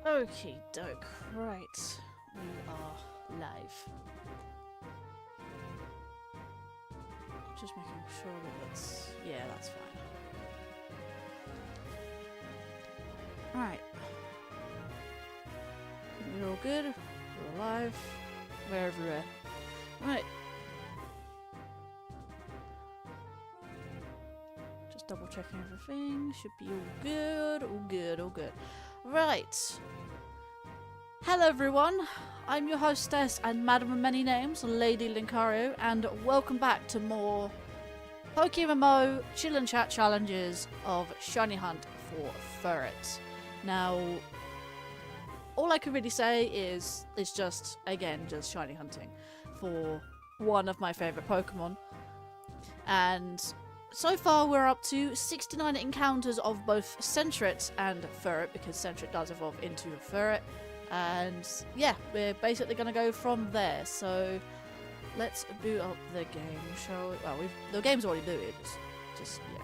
Okie doke. Right. We are live. Just making sure that that's... Yeah, that's fine. Alright. We're all good. We're alive. We're everywhere. Right. Just double checking everything. Should be all good. All good. All good. Right. Hello everyone. I'm your hostess and madam of many names, Lady Linkario, and welcome back to more PokéMMO Chill and Chat challenges of Shiny Hunt for Furret. Now, all I can really say is it's just, again, just shiny hunting for one of my favourite Pokemon. And so far we're up to 69 encounters of both Sentret and Furret, because Sentret does evolve into a Furret. And yeah, we're basically going to go from there. So let's boot up the game, shall we? Well, the game's already booted. Just yeah.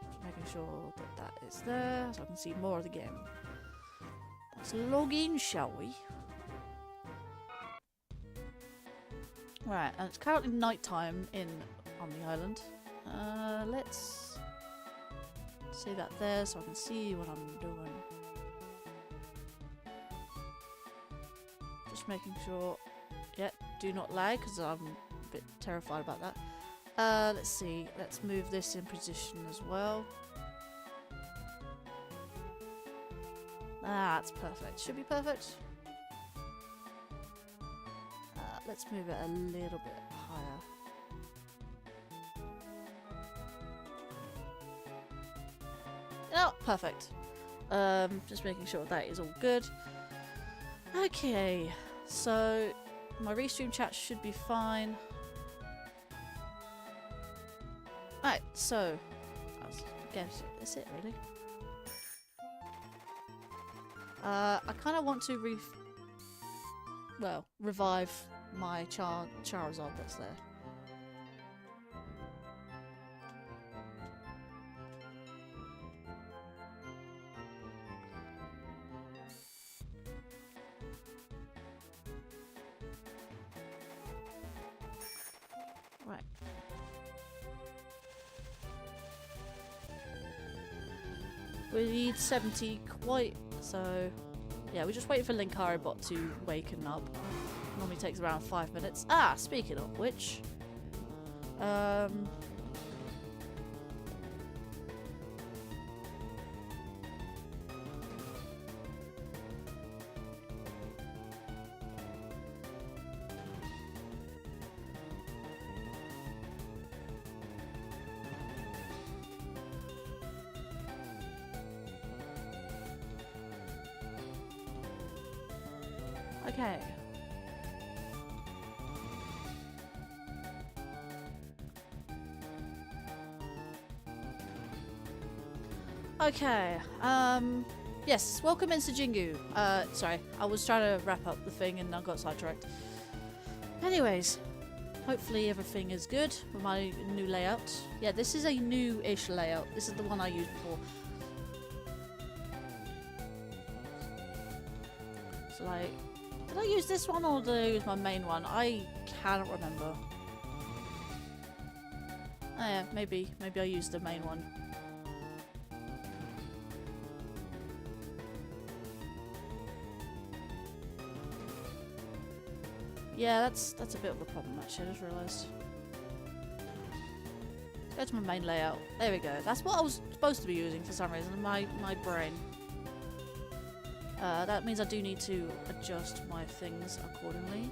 Just making sure that that is there so I can see more of the game. Let's log in, shall we? Right, and it's currently nighttime on the island. Let's see that there so I can see what I'm doing. Just making sure. Yeah, do not lag because I'm a bit terrified about that. Let's see. Let's move this in position as well. That's perfect. Should be perfect. Let's move it a little bit higher. Oh, perfect. Just making sure that is all good. Okay, so my restream chat should be fine. Right, so I guess that's it really. I kind of want to revive my Charizard that's there. Right. We need 70 quite, so yeah, we're just waiting for Linkario bot to waken up. Normally takes around 5 minutes. Ah, speaking of which, okay. Okay, yes, welcome in Jingu. Sorry, I was trying to wrap up the thing and I got sidetracked. Anyways, hopefully everything is good with my new layout. Yeah, this is a new-ish layout. This is the one I used before. So like, did I use this one or did I use my main one? I cannot remember. Oh yeah, maybe I used the main one. Yeah, that's a bit of a problem actually, I just realised. Let's go to my main layout. There we go. That's what I was supposed to be using for some reason, my brain. That means I do need to adjust my things accordingly.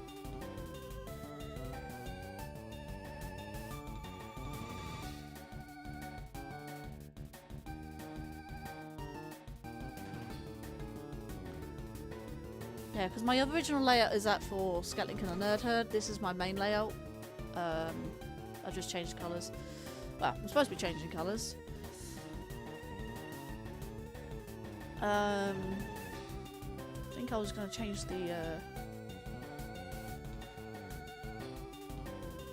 Yeah, because my original layout is that for Skeleton and Nerd Herd. This is my main layout. I've just changed colours. Well, I'm supposed to be changing colours. I think I was going to change the...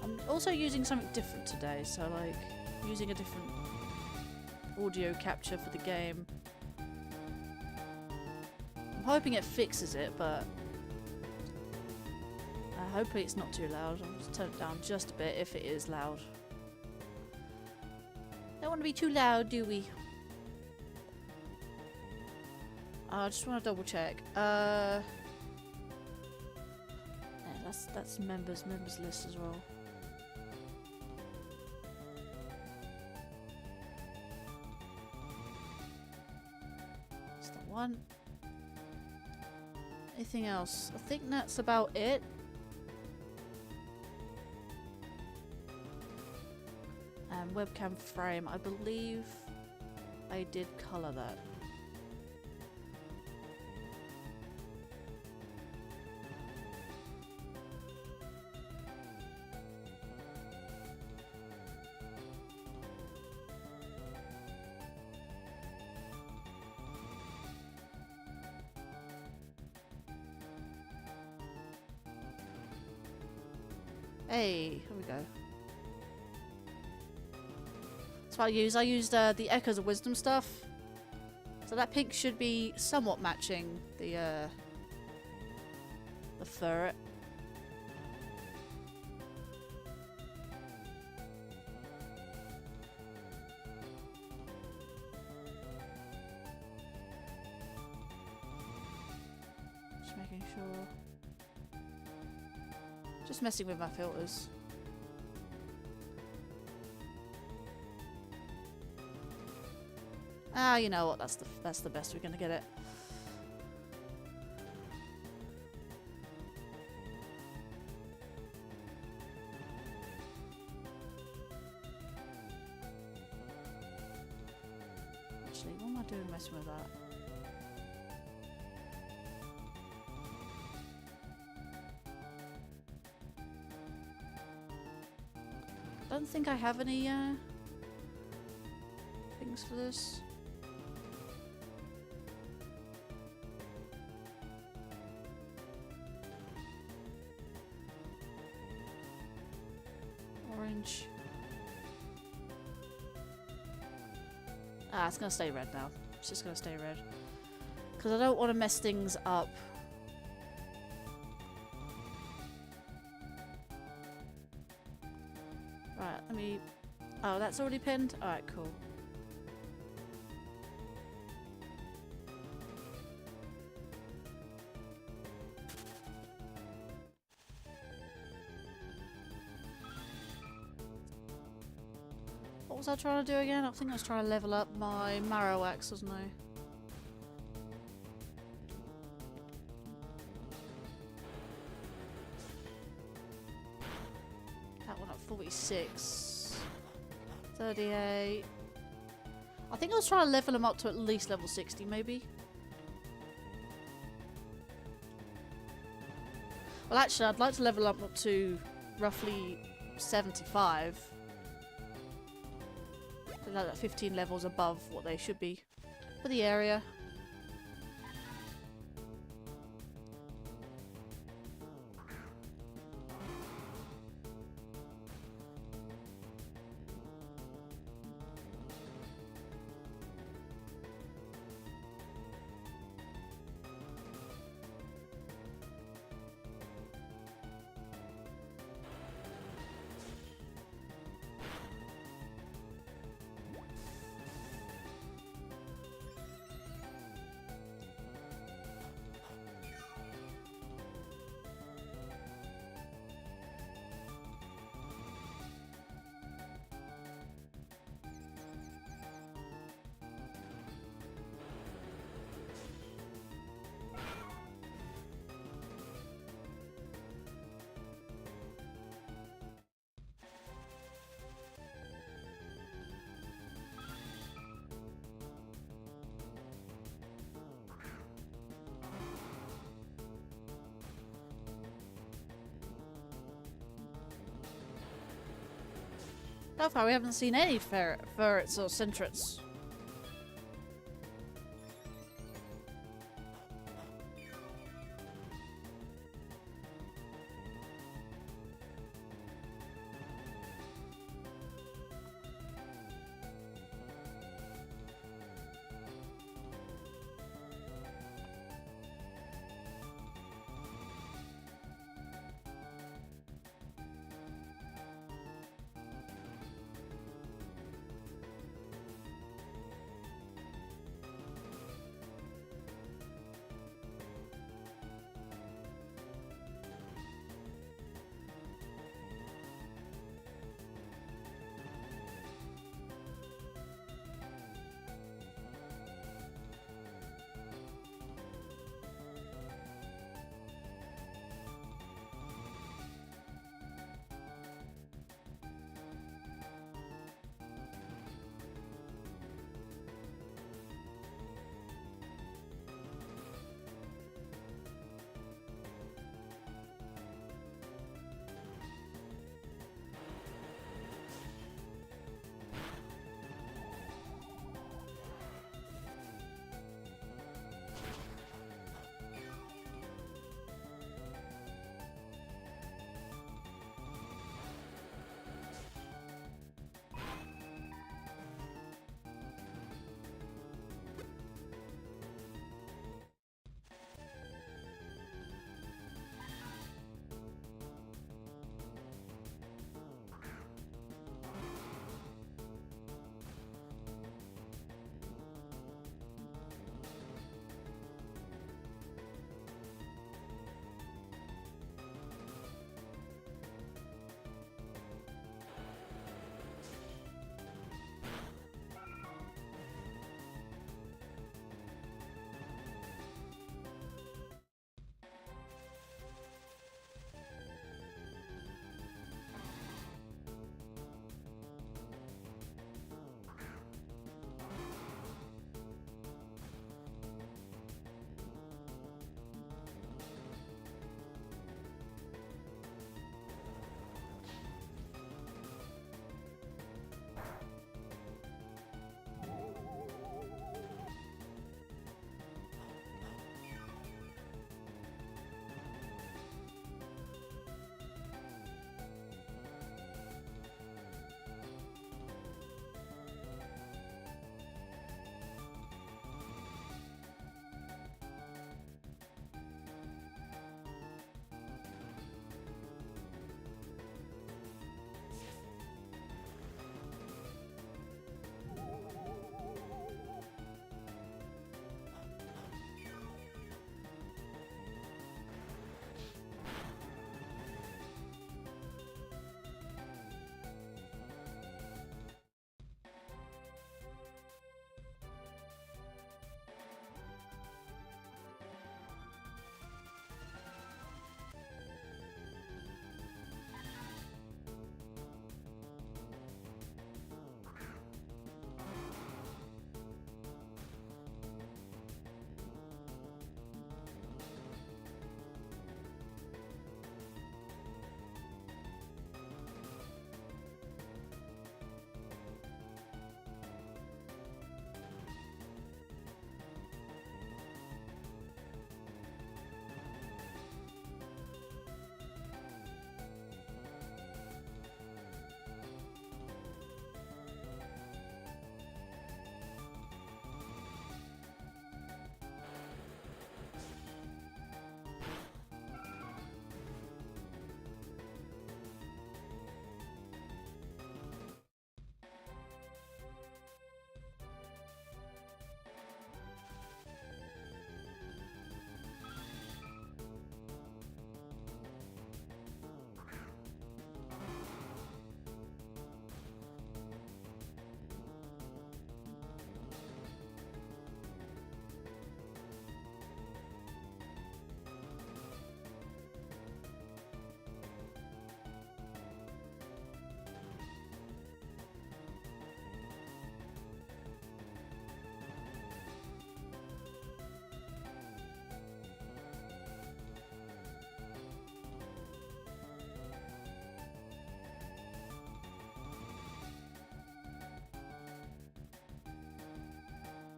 I'm also using something different today, so like using a different audio capture for the game. I'm hoping it fixes it, but hopefully it's not too loud. I'll just turn it down just a bit if it is loud. Don't want to be too loud, do we? I just want to double check. Yeah, that's members list as well. That's the one. Anything else? I think that's about it. And webcam frame, I believe I did colour that. Hey, here we go. That's what I use. I used the Echoes of Wisdom stuff. So that pink should be somewhat matching the Furret. Just making sure. Just messing with my filters. Ah, you know what? That's the best we're gonna get it. Actually, what am I doing messing with that? I don't think I have any things for this. Orange. Ah, it's gonna stay red now. It's just gonna stay red. Because I don't want to mess things up. Right, let me... Oh, that's already pinned? Alright, cool. What was I trying to do again? I think I was trying to level up my Marowak, wasn't I? That one at 46. 38. I think I was trying to level them up to at least level 60, maybe. Well, actually, I'd like to level up to roughly 75. So that 15 levels above what they should be for the area. So far we haven't seen any ferrets or centrets.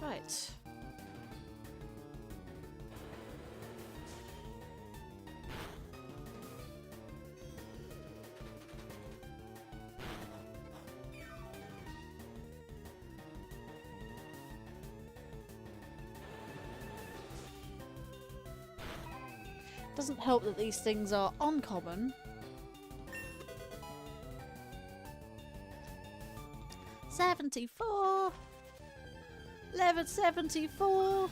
Right. Doesn't help that these things are uncommon. 74. Level 74.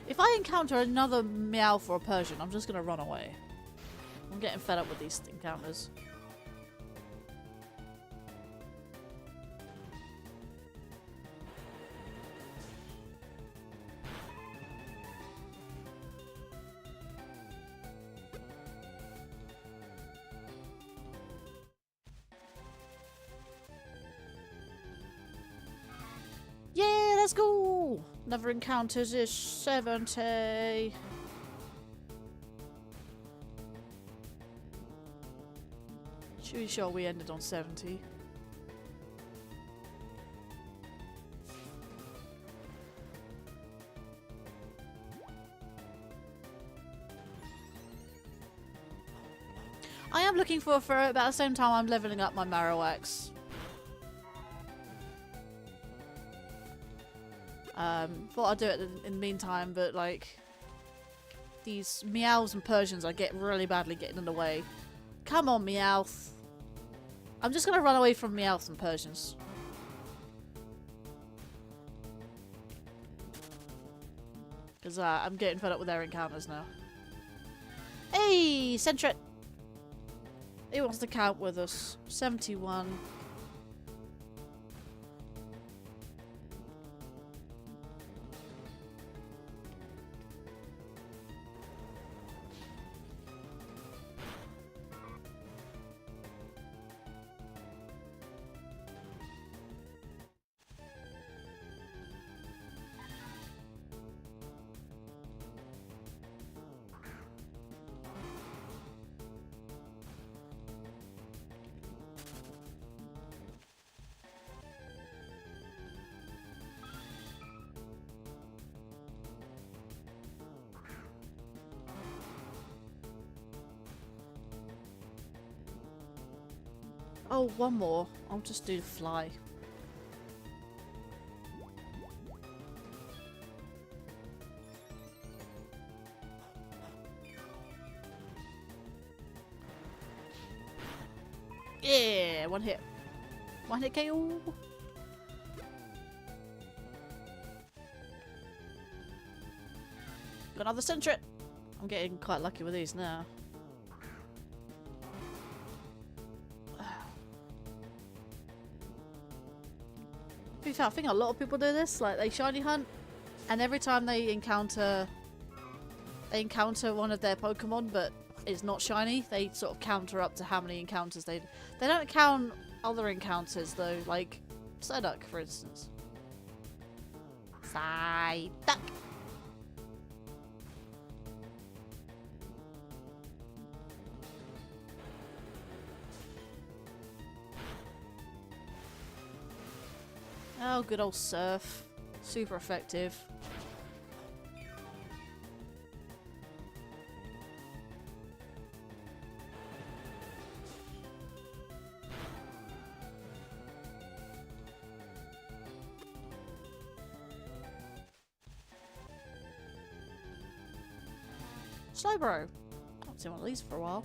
If I encounter another Meowth or a Persian, I'm just gonna run away. I'm getting fed up with these encounters. Yeah, let's go! Another encounters is 70. Pretty sure we ended on 70. I am looking for a Furret, but at the same time I'm leveling up my Marowaks. Thought I'd do it in the meantime, but like these Meows and Persians I get really badly getting in the way. Come on, Meowth. I'm just gonna run away from Meowth and Persians. Because I'm getting fed up with their encounters now. Hey, Sentret! He wants to count with us. 71. Oh, one more. I'll just do fly. Yeah, one hit. One hit KO. Got another Sentret. I'm getting quite lucky with these now. I think a lot of people do this, like they shiny hunt, and every time they encounter one of their Pokemon but it's not shiny, they sort of counter up to how many encounters they don't count other encounters though, like Psyduck for instance. Psyduck! Oh, good old Surf. Super effective. Slowbro. Haven't seen one of these for a while.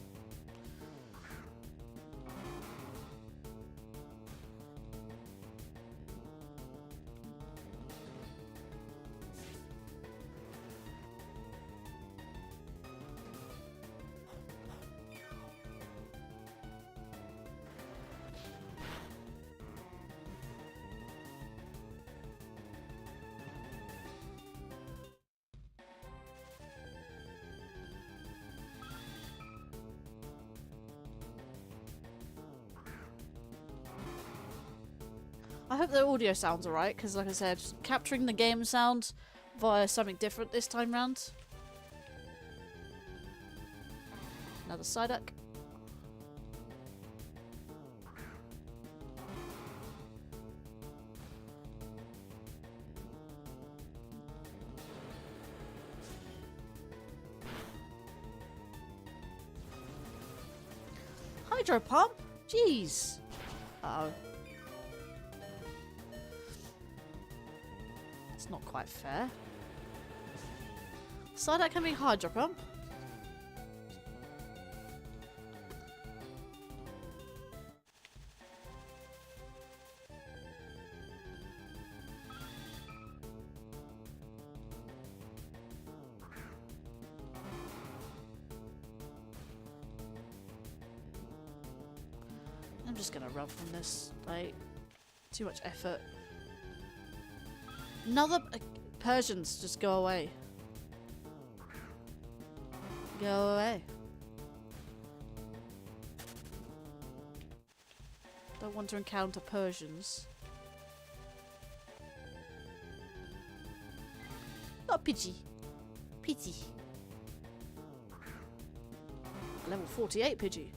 I hope the audio sounds alright, because like I said, capturing the game sound via something different this time round. Another Psyduck. Hydro Pump? Jeez. Uh-oh. It's not quite fair. Psyduck can be Hydro Pump. I'm just gonna run from this, like, too much effort. Another Persians, just go away. Go away. Don't want to encounter Persians. Not Pidgey. Pidgey. Level 48 Pidgey.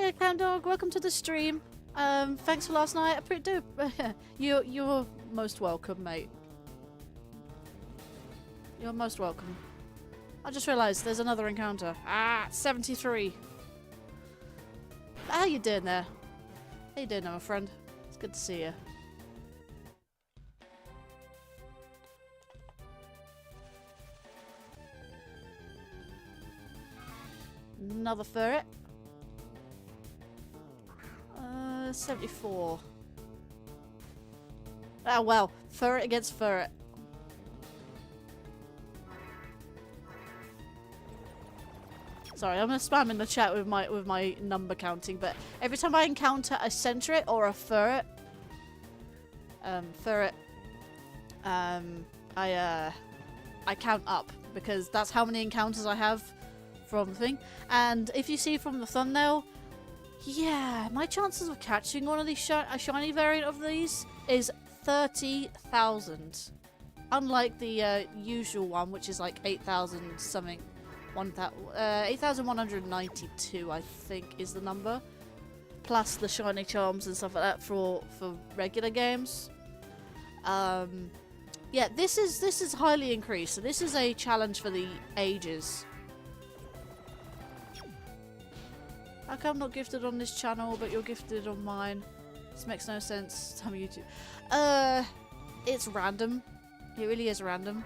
Hey, Countdog, welcome to the stream. Thanks for last night. You're most welcome, mate. You're most welcome. I just realised there's another encounter. 73. How you doing there? How you doing there, my friend? It's good to see you. Another Furret. 74. Oh well, Furret against Furret. Sorry, I'm gonna spam in the chat with my number counting, but every time I encounter a Centret or a Furret, I count up because that's how many encounters I have from the thing. And if you see from the thumbnail, yeah, my chances of catching one of these a shiny variant of these is 30,000. Unlike the usual one, which is like 8,000 something. 8,192, I think, is the number. Plus the shiny charms and stuff like that for regular games. Yeah, this is highly increased. So this is a challenge for the ages. How come I'm not gifted on this channel, but you're gifted on mine? This makes no sense. Tell me YouTube. It's random. It really is random.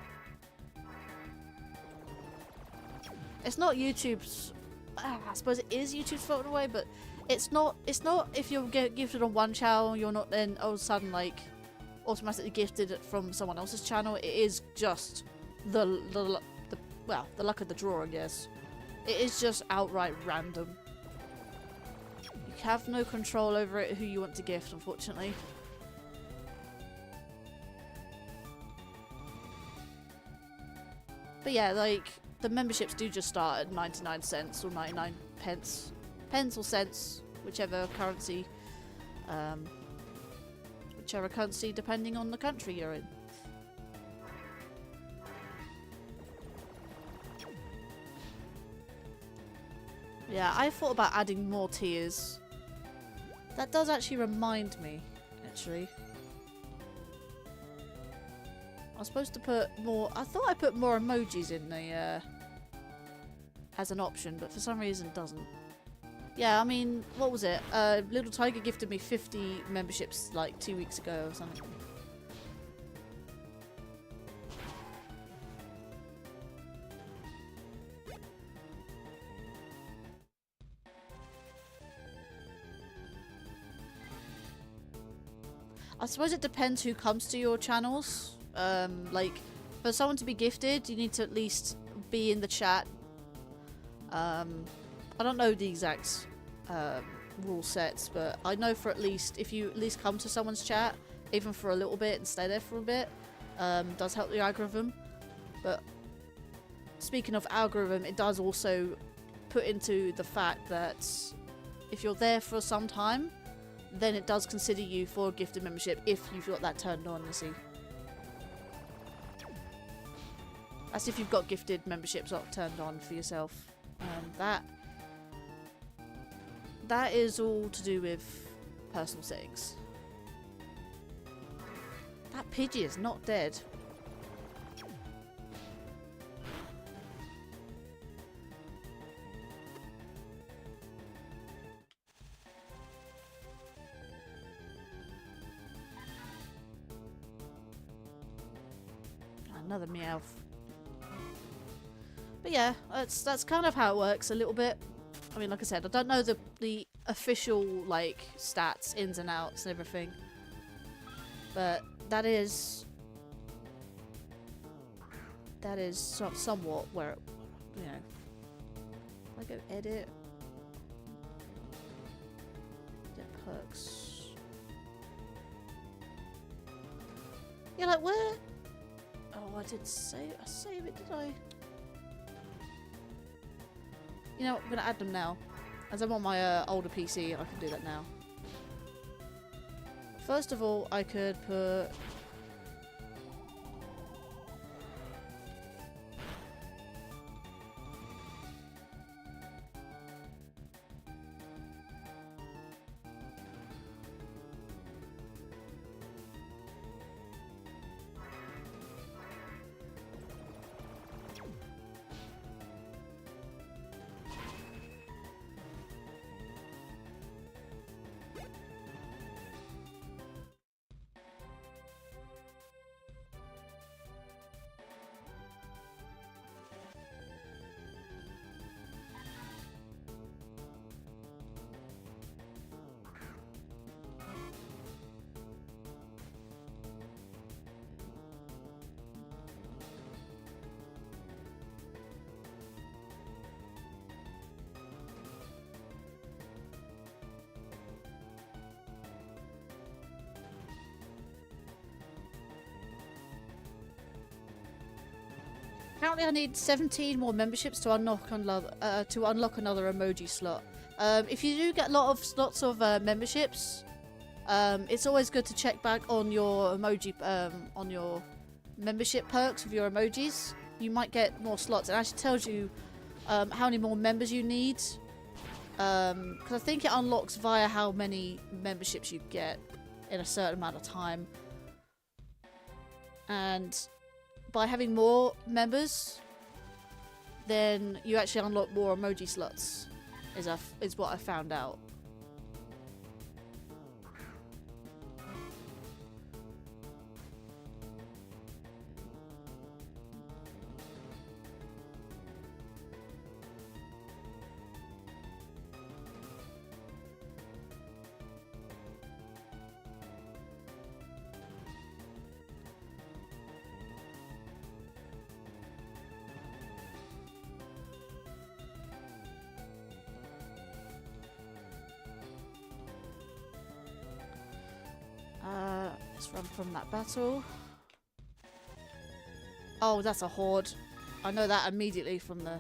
It's not YouTube's. I suppose it is YouTube's fault in a way, but it's not. It's not if you're gifted on one channel, you're not then all of a sudden like automatically gifted from someone else's channel. It is just the luck of the draw, I guess. It is just outright random. You have no control over it, who you want to gift, unfortunately. But yeah, like, the memberships do just start at 99 cents or 99 pence. Pence or cents, whichever currency. Whichever currency, depending on the country you're in. Yeah, I thought about adding more tiers. That does actually remind me, actually. I was supposed to put more... I thought I put more emojis in the... as an option, but for some reason it doesn't. Yeah, I mean, what was it? Little Tiger gifted me 50 memberships like 2 weeks ago or something. I suppose it depends who comes to your channels. Like, for someone to be gifted, you need to at least be in the chat. I don't know the exact rule sets, but I know for at least, if you at least come to someone's chat, even for a little bit and stay there for a bit, does help the algorithm. But speaking of algorithm, it does also put into the fact that if you're there for some time, then it does consider you for a gifted membership if you've got that turned on, you see. That's if you've got gifted memberships turned on for yourself. That is all to do with personal settings. That Pidgey is not dead. Another Meowth. But yeah, that's kind of how it works a little bit. I mean, like I said, I don't know the official like stats, ins and outs and everything. But that is somewhat where, you know, I go edit, get perks. Yeah, like where? Oh, I did save it, did I? You know, I'm gonna add them now. As I'm on my older PC, I can do that now. First of all, I could put... Apparently I need 17 more memberships to unlock another emoji slot. If you do get lots of memberships, it's always good to check back on your emoji, on your membership perks of your emojis. You might get more slots. It actually tells you how many more members you need. Because I think it unlocks via how many memberships you get in a certain amount of time. And by having more members, then you actually unlock more emoji slots, is what I found out. Let's run from that battle. Oh, that's a horde. I know that immediately from the...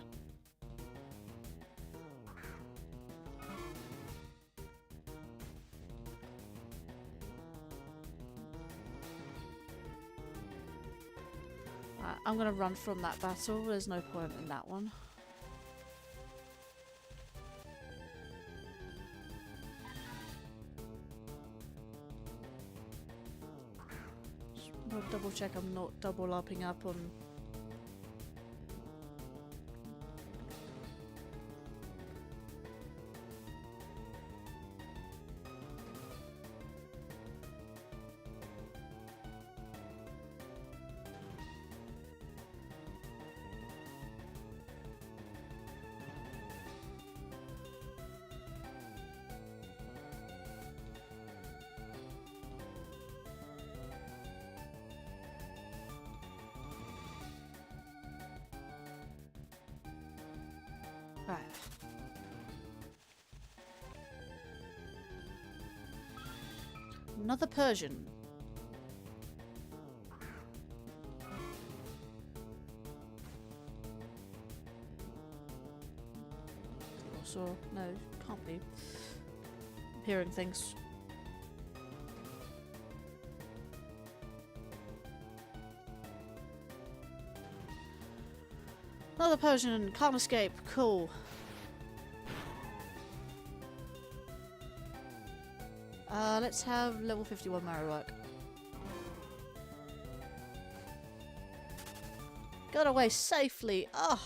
Right, I'm gonna run from that battle. There's no point in that one. I'll double check I'm not double upping up on... Right. Another Persian. house, or no, can't be. I'm hearing things. Another potion, can't escape. Cool. Let's have level 51 Marrow work. Got away safely. Oh.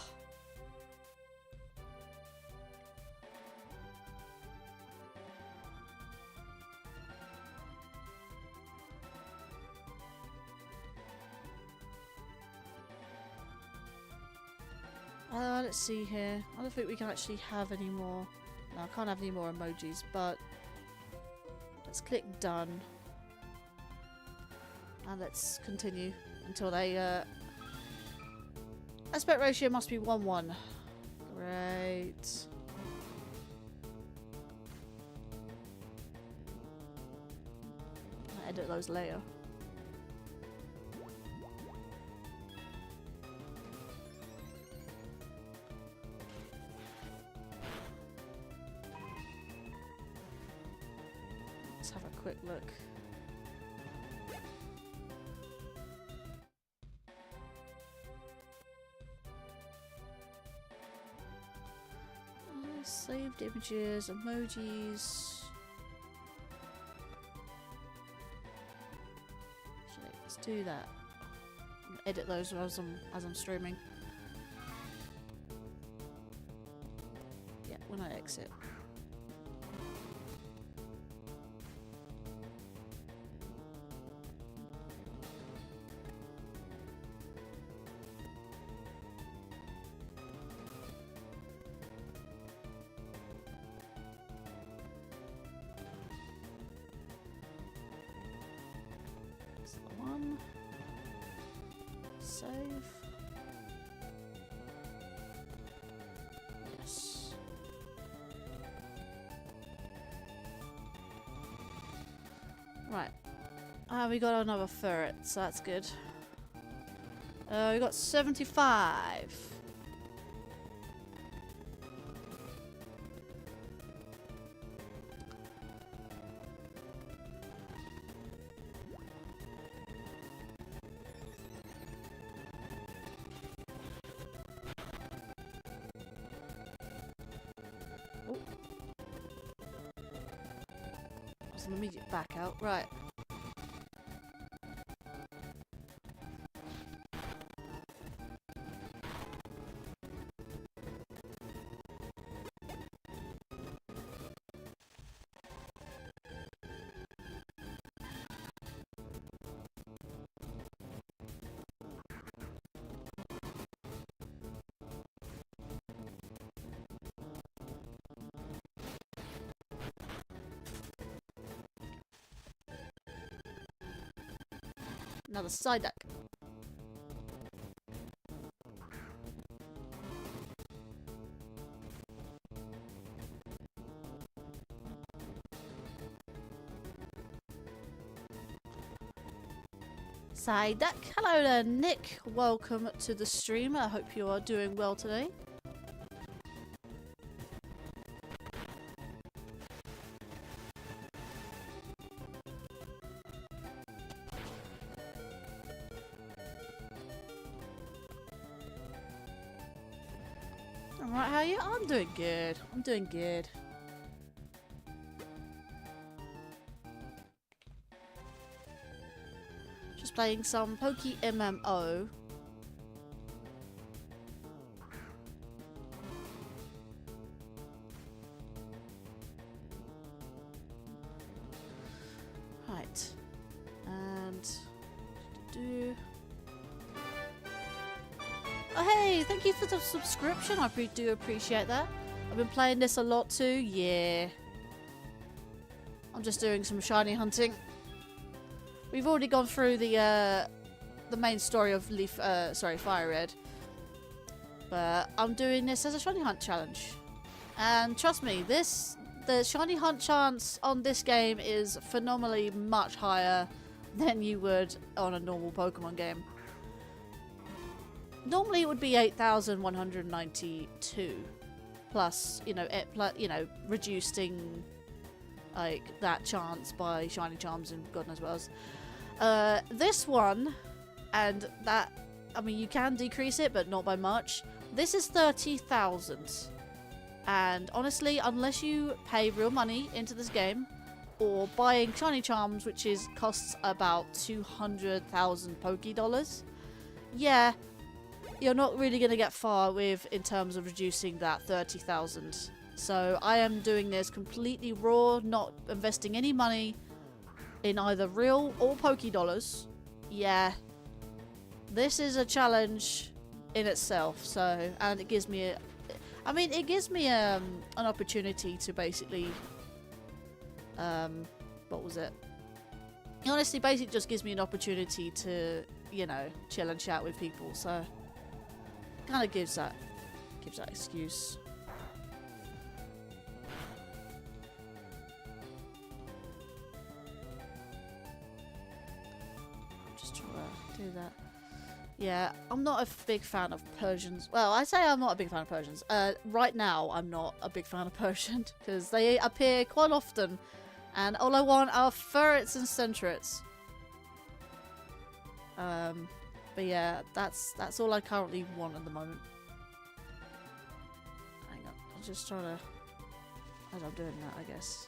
Let's see here. I don't think we can actually have any more. No, I can't have any more emojis, but let's click done. And let's continue until they, aspect ratio must be 1:1. Great. I'll edit those later. Let's have a quick look. Saved images, emojis. Actually, let's do that. Edit those as I'm streaming. Yeah, when I exit. One. Save. Yes. Right. We got another Furret, so that's good. We got 75. An immediate back out, right. Another side deck. Side deck. Hello there, Nick. Welcome to the stream. I hope you are doing well today. Alright, how are you? I'm doing good. I'm doing good. Just playing some PokéMMO. Right. And oh hey, thank you for the subscription. I do appreciate that. I've been playing this a lot too. Yeah. I'm just doing some shiny hunting. We've already gone through the main story of Fire Red. But I'm doing this as a shiny hunt challenge. And trust me, the shiny hunt chance on this game is phenomenally much higher than you would on a normal Pokemon game. Normally it would be 8,192. plus reducing like that chance by shiny charms and God knows what else. This one, and that, I mean, you can decrease it, but not by much. This is 30,000, and honestly, unless you pay real money into this game or buying shiny charms, which costs about 200,000 Poké dollars, yeah, you're not really going to get far in terms of reducing that 30,000. So I am doing this completely raw, not investing any money in either real or Poké dollars. Yeah, this is a challenge in itself. So, and it gives me an opportunity to basically, what was it? It honestly basically just gives me an opportunity to, chill and chat with people. So, kind of gives that excuse. Just trying to do that. Yeah, I'm not a big fan of Persians. Well, I say I'm not a big fan of Persians. Right now, I'm not a big fan of Persian because they appear quite often, and all I want are Furrets and Centrets. But yeah, that's all I currently want at the moment. Hang on, I'm just trying to, as I'm doing that, I guess.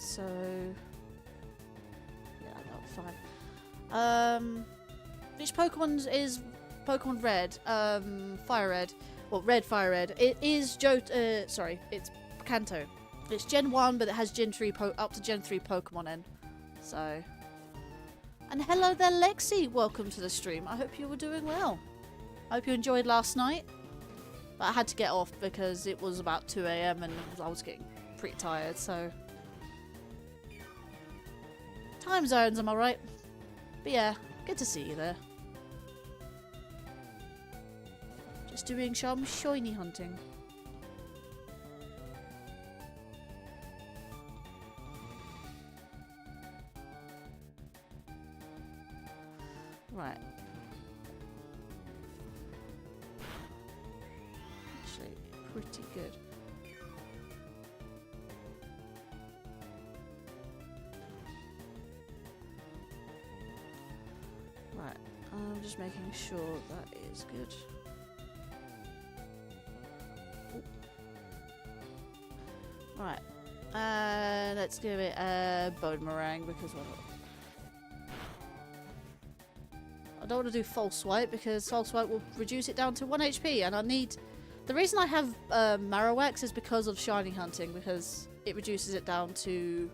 So, yeah, that's fine. Which Pokemon is Pokemon Red? Fire Red. Well, Red Fire Red. It is it's Kanto. It's Gen 1, but it has Gen 3 up to Gen 3 Pokemon in. So, and hello there, Lexi. Welcome to the stream. I hope you were doing well. I hope you enjoyed last night. But I had to get off because it was about 2 AM and I was getting pretty tired. So. Time zones, am I right? But yeah, good to see you there. Just doing some shiny hunting. Right. Actually, pretty good. Right, I'm just making sure that is good. Ooh. Right, let's give it a bone meringue because I don't want to do false swipe because false swipe will reduce it down to 1 HP, and I need. The reason I have Marowak is because of shiny hunting, because it reduces it down to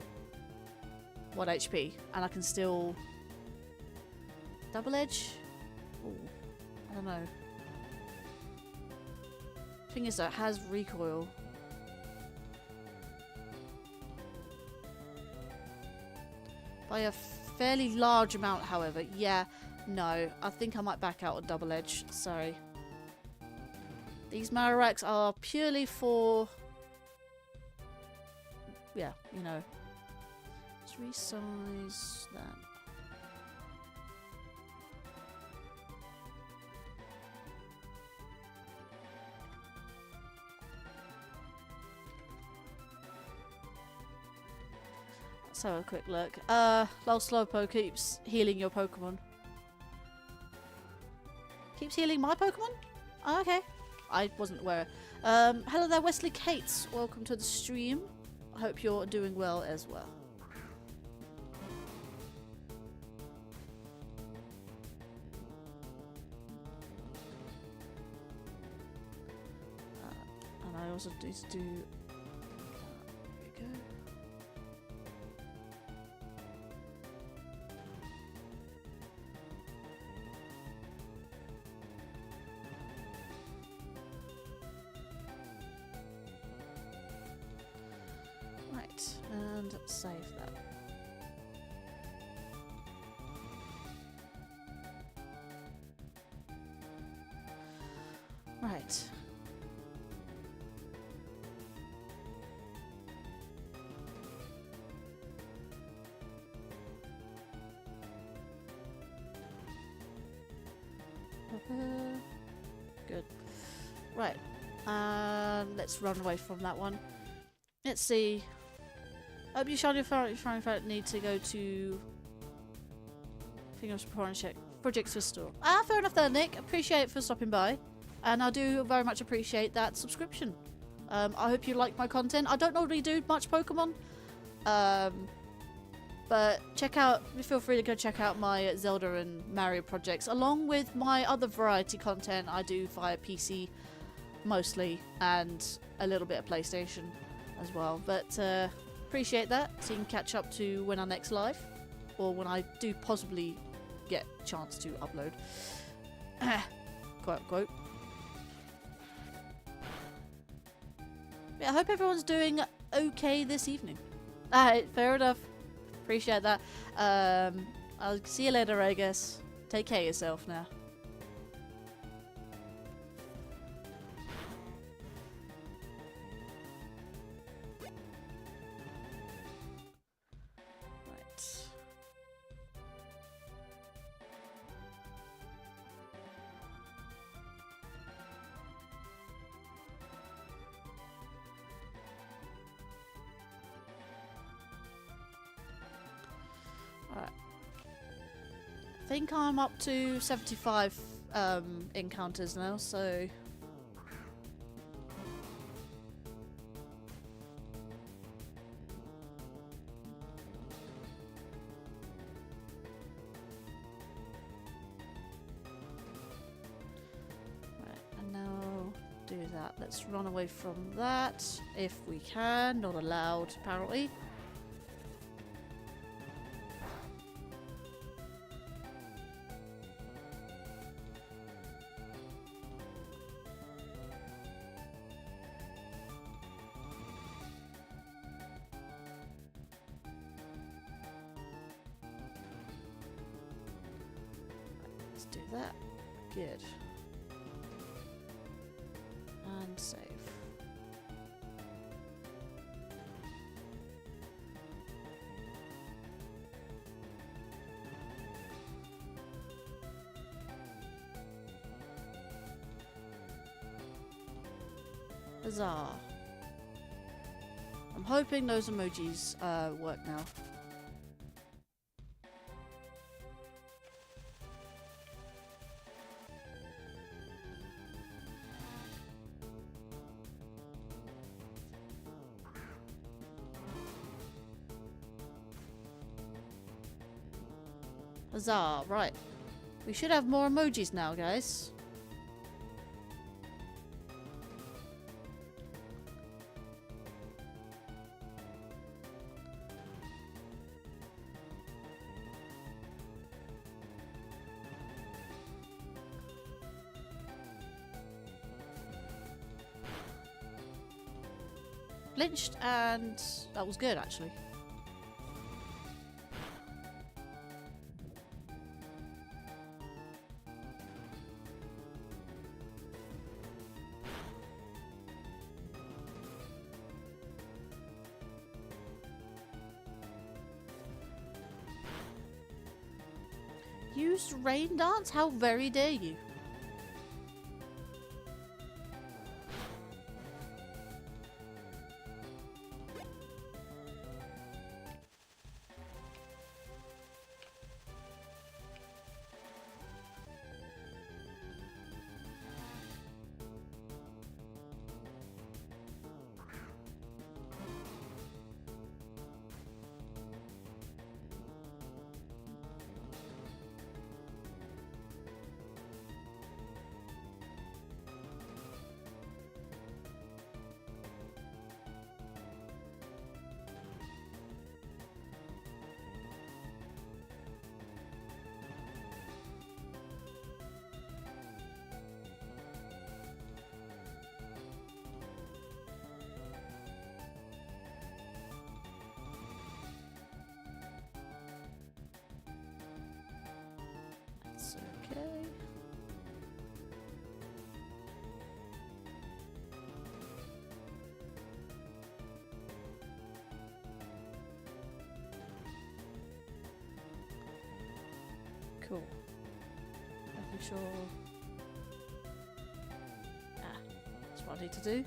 1 HP, and I can still. Double edge? Ooh, I don't know. Thing is, though, it has recoil. By a fairly large amount, however. Yeah, no. I think I might back out on double edge. Sorry. These Marowaks are purely for. Yeah, Let's resize that. Let's have a quick look. Lol Slowpoke keeps healing your Pokemon. Keeps healing my Pokemon? Oh, okay. I wasn't aware. Hello there, Wesley Cates. Welcome to the stream. I hope you're doing well as well. And I also need to do... there we go. Right, and save that. Right. Good. Right. Let's run away from that one. Let's see. Hope you shall need to go to Fingers Foreign Check Projects for Store. Fair enough there, Nick. Appreciate it for stopping by. And I do very much appreciate that subscription. I hope you like my content. I don't normally do much Pokemon. But feel free to go check out my Zelda and Mario projects, along with my other variety content I do via PC mostly, and a little bit of PlayStation as well. But appreciate that, so you can catch up to when I next live, or when I do possibly get a chance to upload. Quote unquote. Yeah, I hope everyone's doing okay this evening. Alright, fair enough. Appreciate that. I'll see you later, I guess. Take care of yourself now. Right. Alright. I think I'm up to 75 encounters now, so... Right, and now do that. Let's run away from that, if we can. Not allowed, apparently. Do that. Good. And save. Huzzah. I'm hoping those emojis work now. Huzzah, right. We should have more emojis now, guys. Blinched, and that was good, actually. Use rain dance? How very dare you? Cool. Making sure. Ah, that's what I need to do.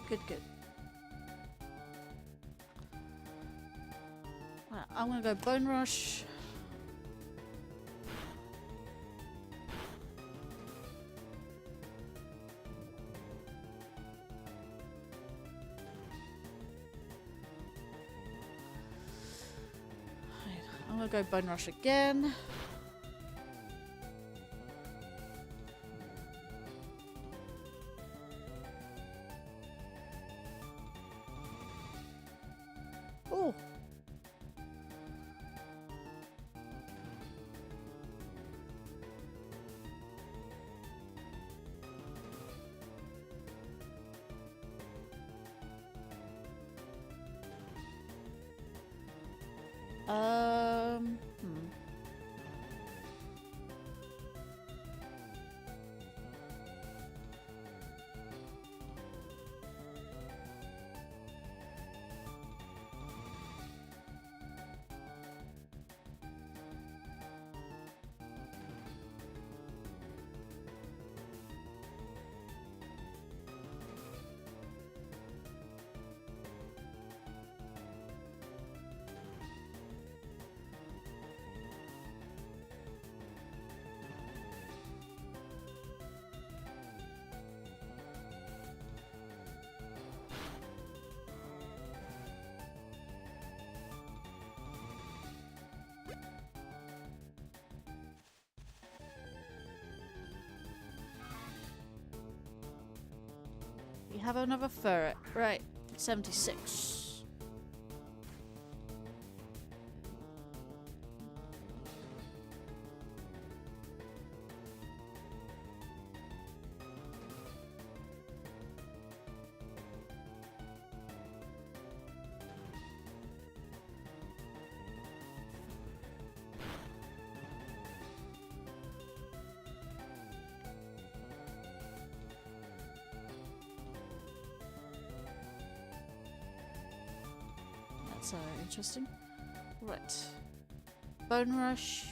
Good, good. Right, I'm gonna go Bone Rush. I'm gonna go Bone Rush again. Oh. Hmm. We have another Furret. Right, 76. That's interesting. Right. Bone Rush.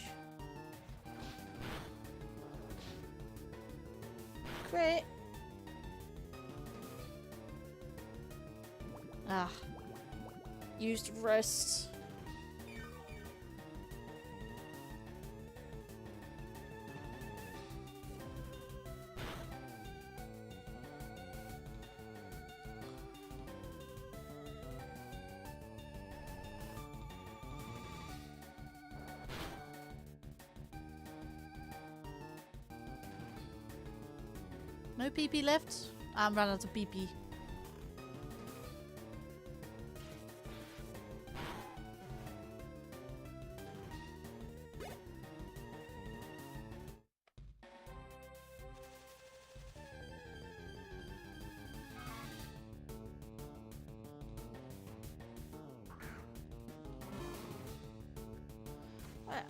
Crit. Ah. Used rest. No PP left? I'm running out of PP.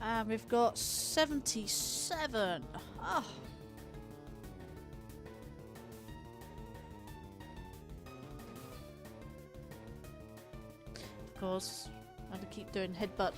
And we've got 77. Oh. Of course, I have to keep doing headbutt.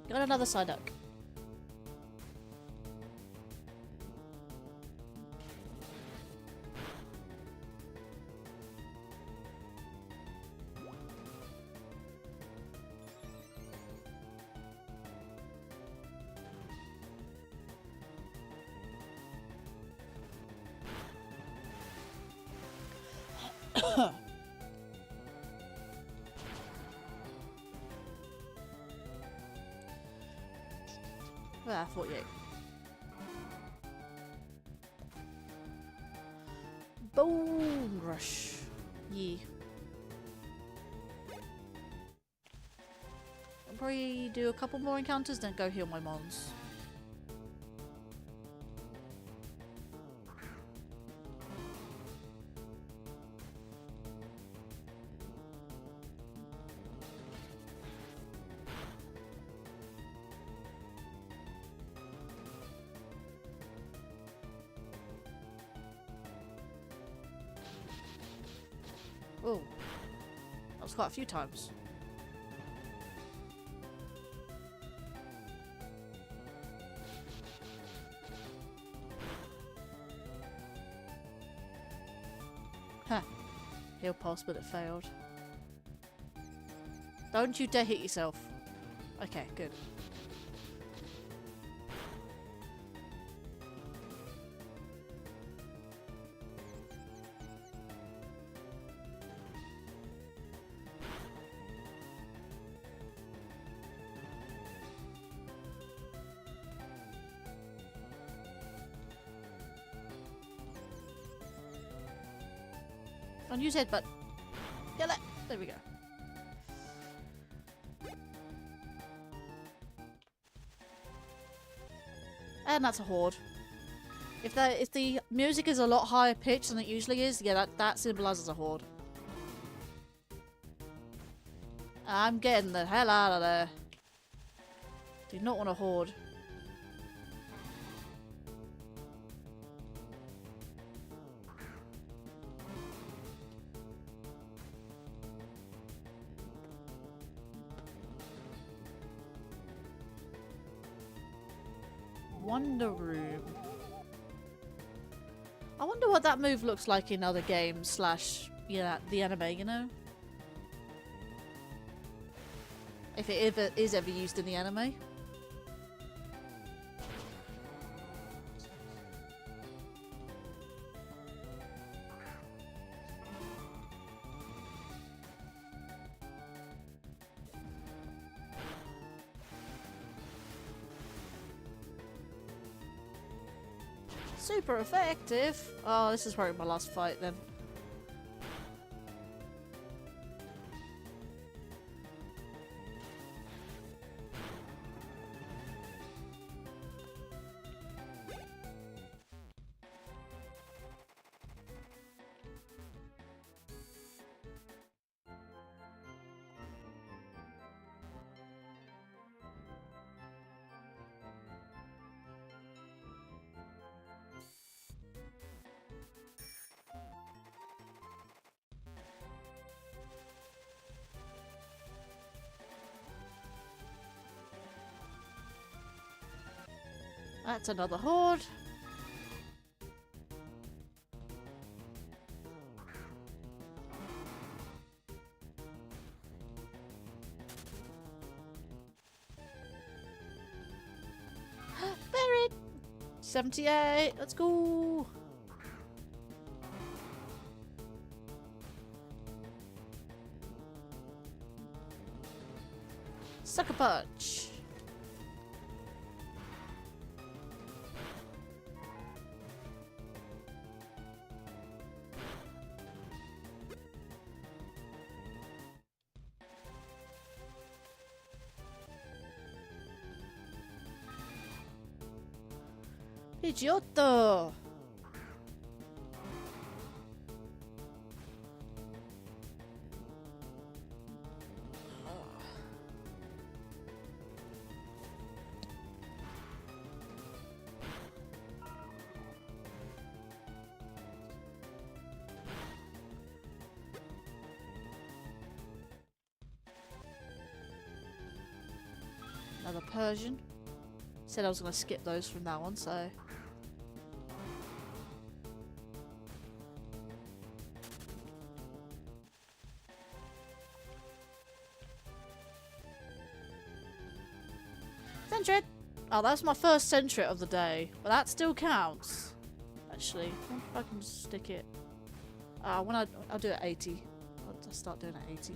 Got another Psyduck. Ah, 48. Bone Rush. Yeah. I'll probably do a couple more encounters, then go heal my mons. Oh, that was quite a few times. Huh. Heal pulse, but it failed. Don't you dare hit yourself. Okay, good. Unuse headbutt. Get it. There we go. And that's a horde. If the music is a lot higher pitched than it usually is, yeah, that symbolizes a horde. I'm getting the hell out of there. Do not want a horde. Wonder Room. I wonder what that move looks like in other games slash, yeah, the anime, you know? If it is ever used in the anime. Super effective! Oh, this is probably my last fight then. That's another horde. Buried! 78, let's go! Sucker Punch! Idiota! Another Persian. Said I was going to skip those from that one, so... Sentret! Oh, that's my first Sentret of the day. But that still counts. Actually, I wonder if I can stick it. I'll do it at 80. I'll just start doing it at 80.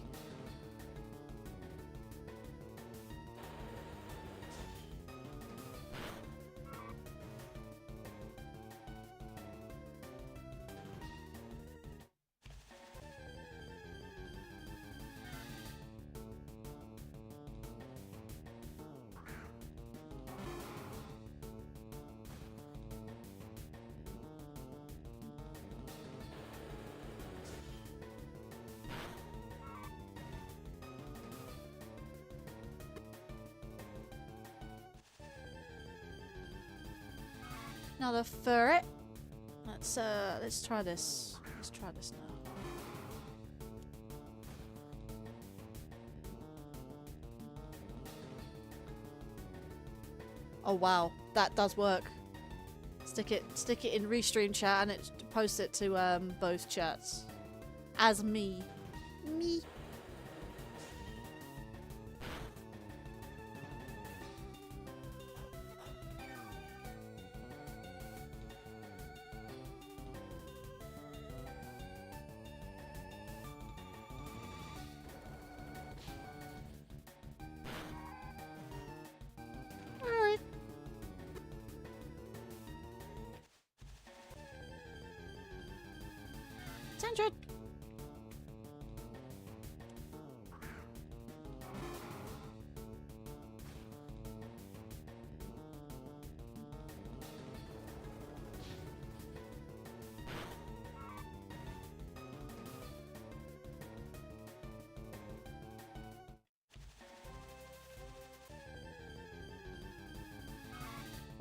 Another Furret. Let's try this. Let's try this now. Oh wow, that does work. Stick it in Restream chat and it post it to both chats. As me. Me.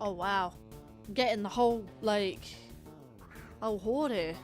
Oh wow. I'm getting the whole, like, whole horde here.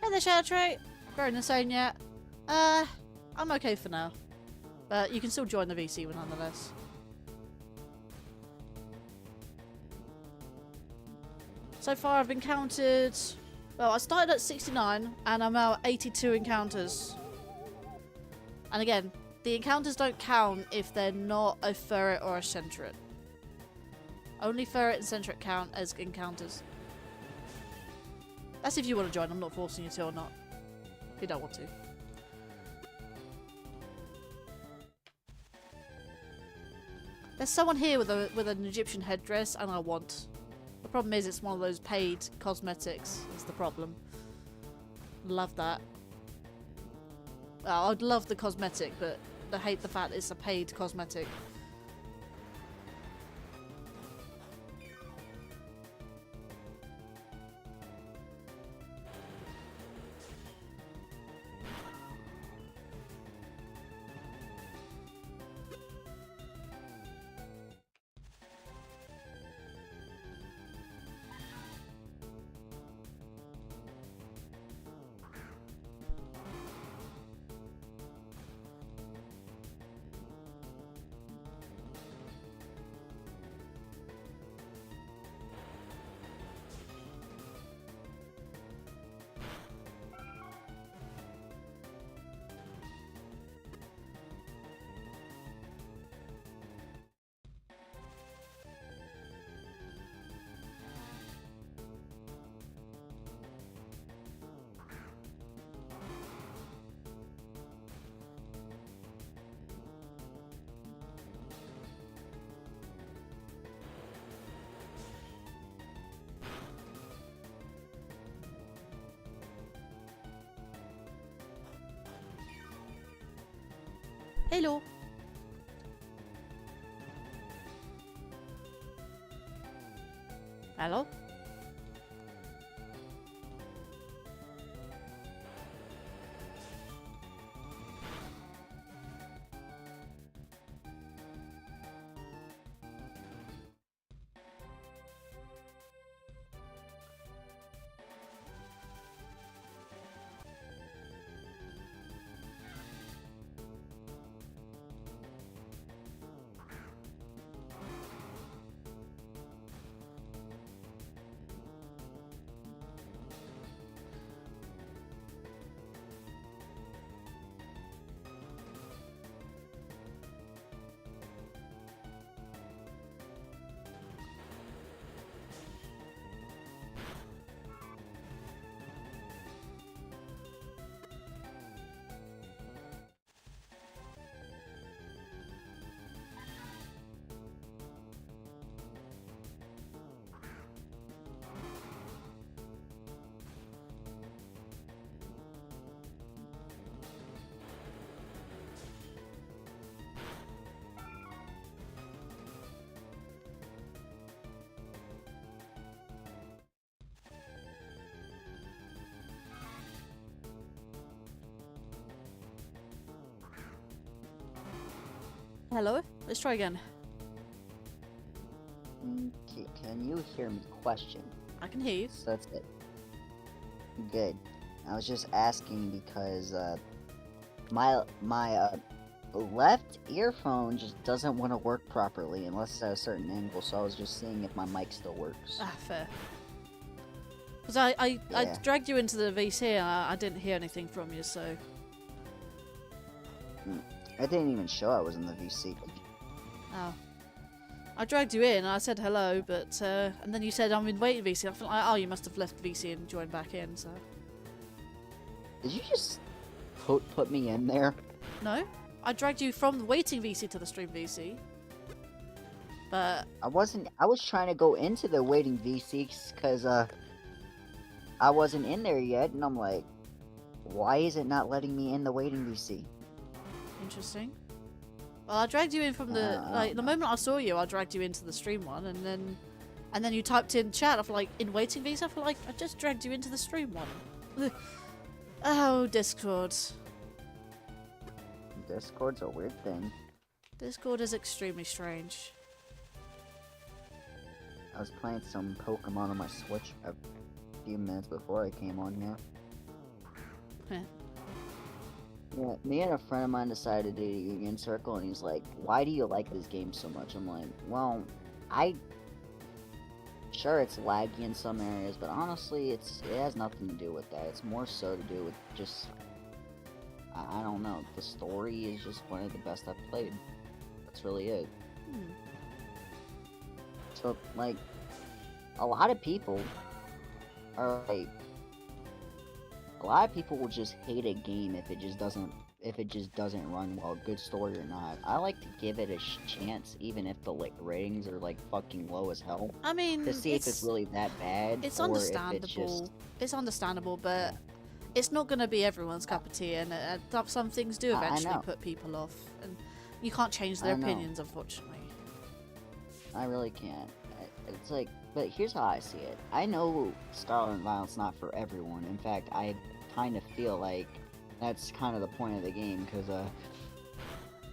Hey there, Shadow Trait. Growing insane yet? I'm okay for now. But you can still join the VC nonetheless. So far I've encountered... Well, I started at 69 and I'm now at 82 encounters. And again, the encounters don't count if they're not a Furret or a Centret. Only Furret and Centret count as encounters. That's if you want to join. I'm not forcing you to or not. If you don't want to. There's someone here with an Egyptian headdress, and I want. The problem is it's one of those paid cosmetics. Is the problem. Love that. Well, I'd love the cosmetic, but I hate the fact that it's a paid cosmetic. Hello. Hello? Hello? Let's try again. Can you hear me? Question. I can hear you. So that's it. Good. I was just asking because my left earphone just doesn't want to work properly unless it's at a certain angle. So I was just seeing if my mic still works. Ah, fair. Because I dragged you into the VC and I didn't hear anything from you, so... I didn't even show I was in the VC. Oh. I dragged you in and I said hello, but and then you said I'm in waiting VC. I felt like, oh, you must have left VC and joined back in, so... Did you just put me in there? No. I dragged you from the waiting VC to the stream VC. But... I was trying to go into the waiting VC because, I wasn't in there yet, and I'm like, why is it not letting me in the waiting VC? Interesting. Well, I dragged you in from the the moment I saw you, I dragged you into the stream one, and then you typed in chat. I feel like in waiting visa. I feel like I just dragged you into the stream one. Oh, Discord. Discord's a weird thing. Discord is extremely strange. I was playing some Pokemon on my Switch a few minutes before I came on here. Yeah, me and a friend of mine decided to do a Union Circle, and he's like, why do you like this game so much? I'm like, well, sure, it's laggy in some areas, but honestly, it has nothing to do with that. It's more so to do with just, I don't know, the story is just one of the best I've played. That's really it. So, like, a lot of people are like, a lot of people will just hate a game if it just doesn't run well, good story or not. I like to give it a chance, even if the ratings are like fucking low as hell. I mean, to see if it's really that bad. It's or understandable. If it's just... It's understandable, but it's not going to be everyone's cup of tea, and some things do eventually put people off, and you can't change their opinions, unfortunately. I really can't. It's like, but here's how I see it. I know Scarlet and Violet's not for everyone. In fact, I kind of feel like that's kind of the point of the game, because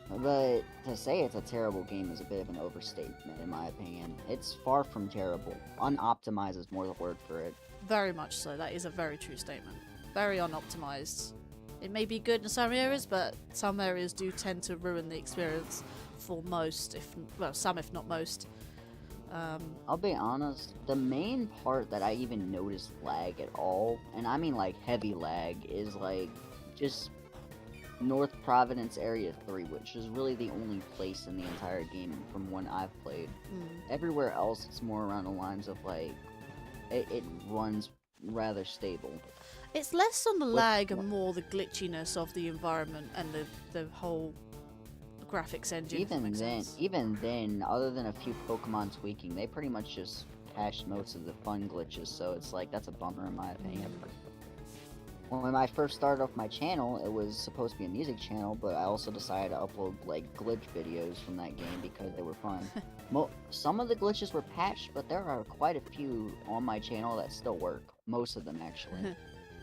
but to say it's a terrible game is a bit of an overstatement, in my opinion. It's far from terrible. Unoptimized is more the word for it. Very much so. That is a very true statement. Very unoptimized. It may be good in some areas, but some areas do tend to ruin the experience for most, some if not most. I'll be honest, the main part that I even noticed lag at all, and I mean like heavy lag, is like just North Providence Area 3, which is really the only place in the entire game from when I've played. Everywhere else it's more around the lines of like, it runs rather stable. It's less on the lag and more the glitchiness of the environment and the whole graphics engine. Even then, other than a few Pokemon tweaking, they pretty much just patched most of the fun glitches, so it's like, that's a bummer in my opinion. when I first started off my channel, it was supposed to be a music channel, but I also decided to upload like glitch videos from that game because they were fun. Some of the glitches were patched, but there are quite a few on my channel that still work. Most of them, actually.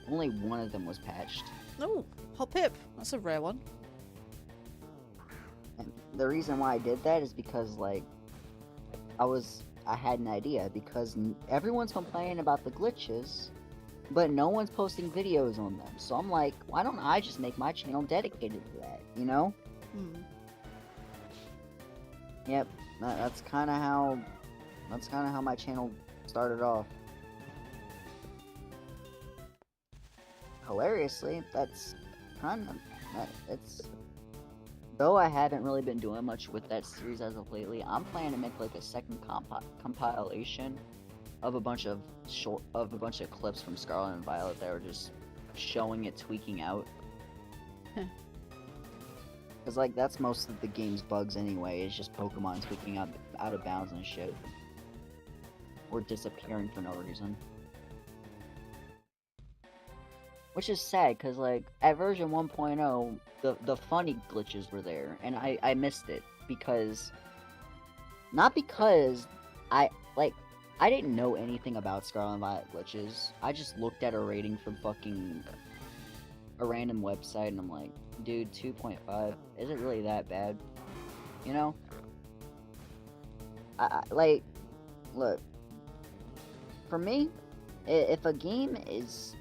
Only one of them was patched. Oh, Hoppip. That's a rare one. And the reason why I did that is because, like, I had an idea, because everyone's complaining about the glitches, but no one's posting videos on them. So I'm like, why don't I just make my channel dedicated to that, you know? Yep, that's kind of how my channel started off. Hilariously, though I haven't really been doing much with that series as of lately, I'm planning to make like a second compilation of a bunch of clips from Scarlet and Violet that are just showing it tweaking out. Cause like that's most of the game's bugs anyway. It's just Pokemon tweaking out of bounds and shit, or disappearing for no reason. Which is sad, cause like at version 1.0, the funny glitches were there, and I missed it because, not because I didn't know anything about Scarlet and Violet glitches. I just looked at a rating from fucking a random website, and I'm like, dude, 2.5, is it really that bad? You know? Like, look, for me, if a game is...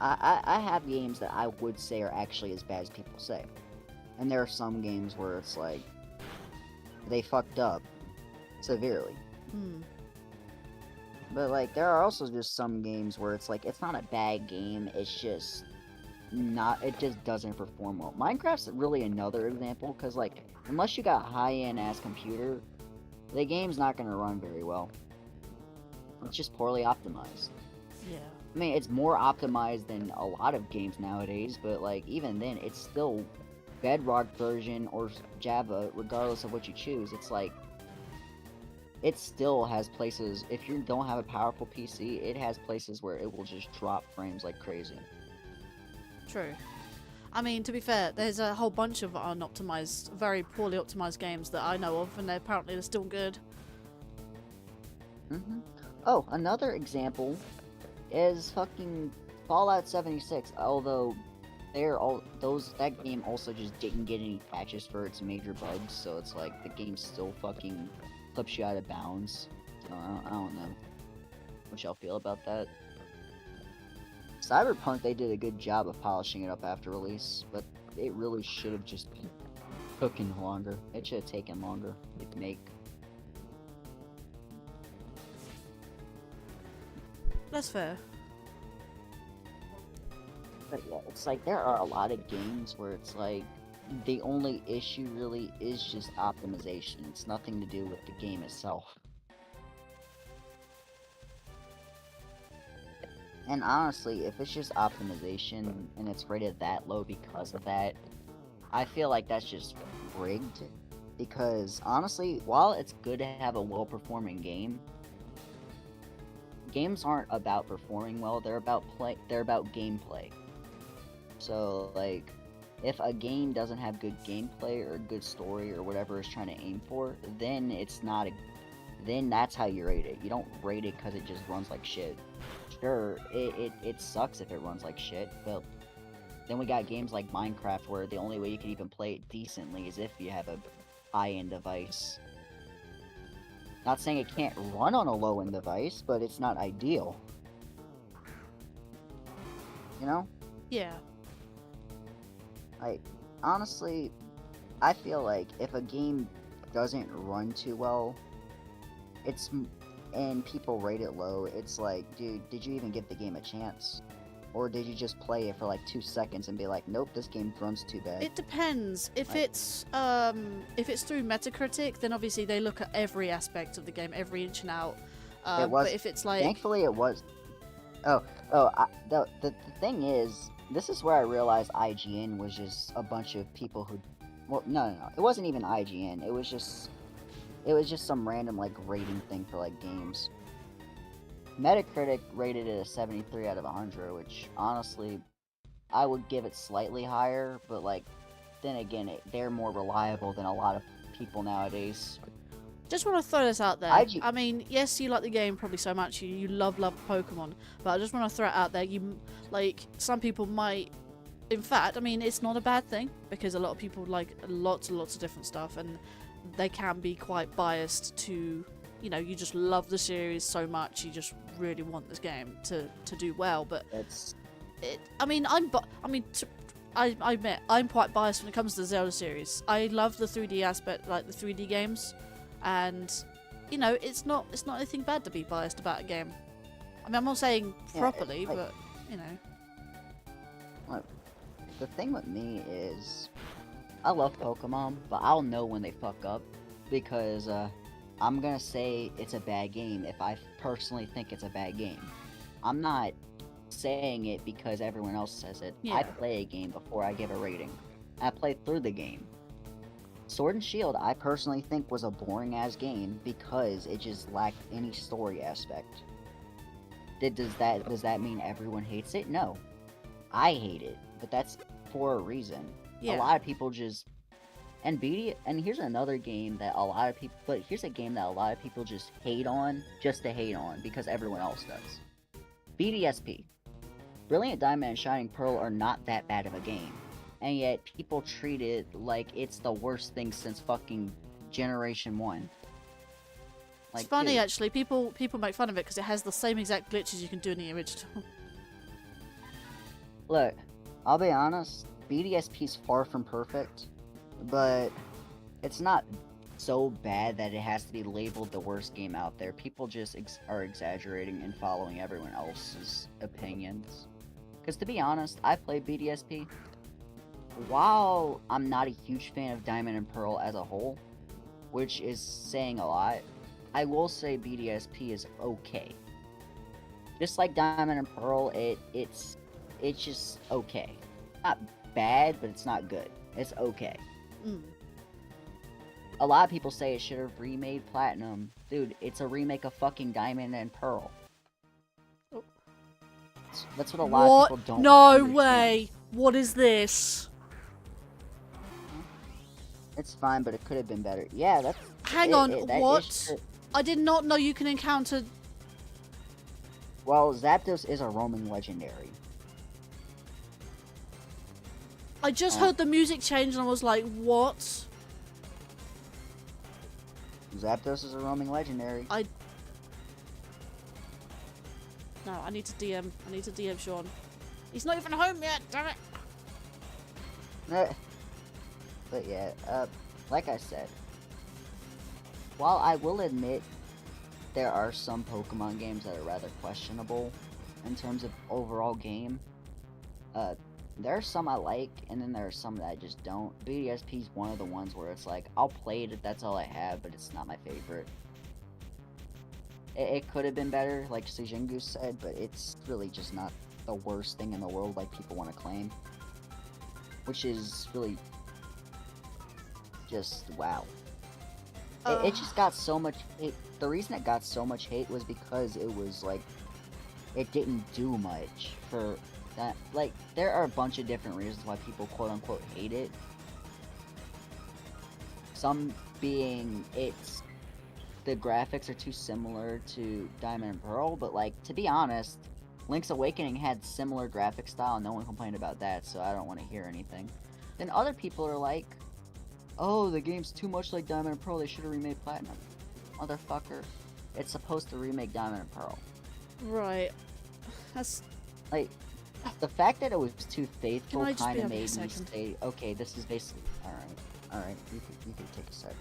I have games that I would say are actually as bad as people say. And there are some games where it's like, they fucked up severely. But like, there are also just some games where it's like, it's not a bad game, it's just it just doesn't perform well. Minecraft's really another example, because like, unless you got a high-end ass computer, the game's not gonna run very well. It's just poorly optimized. Yeah. I mean, it's more optimized than a lot of games nowadays, but like, even then, it's still Bedrock version or Java, regardless of what you choose. It's like, it still has places, if you don't have a powerful PC, it has places where it will just drop frames like crazy. True. I mean, to be fair, there's a whole bunch of unoptimized, very poorly optimized games that I know of, and they're still good. Oh, another example is fucking Fallout 76, although that game also just didn't get any patches for its major bugs, so it's like the game still fucking flips you out of bounds. So I don't know what y'all feel about that. Cyberpunk, they did a good job of polishing it up after release, but it really should have just been cooking longer. It should have taken longer to make. That's fair. But yeah, it's like there are a lot of games where it's like the only issue really is just optimization. It's nothing to do with the game itself. And honestly, if it's just optimization and it's rated that low because of that, I feel like that's just rigged. Because honestly, while it's good to have a well-performing game, games aren't about performing well, they're about gameplay. So like, if a game doesn't have good gameplay or good story or whatever it's trying to aim for, then then that's how you rate it. You don't rate it because it just runs like shit. Sure, it sucks if it runs like shit, but then we got games like Minecraft where the only way you can even play it decently is if you have a high-end device. Not saying it can't run on a low-end device, but it's not ideal. You know? Yeah. Like, honestly, I feel like if a game doesn't run too well, and people rate it low, it's like, dude, did you even give the game a chance? Or did you just play it for like 2 seconds and be like, nope, this game runs too bad? It depends. If it's through Metacritic, then obviously they look at every aspect of the game, every inch and out. But if it's like, thankfully it was. The thing is, this is where I realized IGN was just a bunch of people who, well, no, it wasn't even IGN. It was just some random like rating thing for like games. Metacritic rated it a 73 out of 100, which honestly, I would give it slightly higher, but like, then again, they're more reliable than a lot of people nowadays. Just want to throw this out there. I mean, yes, you like the game probably so much, you love Pokemon, but I just want to throw it out there. Some people might, in fact, I mean, it's not a bad thing, because a lot of people like lots and lots of different stuff, and they can be quite biased to, you know, you just love the series so much, you just really want this game to do well, but I admit, I'm quite biased when it comes to the Zelda series. I love the 3D aspect, like the 3D games, and, you know, it's not anything bad to be biased about a game. I mean, I'm not saying properly, but, you know. Look, the thing with me is, I love Pokemon, but I'll know when they fuck up, because, I'm gonna say it's a bad game if I personally think it's a bad game. I'm not saying it because everyone else says it. Yeah. I play a game before I give a rating. I play through the game. Sword and Shield, I personally think was a boring ass game because it just lacked any story aspect. Does that mean everyone hates it? No. I hate it, but that's for a reason. Yeah. A lot of people just and here's another game that here's a game that a lot of people just hate on just to hate on because everyone else does. BDSP. Brilliant Diamond and Shining Pearl are not that bad of a game, and yet people treat it like it's the worst thing since fucking Generation 1. Like, it's funny, actually. People make fun of it because it has the same exact glitches you can do in the original. Look, I'll be honest, BDSP's far from perfect, but it's not so bad that it has to be labeled the worst game out there. People just are exaggerating and following everyone else's opinions. Because to be honest, I play BDSP. While I'm not a huge fan of Diamond and Pearl as a whole, which is saying a lot, I will say BDSP is okay. Just like Diamond and Pearl, it's just okay. Not bad, but it's not good. It's okay. A lot of people say it should have remade Platinum. Dude, it's a remake of fucking Diamond and Pearl. That's what a lot of people don't understand. No way! What is this? It's fine, but it could have been better. Yeah, that's... Hang on, what? I did not know you can encounter... Well, Zapdos is a roaming legendary. I just heard the music change and I was like, what? Zapdos is a roaming legendary. No, I need to DM. I need to DM Sean. He's not even home yet, damn it! But yeah, like I said, while I will admit there are some Pokemon games that are rather questionable in terms of overall game, there are some I like, and then there are some that I just don't. BDSP is one of the ones where it's like, I'll play it if that's all I have, but it's not my favorite. It could have been better, like Sejingu said, but it's really just not the worst thing in the world like people want to claim. Which is really just wow. It just got so much hate. The reason it got so much hate was because it was like, it didn't do much for that. Like, there are a bunch of different reasons why people quote unquote hate it. Some being the graphics are too similar to Diamond and Pearl, but like, to be honest, Link's Awakening had similar graphic style and no one complained about that, so I don't want to hear anything. Then other people are like, oh, the game's too much like Diamond and Pearl, they should have remade Platinum. Motherfucker, it's supposed to remake Diamond and Pearl. Right. That's... Like, the fact that it was too faithful kind of made me second? say, okay, this is basically... Alright, you can take a sec.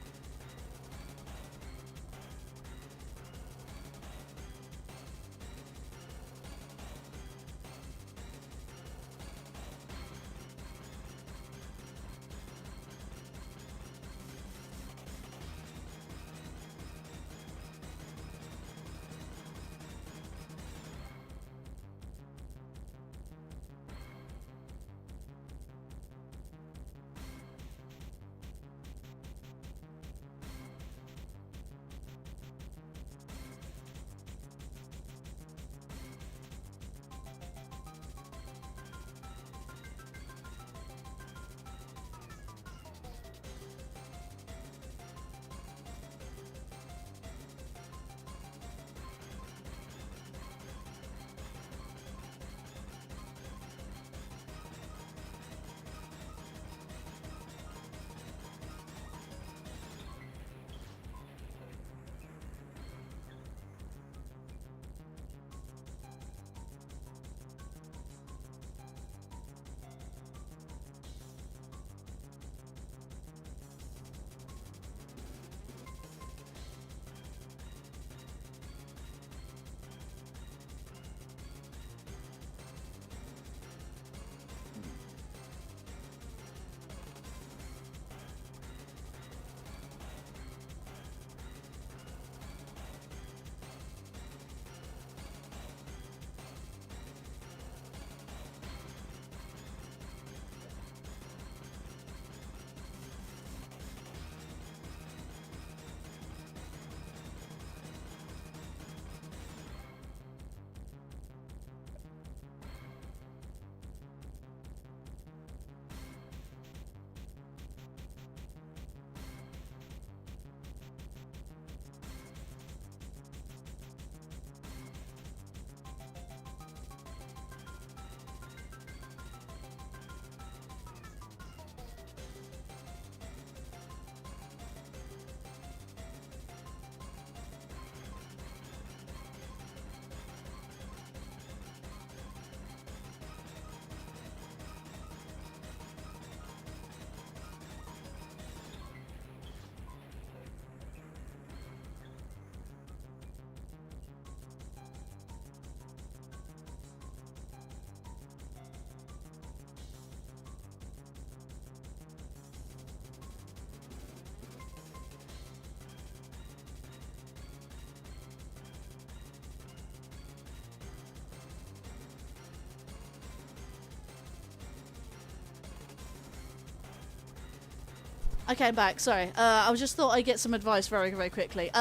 I came back, sorry. I just thought I'd get some advice very, very quickly.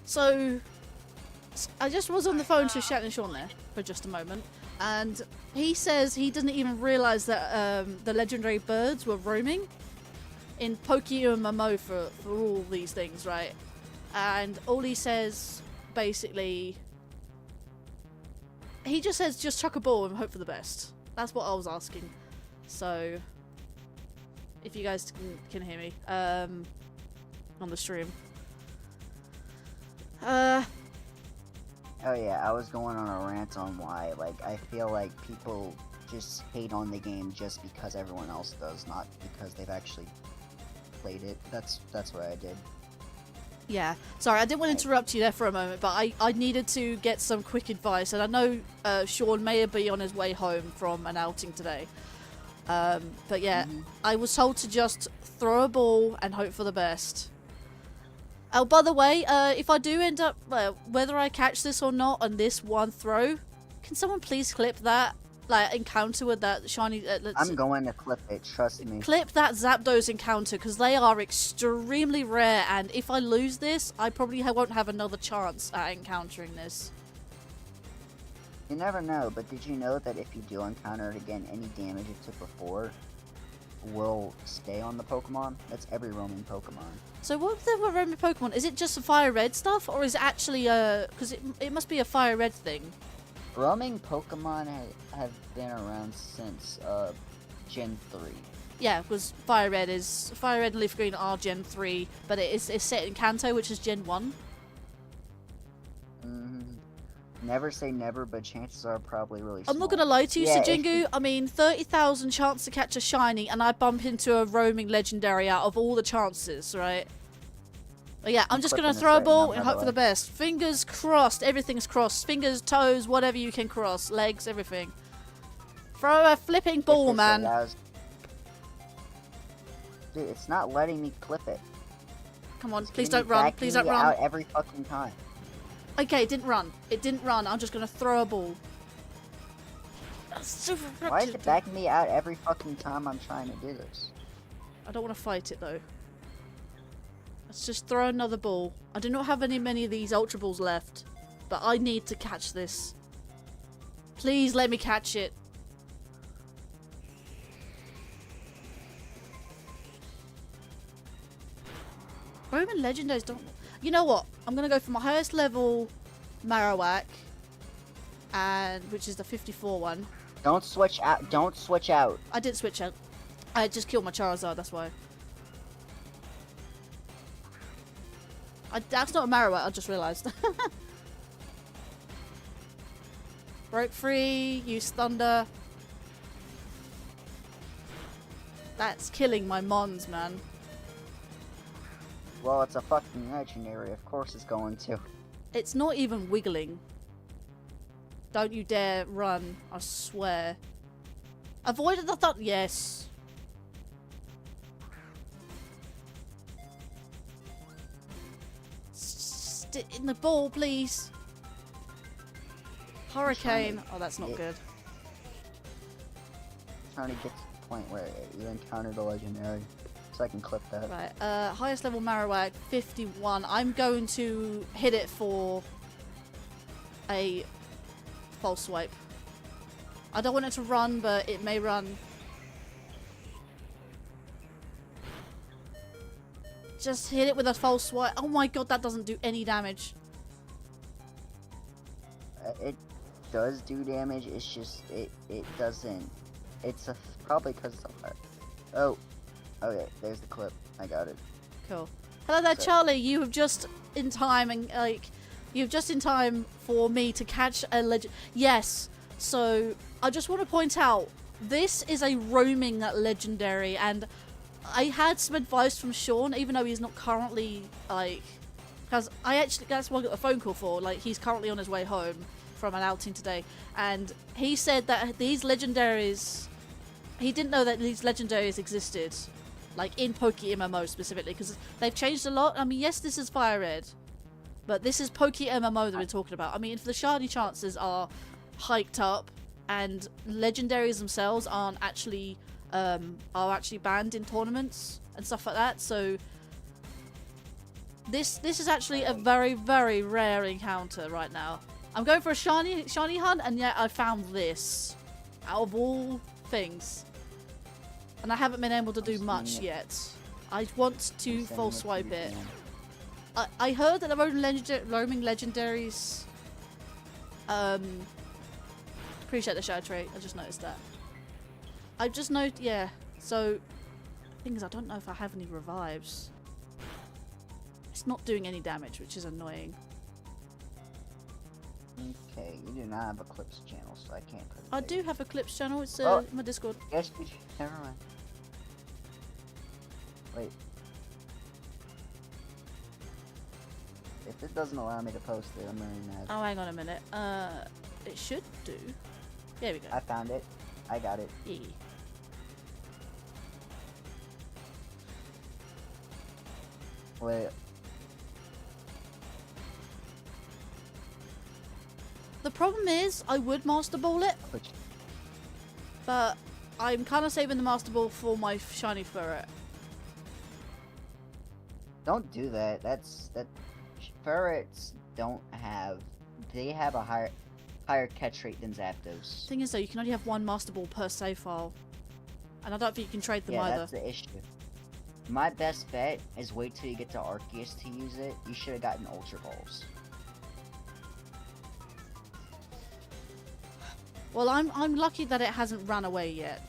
So I just was on the phone to Shat and Sean there for just a moment, and he says he didn't even realise that the legendary birds were roaming in PokéMMO for all these things, right? And all he says, basically, he just says just chuck a ball and hope for the best. That's what I was asking. So, if you guys can hear me on the stream. Oh yeah, I was going on a rant on why, like, I feel like people just hate on the game just because everyone else does, not because they've actually played it. That's what I did. Yeah, sorry, I didn't want to interrupt you there for a moment, but I needed to get some quick advice, and I know Sean may be on his way home from an outing today. But yeah, I was told to just throw a ball and hope for the best. Oh, by the way, if I do end up, whether I catch this or not on this one throw, can someone please clip that, like, encounter with that shiny... I'm going to clip it, trust me. Clip that Zapdos encounter, because they are extremely rare, and if I lose this, I probably won't have another chance at encountering this. You never know, but did you know that if you do encounter it again, any damage it took before will stay on the Pokemon? That's every roaming Pokemon. So what's the roaming Pokemon? Is it just the Fire Red stuff, or is it actually because it must be a Fire Red thing? Roaming Pokemon have been around since Gen 3. Yeah, because Fire Red and Leaf Green are Gen 3, but it's set in Kanto, which is Gen 1. Never say never, but chances are probably really small. I'm not gonna lie to you, Sejingu. I mean, 30,000 chance to catch a shiny, and I bump into a roaming legendary out of all the chances, right? But yeah, I'm just gonna throw a ball and hope for the best. Fingers crossed, everything's crossed. Fingers, toes, whatever you can cross. Legs, everything. Throw a flipping ball, man. Dude, it's not letting me clip it. Come on, please don't run. Please don't run. Out every fucking time. Okay, it didn't run. It didn't run. I'm just gonna throw a ball. Why is it backing me out every fucking time I'm trying to do this? I don't want to fight it though. Let's just throw another ball. I do not have many of these Ultra Balls left, but I need to catch this. Please let me catch it. Roman Legendaries don't... You know what? I'm going to go for my highest level Marowak, and which is the 54 one. Don't switch out. Don't switch out. I didn't switch out. I just killed my Charizard, that's why. That's not a Marowak, I just realised. Broke free, use Thunder. That's killing my Mons, man. Well, it's a fucking legendary. Of course it's going to. It's not even wiggling. Don't you dare run, I swear. Avoided the thought. Yes. Stick in the ball, please. Hurricane. Oh, that's not good. Trying to get to the point where you encountered a legendary. So I can clip that. Right, highest level Marowak, 51. I'm going to hit it for a false swipe. I don't want it to run, but it may run. Just hit it with a false swipe. Oh my god, that doesn't do any damage. It does do damage, it's just, it doesn't. It's probably because it's a fire. Oh. Okay, there's the clip. I got it. Cool. Hello there, Charlie. You have just in time, and you've just in time for me to catch a legend. Yes. So I just want to point out, this is a roaming legendary, and I had some advice from Sean, even though he's not currently because that's what I got a phone call for. Like, he's currently on his way home from an outing today, and he said that these legendaries, he didn't know that these legendaries existed. Like, in PokéMMO specifically, because they've changed a lot. I mean, yes, this is Fire Red, but this is PokéMMO that we're talking about. I mean, if the shiny chances are hiked up, and legendaries themselves are actually banned in tournaments, and stuff like that. So this is actually a very, very rare encounter right now. I'm going for a shiny hunt, and yet I found this out of all things, and I haven't been able to do much yet. I want to full swipe it. I heard that they're roaming legendaries. Appreciate the shadow trait. I just noticed that. Yeah. So, thing is, I don't know if I have any revives. It's not doing any damage, which is annoying. Okay, you do not have a clips channel, so I can't put it. I do have a clips channel. It's my Discord. Yes, you do. Never mind. Wait. If it doesn't allow me to post it, I'm really mad. Oh, hang on a minute. It should do. There we go. I found it. I got it. E. Wait. The problem is, I would Master Ball it, but I'm kind of saving the Master Ball for my shiny Furret. Don't do that. Ferrets don't have. They have a higher catch rate than Zapdos. Thing is, though, you can only have one Master Ball per save file, and I don't think you can trade them either. Yeah, that's the issue. My best bet is wait till you get to Arceus to use it. You should have gotten Ultra Balls. Well, I'm lucky that it hasn't run away yet.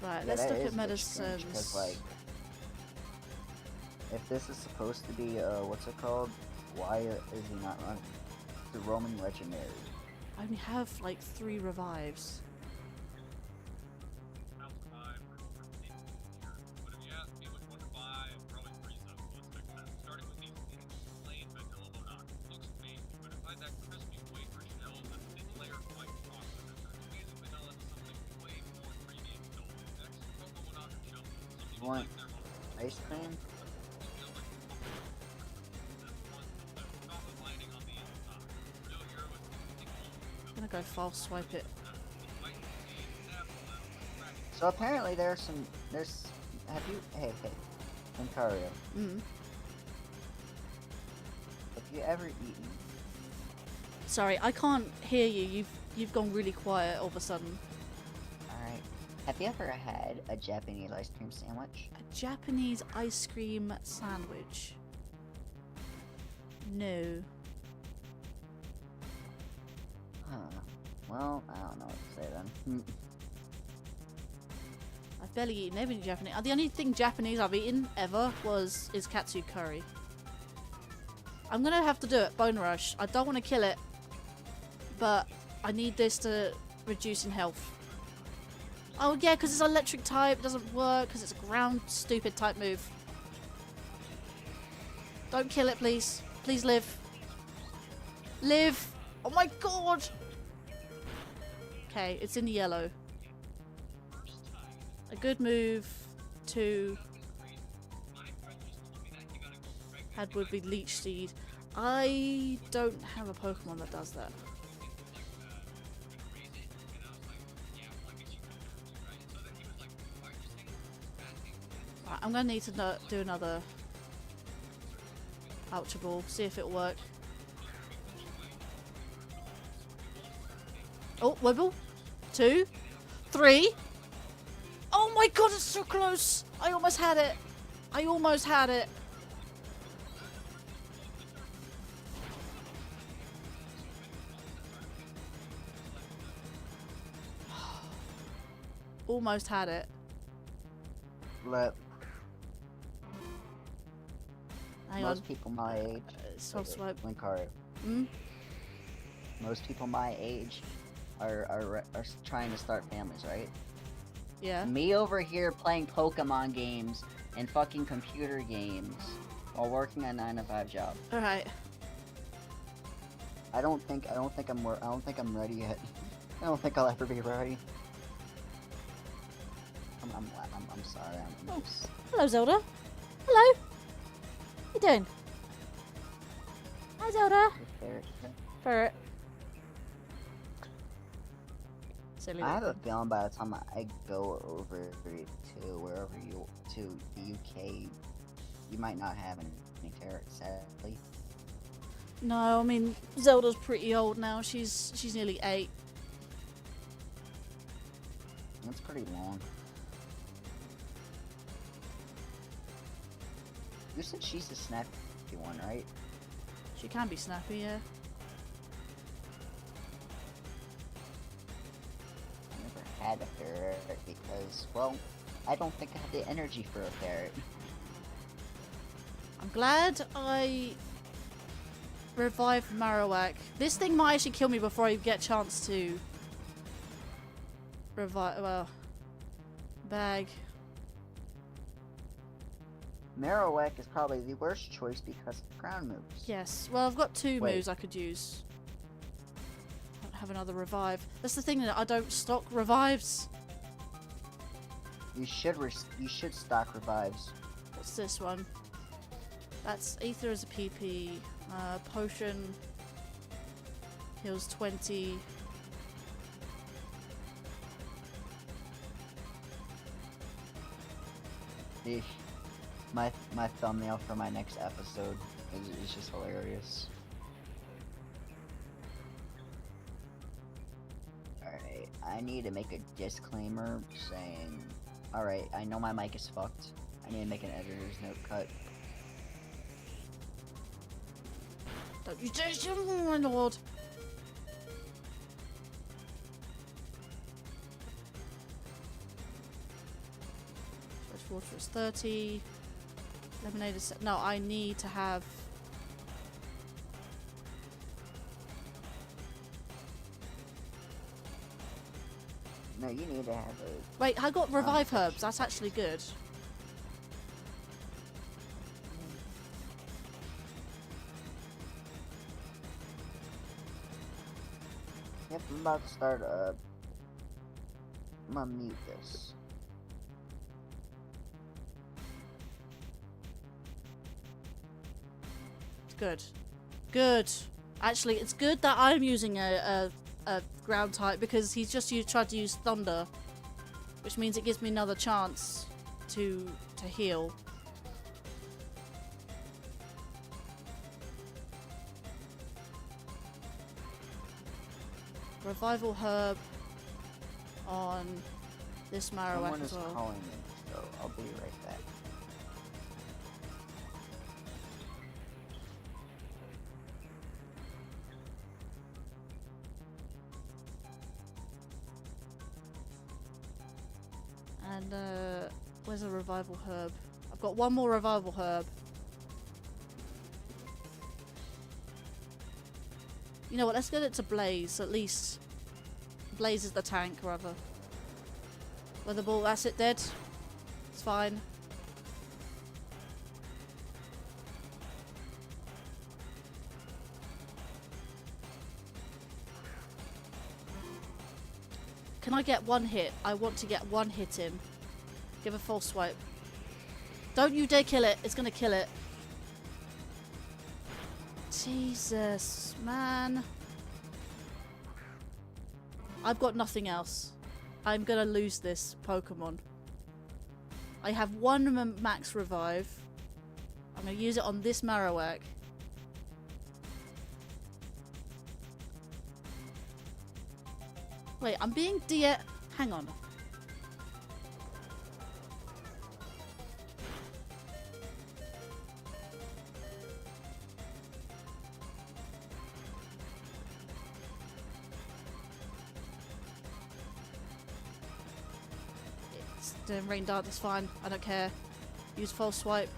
Right, Yeah, let's look at medicines. Because, like, if this is supposed to be, what's it called? Why is he not running? The Roman Legendary. I only have like 3 revives. You want ice cream? I'm gonna go false swipe it. So apparently have you, hey, Linkario, have you ever eaten? Sorry, I can't hear you. You've gone really quiet all of a sudden. Alright. Have you ever had a Japanese ice cream sandwich? A Japanese ice cream sandwich? No. Huh. Well, I don't know what to say then. I've barely eaten any Japanese. The only thing Japanese I've eaten ever is katsu curry. I'm gonna have to do it. Bone rush. I don't want to kill it, but I need this to reduce in health. Oh yeah, because it's electric type. It doesn't work because it's a ground stupid type move. Don't kill it, please. Please live. Live. Oh my god. Okay, it's in the yellow. A good move to had would be Leech Seed. I don't have a Pokemon that does that. Right, I'm gonna need to do another Ultra Ball, see if it'll work. Oh, wibble. 2, 3. Oh my god, it's so close! I almost had it. I almost had it. Almost had it. Hang on. Most people my age. Soft swipe. Linkario. Most people my age are trying to start families, right? Yeah. Me over here playing Pokemon games and fucking computer games while working a 9-to-5 job. All right. I don't think I'm ready yet. I don't think I'll ever be ready. I'm sorry. Hello, Zelda. Hello. How you doing? Hi, Zelda. Furret. Silly I have a weapon. feeling by the time I go over to wherever to the UK, you might not have any ferrets, sadly. No, I mean Zelda's pretty old now. She's nearly 8. That's pretty long. You said she's a snappy one, right? She can be snappy, yeah. I never had a ferret because, well, I don't think I have the energy for a ferret. I'm glad I revived Marowak. This thing might actually kill me before I get a chance to revive. Well, bag. Marowak is probably the worst choice because of ground moves. Yes. Well, I've got 2 Wait. moves I could use. I don't have another revive. That's the thing, that I don't stock revives. You should stock revives. What's this one? That's Ether as a PP. Potion heals 20. Eesh. My thumbnail for my next episode is just hilarious. Alright, I need to make a disclaimer saying, alright, I know my mic is fucked. I need to make an editor's note cut. Don't you dare, oh my lord. Fresh water is 30. Lemonade is... No, I need to have... No, you need to have a... Wait, I got revive herbs. That's actually good. Yep, I'm about to start, I'm gonna mute this. Good. Good. Actually, it's good that I'm using a ground type because he's just tried to use thunder, which means it gives me another chance to heal. Revival herb on this Marowak Someone as is well. calling me, so I'll be right back. And where's a revival herb? I've got 1 more revival herb. You know what, let's get it to Blaze, at least. Blaze is the tank, rather. Weather ball, that's it, dead. It's fine. Can I get 1 hit? I want to get 1 hit in. Give a false swipe. Don't you dare kill it. It's going to kill it. Jesus, man. I've got nothing else. I'm going to lose this Pokemon. I have 1 max revive. I'm going to use it on this Marowak. Wait, I'm being hang on. It's doing rain dart, that's fine. I don't care. Use false swipe.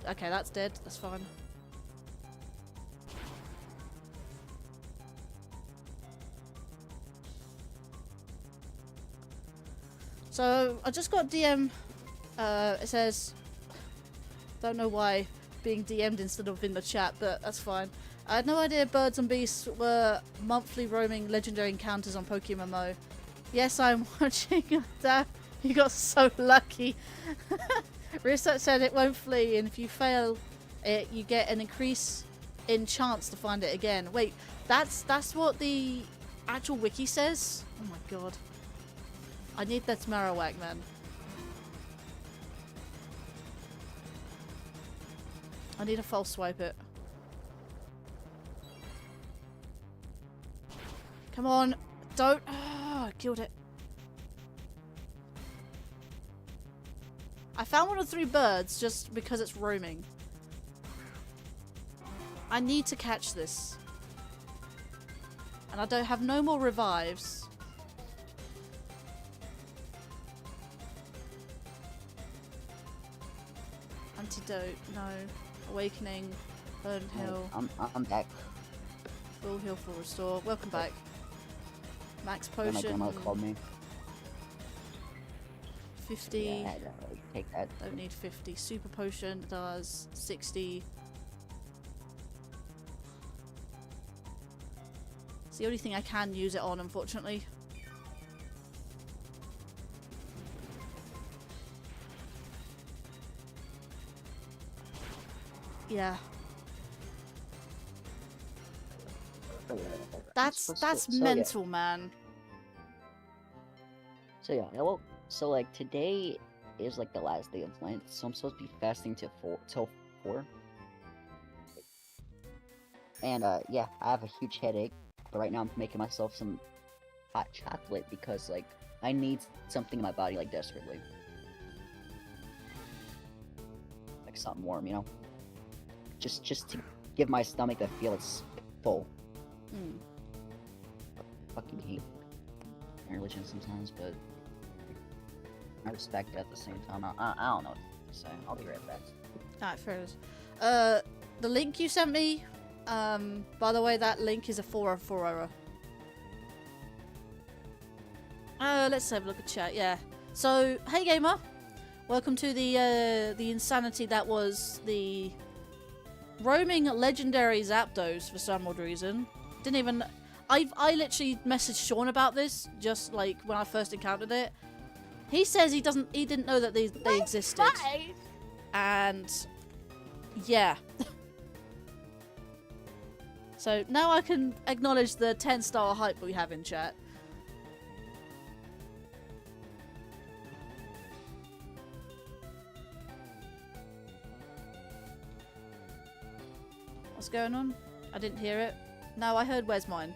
Okay, that's dead. That's fine. So, I just got DM, it says, don't know why, being DM'd instead of in the chat, but that's fine. I had no idea birds and beasts were monthly roaming legendary encounters on PokéMMO. Yes, I'm watching that. You got so lucky. Research said it won't flee, and if you fail it, you get an increase in chance to find it again. Wait, that's what the actual wiki says? Oh my god. I need that Marowak, man. I need to false swipe it. Come on. Don't. Oh, I killed it. I found one of the 3 birds just because it's roaming. I need to catch this. And I don't have no more revives. Antidote, no. Awakening, Burn Hill. I'm back. Full heal, full restore. Welcome back. Max My potion. grandma called me. 50. Yeah, take that. Don't need 50. Super potion does 60. It's the only thing I can use it on, unfortunately. Yeah. That's mental, man. So yeah, well, so like today is like the last day of Lent, so I'm supposed to be fasting till 4. And yeah, I have a huge headache, but right now I'm making myself some hot chocolate because like I need something in my body like desperately. Like something warm, you know? Just to give my stomach a feel it's full. Mm. I fucking hate religion sometimes, but I respect it at the same time. I don't know what to say. I'll be right back. Alright, fair enough. The link you sent me, by the way, that link is a 404 error. Let's have a look at chat, yeah. So, hey gamer! Welcome to the insanity that was the roaming legendary Zapdos for some odd reason. Didn't even... I literally messaged Sean about this, just like when I first encountered it. He says he didn't know that they existed. And yeah. So now I can acknowledge the 10-star hype we have in chat. What's going on? I didn't hear it. No, I heard where's mine.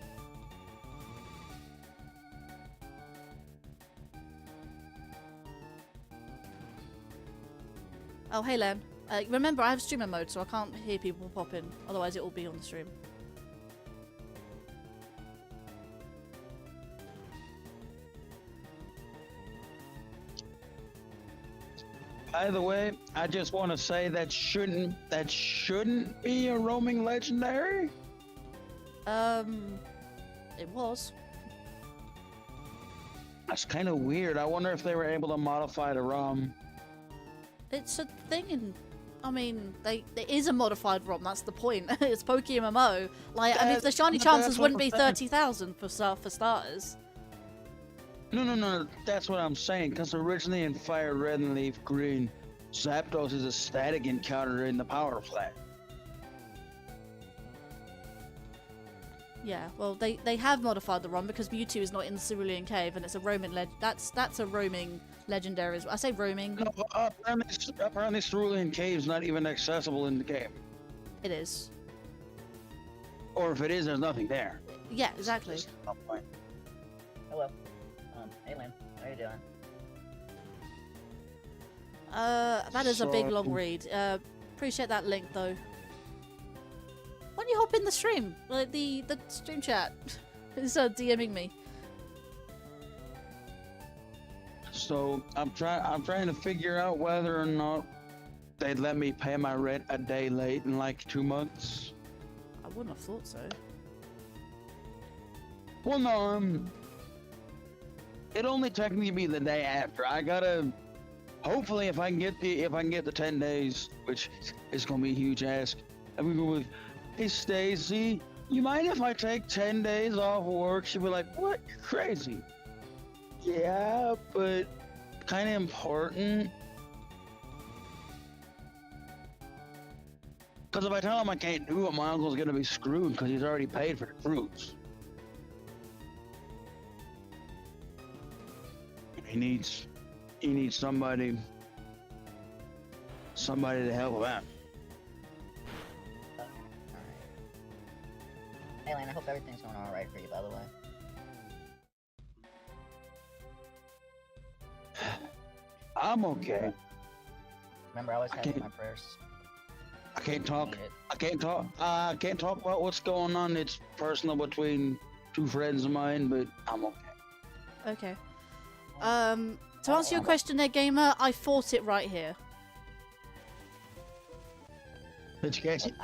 Oh, hey Len. Remember, I have streamer mode, so I can't hear people pop in. Otherwise, it will be on the stream. By the way, I just want to say that shouldn't be a roaming legendary. It was. That's kind of weird. I wonder if they were able to modify the ROM. It's a thing in... I mean, there is a modified ROM, that's the point. It's PokéMMO. Like, I mean, the shiny chances wouldn't be 30,000 for starters. No. That's what I'm saying. Because originally in Fire Red and Leaf Green, Zapdos is a static encounter in the power plant. Yeah, well, they have modified the ROM because Mewtwo is not in the Cerulean Cave and it's a roaming that's a roaming legendary as well. I say roaming. No, apparently Cerulean Cave's not even accessible in the game. It is. Or if it is, there's nothing there. Yeah, exactly. Hello. Hey Lynn, how you doing? That is a big long read. Appreciate that link though. Why don't you hop in the stream? Like the stream chat is DMing me. So I'm trying to figure out whether or not they'd let me pay my rent a day late in like 2 months. I wouldn't have thought so. Well, no, it'd only technically be the day after. I gotta, hopefully, if I can get the 10 days, which is gonna be a huge ask. I'm gonna go with, hey Stacy, you mind if I take 10 days off work? She'd be like, what? You're crazy. Yeah, but kind of important. Because if I tell him I can't do it, my uncle's gonna be screwed because he's already paid for the fruits. He needs somebody to help him out. Hey, Lane, I hope everything's going alright for you, by the way. I'm okay. Remember, I always have you in Okay. my prayers. I can't talk. Need it. I can't talk about what's going on. It's personal between two friends of mine, but I'm okay. Okay. To answer your question there, gamer, I fought it right here. Did you catch it? Look,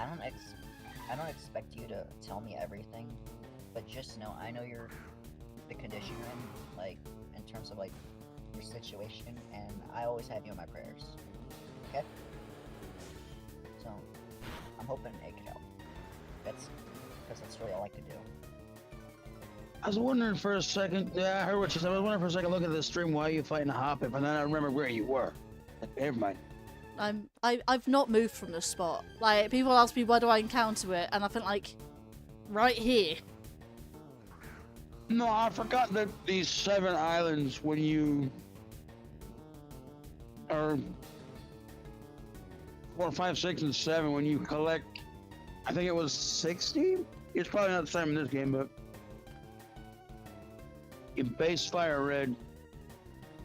I don't expect you to tell me everything, but just know I know the condition you're in, like in terms of like your situation, and I always have you in my prayers. Okay? So I'm hoping it can help. Because that's really all I like to do. I was wondering for a second. Yeah, I heard what you said. I was wondering for a second. Look at the stream. Why are you fighting a Hoppip? And then I remember where you were. Never mind. I've not moved from this spot. Like, people ask me where do I encounter it, and I think like right here. No, I forgot that these 7 islands, when you are 4, 5, 6, and 7, when you collect, I think it was 60. It's probably not the same in this game, but in base Fire Red,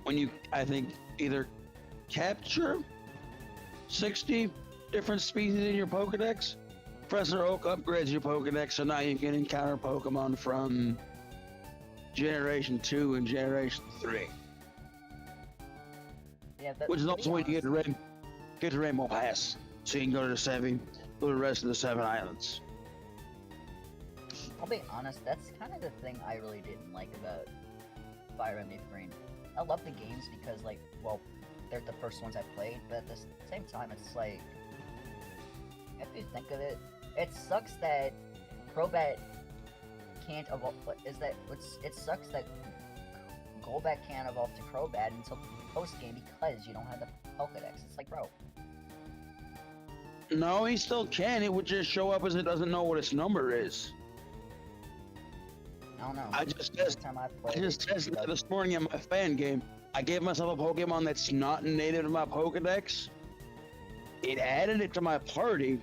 when you, I think, either capture 60 different species in your Pokedex, Professor Oak upgrades your Pokedex, so now you can encounter Pokemon from Generation 2 and Generation 3. Yeah, Which is also when you get to Rainbow Pass, so you can go to the Sevii, go to the rest of the 7 islands. I'll be honest, that's kind of the thing I really didn't like about Fire Red Leaf Green. I love the games because, like, well, they're the first ones I played, but at the same time, it's like, if you think of it, it sucks that Crobat can't evolve. It sucks that Golbat can't evolve to Crobat until post game because you don't have the Pokedex. It's like, bro. No, he still can. It would just show up as it doesn't know what its number is. I don't know. I just Every tested. time I I played just it, tested that this morning in my fan game. I gave myself a Pokemon that's not native to my Pokedex. It added it to my party,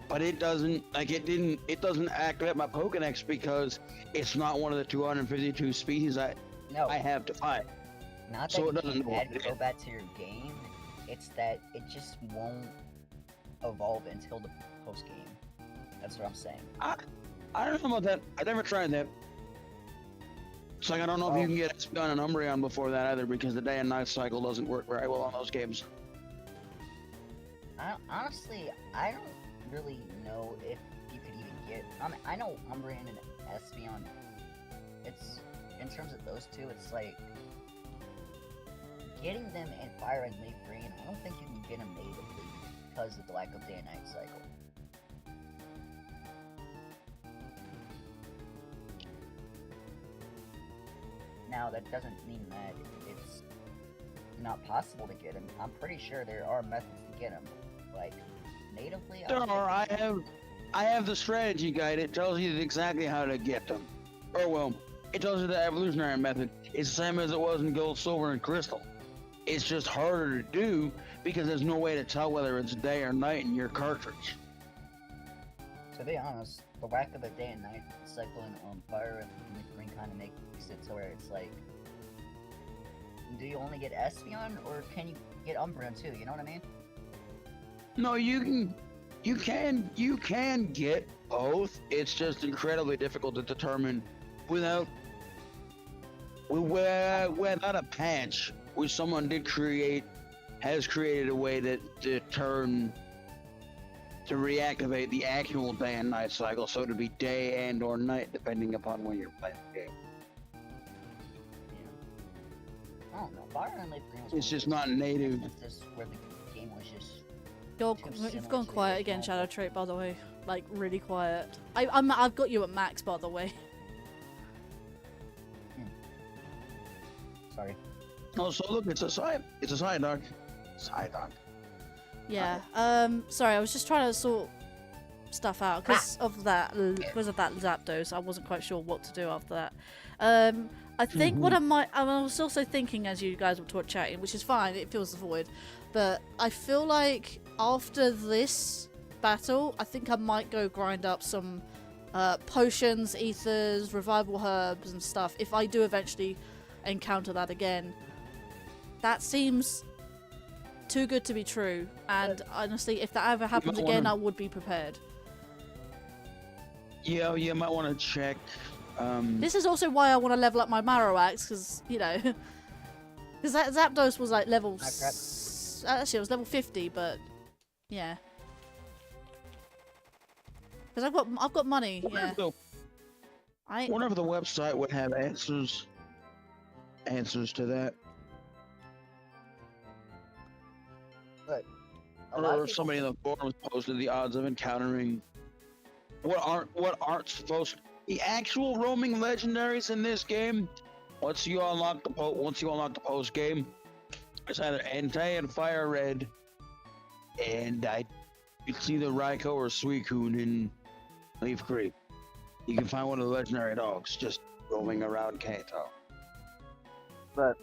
but it doesn't activate my Pokedex because it's not one of the 252 species I have to fight. Not that So you it doesn't can't know add what it is. Crobat to your game, it's that it just won't evolve until the post game. That's what I'm saying. I don't know about that. I never tried that. It's like I don't know if you can get Espeon and Umbreon before that either, because the day and night cycle doesn't work very well on those games. Honestly, I don't really know if you could even get. I know Umbreon and Espeon. It's in terms of those two, it's like getting them in Fire and Leaf Green. I don't think you can get them natively because of the lack of day and night cycle. Now, that doesn't mean that it's not possible to get them. I'm pretty sure there are methods to get them. Like, natively? There are. I have the strategy guide. It tells you exactly how to get them. Or, well, it tells you the evolutionary method. It's the same as it was in Gold, Silver, and Crystal. It's just harder to do because there's no way to tell whether it's day or night in your cartridge. To be honest, the lack of a day and night cycle in Fire and Leaf Green kind of makes it to where it's like, do you only get Espeon or can you get Umbreon too? You know what I mean? No, you can get both. It's just incredibly difficult to determine without a patch, which someone has created a way to reactivate the actual day and night cycle, so to be day and or night depending upon when you're playing the game. Yeah. I don't know. Fire and Leaf Green was It's just not native. It's just where the game was just. You've gone quiet again, Shadow Trait, by the way. Like, really quiet. I've got you at max, by the way. Sorry. Oh, so look, it's a side dog. Side dog. Yeah. Sorry, I was just trying to sort stuff out because of that Zapdos. I wasn't quite sure what to do after that. I think what I was also thinking as you guys were chatting, which is fine, it fills the void, but I feel like after this battle, I think I might go grind up some potions, ethers, revival herbs and stuff if I do eventually encounter that again. That seems too good to be true, and honestly, if that ever happens again, I would be prepared. Yeah, you might want to check. This is also why I want to level up my Marowak, because, you know, because that Zapdos was like level... Actually, it was level 50, but yeah. Because I've got money, yeah. I wonder if the website would have answers to that. But Or somebody in the forums posted the odds of encountering what aren't supposed to. The actual roaming legendaries in this game, once you unlock the post game, it's either Entei and Fire Red, and it's either Raikou or Suicune in Leaf Creek. You can find one of the legendary dogs just roaming around Kanto. But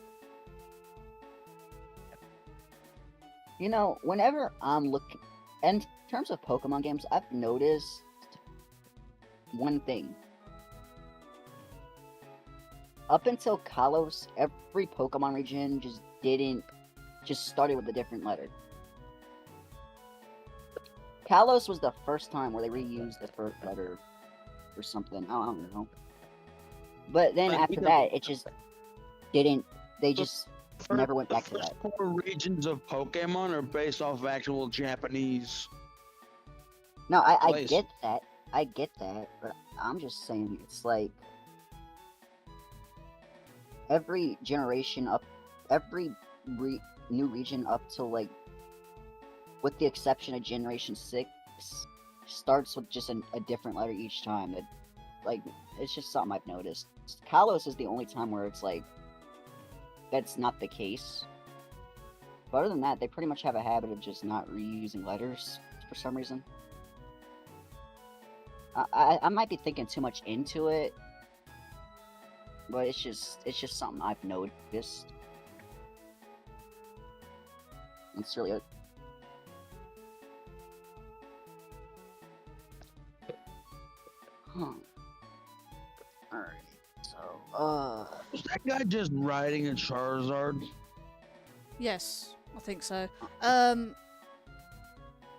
you know, whenever I'm looking, in terms of Pokemon games, I've noticed one thing. Up until Kalos, every Pokemon region just started with a different letter. Kalos was the first time where they reused the first letter or something. I don't know. But then after that, it just didn't. They just never went back to that. The first 4 regions of Pokemon are based off of actual Japanese. No, I get that. I get that, but I'm just saying it's like every generation up, every new region up till like, with the exception of Generation 6, starts with just a different letter each time. It's just something I've noticed. Kalos is the only time where it's like, that's not the case. But other than that, they pretty much have a habit of just not reusing letters for some reason. I might be thinking too much into it, but it's just something I've noticed. It's really Alright, so Is that guy just riding a Charizard? Yes, I think so. Yeah,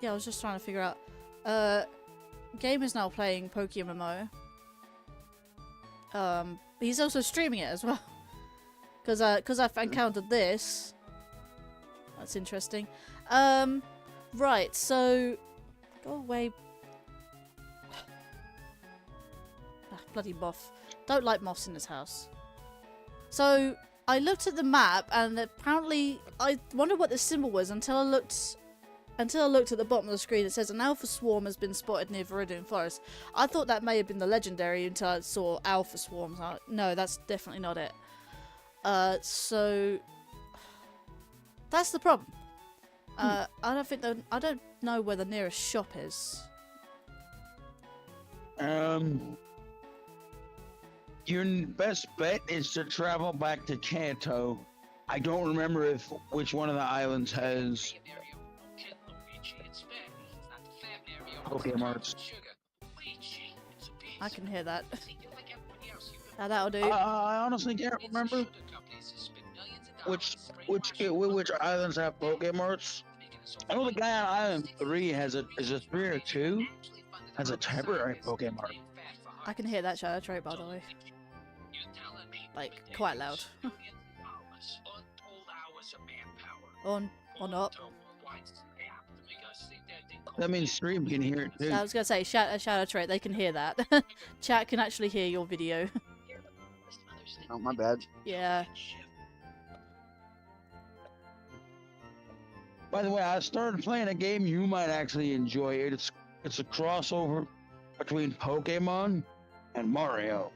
I was just trying to figure out. Game is now playing PokéMMO. He's also streaming it as well. Because I've encountered this. That's interesting. Right, so go away. Bloody moth. Don't like moths in this house. So I looked at the map and apparently I wondered what the symbol was until I looked at the bottom of the screen. It says an alpha swarm has been spotted near Viridian Forest. I thought that may have been the legendary until I saw alpha swarms. No, that's definitely not it. So that's the problem. I don't know where the nearest shop is. Your best bet is to travel back to Kanto. I don't remember which one of the islands has Pokémon. I can hear that. That'll do. I honestly can't remember which islands have Pokémarts. I know the guy on Island 3 is a 3 or 2 has a temporary Pokémart. I can hear that shadow trait, by the way. Like, quite loud. Or not. That means stream can hear it too. I was gonna say, shadow trait, they can hear that. Chat can actually hear your video. oh, my bad. Yeah. By the way, I started playing a game you might actually enjoy. It's a crossover between Pokemon and Mario.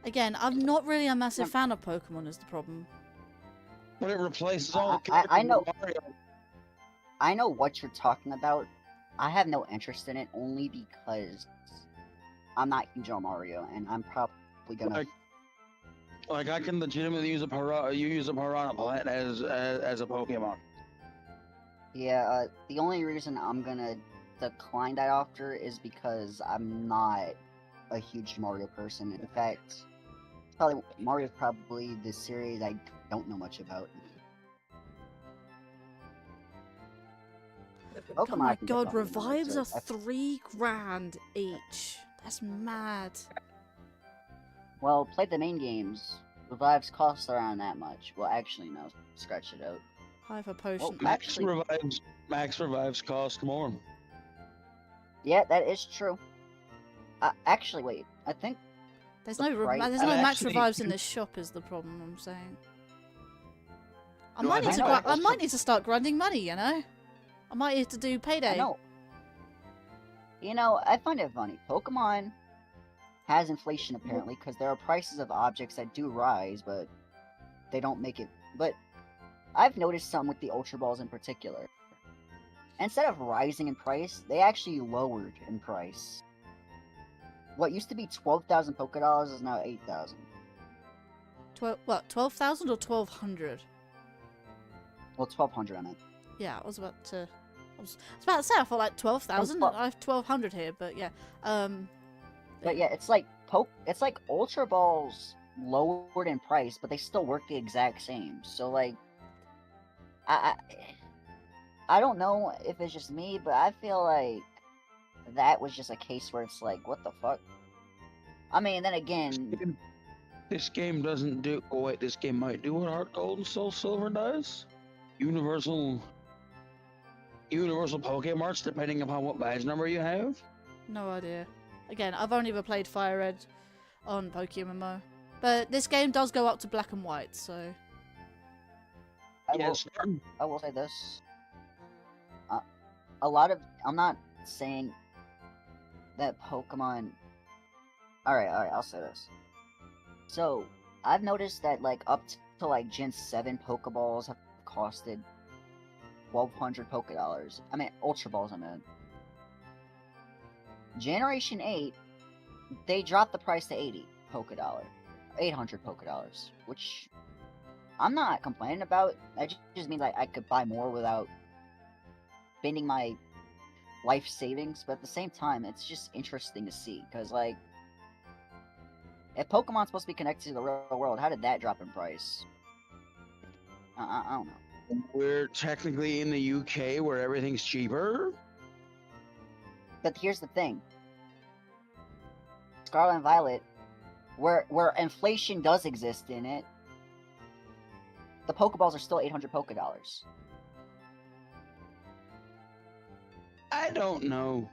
Again, I'm not really a massive fan of Pokemon is the problem. But it replaces all the characters I know. from Mario. I know what you're talking about. I have no interest in it only because I'm not huge on Mario, and I'm probably gonna. Like I can legitimately use a piranha plant as a Pokemon. Yeah, the only reason I'm gonna decline that offer is because I'm not a huge Mario person. In fact, Mario's probably the series I don't know much about. Oh Pokemon, my I can god, definitely remember, revives so are $3 grand each. That's mad. Well, play the main games. Revives cost around that much. Well, actually, no. Scratch it out. Hyper potion. Max revives cost more. Yeah, that is true. Actually, wait. I think There's the no price- there's And no max actually- revives in this shop is the problem I'm saying. I No, might I need to know, I might need to start grinding money, you know? I might need to do payday. I know. You know, I find it funny. Pokemon has inflation apparently because there are prices of objects that do rise, but they don't make it. But I've noticed something with the Ultra Balls in particular. Instead of rising in price, they actually lowered in price. What used to be 12,000 Pokédollars is now 8,000. 12,000 or 1,200? Well, 1,200 I meant. Yeah, I was about to say I thought like 12,000. Well- I have 1,200 here, but yeah. But yeah, it's like Ultra Balls lowered in price, but they still work the exact same. So like, I don't know if it's just me, but I feel like that was just a case where it's like, what the fuck? I mean, then again, This game doesn't do. Oh wait, this game might do what Heart Gold and Soul Silver does. Universal Pokemarts, depending upon what badge number you have. No idea. Again, I've only ever played Fire Red on PokéMMO. But this game does go up to black and white, so... Yes. I will say this. I'm not saying that Pokemon... Alright, I'll say this. So, I've noticed that, like, up to, like, Gen 7 Pokeballs have costed 1,200 Pokédollars. I mean, Ultra Balls, I meant. Generation 8, they dropped the price to 800 Pokédollars, which I'm not complaining about. That just means I could buy more without spending my life savings, but at the same time, it's just interesting to see, because, like, if Pokemon's supposed to be connected to the real world, how did that drop in price? I don't know. We're technically in the UK where everything's cheaper. But here's the thing. Scarlet and Violet, where inflation does exist in it, the Pokeballs are still 800 Pokédollars. I don't know.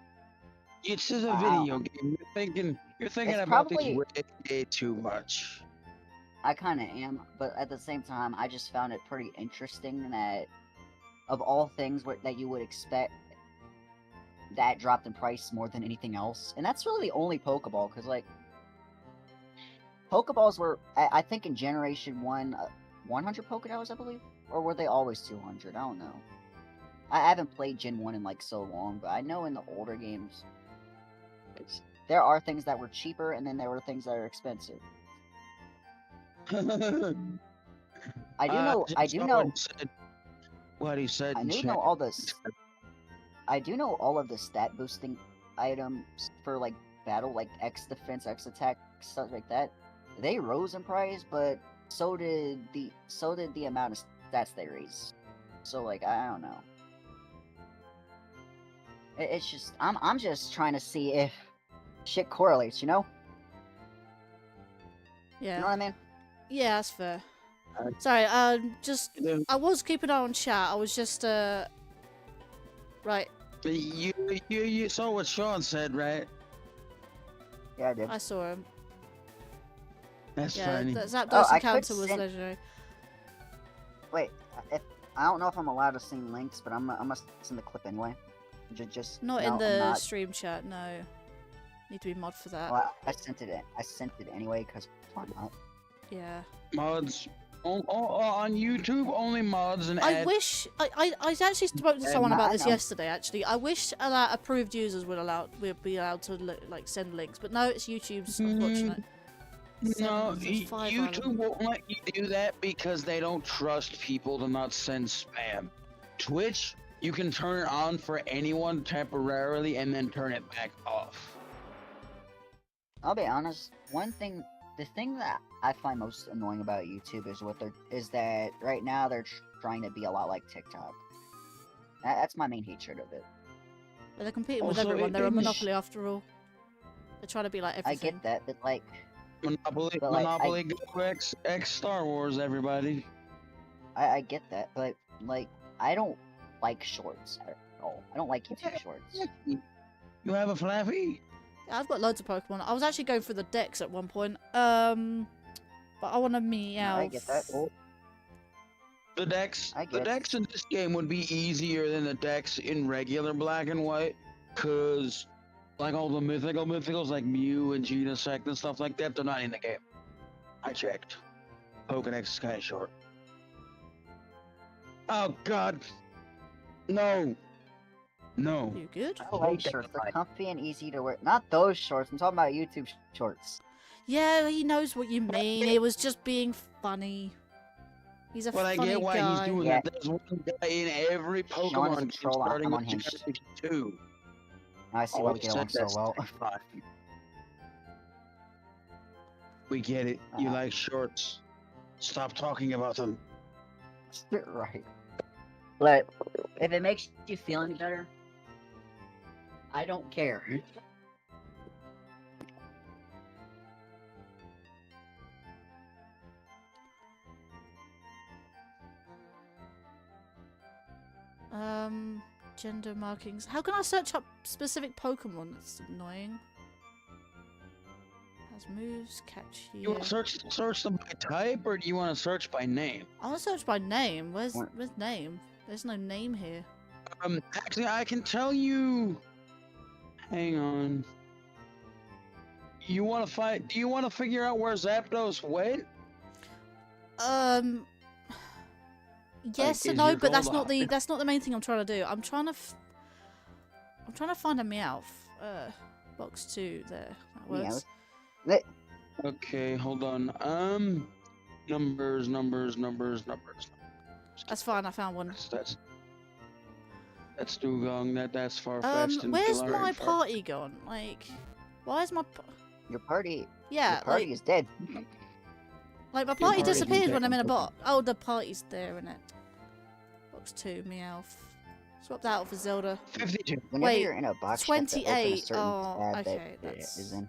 It's just a Wow. video game. You're thinking It's about probably- this way too much. I kind of am, but at the same time, I just found it pretty interesting that, of all things that you would expect, that dropped in price more than anything else. And that's really the only Pokeball, because, like, Pokeballs were, I think in Generation 1, 100 Pokédollars, I believe? Or were they always 200? I don't know. I haven't played Gen 1 in, like, so long, but I know in the older games, there are things that were cheaper, and then there were things that are expensive. I do know what he said. I in do chat. know all this. I do know all of the stat boosting items for like battle, like X defense, X attack, stuff like that. They rose in price, but so did the amount of stats they raised. So like I don't know. It's just I'm just trying to see if shit correlates, you know? Yeah. You know what I mean? Yeah, that's fair. Uh, Sorry, Yeah. I was keeping an eye on chat. I was just, right. You saw what Sean said, right? Yeah, I did. I saw him. That's Yeah, funny. that Zapdos Oh, I could encounter was send- legendary. Wait, I don't know if I'm allowed to send links, but I'm gonna send the clip anyway. Just Not no, in I'm the not. stream chat, no. Need to be mod for that. Well, I sent it anyway because why not? Yeah. Mods, On YouTube, only mods and I ads. wish I actually spoke to someone I about this know. yesterday. Actually, I wish that approved users would be allowed to like send links, but no, it's YouTube's unfortunate. No, 705 YouTube island. won't let you do that because they don't trust people to not send spam. Twitch, you can turn it on for anyone temporarily and then turn it back off. I'll be honest. The thing that I find most annoying about YouTube is that right now they're trying to be a lot like TikTok. That's my main hatred of it. But they're competing with Also, everyone. They're a it- monopoly after all. They're trying to be like I everything. get that, but like, Monopoly, But, like, Monopoly, go X Star Wars, everybody. I get that, but like, I don't like shorts at all. I don't like YouTube shorts. You have a Flappy? Yeah, I've got loads of Pokemon. I was actually going for the Dex at one point. But I want a Meowth. I get that. The Dex, I the get- Dex in this game would be easier than the Dex in regular Black and White, cause like all the mythicals like Mew and Genesect and stuff like that, they're not in the game. I checked. Pokédex is kind of short. Oh God, no, no. You good? I like shorts. They're comfy and easy to wear. Not those shorts. I'm talking about YouTube shorts. Yeah, he knows what you mean. He was just being funny. He's a But I funny get why guy. he's doing Yeah. that. There's one guy in every Sean's Pokemon a game troll. starting I'm with unhinged. Generation 2. I see Oh, why I we get said along so that's well. fine. We get it. You Uh-huh. like shorts. Stop talking about them. Right. But if it makes you feel any better, I don't care. Gender markings. How can I search up specific Pokemon? That's annoying. Has moves, catch You want here. to search them by type, or do you want to search by name? I want to search by name. Where's What? name? There's no name here. Actually, I can tell you. Hang on. You want to find? Do you want to figure out where Zapdos went? Yes Like, and is no, your but that's goal not to- the main thing I'm trying to do. I'm trying to find a Meowth. Box 2 there. That works. Okay, hold on. Numbers. That's fine. I found one. That's Dugong. That's far-fetched. and Where's Galarian my far- party gone? Like, why is my Your party, yeah, your party like is dead. my Your party party's disappeared been when I'm in a taken. bot. Oh, the party's there, innit? Box 2, Meowth. Swap that out for Zelda. 52. Whenever Wait, you're in a box, you have to open a 28. certain Oh, tab okay, that it that's- is in.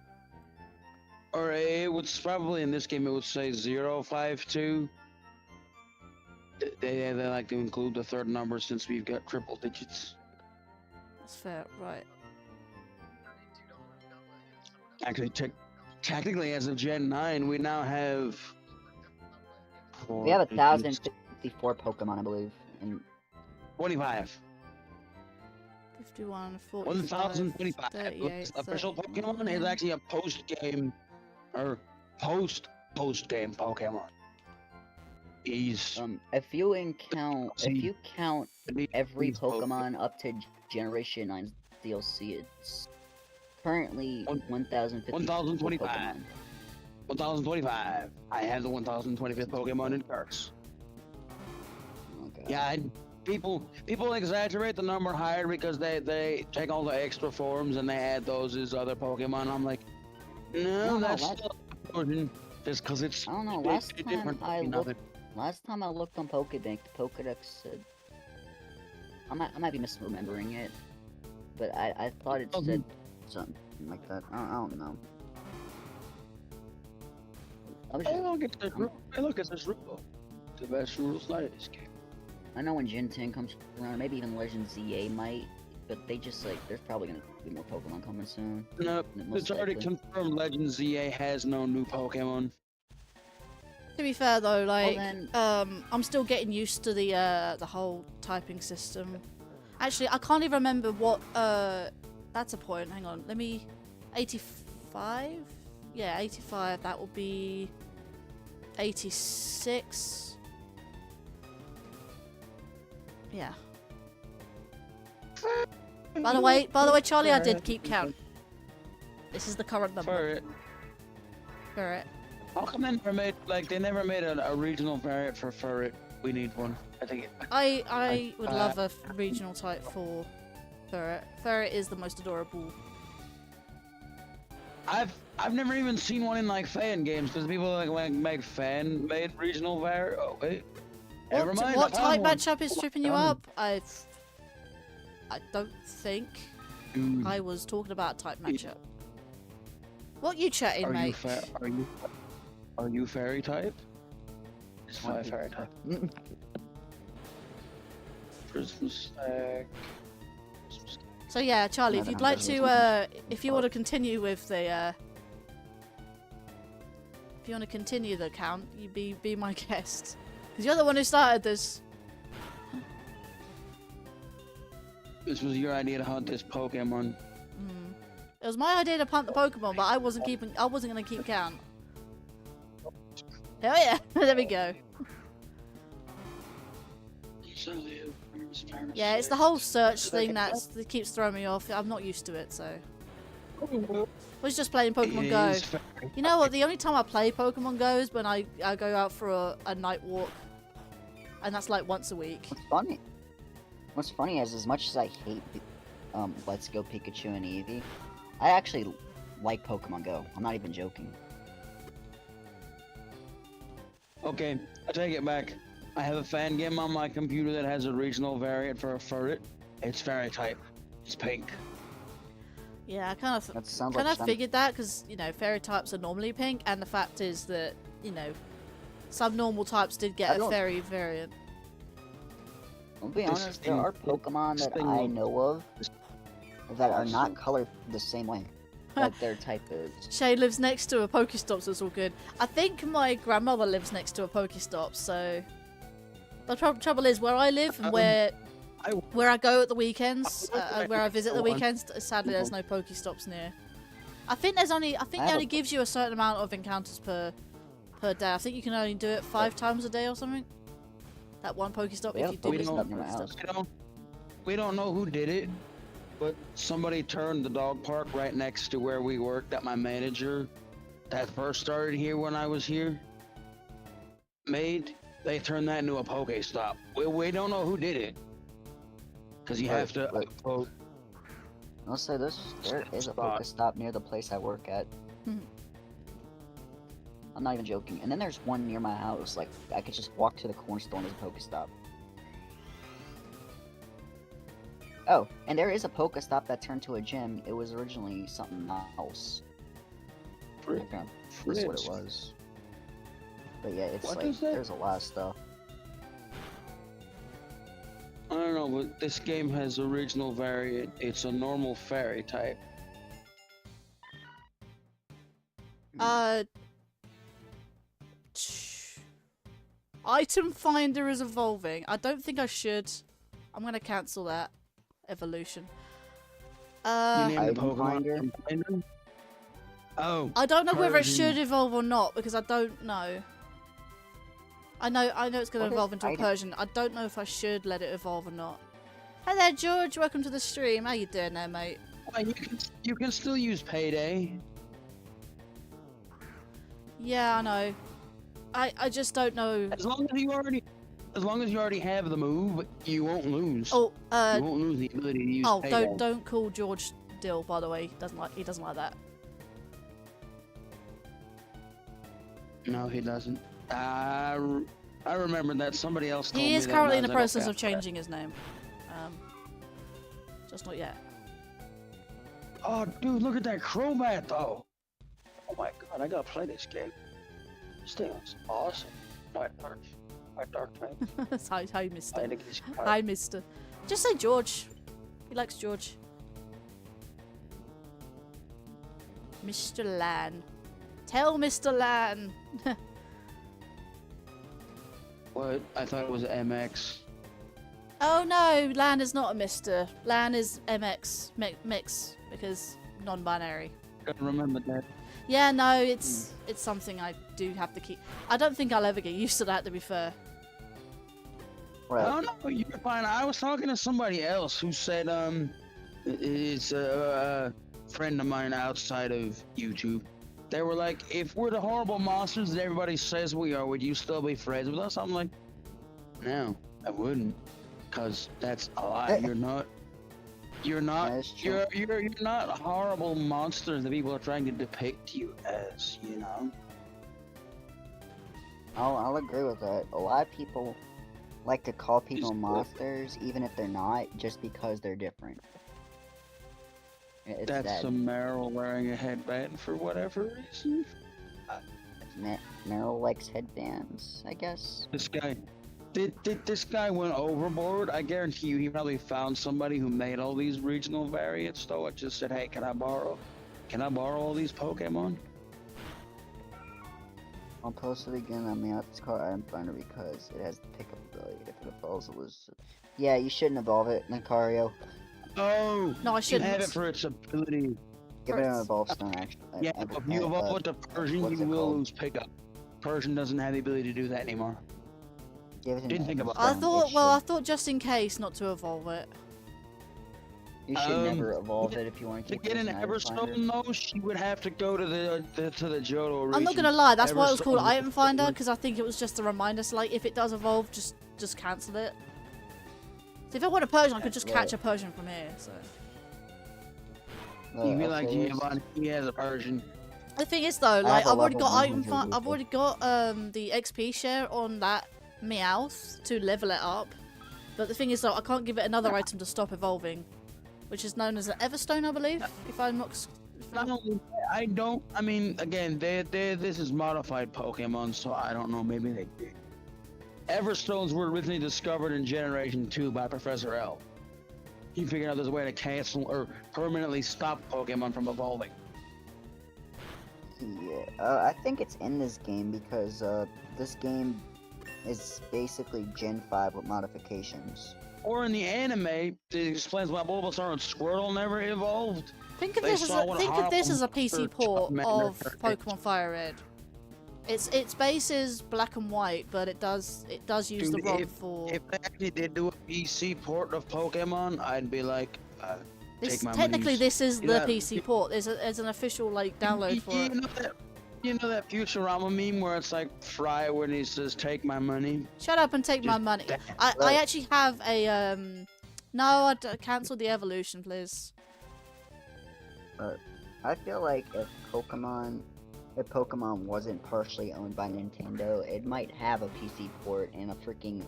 Or it would probably in this game it would say 052. They like to include the third number since we've got triple digits. That's fair, right? Actually, technically, as of Gen 9, we now have. We have 1,054 Pokemon, I believe. And 25. 51, 45, 1,025. 38, Official 39. Pokemon is actually a post-game or post-game Pokemon. He's if you See, count every these Pokemon- Pokemon up to Generation 9 DLC, it's currently 1,050 1,025. Pokemon. 1,025. I have the 1,025th Pokemon in cards. Oh, God. Yeah, people exaggerate the number higher because they take all the extra forms and they add those as other Pokemon. I'm like, no, No, that's that's- still important. Just because it's I don't know, it's different. Last time I looked on Pokébank, the Pokédex said... I might be misremembering it, but I thought it said something like that. I don't know. I was Hey, just, look at this rule. Hey, look at this rule. The best rules like this game. I know when Gen 10 comes around, maybe even Legend ZA might, but they just like, there's probably gonna be more Pokemon coming soon. Nope, Most it's already likely. confirmed. Legend ZA has no new Pokemon. To be fair though, like, then- I'm still getting used to the whole typing system. Actually, I can't even remember what, that's a point, hang on, let me, 85? Yeah, 85, that will be 86. Yeah. By the way, Charlie, I did keep count. This is the current number. Furret. Furret. How come they never made a regional variant for Furret? We need one. I think. I would love a regional type for Furret. Furret is the most adorable. I've never even seen one in like fan games because people like make fan made regional variant. Oh wait. Never mind. What I type found one. matchup is tripping you up? I don't think I was talking about type matchup. What you chatting, mate? Are you fairy type? It's my fairy type. Christmas tag. So yeah, Charlie, if you'd like to, if you want to continue with the, if you want to continue the count, you be my guest, because you're the one who started this. This was your idea to hunt this Pokemon. It was my idea to punt the Pokemon, but I wasn't gonna keep count. Hell yeah! There we go. Yeah, it's the whole search thing that keeps throwing me off. I'm not used to it, so. I was just playing Pokemon Go. You know what? The only time I play Pokemon Go is when I go out for a night walk, and that's like once a week. What's funny is, as much as I hate Let's Go Pikachu and Eevee, I actually like Pokemon Go. I'm not even joking. Okay, I take it back. I have a fan game on my computer that has a regional variant for a Furret. It's fairy type. It's pink. Yeah, I kind of figured that because you know fairy types are normally pink, and the fact is that you know some normal types did get a fairy variant. I'll be honest, there are Pokemon that I know of that are not colored the same way. Like their type is. Shay lives next to a Pokestop, so it's all good. I think my grandmother lives next to a Pokestop, so. The trouble is, where I live and where I go at the weekends, where I visit the weekends, sadly there's no Pokestops near. I think they only gives you a certain amount of encounters per day. I think you can only do it 5 times a day or something. That one Pokestop, if you do it. We don't know who did it, but somebody turned the dog park right next to where we worked that my manager that first started here when I was here made. They turned that into a Pokestop. We don't know who did it. Because you have to... I'll say this, there is a Pokestop near the place I work at. I'm not even joking. And then there's one near my house. Like, I could just walk to the corner store and there's a Pokestop. Oh, and there is a Pokestop that turned to a gym. It was originally something else. That's what it was. But yeah, it's like, there's a lot of stuff. I don't know, but this game has original variant. It's a normal fairy type. Item Finder is evolving. I don't think I should. I'm gonna cancel that evolution. You named the Pokemon Finder? Oh. I don't know whether it should evolve or not because I don't know. I know it's going to evolve into a Persian. I don't know if I should let it evolve or not. Hey there, George. Welcome to the stream. How you doing there, mate? Well, you can still use Payday. Yeah, I know. I just don't know. As long as you already have the move, you won't lose. Oh, you won't lose the ability to use Payday. don't call George Dill, by the way. He doesn't like that. No, he doesn't. I remember that somebody else told me. He is currently in the process of changing his name. Just not yet. Oh, dude, look at that Crobat, though. Oh my god, I gotta play this game. This thing is awesome. My dark type. Hi, mister. Hi, mister. Just say George. He likes George. Mr. Lan. Tell Mr. Lan. What? I thought it was MX. Oh no, Lan is not a Mr. Lan is MX mix because non-binary. Gotta remember that. Yeah, no, it's something I do have to keep. I don't think I'll ever get used to that, to be fair. Right. Oh no, you're fine. I was talking to somebody else who said, it's a friend of mine outside of YouTube. They were like, if we're the horrible monsters that everybody says we are, would you still be friends with us? I'm like, no, I wouldn't, cause that's a lie. You're not. You're not. You're not horrible monsters that people are trying to depict you as. You know. I'll agree with that. A lot of people like to call people monsters, even if they're not, just because they're different. It's That's sad. some Meryl wearing a headband for whatever reason. Meryl likes headbands, I guess. This guy, did this guy went overboard? I guarantee you, he probably found somebody who made all these regional variants. Though it just said, "Hey, can I borrow all these Pokemon?" I'll post it again on my office card item finder because it has the pickup ability. If it evolves, it was. Yeah, you shouldn't evolve it, Linkario. Oh, No, I you shouldn't. have it for its ability. Give it an evolve stone, actually. Yeah, if you evolve it to Persian, what's you it will called? lose pickup. Persian doesn't have the ability to do that anymore. Give it an Didn't think Ever about I Stone. thought, It well, I should- thought just in case not to evolve it. You should never evolve it if you want To to keep get it as an item finder. Everstone, though, she would have to go to the Johto region. I'm not gonna lie, that's why it was called Everstone Item Finder, is- because I think it was just a reminder. So, like, if it does evolve, just cancel it. So if I want a Persian, I could just catch a Persian from here. So You'd be like, okay, Giovanni, he has a Persian. the thing is, though, have like a I've already level got Item 100 I've already got the XP share on that Meowth to level it up. But the thing is, though, I can't give it another item to stop evolving, which is known as an Everstone, I believe. If I'm not. Not only that, I mean, again, this is modified Pokemon, so I don't know, maybe they did. Everstones were originally discovered in Generation 2 by Professor L. He figured out there's a way to cancel or permanently stop Pokemon from evolving. Yeah, I think it's in this game because this game is basically Gen 5 with modifications. Or in the anime, it explains why Bulbasaur and Squirtle never evolved. Think of They this as saw what think of this as a horrible PC port Charmander of is. Pokemon Fire Red. Its base is black and white, but it does use the Dude, ROM for. If they actually did do a PC port of Pokemon, I'd be like, This, take my technically, monies. this is You the know, PC port. There's an official like download for it. You know that Futurama meme where it's like Fry when he says, "Take my money." Shut up and take my Just money. that. I actually have a No, I cancel the evolution, please. I feel like if Pokemon wasn't partially owned by Nintendo, it might have a PC port and a freaking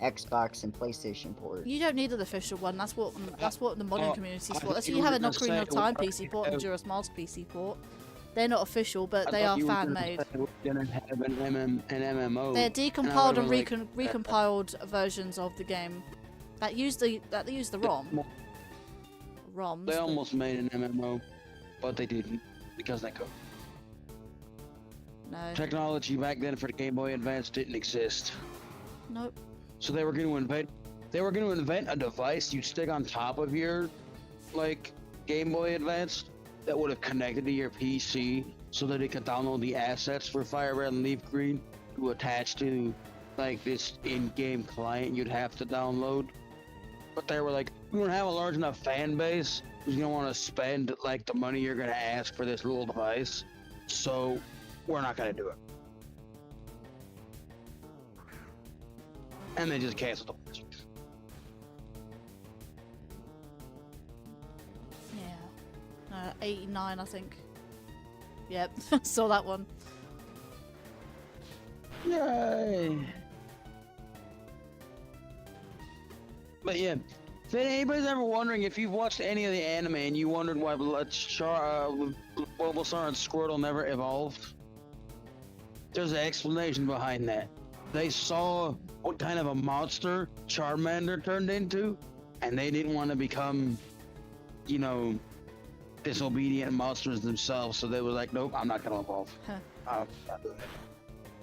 Xbox and PlayStation port. You don't need an official one. That's what the modern Oh, community's I for. thought That's you why you have were an gonna Ocarina of say Time we PC port and have- Majora's Mask PC port. They're not official, but I they thought are you were fan gonna made. say we're gonna have an MMO. They're decompiled and would've been like, recompiled versions of the game that use the ROM. ROMs. They but- almost made an MMO, but they didn't because they could. No. Technology back then for the Game Boy Advance didn't exist, Nope. so they were going to invent a device you'd stick on top of your like Game Boy Advance that would have connected to your PC so that it could download the assets for Fire Red and Leaf Green to attach to like this in-game client you'd have to download. But they were like, we don't have a large enough fan base who's gonna want to spend like the money you're gonna ask for this little device, so we're not gonna do it. And they just canceled the project. Yeah. 89, I think. Yep. Saw that one. Yay! But yeah, if anybody's ever wondering if you've watched any of the anime and you wondered why Bulbasaur and Squirtle never evolved, there's an explanation behind that. They saw what kind of a monster Charmander turned into, and they didn't want to become, you know, disobedient monsters themselves, so they were like, nope, I'm not gonna evolve. Huh. I'm not doing it.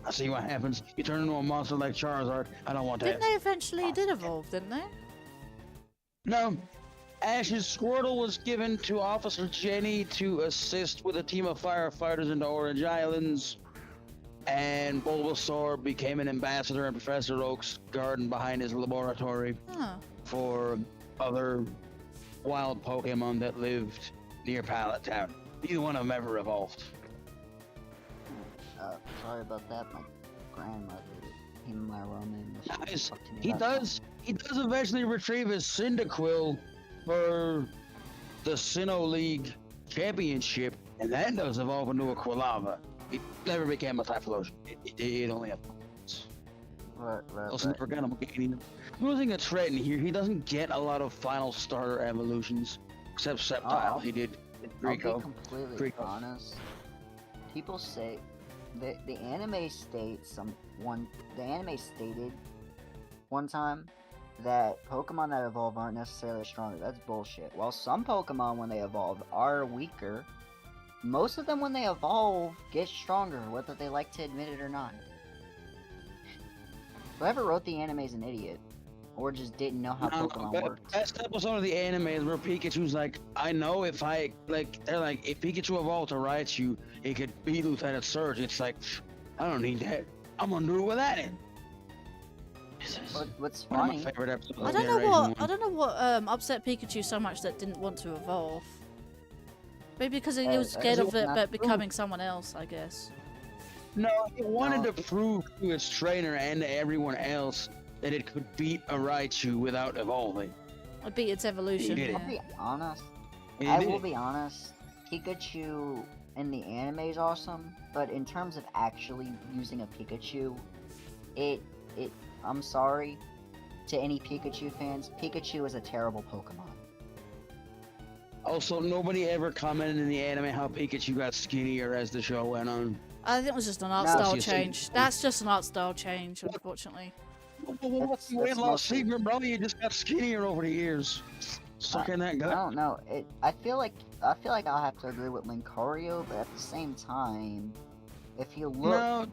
I see what happens. You turn into a monster like Charizard. I don't want that. Didn't they eventually did evolve, didn't they? No, Ash's Squirtle was given to Officer Jenny to assist with a team of firefighters in the Orange Islands. And Bulbasaur became an ambassador in Professor Oak's garden behind his laboratory Huh. for other wild Pokemon that lived near Pallet Town. Neither one of them ever evolved. Sorry about that. My grandmother, him and my Roman. Nice. He does eventually retrieve his Cyndaquil for the Sinnoh League Championship, and that does evolve into a Quilava. It never became a Typhlosion. It only had also never got him gaining. Losing a Trenton here, he doesn't get a lot of final starter evolutions, except Sceptile. He did Rico. I'll be completely honest. People say the anime states the anime stated one time that Pokemon that evolve aren't necessarily stronger. That's bullshit. While some Pokemon when they evolve are weaker, most of them when they evolve get stronger, whether they like to admit it or not. Whoever wrote the anime is an idiot. Or just didn't know how Pokemon worked. Best episode of the anime is where Pikachu's like, I know if I, like, they're like, if Pikachu evolved to Raichu, it could beat Lieutenant Surge. It's like, I don't need that. I'm gonna do it without it. What's One of funny? my favorite episodes. I don't know what upset Pikachu so much that didn't want to evolve. Maybe because he was scared of it but becoming someone else, I guess. No, he wanted to prove to his trainer and to everyone else that it could beat a Raichu without evolving. I beat its evolution. He did it. I'll be honest. He I did will it. be honest. Pikachu in the anime is awesome, but in terms of actually using a Pikachu, I'm sorry to any Pikachu fans. Pikachu is a terrible Pokemon. Also, nobody ever commented in the anime how Pikachu got skinnier as the show went on. I think it was just an art No, style she's change. saying- That's just an art style change, unfortunately. What's the weight loss secret, bro? You just got skinnier over the years. Stuck in that I gut. don't know. I feel like I'll have to agree with Linkario, but at the same time, if you look,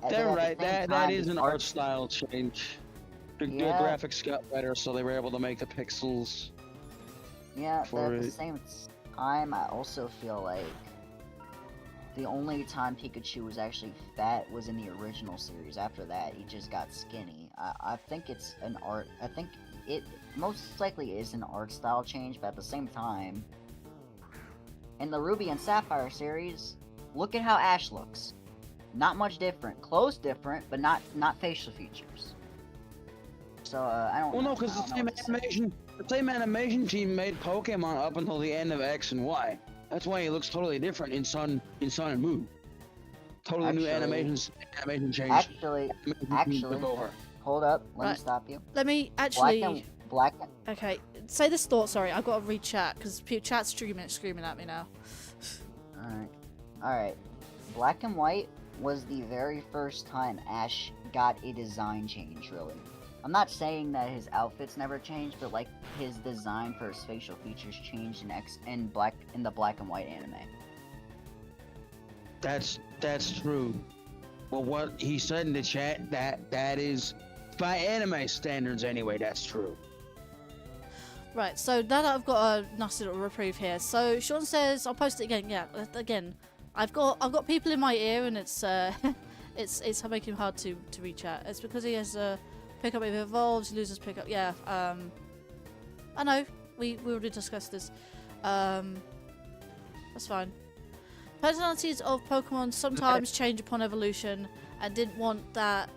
No, they're right. That is an art style change. The Yeah. graphics got better, so they were able to make the pixels. Yeah, but for at the it. same time, I also feel like the only time Pikachu was actually fat was in the original series. After that, he just got skinny. I think it's an art. I think it most likely is an art style change, but at the same time, in the Ruby and Sapphire series, look at how Ash looks. Not much different. Clothes different, but not facial features. So I don't. Well, no, know. because I the don't know same what to say. animation team made Pokemon up until the end of X and Y. That's why he looks totally different in Sun and Moon. Totally new Actually- animation change. Actually, Animation team took over. hold up. Let me Right. stop you. Let me actually. Black. Okay, say this thought. Sorry, I've got to read chat because chat's screaming at me now. Alright. Black and White was the very first time Ash got a design change, really. I'm not saying that his outfits never changed, but like his design for his facial features changed in the Black and White anime. That's true. Well, what he said in the chat, that is, by anime standards anyway, that's true. Right, so now that I've got a nasty little reprieve here, so Sean says I'll post it again. Yeah, again, I've got people in my ear, and it's it's making it hard to reach out. It's because he has a pickup if it evolves, he loses pickup. Yeah, I know we already discussed this. That's fine. Personalities of Pokemon sometimes change upon evolution, and didn't want that.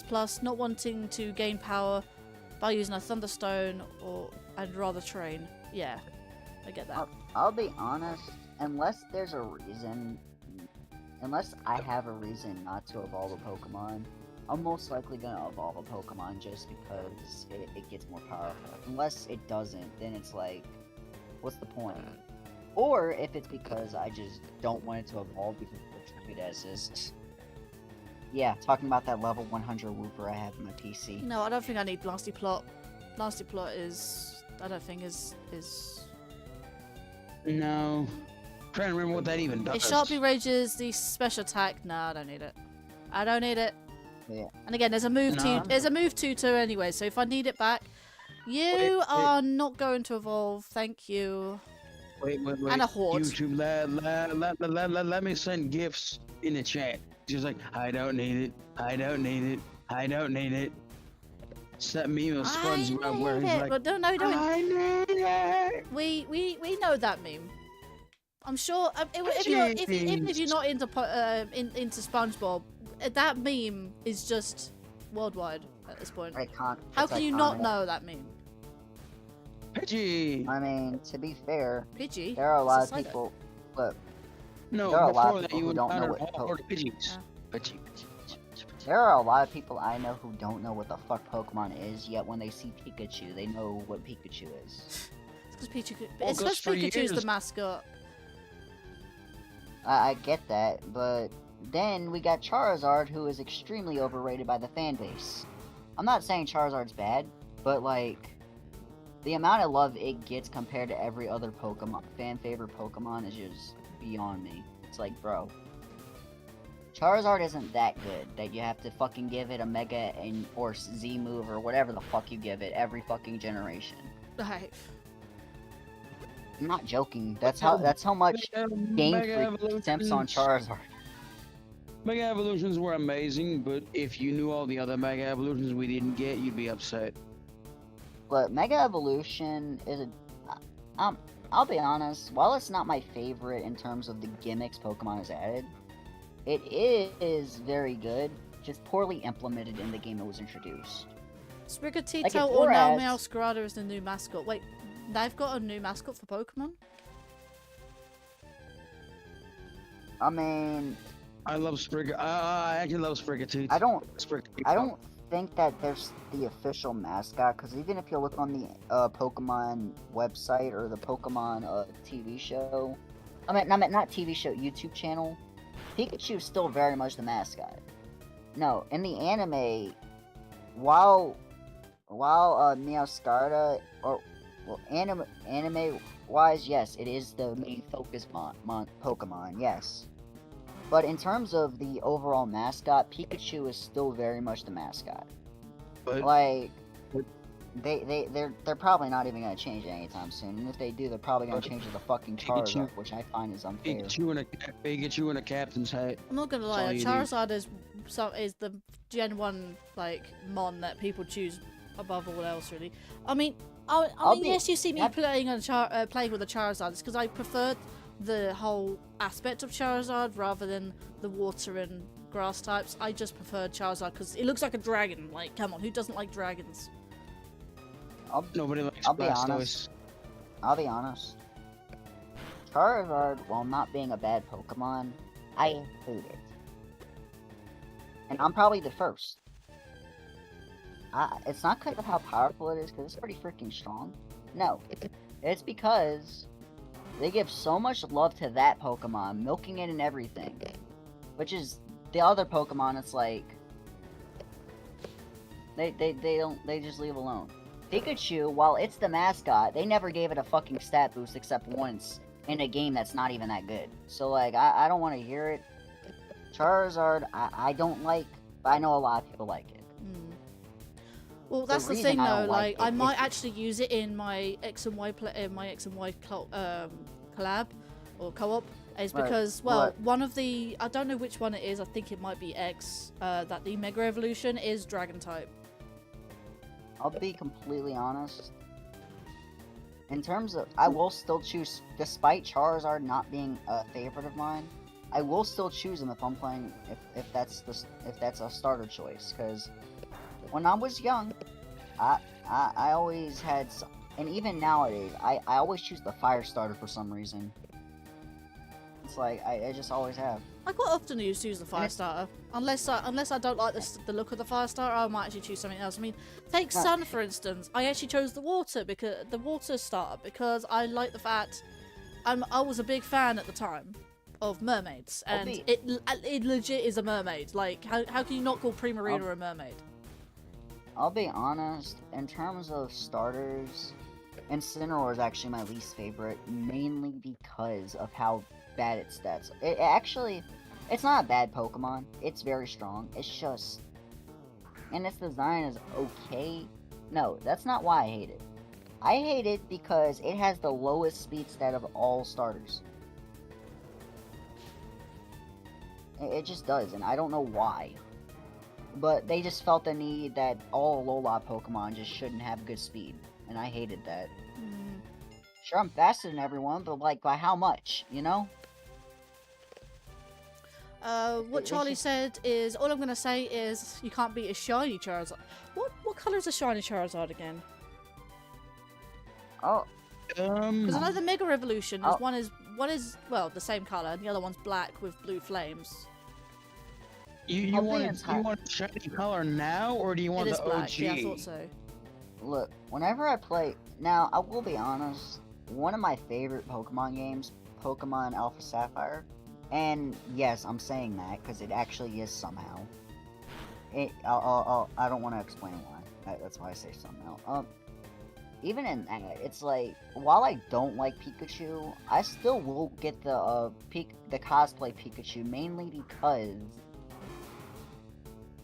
Plus, not wanting to gain power by using a Thunderstone and rather train. Yeah, I get that. I'll be honest, unless there's a reason, unless I have a reason not to evolve a Pokemon, I'm most likely gonna evolve a Pokemon just because it gets more powerful. Unless it doesn't, then it's like, what's the point? Or if it's because I just don't want it to evolve because it's treated as this. Yeah, talking about that level 100 Wooper I have in my PC. No, I don't think I need Nasty Plot. Nasty Plot I don't think is. No. Trying to remember what that even does. It sharply rages the special attack. No, I don't need it. I don't need it. Yeah. And again, there's a move No. there's a move tutor anyway, so if I need it back, You are not going to evolve, thank you. Wait. And a horde. YouTube, let me send gifts in the chat. Just like, I don't need it. I don't need it. I don't need it. It's that meme of SpongeBob where he's like, but no, don't. I need it. We know that meme. I'm sure even if you're not into into SpongeBob, that meme is just worldwide at this point. How can you not know that meme? Pidgey. I mean, to be fair, Pidgey. there are a lot of people. Look, No, there are a lot before of that people you who don't know encountered what horde Pidgeys. Pidgey. there are a lot of people I know who don't know what the fuck Pokemon is. Yet when they see Pikachu, they know what Pikachu is. It's because Well, Pikachu's the years. mascot. I get that, but then we got Charizard, who is extremely overrated by the fan base. I'm not saying Charizard's bad, but like, the amount of love it gets compared to every other Pokemon, fan favorite Pokemon, is just beyond me. It's like, bro, Charizard isn't that good that you have to fucking give it a Mega or Z move or whatever the fuck you give it every fucking generation. Right. I'm not joking. That's how much Game Freak simps on Charizard. Mega Evolutions were amazing, but if you knew all the other Mega Evolutions we didn't get, you'd be upset. But Mega Evolution is I'll be honest, while it's not my favorite in terms of the gimmicks Pokemon has added, it is very good, just poorly implemented in the game it was introduced. Sprigatito or now Meowscarada is the new mascot. Wait, they've got a new mascot for Pokemon? I mean, I love I actually love Sprigatito. I don't think that there's the official mascot, because even if you look on the Pokemon website or the Pokemon TV show, not TV show, YouTube channel, Pikachu is still very much the mascot. No, in the anime, while Meowscarada, anime wise, yes, it is the main focus Pokemon, yes. But in terms of the overall mascot, Pikachu is still very much the mascot. But, like, they're probably not even gonna change it anytime soon. And if they do, they're probably gonna change it to fucking Charizard, which I find is unfair. Pikachu in a captain's hat. I'm not gonna lie, Charizard is the Gen 1 like mon that people choose above all else, really. I mean, yes, you see me playing with a Charizard. It's because I preferred the whole aspect of Charizard rather than the water and grass types. I just preferred Charizard because it looks like a dragon. Like, come on, who doesn't like dragons? Nobody likes I'll be honest. Charizard, while not being a bad Pokemon, I hate it. And I'm probably the first. It's not because of how powerful it is, because it's pretty freaking strong. No. It's because they give so much love to that Pokemon, milking it and everything. Which is, the other Pokemon, it's like, they just leave alone. Pikachu, while it's the mascot, they never gave it a fucking stat boost except once in a game that's not even that good. So, like, I don't want to hear it. Charizard, I don't like, but I know a lot of people like it. Well, that's the thing, though. Like, I might actually use it in my X and Y collab or co-op. Is because, one of the, I don't know which one it is. I think it might be X. That the Mega Evolution is Dragon type. I'll be completely honest. In terms of, I will still choose, despite Charizard not being a favorite of mine, I will still choose him if I'm playing, if that's a starter choice. Because when I was young, I always had, and even nowadays, I always choose the fire starter for some reason. It's like, I just always have. I quite often use the fire starter. Unless I don't like the look of the fire starter, I might actually choose something else. I mean, take Sun for instance. I actually chose the water starter because I like the fact I was a big fan at the time of mermaids, and it legit is a mermaid. Like, how can you not call Primarina a mermaid? I'll be honest, in terms of starters, Incineroar is actually my least favorite, mainly because of how bad its stats. It's not a bad Pokemon. It's very strong. It's just, and its design is okay, No, that's not why I hate it. I hate it because it has the lowest speed stat of all starters. It just does, and I don't know why. But they just felt the need that all Alola Pokemon just shouldn't have good speed, and I hated that. Mm. Sure, I'm faster than everyone, but like, by how much, you know? What It's Charlie just- said is, all I'm gonna say is you can't beat a shiny Charizard. What colour is a shiny Charizard again? Oh, Because I know the Mega Evolution is Oh. one is well the same colour, and the other one's black with blue flames. You I'll be want enti- you want shiny color now, or do you want It is the black. OG? Yeah, I thought so. look, whenever I play... Now, I will be honest, one of my favorite Pokemon games, Pokemon Alpha Sapphire, and yes, I'm saying that because it actually is somehow. I don't want to explain why. That's why I say somehow. Even in that, it's like, while I don't like Pikachu, I still will get the cosplay Pikachu, mainly because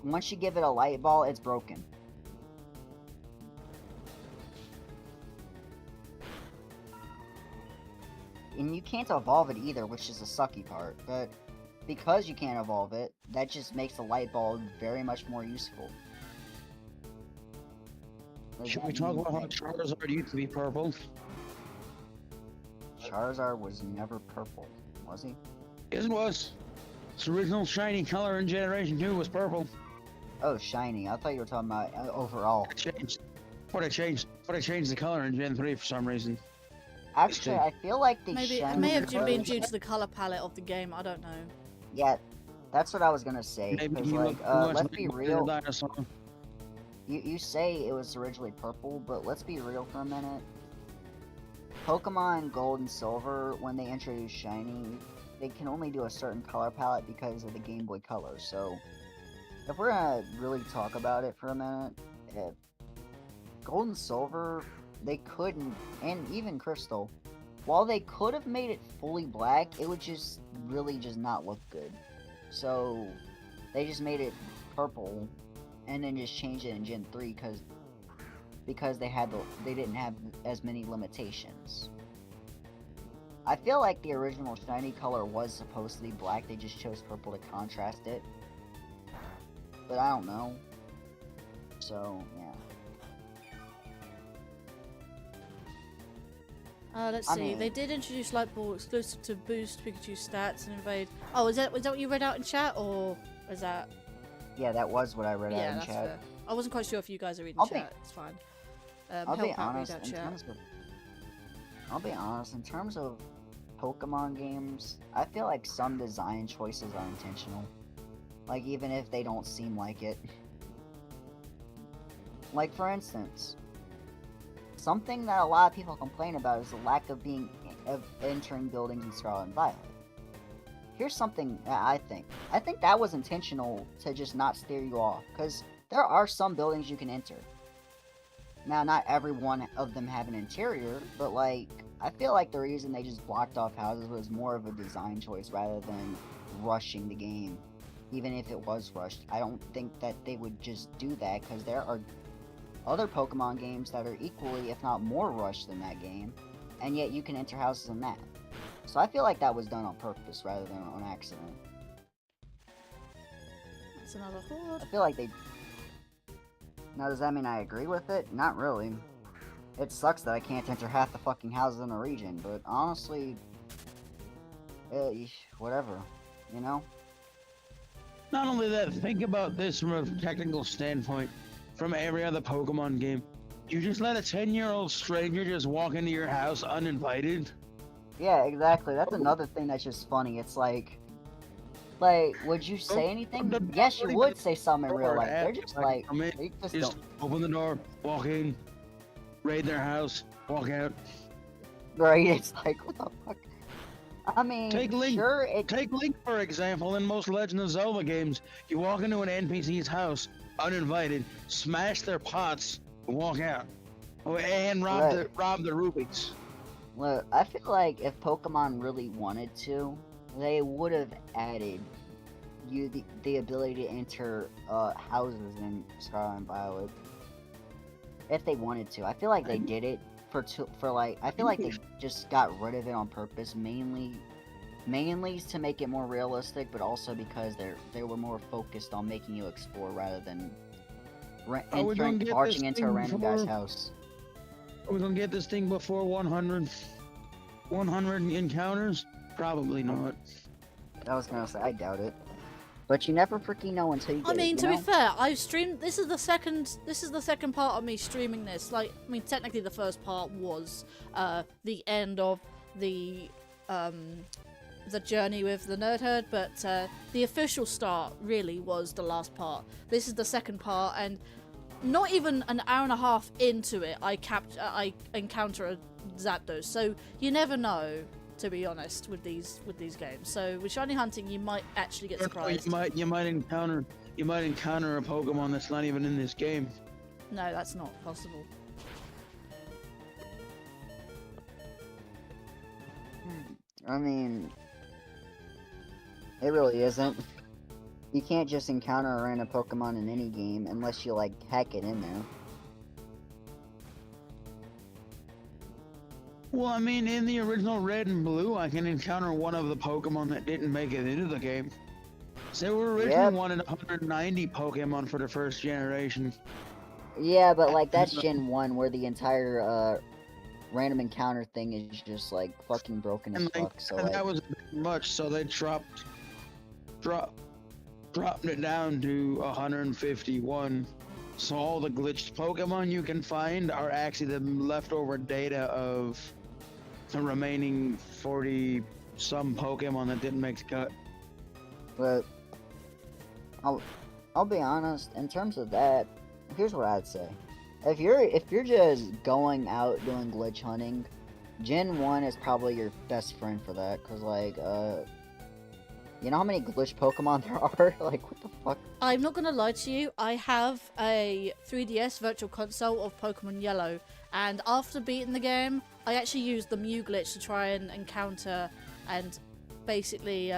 once you give it a light ball, it's broken. And you can't evolve it either, which is the sucky part, but because you can't evolve it, that just makes the light ball very much more useful. Does Should that we talk mean about how that Charizard used to be purple? Charizard was never purple, was he? Yes, it was. Its original shiny color in Generation 2 was purple. Oh, shiny. I thought you were talking about overall. It changed. But I changed the color in Gen 3 for some reason. Actually, I feel like the Maybe it shiny may have been colors- due to the colour palette of the game. I don't know. Yeah, that's what I was gonna say. Maybe Because, he like, looked too much let's like be a real. dinosaur. You say it was originally purple, but let's be real for a minute. Pokemon Gold and Silver, when they introduced shiny, they can only do a certain color palette because of the Game Boy Color. So, if we're gonna really talk about it for a minute, Gold and Silver, they couldn't, and even Crystal, while they could have made it fully black, it would just really just not look good. So, they just made it purple, and then just changed it in Gen 3 because they didn't have as many limitations. I feel like the original shiny color was supposed to be black, they just chose purple to contrast it. But I don't know. So, yeah. Let's I see. mean- They did introduce Light Ball exclusive to boost Pikachu's stats and invade. Oh, was that what you read out in chat, or is that? Yeah, that was what I read Yeah, out in that's chat. fair. I wasn't quite sure if you guys are reading I'll be- chat. It's fine. I'll help be out, honest, read out in chat. terms of Pokemon games, I feel like some design choices are intentional. Like, even if they don't seem like it. Like, for instance, something that a lot of people complain about is the lack of entering buildings in Scarlet and Violet. Here's something that I think. I think that was intentional to just not steer you off, because there are some buildings you can enter. Now, not every one of them have an interior, but like, I feel like the reason they just blocked off houses was more of a design choice rather than rushing the game. Even if it was rushed, I don't think that they would just do that, because there are other Pokemon games that are equally, if not more rushed than that game, and yet you can enter houses in that. So I feel like that was done on purpose rather than on accident. That's another horde. I feel like they... Now, does that mean I agree with it? Not really. It sucks that I can't enter half the fucking houses in the region, but honestly... whatever. You know? Not only that, think about this from a technical standpoint. From every other Pokemon game, you just let a 10-year-old stranger just walk into your house uninvited? Yeah, exactly. That's another thing that's just funny. It's like, would you say anything? Yes, you would say something in real life. They're just like, come in, they just just don't. open the door, walk in, raid their house, walk out. Right? It's like, what the fuck? I mean, Take Link. sure, it. Take Link, for example, in most Legend of Zelda games. You walk into an NPC's house, uninvited, smash their pots, and walk out. Oh, and rob the rubies. Look, I feel like if Pokemon really wanted to, they would have added the ability to enter houses in Scarlet and Violet. if they wanted to. I feel like they did it I feel like they just got rid of it on purpose, mainly to make it more realistic, but also because they were more focused on making you explore rather than marching into a random guy's house. Are we gonna get this thing before 100 encounters? Probably not. I was gonna say, I doubt it. But you never freaking know until you get I mean, it, to be fair, I've streamed. This is the second part of me streaming this. Like, I mean, technically the first part was the end of the journey with the nerd herd, but the official start really was the last part. This is the second part, and not even an hour and a half into it, I encounter a Zapdos. So you never know, to be honest, with these games. So with shiny hunting, you might actually get surprised. You might encounter a Pokemon that's not even in this game. No, that's not possible. I mean, it really isn't. You can't just encounter a random Pokemon in any game unless you, like, hack it in there. Well, I mean, in the original Red and Blue, I can encounter one of the Pokemon that didn't make it into the game. So they were originally wanting 190 Pokemon for the first generation. Yeah, but, like, that's Gen 1, where the entire, random encounter thing is just, like, fucking broken as fuck, so, and like... that was a bit much, so they dropped it down to 151. So all the glitched Pokemon you can find are actually the leftover data of the remaining 40-some Pokemon that didn't make the cut. But I'll be honest, in terms of that, here's what I'd say. If you're just going out doing glitch hunting, Gen 1 is probably your best friend for that, cause like you know how many glitch Pokemon there are? Like, what the fuck? I'm not gonna lie to you, I have a 3DS Virtual Console of Pokemon Yellow, and after beating the game, I actually used the Mew glitch to try and encounter and basically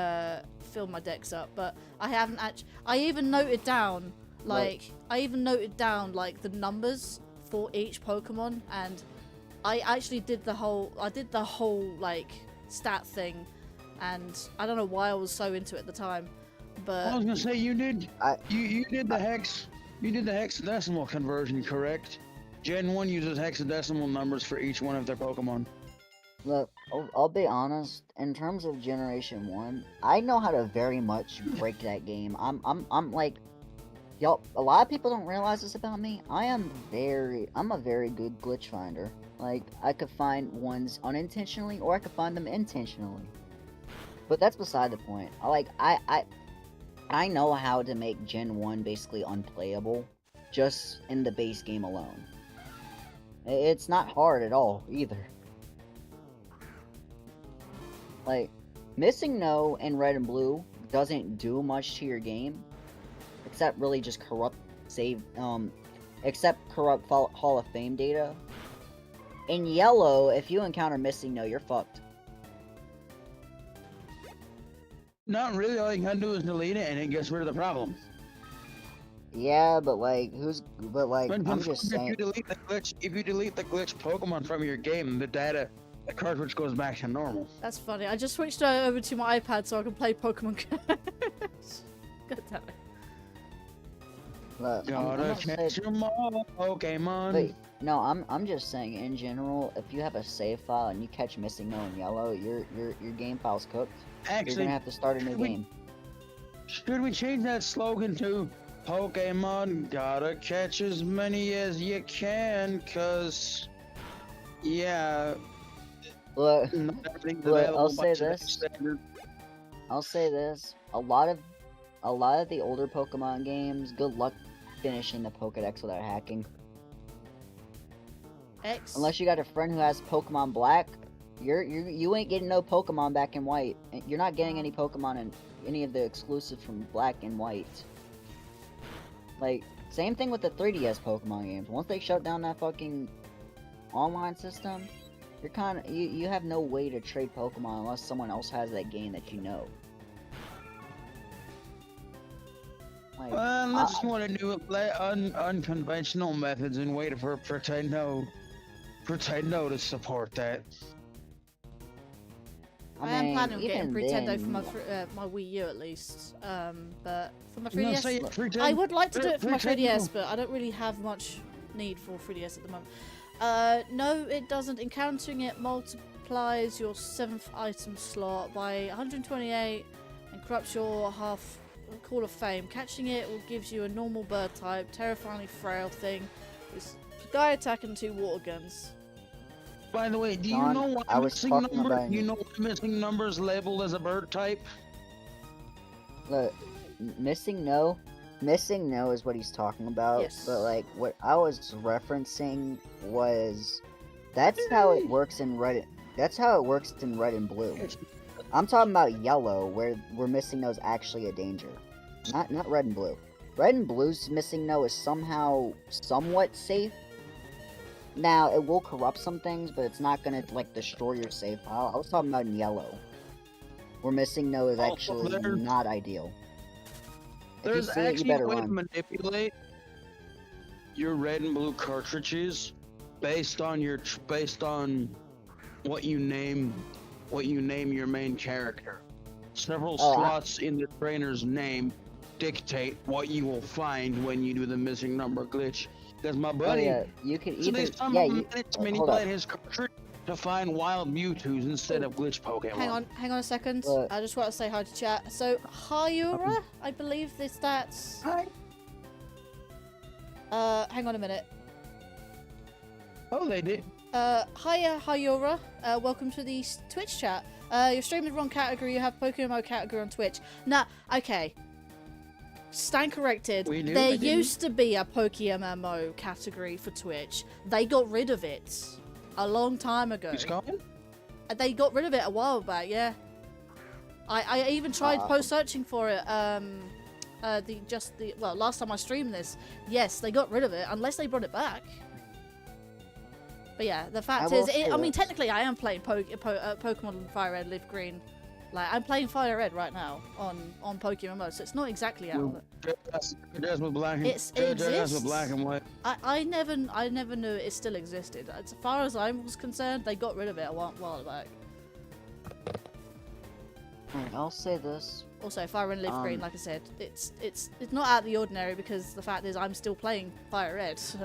fill my decks up, but I haven't actually... I even noted down, like, the numbers for each Pokemon, and I actually did the whole, like, stat thing, and I don't know why I was so into it at the time, but... I was gonna say, you did the hexadecimal conversion, correct? Gen 1 uses hexadecimal numbers for each one of their Pokemon. Look, I'll be honest, in terms of Generation 1, I know how to very much break that game. I'm like... Y'all, a lot of people don't realize this about me. I'm a very good glitch finder. Like, I could find ones unintentionally, or I could find them intentionally. But that's beside the point. I know how to make Gen 1 basically unplayable, just in the base game alone. It's not hard at all, either. Like, missing No in Red and Blue doesn't do much to your game, except really just corrupt Hall of Fame data. In Yellow, if you encounter Missing No, you're fucked. Not really, all you gotta do is delete it and it gets rid of the problem. Yeah, but like, I'm just saying... If you delete the glitch Pokemon from your game, the cartridge goes back to normal. That's funny, I just switched over to my iPad so I can play Pokemon God damn it. Look, Gotta catch 'em all, Pokemon. Wait, no, I'm just saying, in general, if you have a save file and you catch Missing No in Yellow, your game file's cooked. Actually, you're gonna have to start a new game. Should we change that slogan to Pokemon gotta catch as many as you can, cause yeah. Look, I'll say this. A lot of the older Pokemon games, good luck finishing the Pokedex without hacking. Unless you got a friend who has Pokemon Black, you ain't getting no Pokemon back in White. You're not getting any Pokemon in any of the exclusives from Black and White. Like, same thing with the 3DS Pokemon games. Once they shut down that fucking online system, you have no way to trade Pokemon unless someone else has that game that you know. Like, Well, unless you want to do it unconventional methods and wait for Pretendo to support that. I am mean, planning on getting even Pretendo then, for my Wii U at least. But for my No, 3DS, say it, Pretendo. I would like to do it for my Pretendo. 3DS, but I don't really have much need for 3DS at the moment. No, it doesn't. Encountering it multiplies your 7th item slot by 128 and corrupts your half Call of Fame. Catching it will gives you a normal bird type, terrifyingly frail thing with sky attack and 2 water guns. By the way, do you John, know what I was missing talking number? about- You know what missing number is labeled as a bird type? look, missing no is what he's talking about. Yes. But like, what I was referencing was, that's how it works in red. That's how it works in red and blue. I'm talking about yellow, where missing no is actually a danger. Not red and blue. Red and blue's missing no is somehow somewhat safe. Now, it will corrupt some things, but it's not gonna, like, destroy your save file. I was talking about in yellow, where missing no is Also, actually there's- not ideal. If you There's see it, you actually better a way to run. manipulate your red and blue cartridges based on what you name your main character. Several Oh, slots in the trainer's name dictate what you will find when you do the missing number glitch. Because my Oh buddy, yeah, you can so either, they yeah, somehow you, managed to hold manipulate up. his cartridge to find wild Mewtwo's instead of glitch Pokemon. Hang on a second. What? I just want to say hi to chat. So, Hyura, I believe that's... Hi. hang on a minute. Oh, they did. Hiya, Hyura. Welcome to the Twitch chat. You're streaming the wrong category. You have PokéMMO category on Twitch. Nah, okay. Stand corrected. We do, There I didn't. used to be a PokéMMO category for Twitch. They got rid of it a long time ago. He's gone? They got rid of it a while back, yeah. I even tried post searching for it. Last time I streamed this, yes, they got rid of it unless they brought it back. But yeah, the fact will is, say I mean, this. technically, I am playing Pokemon Fire Red, Live Green. Like, I'm playing Fire Red right now on PokéMMO, so it's not exactly out. Just with black and It just exists. with black and white. I never knew it still existed. As far as I was concerned, they got rid of it a while back. I'll say this. Also, Fire Red, Live Green, like I said, it's not out of the ordinary because the fact is I'm still playing Fire Red, so.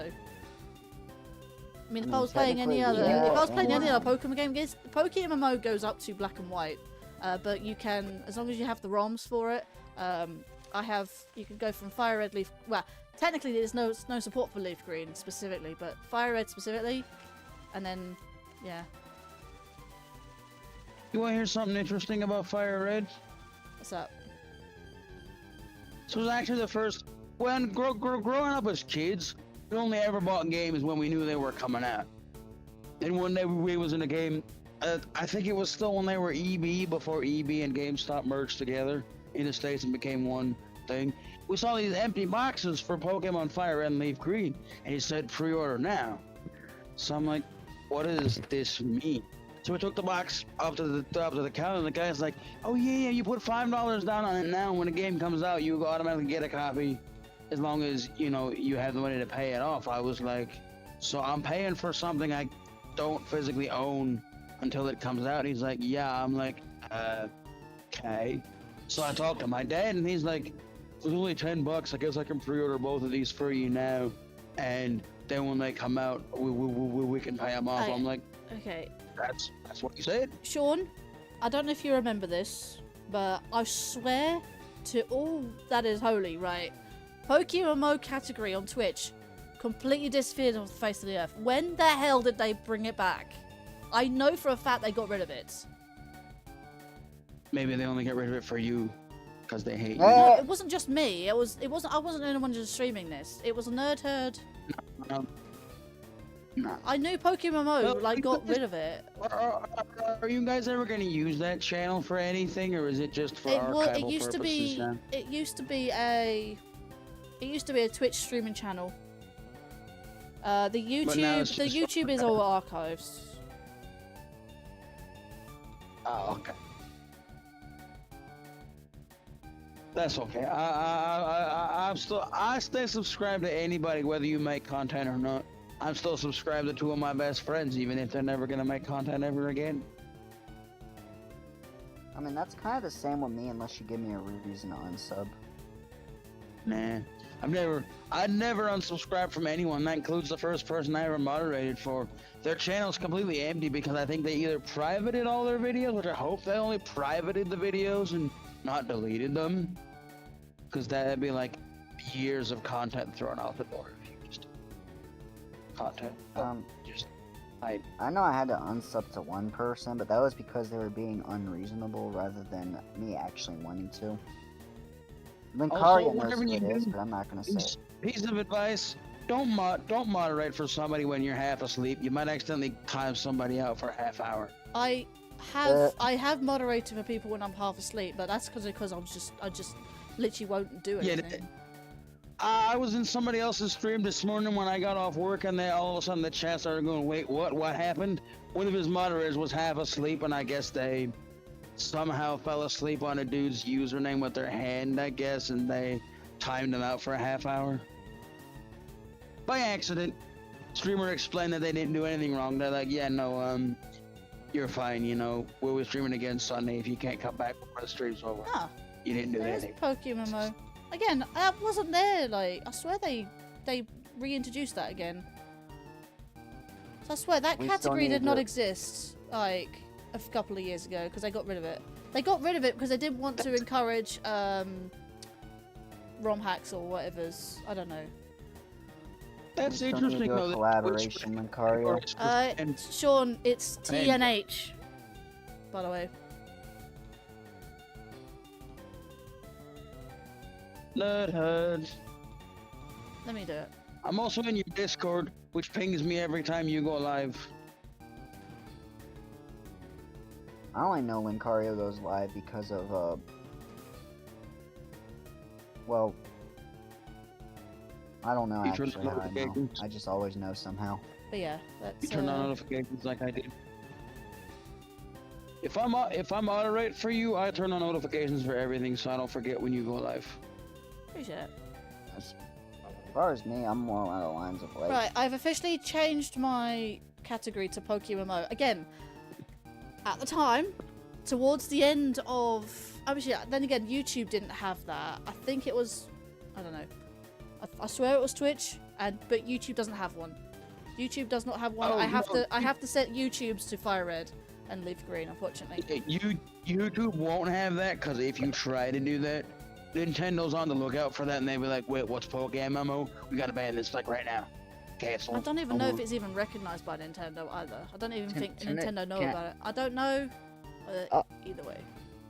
I mean, if I was playing any other, technically, if I was yeah, playing any yeah. other Pokemon game, PokéMMO goes up to black and white, but you can, as long as you have the ROMs for it, you can go from Fire Red, Leaf. Well, technically there's no support for Leaf Green specifically, but Fire Red specifically, and then, yeah. You want to hear something interesting about Fire Red? What's up? This was actually the first. When growing up as kids, we only ever bought games when we knew they were coming out. And one day we was in a game. I think it was still when they were EB, before EB and GameStop merged together in the States and became one thing. We saw these empty boxes for Pokemon Fire Red and Leaf Green, and it said pre-order now. So I'm like, what does this mean? So we took the box up to the counter, and the guy's like, "Oh yeah, you put $5 down on it now. When the game comes out, you automatically get a copy, as long as you have the money to pay it off." I was like, "So I'm paying for something I don't physically own until it comes out?" He's like, "Yeah." I'm like, "Okay." So I talked to my dad, and he's like, "It was only $10. I guess I can pre-order both of these for you now, and then when they come out, we can pay them off." I'm like, Okay. That's what you said. Sean, I don't know if you remember this, but I swear to all that is holy, right? PokéMMO category on Twitch completely disappeared off the face of the earth. When the hell did they bring it back? I know for a fact they got rid of it. Maybe they only get rid of it for you because they hate you. No, it wasn't just me. I wasn't the only one just streaming this. It was a nerd herd. No. I knew PokéMMO Well, got rid of it. Are you guys ever going to use that channel for anything, or is it just for archival It used to purposes be. now? It used to be a Twitch streaming channel. The YouTube is all archives. Oh, okay. That's okay. I stay subscribed to anybody, whether you make content or not. I'm still subscribed to two of my best friends, even if they're never gonna make content ever again. I mean, that's kind of the same with me, unless you give me a reason to unsub. Nah, I'd never unsubscribed from anyone. That includes the first person I ever moderated for. Their channel's completely empty because I think they either privated all their videos, which I hope they only privated the videos and not deleted them. Because that'd be like years of content thrown out the door if you just content. I know I had to unsub to one person, but that was because they were being unreasonable rather than me actually wanting to. Linkario knows who it is, but I'm not gonna say it. Piece of advice: don't moderate for somebody when you're half asleep. You might accidentally time somebody out for a half hour. I have moderated for people when I'm half asleep, but that's because I just literally won't do anything. Yeah, I was in somebody else's stream this morning when I got off work, and they all of a sudden the chat started going, "Wait, what? What happened?" One of his moderators was half asleep, and I guess they somehow fell asleep on a dude's username with their hand, I guess, and they timed him out for a half hour. By accident. Streamer explained that they didn't do anything wrong. They're like, yeah, no, you're fine, you know, we'll be streaming again Sunday if you can't come back before the stream's over. Ah, you didn't do there's anything. PokéMMO. Again, I wasn't there, like, I swear they reintroduced that again. So I swear, that category did not exist, like, a couple of years ago, because they got rid of it. They got rid of it because they didn't want to encourage, ROM hacks or whatever's, I don't know. That's interesting, though. Collaboration, Linkario. Sean, it's TNH, by the way. Nuthead. Let me do it. I'm also in your Discord, which pings me every time you go live. I only know Linkario goes live because of, well, I don't know actually how I know. I just always know somehow. But yeah, that's... You turn on notifications like I did. If I moderate for you, I turn on notifications for everything so I don't forget when you go live. Appreciate it. As far as me, I'm more along the lines of like... Right, I've officially changed my category to PokéMMO. Again, at the time, towards the end of... Obviously, then again, YouTube didn't have that. I think it was... I don't know. I swear it was Twitch, but YouTube doesn't have one. YouTube does not have one. Oh, I have to set YouTube's to Fire Red and Leaf Green, unfortunately. YouTube won't have that, because if you try to do that, Nintendo's on the lookout for that, and they'll be like, wait, what's PokéMMO? We gotta ban this, like, right now. Cancel. I don't even know if it's even recognized by Nintendo either. I don't even think Nintendo know about it. I don't know. Either way.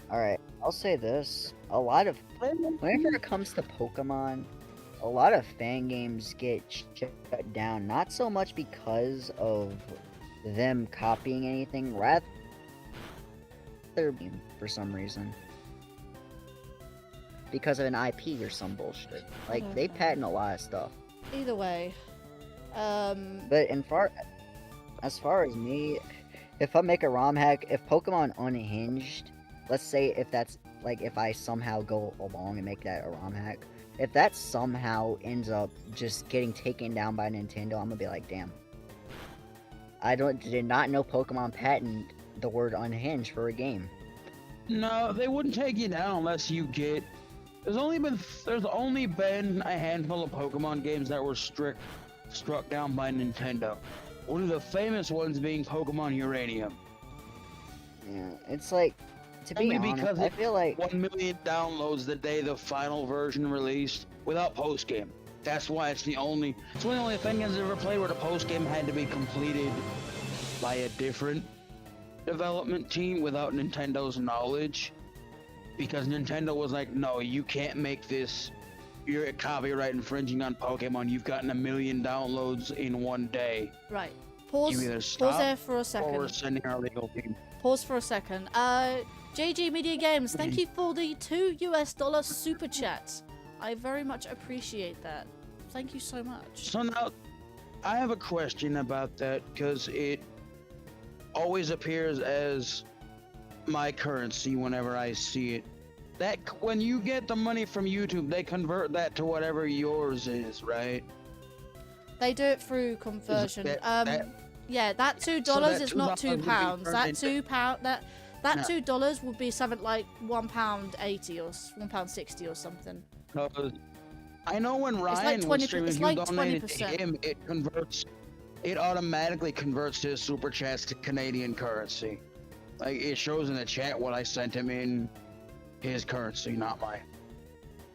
Alright, I'll say this. A lot of... Whenever it comes to Pokemon, a lot of fan games get shut down. Not so much because of them copying anything, rather for some reason. Because of an IP or some bullshit. Like, they patent a lot of stuff. Either way. But as far as me, if I make a ROM hack, if Pokemon Unhinged, let's say if that's, like, if I somehow go along and make that a ROM hack, if that somehow ends up just getting taken down by Nintendo, I'm gonna be like, damn. I did not know Pokemon patent the word unhinged for a game. No, they wouldn't take you down unless you get... There's only been a handful of Pokemon games that were struck down by Nintendo. One of the famous ones being Pokemon Uranium. Yeah, it's like, to be honest, because I feel like 1 million downloads the day the final version released without post game. That's why it's one of the only thing I've ever played where the post game had to be completed by a different development team without Nintendo's knowledge. Because Nintendo was like, no, you can't make this. You're copyright infringing on Pokemon. You've gotten 1 million downloads in one day. Right. Pause there for a second. Or we're sending our legal team. Pause for a second. JG Media Games, thank you for the $2 super chat. I very much appreciate that. Thank you so much. So now, I have a question about that, because it always appears as my currency whenever I see it. that when you get the money from YouTube, they convert that to whatever yours is, right? They do it through conversion. Yeah, that $2 So that is not $2 would be £2. turned That into- £2 that No. $2 would be something like £1.80 or £1.60 or something. Because I know when like Ryan 20 was streaming, it's if you like donated to 20%. him, it automatically converts his super chats to Canadian currency. Like, it shows in the chat what I sent him in his currency, not mine.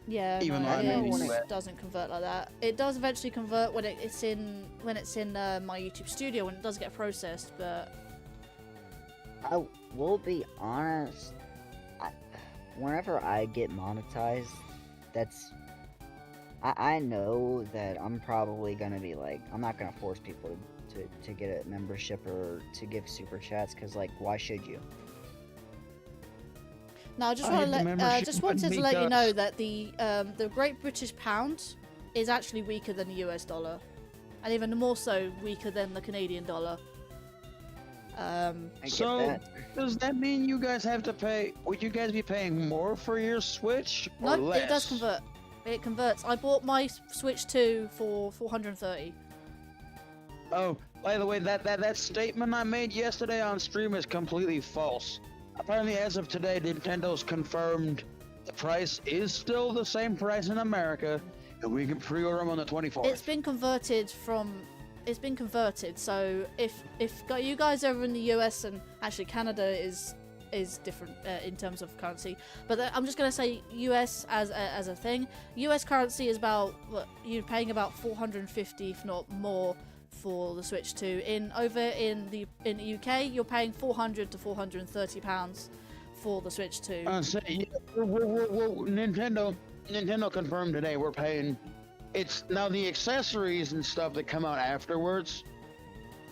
Yeah, Even no, though I'm in the it US. doesn't convert like that. It does eventually convert when it's in my YouTube studio when it does get processed, but I will be honest. Whenever I get monetized, I know that I'm probably gonna be like, I'm not gonna force people to get a membership or to give super chats, because like, why should you? no, I just I want hit the to membership just wanted button to let you know because- that the Great British Pound is actually weaker than the US dollar, and even more so weaker than the Canadian dollar. I get So, that. does that mean you guys have to pay? Would you guys be paying more for your Switch or No, less? it does convert. It converts. I bought my Switch 2 for 430. Oh, by the way, that statement I made yesterday on stream is completely false. Apparently, as of today, Nintendo's confirmed the price is still the same price in America, and we can pre-order them on the 24th. It's been converted from. It's been converted. So if you guys over in the US and actually Canada is different in terms of currency, but I'm just gonna say US as a thing. US currency is about you're paying about 450, if not more, for the Switch 2. Over in the UK, you're paying 400 to 430 pounds for the Switch 2. So, yeah, Nintendo confirmed today we're paying. It's now the accessories and stuff that come out afterwards.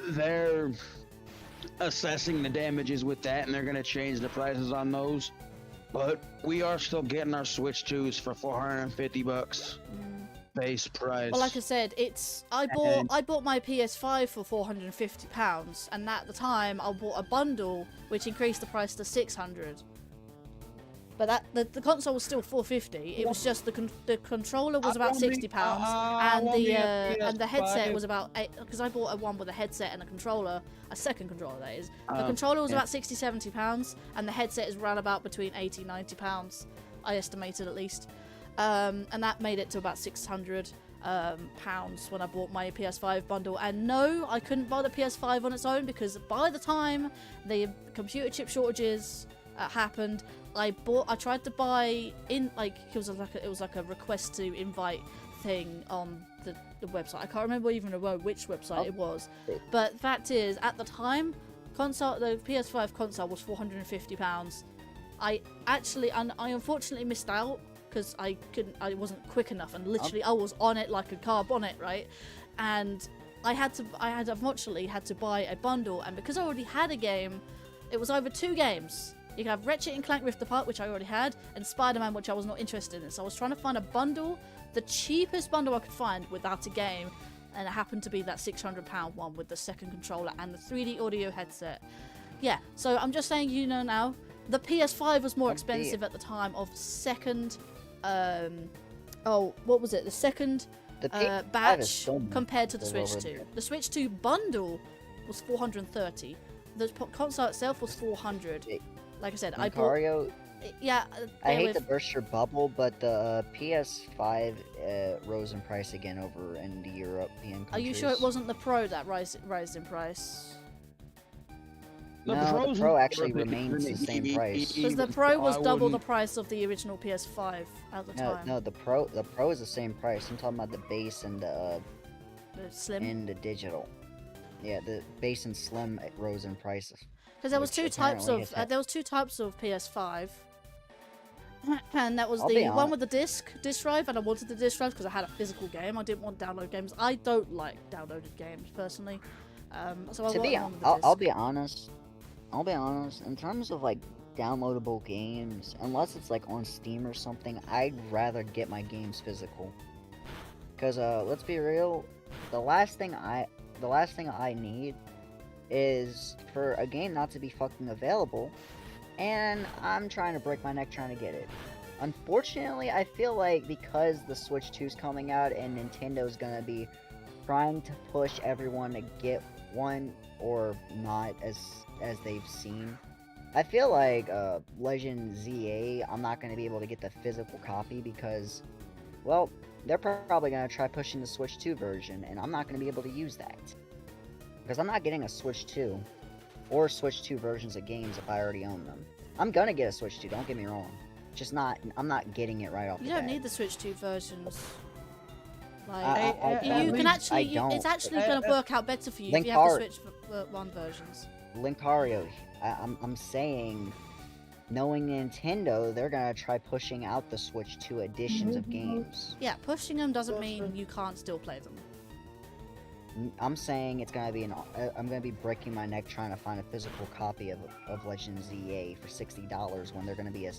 They're assessing the damages with that, and they're gonna change the prices on those. But we are still getting our Switch 2s for $450 base price. Well, like I said, I bought my PS5 for £450, and at the time I bought a bundle which increased the price to £600. But the console was still $450. It was just the controller was about £60, and the headset was about because I bought one with a headset and a controller, a second controller that is. The controller was about £60-70, and the headset is around about between £80-90. I estimated at least. And that made it to about £600 when I bought my PS5 bundle. And no, I couldn't buy the PS5 on its own because by the time the computer chip shortages happened, I tried to buy in it was like a request to invite thing on the website. I can't remember even which website it was, but the fact is, at the time, the PS5 console was £450. I unfortunately missed out because I wasn't quick enough, and literally I was on it like a car bonnet, right? And I unfortunately had to buy a bundle, and because I already had a game, it was over 2 games. You can have Ratchet and Clank Rift Apart, which I already had, and Spider-Man, which I was not interested in. So I was trying to find a bundle, the cheapest bundle I could find without a game, and it happened to be that £600 one with the second controller and the 3D audio headset. Yeah, so I'm just saying, now, the PS5 was more expensive at the time of second, what was it? The second batch compared to the Switch 2. The Switch 2 bundle was 430. The console itself was 400. Like I said, Linkario, yeah. I hate to burst your bubble, but the PS5 rose in price again over in the European countries. Are you sure it wasn't the Pro that rised in price? No, the Pro actually remains the same price. Because the Pro was double the price of the original PS5 at the time. No, the Pro is the same price. I'm talking about the base and the Slim and the digital. Yeah, the base and Slim rose in prices. because there was two types of PS5, and that was the one with the disc drive, and I wanted the disc drive because I had a physical game. I didn't want download games. I don't like downloaded games personally. So I'll be honest. In terms of like downloadable games, unless it's like on Steam or something, I'd rather get my games physical. Cause let's be real, the last thing I need is for a game not to be fucking available, and I'm trying to break my neck trying to get it. Unfortunately, I feel like because the Switch 2 is coming out and Nintendo's gonna be trying to push everyone to get one or not as they've seen. I feel like Legend ZA, I'm not gonna be able to get the physical copy because, well, they're probably gonna try pushing the Switch 2 version, and I'm not gonna be able to use that because I'm not getting a Switch 2 or Switch 2 versions of games if I already own them. I'm gonna get a Switch 2. Don't get me wrong. Just not. I'm not getting it right off the bat. You don't need the Switch 2 versions. Like, I can actually, don't. it's actually going to work out better for you if you have the Switch 1 versions. Linkario, I'm saying, knowing Nintendo, they're gonna try pushing out the Switch 2 editions of games. Yeah, pushing them doesn't mean you can't still play them. I'm saying it's gonna be I'm gonna be breaking my neck trying to find a physical copy of Legend ZA for $60 when they're gonna be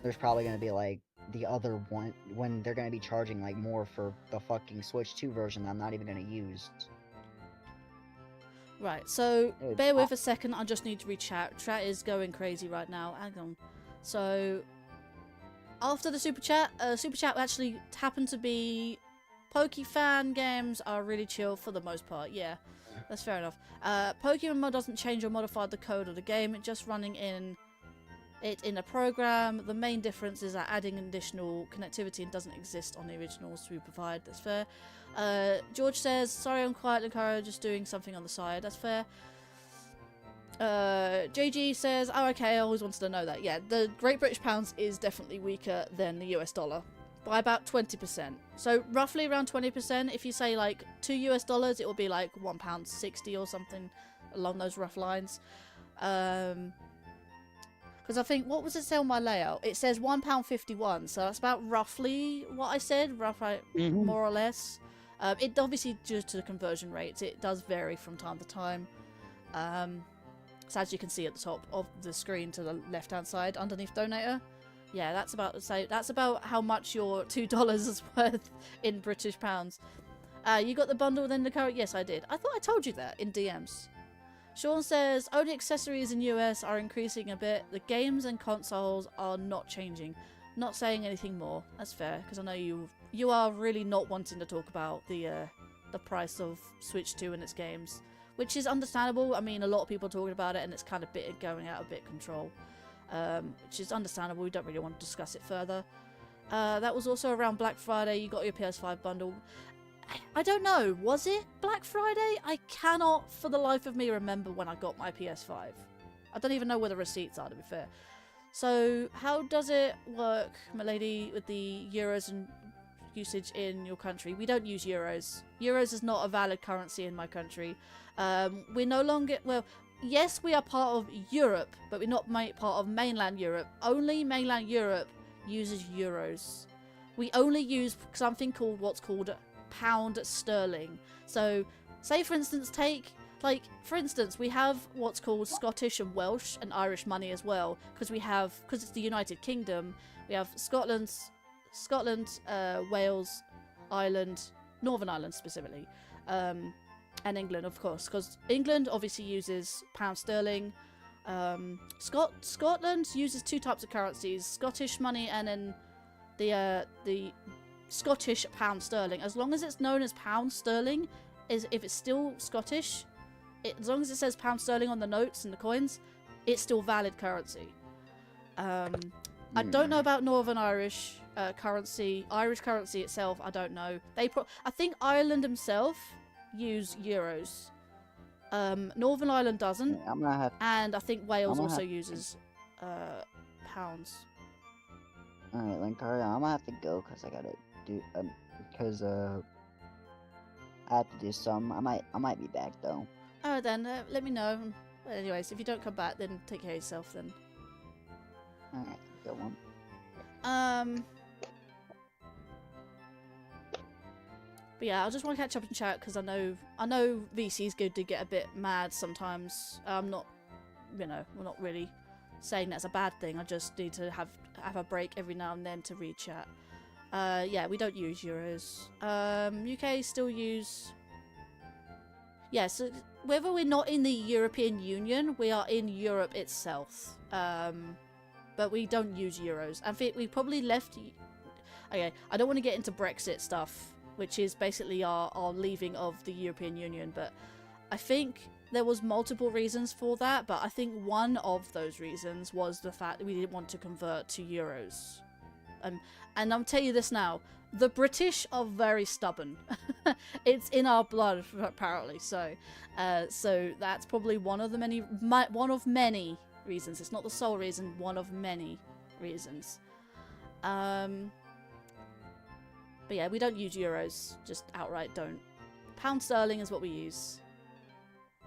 there's probably gonna be like the other one when they're gonna be charging like more for the fucking Switch 2 version that I'm not even gonna use. Right, so bear with a second, I just need to read chat. Chat is going crazy right now. Hang on. So after the super chat actually happened to be Pokefan games are really chill for the most part. Yeah, that's fair enough. PokéMMO doesn't change or modify the code of the game, it's just running in a program. The main difference is that adding additional connectivity doesn't exist on the originals we provide. That's fair. George says, sorry I'm quiet, Linkario, just doing something on the side. That's fair. JG says, oh okay, I always wanted to know that. Yeah, the Great British Pounds is definitely weaker than the US dollar by about 20%. So roughly around 20%. If you say like $2 it will be like £1.60 or something along those rough lines. Because I think, what was it say on my layout? It says £1.51, so that's about roughly what I said, more or less. It obviously, due to the conversion rates, it does vary from time to time. So as you can see at the top of the screen to the left-hand side, underneath Donator, yeah, that's about the same. That's about how much your $2 is worth in British pounds. You got the bundle within the current? Yes, I did. I thought I told you that in DMs. Sean says, only accessories in US are increasing a bit. The games and consoles are not changing. Not saying anything more. That's fair, because I know you are really not wanting to talk about the price of Switch 2 and its games, which is understandable. I mean, a lot of people are talking about it, and it's kind of going out of bit control, which is understandable. We don't really want to discuss it further. That was also around Black Friday. You got your PS5 bundle. I don't know, was it Black Friday? I cannot for the life of me remember when I got my PS5. I don't even know where the receipts are, to be fair. So how does it work, my lady, with the euros and usage in your country? We don't use euros. Euros is not a valid currency in my country. We're no longer, well, yes, we are part of Europe, but we're not part of mainland Europe. Only mainland Europe uses euros. We only use something called what's called pound sterling. So say for instance, for instance, we have what's called Scottish and Welsh and Irish money as well, because it's the United Kingdom. We have Scotland, Wales, Ireland, Northern Ireland specifically, and England, of course, because England obviously uses pound sterling. Scotland uses two types of currencies: Scottish money and then the Scottish pound sterling. As long as it's known as pound sterling, if it's still Scottish, as long as it says pound sterling on the notes and the coins, it's still valid currency. I don't know about Northern Irish currency. Irish currency itself, I don't know. I think Ireland himself use euros. Northern Ireland doesn't, and I think Wales also uses pounds. Alright, Linkario, I'm gonna have to go because I gotta do because I have to do some. I might be back though. Alright then, let me know. But anyways, if you don't come back, then take care of yourself then. Alright, go on. But yeah, I just want to catch up and chat because I know VC's good to get a bit mad sometimes. I'm not, we're not really saying that's a bad thing. I just need to have a break every now and then to read chat. Yeah, we don't use euros. UK still use. Yeah, so whether we're not in the European Union, we are in Europe itself. but we don't use euros. I think we probably left... Okay, I don't want to get into Brexit stuff, which is basically our leaving of the European Union, but I think there was multiple reasons for that, but I think one of those reasons was the fact that we didn't want to convert to euros. And I'll tell you this now, the British are very stubborn. It's in our blood, apparently, so that's probably one of many reasons. It's not the sole reason, one of many reasons. But yeah, we don't use euros, just outright don't. Pound sterling is what we use.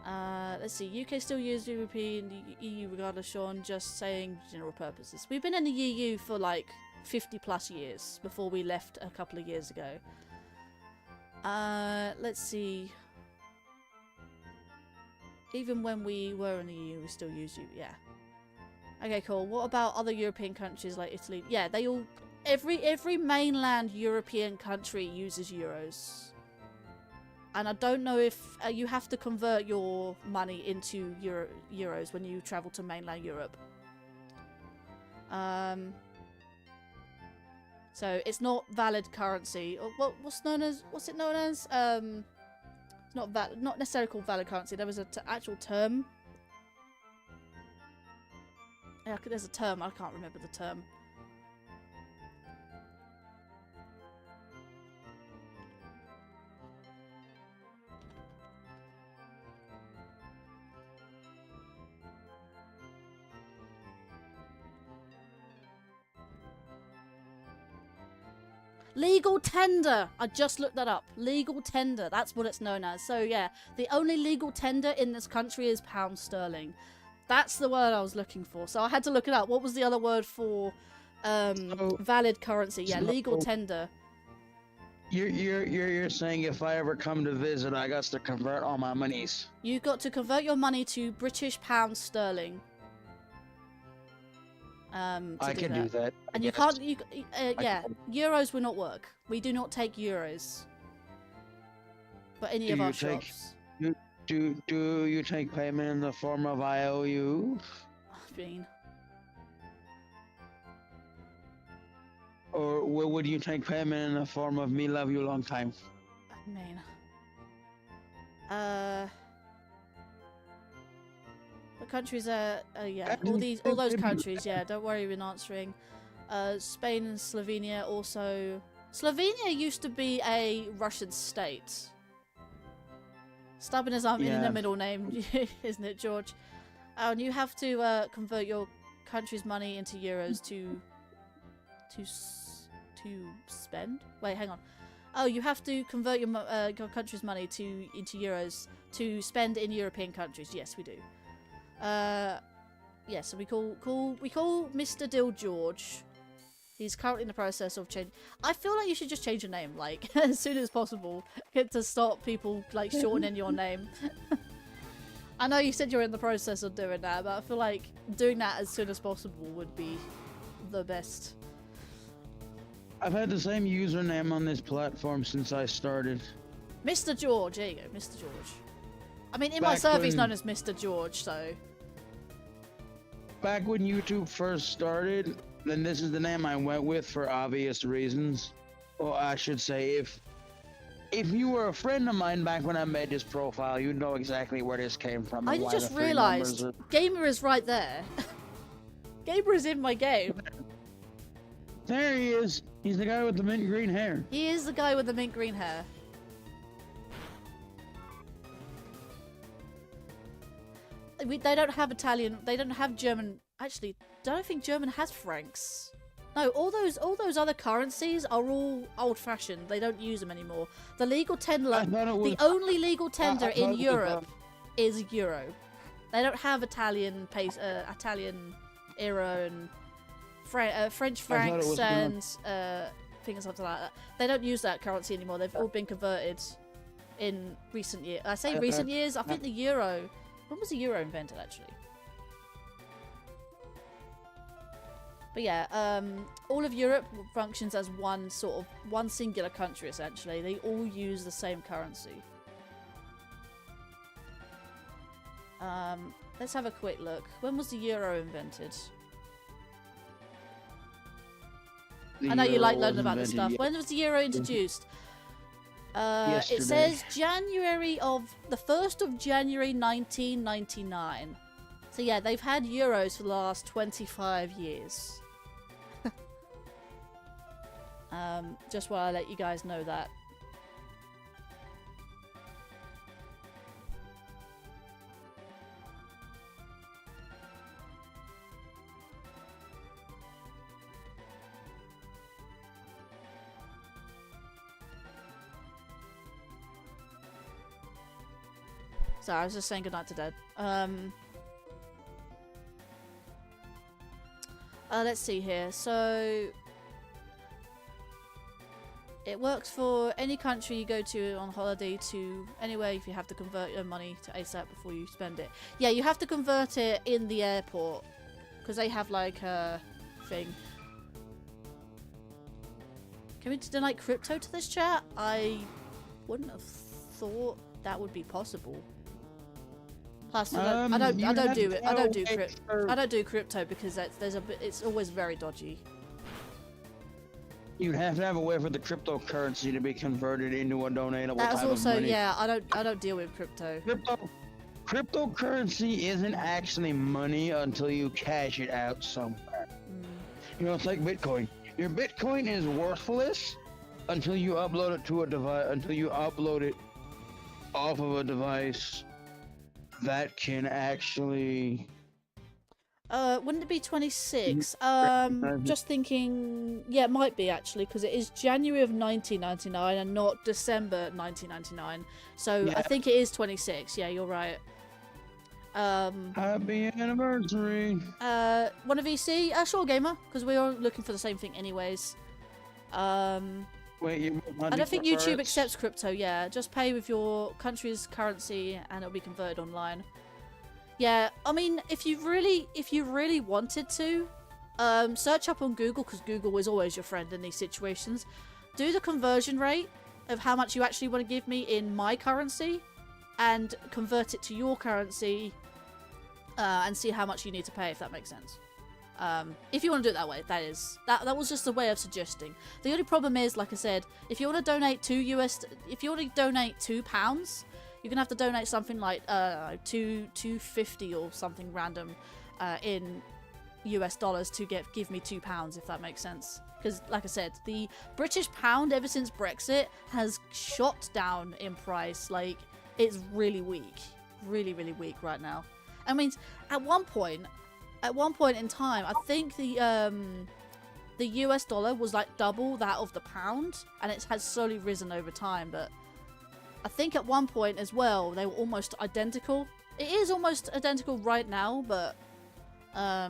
Let's see, UK still use European, EU regardless, Sean, just saying general purposes. We've been in the EU for like 50 plus years before we left a couple of years ago. Let's see. Even when we were in the EU, we still use you, yeah. Okay, cool. What about other European countries like Italy? Yeah, they all... Every mainland European country uses euros. And I don't know if you have to convert your money into euros when you travel to mainland Europe. So it's not valid currency. Or what's it known as? It's not necessarily called valid currency. There was an actual term. Yeah, there's a term. I can't remember the term. Legal tender! I just looked that up. Legal tender, that's what it's known as. So yeah, the only legal tender in this country is pound sterling. That's the word I was looking for. So I had to look it up. What was the other word for valid currency? Yeah, legal tender. You're saying if I ever come to visit, I got to convert all my monies. You got to convert your money to British pound sterling. I can do that. And you can't. Yeah, euros will not work. We do not take euros for any of our shops. Do you take payment in the form of IOU? I mean, or would you take payment in the form of me love you long time? I mean, the countries are yeah, all those countries, yeah, don't worry in answering. Spain and Slovenia also. Slovenia used to be a Russian state. Stubborn as I'm in the middle name, isn't it, George? Oh, and you have to convert your country's money into euros to spend. Wait, hang on. Oh, you have to convert your country's money into euros to spend in European countries. Yes, we do. Yeah, so we call Mr. Dill George. He's currently in the process of change. I feel like you should just change your name, like, as soon as possible, to stop people, like, shortening your name. I know you said you're in the process of doing that, but I feel like doing that as soon as possible would be the best. I've had the same username on this platform since I started. Mr. George, there you go, Mr. George. I mean, in my survey, he's known as Mr. George, so... Back when YouTube first started, then this is the name I went with for obvious reasons. Well, I should say, if you were a friend of mine back when I made this profile, you'd know exactly where this came from. I just realised, Gamer is right there. Gamer is in my game. There he is. He's the guy with the mint green hair. He is the guy with the mint green hair. They don't have Italian. They don't have German. Actually, don't think German has francs. No, all those other currencies are all old-fashioned. They don't use them anymore. The legal tender, the only legal tender in Europe is euro. They don't have Italian euro and French francs and things something like that. They don't use that currency anymore. They've all been converted in recent years. I say recent years. I think the euro. When was the euro invented, actually? But yeah, all of Europe functions as one singular country, essentially. They all use the same currency. Let's have a quick look. When was the euro invented? I know you euro like was learning about this invented stuff. When was the euro introduced? Yesterday. It says the 1st of January 1999. So yeah, they've had euros for the last 25 years. Just while I let you guys know that. Sorry, I was just saying goodnight to Dad. Let's see here. So it works for any country you go to on holiday to anywhere if you have to convert your money to ASAP before you spend it. Yeah, you have to convert it in the airport because they have like a thing. Can we donate crypto to this chat? I wouldn't have thought that would be possible. Plus, I don't do crypto because it's always very dodgy. You'd have to have a way for the cryptocurrency to be converted into a donatable That's type also of money. yeah. I don't deal with crypto. Cryptocurrency isn't actually money until you cash it out somewhere. You know, it's like Bitcoin. Your Bitcoin is worthless until you upload it to a device. Until you upload it off of a device that can actually. Wouldn't it be 26? Just thinking. Yeah, it might be actually because it is January of 1999 and not December 1999. So Yeah. I think it is 26. Yeah, you're right. Happy anniversary. One of VC? Sure, gamer, because we are looking for the same thing anyways. Wait, I don't think YouTube accepts crypto. Yeah, just pay with your country's currency and it'll be converted online. Yeah, I mean, if you really wanted to, search up on Google because Google is always your friend in these situations. Do the conversion rate of how much you actually want to give me in my currency, and convert it to your currency, and see how much you need to pay. If that makes sense. If you want to do it that way, that was just a way of suggesting. The only problem is, like I said, if you want to donate £2, you're gonna have to donate something like $2.50 or something random in US dollars to give me £2, if that makes sense. Because, like I said, the British pound ever since Brexit has shot down in price. Like, it's really weak, really weak right now. I mean, at one point in time, I think the US dollar was like double that of the pound, and it has slowly risen over time. But I think at one point as well, they were almost identical. It is almost identical right now, but I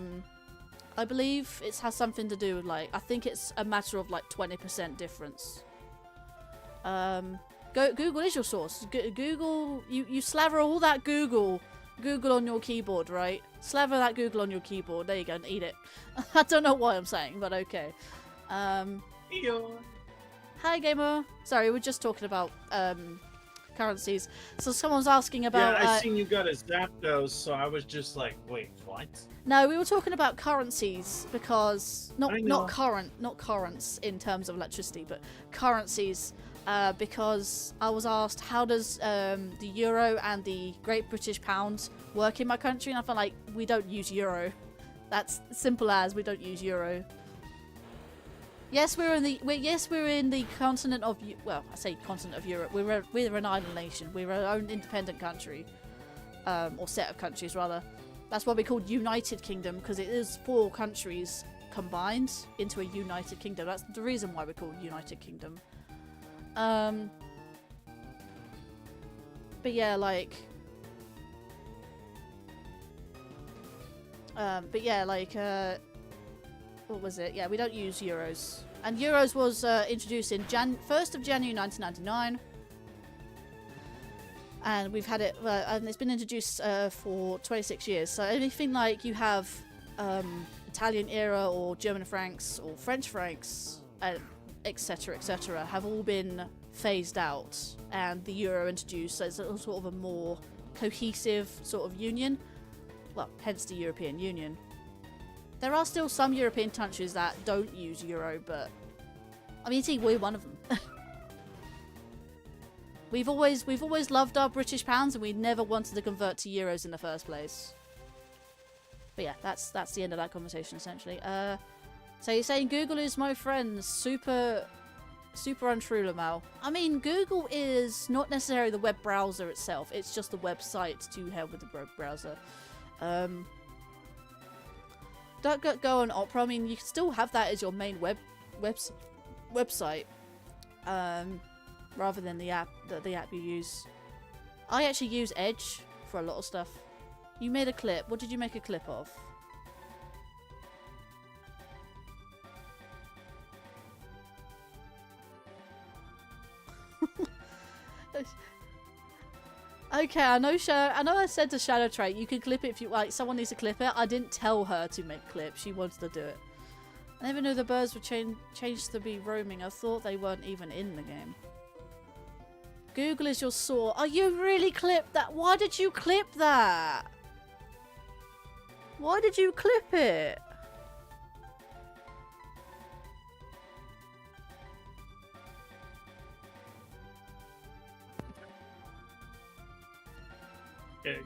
believe it has something to do with, like, I think it's a matter of like 20% difference. Google is your source. Google, you slaver all that Google on your keyboard, right? Slaver that Google on your keyboard. There you go, and eat it. I don't know what I'm saying, but okay. Hi, gamer. Sorry, we're just talking about currencies. So someone's asking about. Yeah, I seen you got a Zapdos, so I was just like, wait, what? No, we were talking about currencies because not currents in terms of electricity, but currencies. Because I was asked, how does the euro and the Great British Pound work in my country? And I felt like we don't use euro. That's simple as we don't use euro. Yes, we're in the continent of, well, I say continent of Europe. We're an island nation. We're our own independent country, or set of countries rather. That's why we're called United Kingdom, because it is 4 countries combined into a United Kingdom. That's the reason why we're called United Kingdom. But yeah, like, what was it? Yeah, we don't use euros. And euros was introduced in 1st of January 1999. And we've had it, and it's been introduced for 26 years. So anything like you have Italian era or German francs or French francs, etc., etc., have all been phased out, and the euro introduced. So it's a sort of a more cohesive sort of union. Well, hence the European Union. There are still some European countries that don't use euro, but I mean, see, we're one of them. We've always loved our British pounds, and we never wanted to convert to euros in the first place. But yeah, that's the end of that conversation essentially. So you're saying Google is my friend? Super untrue, Lamal. I mean, Google is not necessarily the web browser itself. It's just the website to help with the web browser. DuckDuckGo and Opera. I mean, you can still have that as your main website. Rather than the app you use. I actually use Edge for a lot of stuff. You made a clip. What did you make a clip of? Okay, I know I said to Shadow Trait you can clip it if you like. Someone needs to clip it. I didn't tell her to make clips. She wanted to do it. I never knew the birds would change to be roaming. I thought they weren't even in the game. Google is your source. Oh, you really clipped that? Why did you clip that? Why did you clip it? Okay.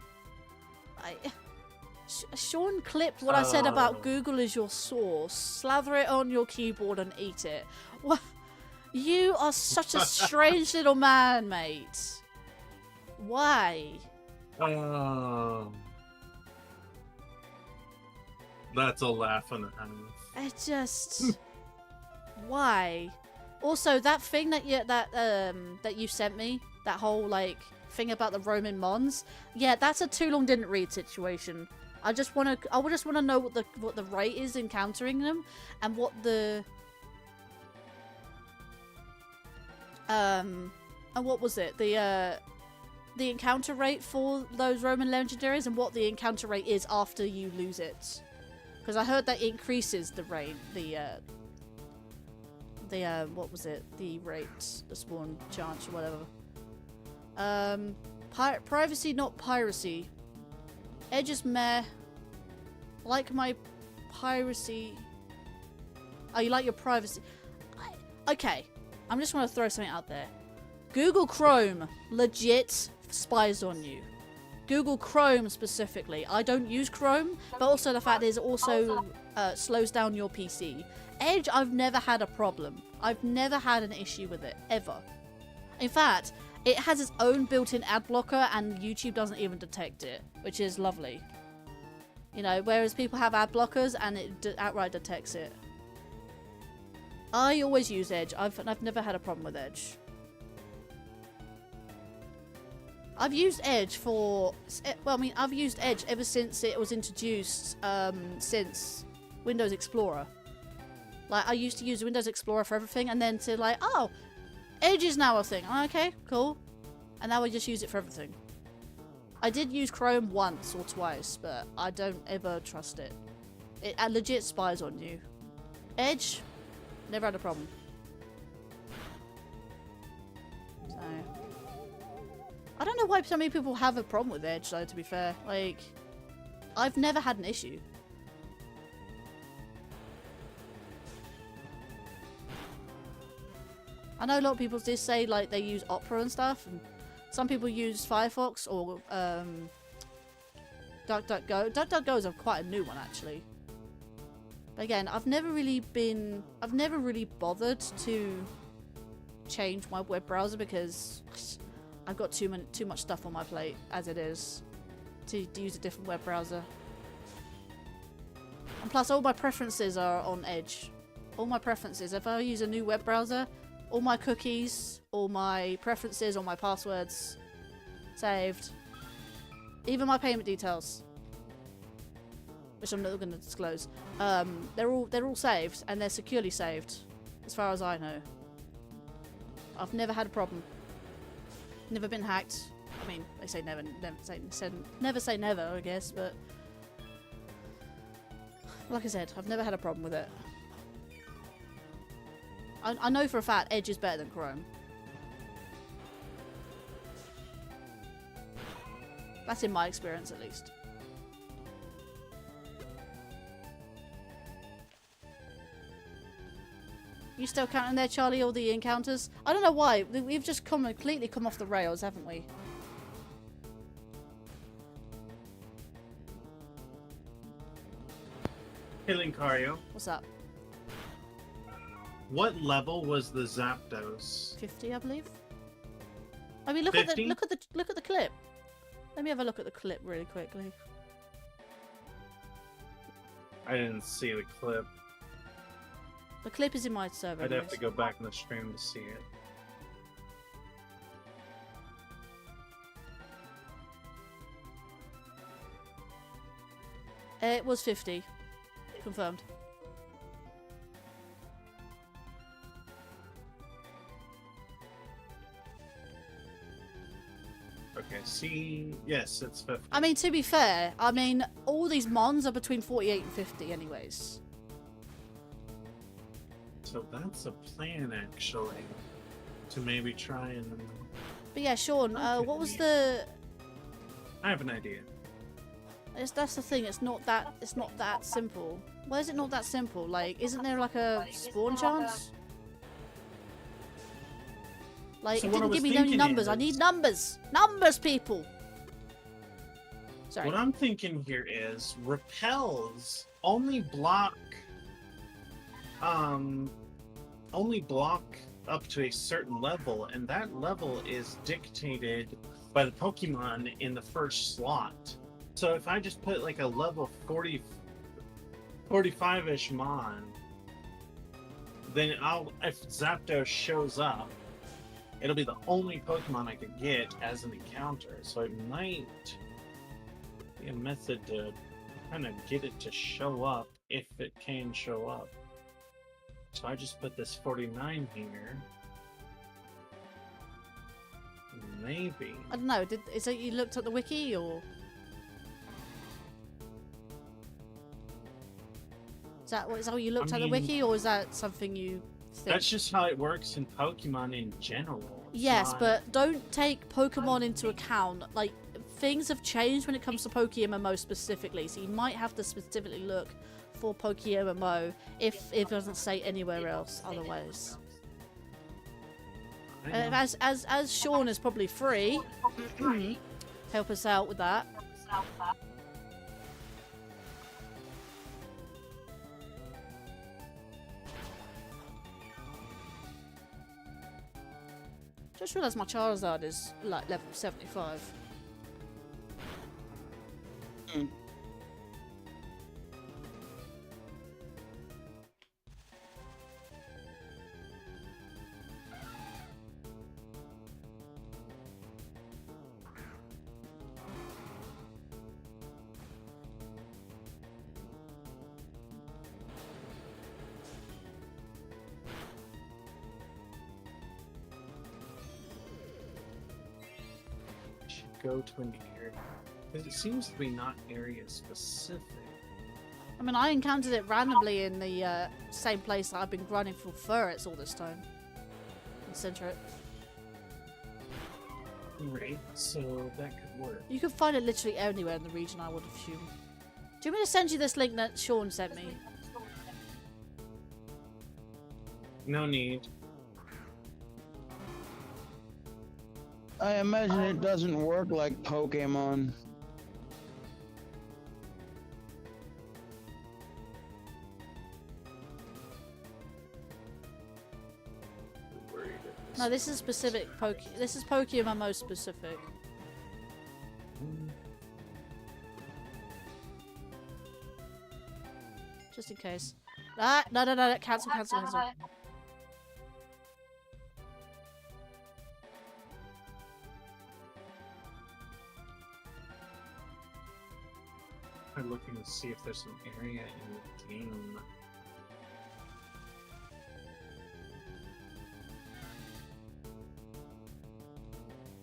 Sean clipped what I said about Google is your source. Slather it on your keyboard and eat it. What? You are such a strange little man, mate. Why? That's a laugh and a half. It just... Why? Also, that thing that you sent me, that whole like thing about the Roman Mons, yeah, that's a too long didn't read situation. I just wanna know what the rate is encountering them, and what the and what was it? The encounter rate for those Roman legendaries, and what the encounter rate is after you lose it. Because I heard that increases the rate, what was it? The rate, the spawn chance or whatever. Privacy, not piracy. Edge is meh. Like my piracy. Oh, you like your privacy? Okay, I'm just want to throw something out there. Google Chrome legit spies on you. Google Chrome specifically. I don't use Chrome, but also the fact is it also slows down your PC. Edge, I've never had a problem. I've never had an issue with it, ever. In fact, it has its own built-in ad blocker and YouTube doesn't even detect it, which is lovely. You know, whereas people have ad blockers and it outright detects it. I always use Edge. I've never had a problem with Edge. I've used Edge for... Well, I mean, I've used Edge ever since it was introduced, since Windows Explorer. Like, I used to use Windows Explorer for everything, and then to like, oh, Edge is now a thing. Oh, okay, cool. And now I just use it for everything. I did use Chrome once or twice, but I don't ever trust it. It legit spies on you. Edge, never had a problem. So... I don't know why so many people have a problem with Edge, though, to be fair. Like, I've never had an issue. I know a lot of people just say, like, they use Opera and stuff, and some people use Firefox or DuckDuckGo. DuckDuckGo is quite a new one, actually. But again, I've never really bothered to change my web browser because I've got too much stuff on my plate as it is to use a different web browser. And plus, all my preferences are on Edge. All my preferences. If I use a new web browser, all my cookies, all my preferences, all my passwords saved. Even my payment details, which I'm not going to disclose. They're all saved and they're securely saved, as far as I know. I've never had a problem. Never been hacked. I mean, they say never say never, I guess, but like I said, I've never had a problem with it. I know for a fact Edge is better than Chrome. That's in my experience, at least. You still counting there, Charlie, all the encounters? I don't know why. We've just completely come off the rails, haven't we? Hey, Linkario. What's that? What level was the Zapdos? 50, I believe. I mean, look 50? at the clip. Let me have a look at the clip really quickly. I didn't see the clip. The clip is in my server. I'd have anyways. to go back in the stream to see it. It was 50. Confirmed. Okay, see... Yes, it's 50. I mean, to be fair, I mean, all these mons are between 48 and 50 anyways. So that's a plan, actually. To maybe try and... But yeah, Sean, what was the... I have an idea. That's the thing, it's not that simple. Why is it not that simple? Like, isn't there like a spawn chance? Like, So it what I didn't was give me no thinking numbers. I is- need numbers! Numbers, people! Sorry. What I'm thinking here is repels only block up to a certain level, and that level is dictated by the Pokemon in the first slot. So if I just put like a level 45-ish mon, then if Zapdos shows up, it'll be the only Pokemon I could get as an encounter. So it might be a method to kind of get it to show up if it can show up. So I just put this 49 here. Maybe. I don't know, is it you looked at the wiki, or...? Is that how you looked at the mean, wiki, or is that something you think? That's just how it works in Pokemon in general. It's Yes, not- but don't take Pokemon into account. Like, things have changed when it comes to PokéMMO specifically, so you might have to specifically look for PokéMMO if it doesn't say anywhere else otherwise. I know. As Sean is probably free, help us out with that. Just realised my Charizard is like level 75. Should go to an area because it seems to be not area specific. I mean, I encountered it randomly in the same place that I've been grinding for Furrets all this time. In Centret. Right, so that could work. You can find it literally anywhere in the region, I would assume. Do you want me to send you this link that Sean sent me? No need. I imagine it doesn't work like Pokemon. Worried at this. No, this is specific This is PokéMMO specific. Just in case. Ah, no, cancel. I'm looking to see if there's an area in the game.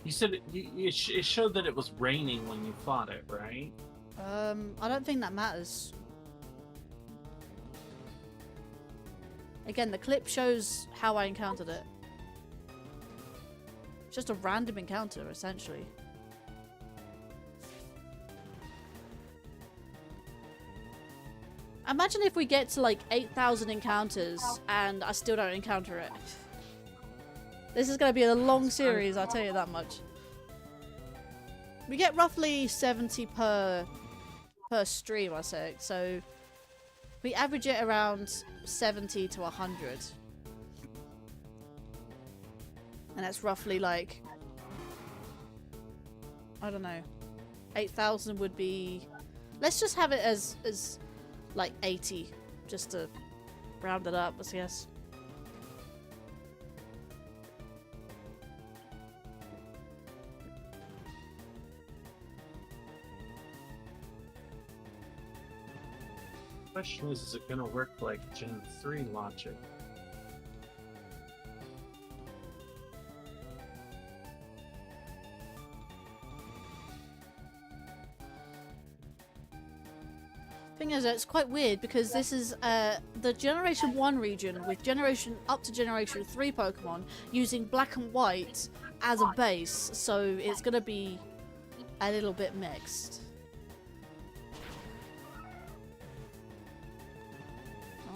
You said it showed that it was raining when you fought it, right? I don't think that matters. Again, the clip shows how I encountered it. It's just a random encounter, essentially. Imagine if we get to like 8,000 encounters and I still don't encounter it. This is going to be a long series, I'll tell you that much. We get roughly 70 per stream, I say. So we average it around 70 to 100. And that's roughly like, I don't know, 8,000 would be, let's just have it as like 80, just to round it up, I guess. Question is it gonna work like Gen 3 logic? Thing is, it's quite weird because this is the Generation 1 region with up to Generation 3 Pokemon using black and white as a base, so it's gonna be a little bit mixed.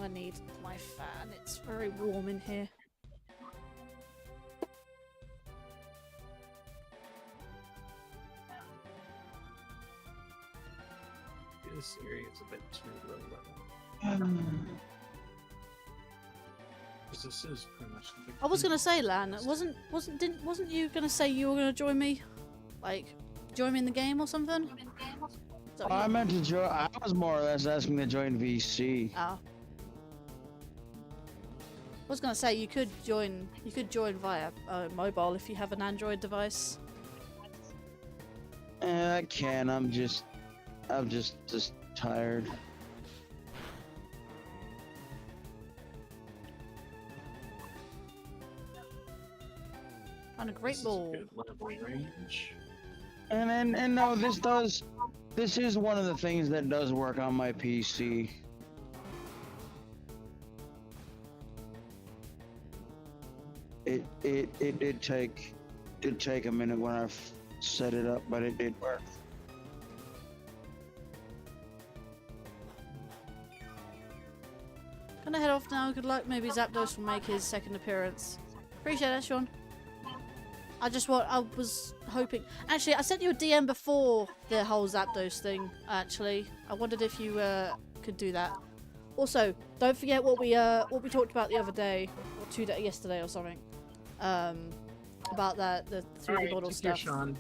I need my fan, it's very warm in here. This area is a bit too low level. Because this is pretty much the big I was gonna say, Lan, wasn't you gonna say you were gonna join me? Like, join me in the game or something? Oh, I meant to join. I was more or less asking to join VC. Oh. I was gonna say you could join via mobile if you have an Android device. I can. I'm just tired. On a great This is ball. good level range. And no, this is one of the things that does work on my PC. It did take a minute when I set it up, but it did work. Gonna head off now. Good luck. Maybe Zapdos will make his second appearance. Appreciate that, Sean. I was hoping. Actually, I sent you a DM before the whole Zapdos thing. Actually, I wondered if you could do that. Also, don't forget what we talked about the other day, or yesterday or something. About the 3D model take care, stuff. Sean.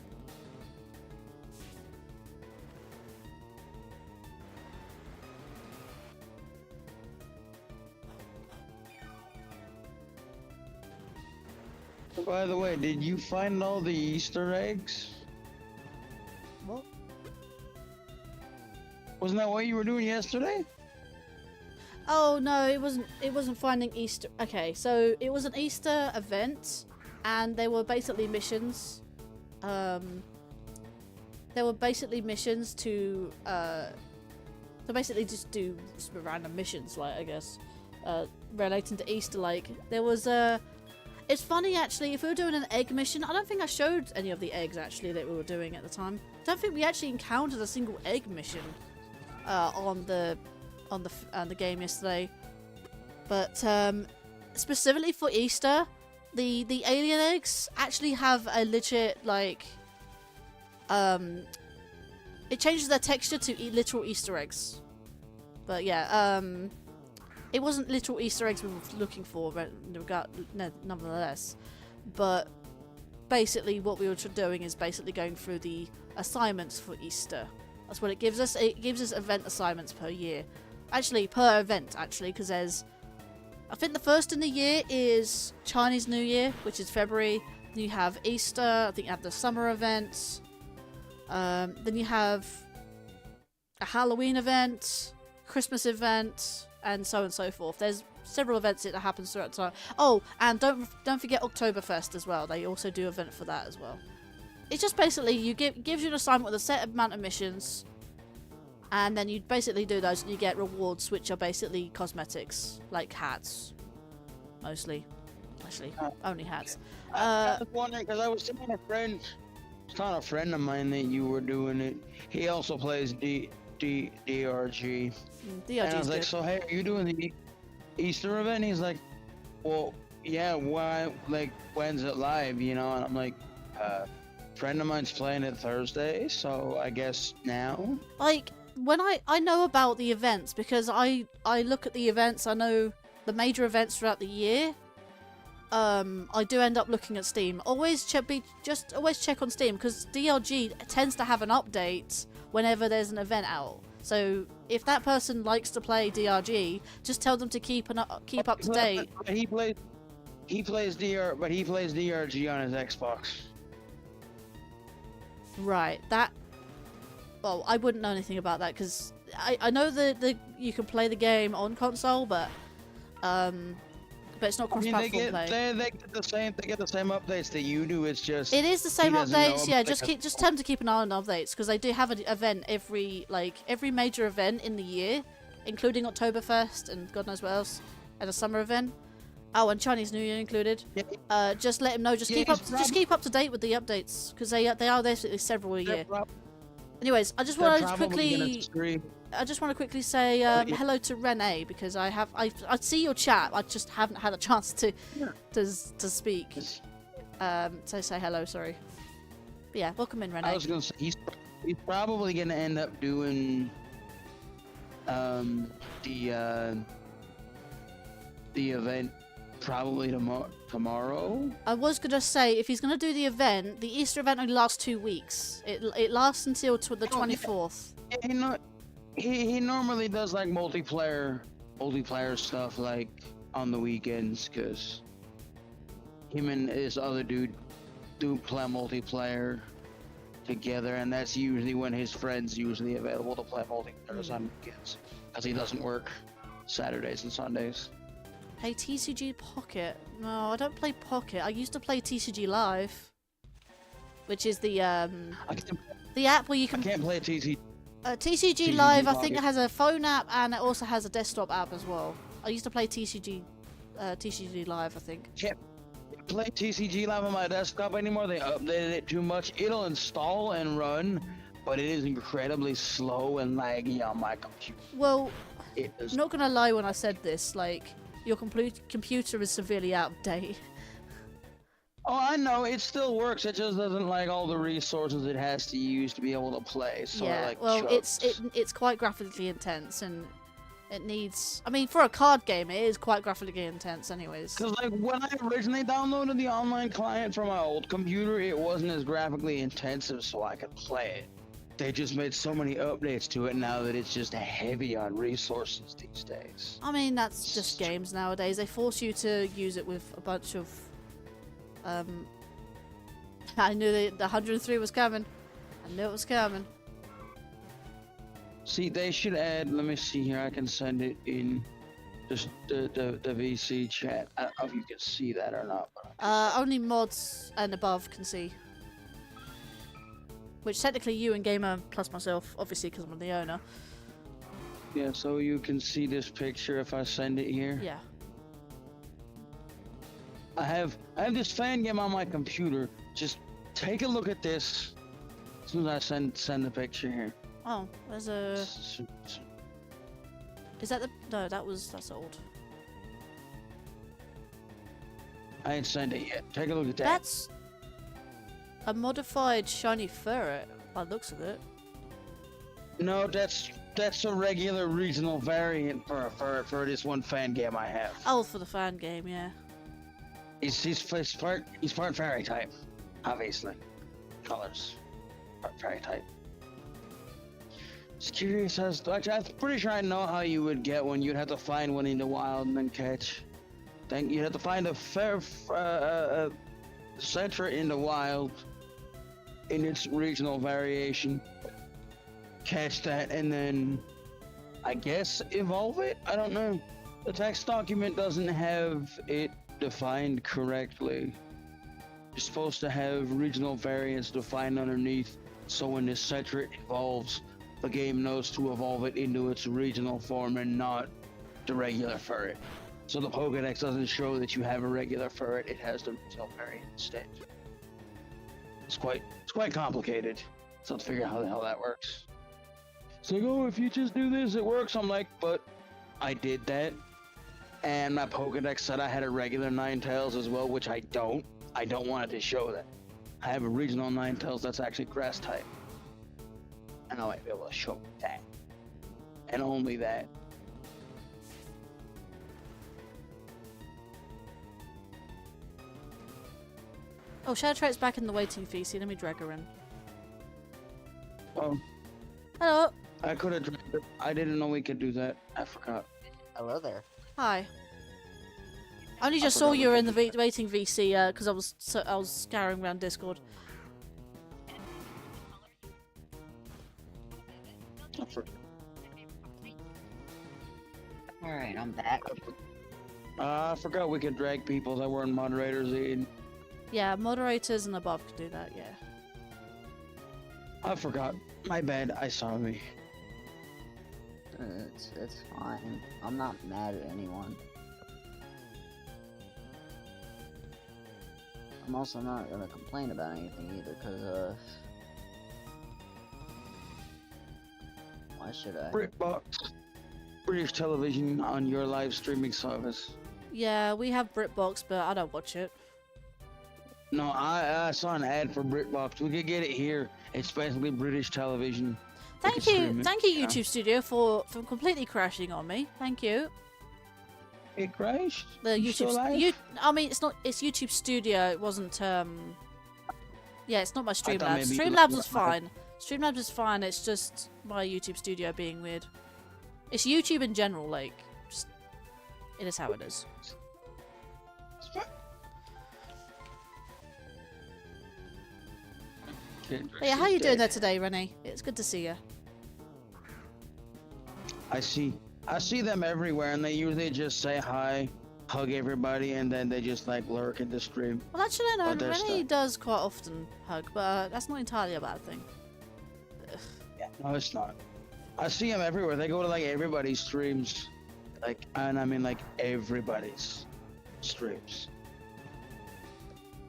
By the way, did you find all the Easter eggs? What? Wasn't that what you were doing yesterday? Oh no, it wasn't. It wasn't finding Easter. Okay, so it was an Easter event, and they were basically missions. They were basically missions to basically just do some random missions, like I guess, relating to Easter. Like there was a. It's funny actually. If we were doing an egg mission, I don't think I showed any of the eggs actually that we were doing at the time. I don't think we actually encountered a single egg mission on the game yesterday. But specifically for Easter, the alien eggs actually have a legit like it changes their texture to literal Easter eggs. But yeah, it wasn't literal Easter eggs we were looking for, but nonetheless. But basically, what we were doing is basically going through the assignments for Easter. That's what it gives us. It gives us event assignments per year. Actually, per event, actually, because there's... I think the first in the year is Chinese New Year, which is February. Then you have Easter. I think you have the summer events. Then you have a Halloween event, Christmas event, and so on and so forth. There's several events that happens throughout the time. Oh, and don't forget Oktoberfest as well. They also do an event for that as well. It's just basically gives you an assignment with a set amount of missions, and then you basically do those, and you get rewards, which are basically cosmetics, like hats, mostly. Actually, only hats. I was wondering because I was telling a friend of mine that you were doing it. He also plays DRG. DRG And I is was like, good. so hey, are you doing the Easter event? And he's like, well, yeah, why, like, when's it live, you know? And I'm like, friend of mine's playing it Thursday, so I guess now? Like, when I know about the events because I look at the events, I know the major events throughout the year. I do end up looking at Steam. Always check on Steam because DRG tends to have an update whenever there's an event out. So if that person likes to play DRG, just tell them to keep up to date. But he plays DRG on his Xbox. Right. That. Well, I wouldn't know anything about that because I know that you can play the game on console, but it's not cross-platform play. They get the same updates that you do. It's just It is the same he doesn't know updates. Yeah, about, like, just tell them to keep an eye on updates because they do have an event every major event in the year, including Oktoberfest and God knows what else, and a summer event. Oh, and Chinese New Year included. Yeah. Just let them know. Just keep up to date with the updates because they are basically several a year. Anyways, I just want to quickly say hello to Renee because I see your chat. I just haven't had a chance to speak. So say hello. Sorry. But yeah, welcome in, Renee. I was gonna say he's probably gonna end up doing the event probably tomorrow. I was gonna say if he's gonna do the event, the Easter event only lasts 2 weeks. It lasts until the 24th. Yeah, he normally does like multiplayer stuff like on the weekends because him and this other dude do play multiplayer together, and that's usually when his friends usually available to play multiplayer on weekends because he doesn't work Saturdays and Sundays. Hey, TCG Pocket. No, I don't play Pocket. I used to play TCG Live, which is the app where you can. I can't play TCG. TCG Live, I think it has a phone app and it also has a desktop app as well. I used to play TCG Live, I think. Can't play TCG Live on my desktop anymore. They updated it too much. It'll install and run, but it is incredibly slow and laggy on my computer. Well, It is. not gonna lie when I said this, like, your computer is severely out of date. Oh, I know. It still works. It just doesn't like all the resources it has to use to be able to play. So Yeah, like well, chucks. it's quite graphically intense and it needs. I mean, for a card game, it is quite graphically intense, anyways. Because like when I originally downloaded the online client from my old computer, it wasn't as graphically intensive, so I could play it. They just made so many updates to it now that it's just heavy on resources these days. I mean, that's just games nowadays. They force you to use it with a bunch of. I knew the 103 was coming. I knew it was coming. See, they should add. Let me see here. I can send it in just the VC chat. I don't know if you can see that or not. Only mods and above can see. Which technically you and Gamer plus myself, obviously because I'm the owner. Yeah, so you can see this picture if I send it here. Yeah. I have this fan game on my computer. Just take a look at this as soon as I send the picture here. Oh, there's a. Is that the? No, that's old. I ain't sent it yet. Take a look at that. That's a modified shiny Furret by the looks of it. No, that's a regular regional variant for this one fan game I have. Oh, for the fan game, yeah. He's part fairy type, obviously. Colors, part fairy type. Just curious as to, I'm pretty sure I know how you would get one. You'd have to find one in the wild and then catch. Then you'd have to find a Cetra in the wild in its regional variation. Catch that and then, I guess, evolve it? I don't know. The text document doesn't have it defined correctly. You're supposed to have regional variants defined underneath, so when this Cetra evolves, the game knows to evolve it into its regional form and not the regular Furret. So the Pokédex doesn't show that you have a regular Furret, it has the regional variant instead. It's quite complicated. So let's figure out how the hell that works. It's like, oh, if you just do this, it works. I'm like, but I did that. And my Pokedex said I had a regular Ninetales as well, which I don't. I don't want it to show that. I have a regional Ninetales that's actually grass type. And I might be able to show that. And only that. Oh, Shadow Trait's back in the waiting VC. Let me drag her in. Oh, Hello. I could have. I didn't know we could do that. I forgot. Hello there. Hi. I only just saw forgot you we were in the could waiting VC because I was scouring around Discord. I forgot. Alright, I'm back. I forgot we could drag people that weren't moderators in. Yeah, moderators and above could do that. Yeah. I forgot. My bad. I saw me. It's fine. I'm not mad at anyone. I'm also not gonna complain about anything either, cause why should I? BritBox, British television on your live streaming service. Yeah, we have BritBox, but I don't watch it. No, I saw an ad for BritBox. We could get it here. It's basically British television. We could stream it. Thank you, Yeah. YouTube Studio, for completely crashing on me. Thank you. It crashed. The You still YouTube, live? I mean, it's YouTube Studio. It wasn't. Yeah, it's not my thought Streamlabs. maybe you Streamlabs were was fine. Streamlabs is fine. It's just my YouTube Studio being weird. It's YouTube in general. Like, just it is how it is. But yeah, how you doing there today, Renee? It's good to see you. I see them everywhere, and they usually just say hi, hug everybody, and then they just like lurk in the stream. Well, actually, no. But there's Renee stuff. does quite often hug, but that's not entirely a bad thing. Yeah, no, it's not. I see them everywhere. They go to like everybody's streams, like, and I mean like everybody's streams.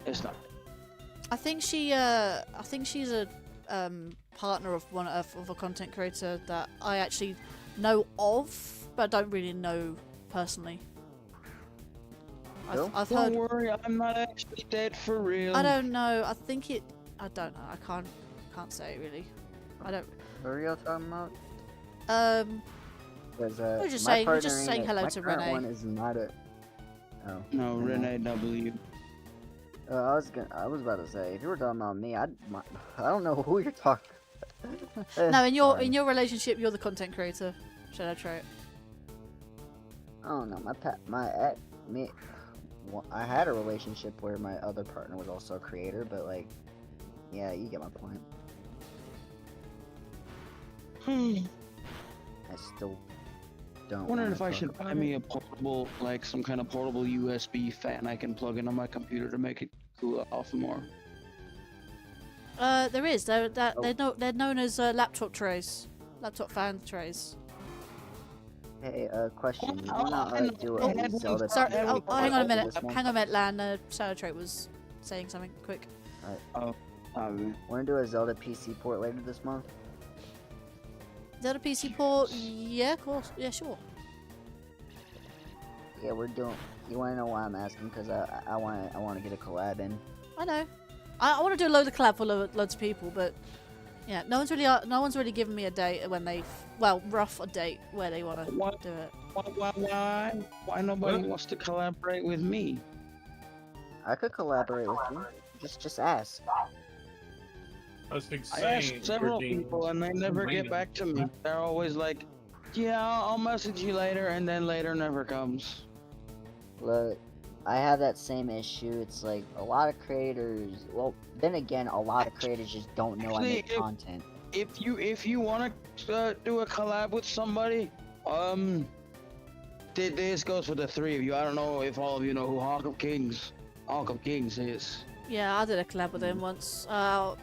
It's not. I think she's a partner of one of a content creator that I actually know of, but don't really know personally. Cool. I've Don't heard. worry, I'm not actually dead for real. I don't know. I think it. I don't know. I can't say it really. I don't. What are y'all talking about? Cause, We're just my saying- we're partner just ain't saying a- hello my to current Renee. one is not a. Oh. No, Renee W. I was about to say, if you were talking about me, I don't know who you're talking. No, in your Sorry. relationship, you're the content creator. Shadow Trait. I don't know. I had a relationship where my other partner was also a creator, but like, yeah, you get my point. I still don't. Wondering wanna if I talk should about buy it. me a portable, like some kind of portable USB fan I can plug into my computer to make it cool off more. There is. They're known as laptop trays, laptop fan trays. Hey, question. You Oh, wanna I know. do Oh, a Zelda? Sorry. Yeah, Oh, hang on a minute. This month? Hang on a minute, Lan. Shadow Trait was saying something. Quick. Wanna do a Zelda PC port later this month? Zelda PC port? Yeah, of course. Yeah, sure. Yeah, we're doing. You wanna know why I'm asking? Cause I wanna get a collab in. I know. I want to do a load of collab for loads of people, but yeah, no one's really given me a date when they, rough a date where they want to What? do it. Why nobody wants to collaborate with me? I could collaborate with you. Just ask. I was I saying, asked several people and they never get back to me. They're always like, yeah, I'll message you later, and then later never comes. Look, I have that same issue. It's like a lot of creators. Well, then again, a lot of creators just don't know I make Actually, content. If you want to do a collab with somebody, this goes for the three of you. I don't know if all of you know who Hawk of Kings is. Yeah, I did a collab with him once.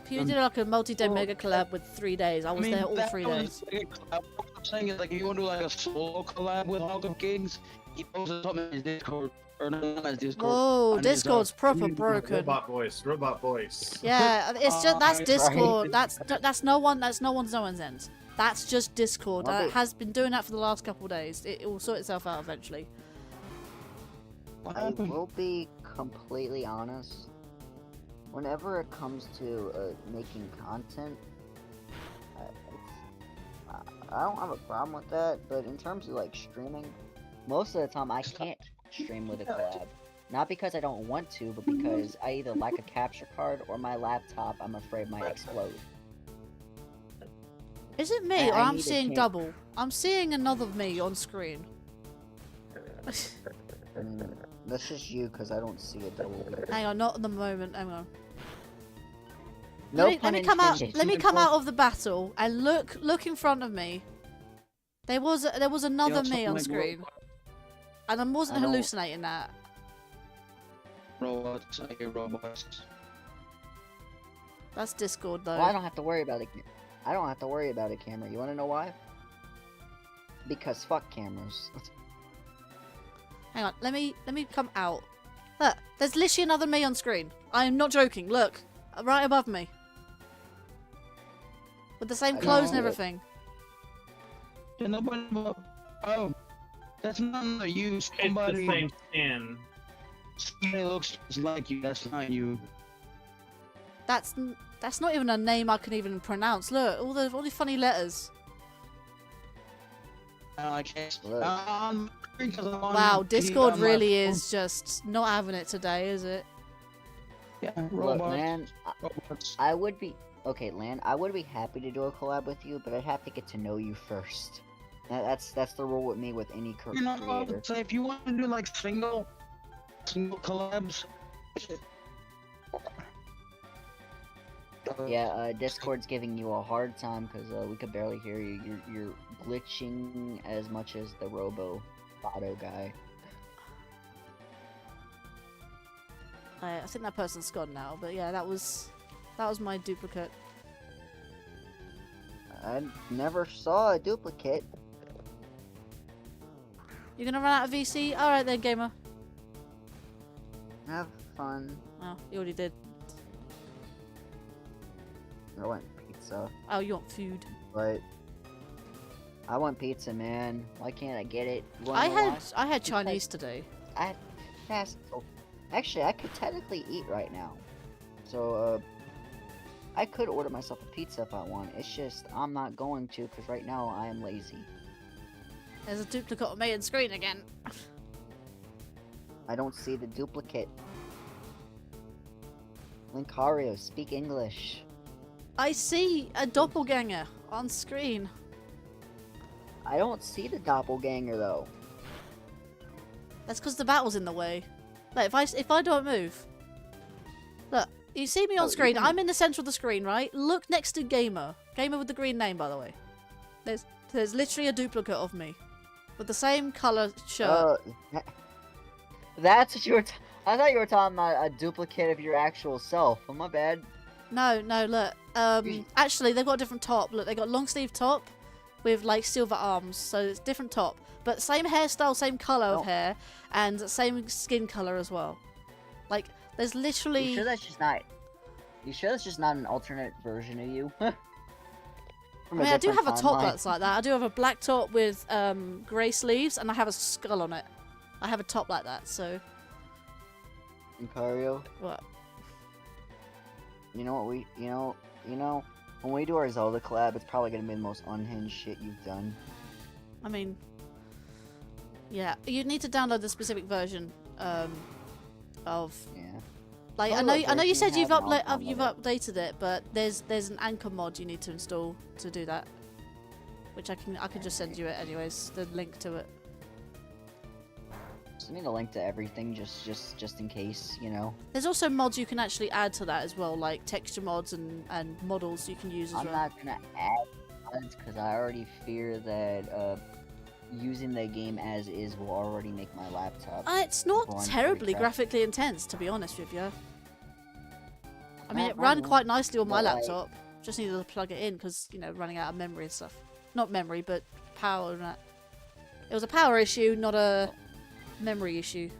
He did like a multi-day mega collab with 3 days. I was there all that 3 was days. like a collab. What I'm saying is, like, if you want to do like a solo collab with Hawk of Kings, he posted something in his Discord, or not his Discord. Whoa, on his, Discord's proper community broken. Robot voice. Yeah, it's just that's right. Discord. That's no one's end. That's just Discord. Well, It has been doing that for the last couple of days. It will sort itself out eventually. What I happened? will be completely honest. Whenever it comes to making content, I don't have a problem with that. But in terms of like streaming, most of the time I can't stream with a collab. Not because I don't want to, but because I either lack a capture card or my laptop I'm afraid might explode. Is it me, or I I'm need to seeing change- double? I'm seeing another me on screen. That's just you, because I don't see a double. Hang on, not at the moment. Hang on. No let me come out. Let me come out of the battle and look in front of me. There was another me on screen, and I wasn't I don't- hallucinating that. Robots, I hear robots. That's Discord though. Well, I don't have to worry about it. I don't have to worry about a camera. You want to know why? Because fuck cameras. Hang on, let me come out. Look, there's literally another me on screen. I am not joking. Look, right above me, with the same I clothes and know. everything. Yeah, nobody. Oh, that's not you. It's the Somebody. same skin. Somebody looks just like you. That's not you. That's not even a name I can even pronounce. Look, all the funny letters. I can't. Look. Wow, Discord really is just not having it today, is it? Yeah, Look, robots. man, Robots. I would be okay, Lan. I would be happy to do a collab with you, but I'd have to get to know you first. That's the rule with me with any You're not allowed creator. to say if you want to do like single collabs. Yeah, Discord's giving you a hard time because we could barely hear you. You're glitching as much as the Robo Auto guy. I think that person's gone now, but yeah, that was my duplicate. I never saw a duplicate. You're gonna run out of VC? Alright then, gamer. Have fun. Oh, you already did. I want pizza, Oh, you want food. but I want pizza, man. Why can't I get it? You wanna know why? I had Chinese today. I had fast. Actually, I could technically eat right now, so I could order myself a pizza if I want. It's just I'm not going to because right now I am lazy. There's a duplicate of me on screen again. I don't see the duplicate. Linkario, speak English. I see a doppelganger on screen. I don't see the doppelganger though. That's because the battle's in the way. Like if I don't move, look, you see me on Oh, you screen. can- I'm in the center of the screen, right? Look next to gamer, gamer with the green name, by the way. There's literally a duplicate of me, with the same color shirt. That's what you were. I thought you were talking about a duplicate of your actual self. Oh, my bad. No, look. Actually, they've got a different top. Look, they got long sleeve top with like silver arms, so it's different top, but same hairstyle, same color Oh. of hair, and same skin color as well. Like, there's literally. You sure that's just not? You sure that's just not an alternate version of you? I mean, I do have a top that's like that. I do have a black top with grey sleeves, and I have a skull on it. I have a top like that. So Linkario. what? You know what we? You know. When we do our Zelda collab, it's probably gonna be the most unhinged shit you've done. I mean, yeah, you need to download the specific version of. Yeah. Like, Oh, I know look, you there's said the you've tab now, you've updated it, but there's an anchor mod you need to install to do that, which I can just send you it anyways, the link to it. Just need a link to everything, just in case, you know. There's also mods you can actually add to that as well, like texture mods and models you can use as I'm well. not gonna add mods because I already fear that using the game as is will already make my laptop. It's not run terribly pretty fast. graphically intense, to be honest with you. I mean, Not it ran running, quite nicely on my but, like- laptop. Just needed to plug it in because, you know, running out of memory and stuff. Not memory, but power and that. It was a power issue, not a memory issue.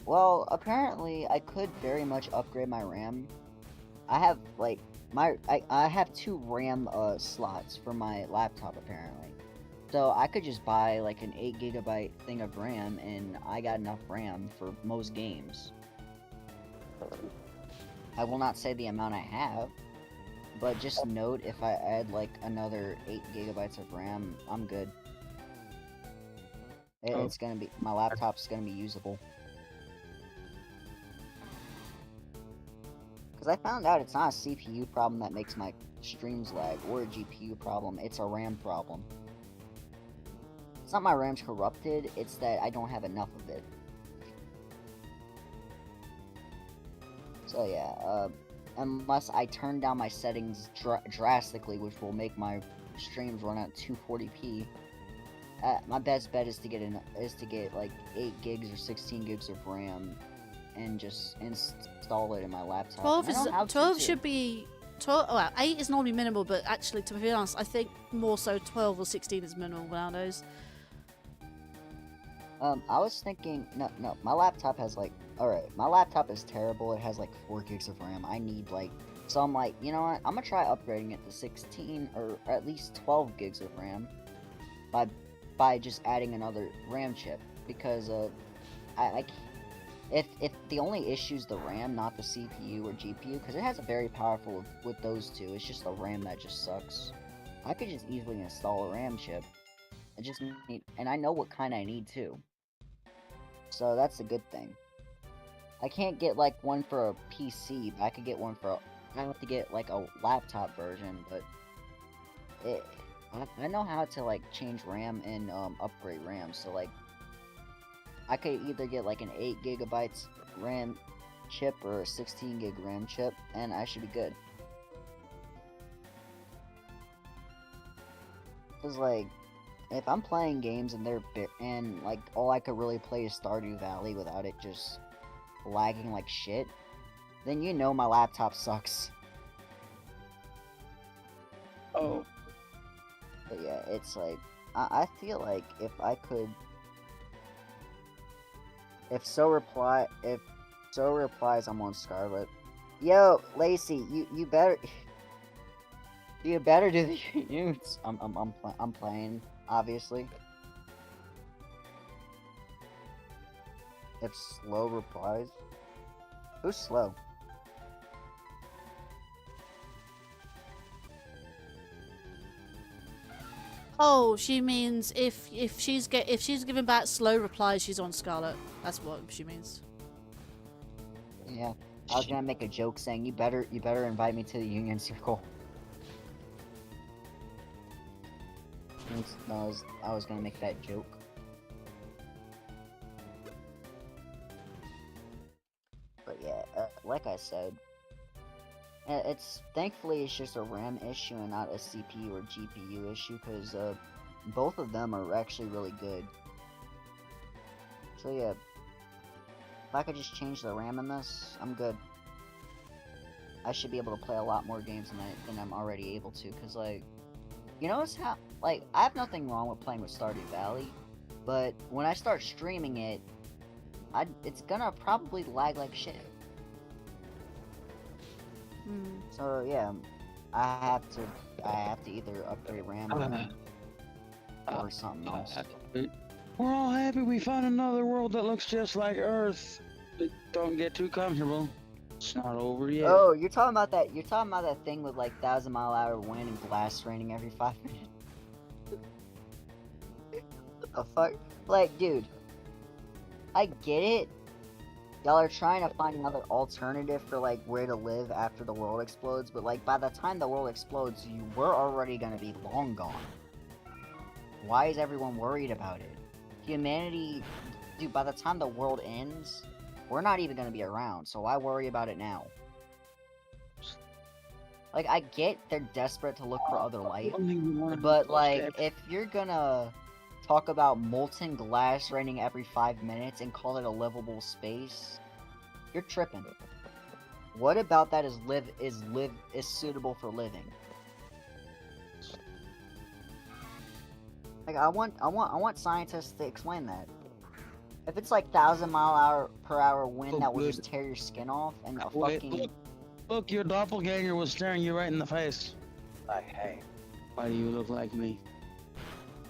Well, apparently I could very much upgrade my RAM. I have like I have 2 RAM slots for my laptop apparently. So I could just buy like an 8 GB thing of RAM and I got enough RAM for most games. I will not say the amount I have, but just note if I add like another 8 GB of RAM, I'm good. It's gonna be, my laptop's gonna be usable. Because I found out it's not a CPU problem that makes my streams lag, or a GPU problem, it's a RAM problem. It's not my RAM's corrupted, it's that I don't have enough of it. So yeah, unless I turn down my settings drastically, which will make my streams run at 240p, my best bet is to get like 8 gigs or 16 gigs of RAM, and just install it in my laptop. 12 should be 12. Well, 8 is normally minimal, but actually, to be honest, I think more so 12 or 16 is minimal nowadays. I was thinking, no, my laptop has like, alright, my laptop is terrible, it has like 4 gigs of RAM, I need like, so I'm like, you know what, I'm gonna try upgrading it to 16, or at least 12 gigs of RAM, by just adding another RAM chip, because, if the only issue's the RAM, not the CPU or GPU, because it has a very powerful with those two, it's just the RAM that just sucks. I could just easily install a RAM chip. I just need, and I know what kind I need too. So that's a good thing. I can't get like one for a PC, but I could get one for I have to get like a laptop version, but I know how to like change RAM and upgrade RAM, so like I could either get like an 8 GB RAM chip or a 16 gig RAM chip, and I should be good. Cause like, if I'm playing games and and like all I could really play is Stardew Valley without it just lagging like shit, then you know my laptop sucks. Oh. But yeah, it's like, I feel like if I could, if so replies I'm on Scarlet. Yo, Lacey, you better do the news. I'm playing, obviously. If Slow replies, who's Slow? Oh, she means if she's giving back slow replies, she's on Scarlet. That's what she means. Yeah, I was gonna make a joke saying you better invite me to the Union Circle. No, I was gonna make that joke. But yeah, like I said, thankfully it's just a RAM issue and not a CPU or GPU issue, because both of them are actually really good. So yeah, if I could just change the RAM in this, I'm good. I should be able to play a lot more games than I'm already able to, because like, you notice how, like, I have nothing wrong with playing with Stardew Valley, but when I start streaming it, it's gonna probably lag like shit. So yeah, I have to either upgrade RAM or something else. We're all happy we found another world that looks just like Earth. But don't get too comfortable. It's not over yet. Oh, you're talking about that thing with like 1,000-mile-an-hour wind and glass raining every 5 minutes. What the fuck? Like, dude, I get it. Y'all are trying to find another alternative for like where to live after the world explodes, but like by the time the world explodes, we're already gonna be long gone. Why is everyone worried about it? Humanity, dude, by the time the world ends, we're not even gonna be around, so why worry about it now? Like, I get they're desperate to look for other life, but like, if you're gonna talk about molten glass raining every 5 minutes and call it a livable space, you're tripping. What about that is suitable for living? Like, I want scientists to explain that. If it's like 1,000-mile-per-hour wind that will just tear your skin off and a fucking Look, your doppelganger was staring you right in the face. Like, hey. Why do you look like me?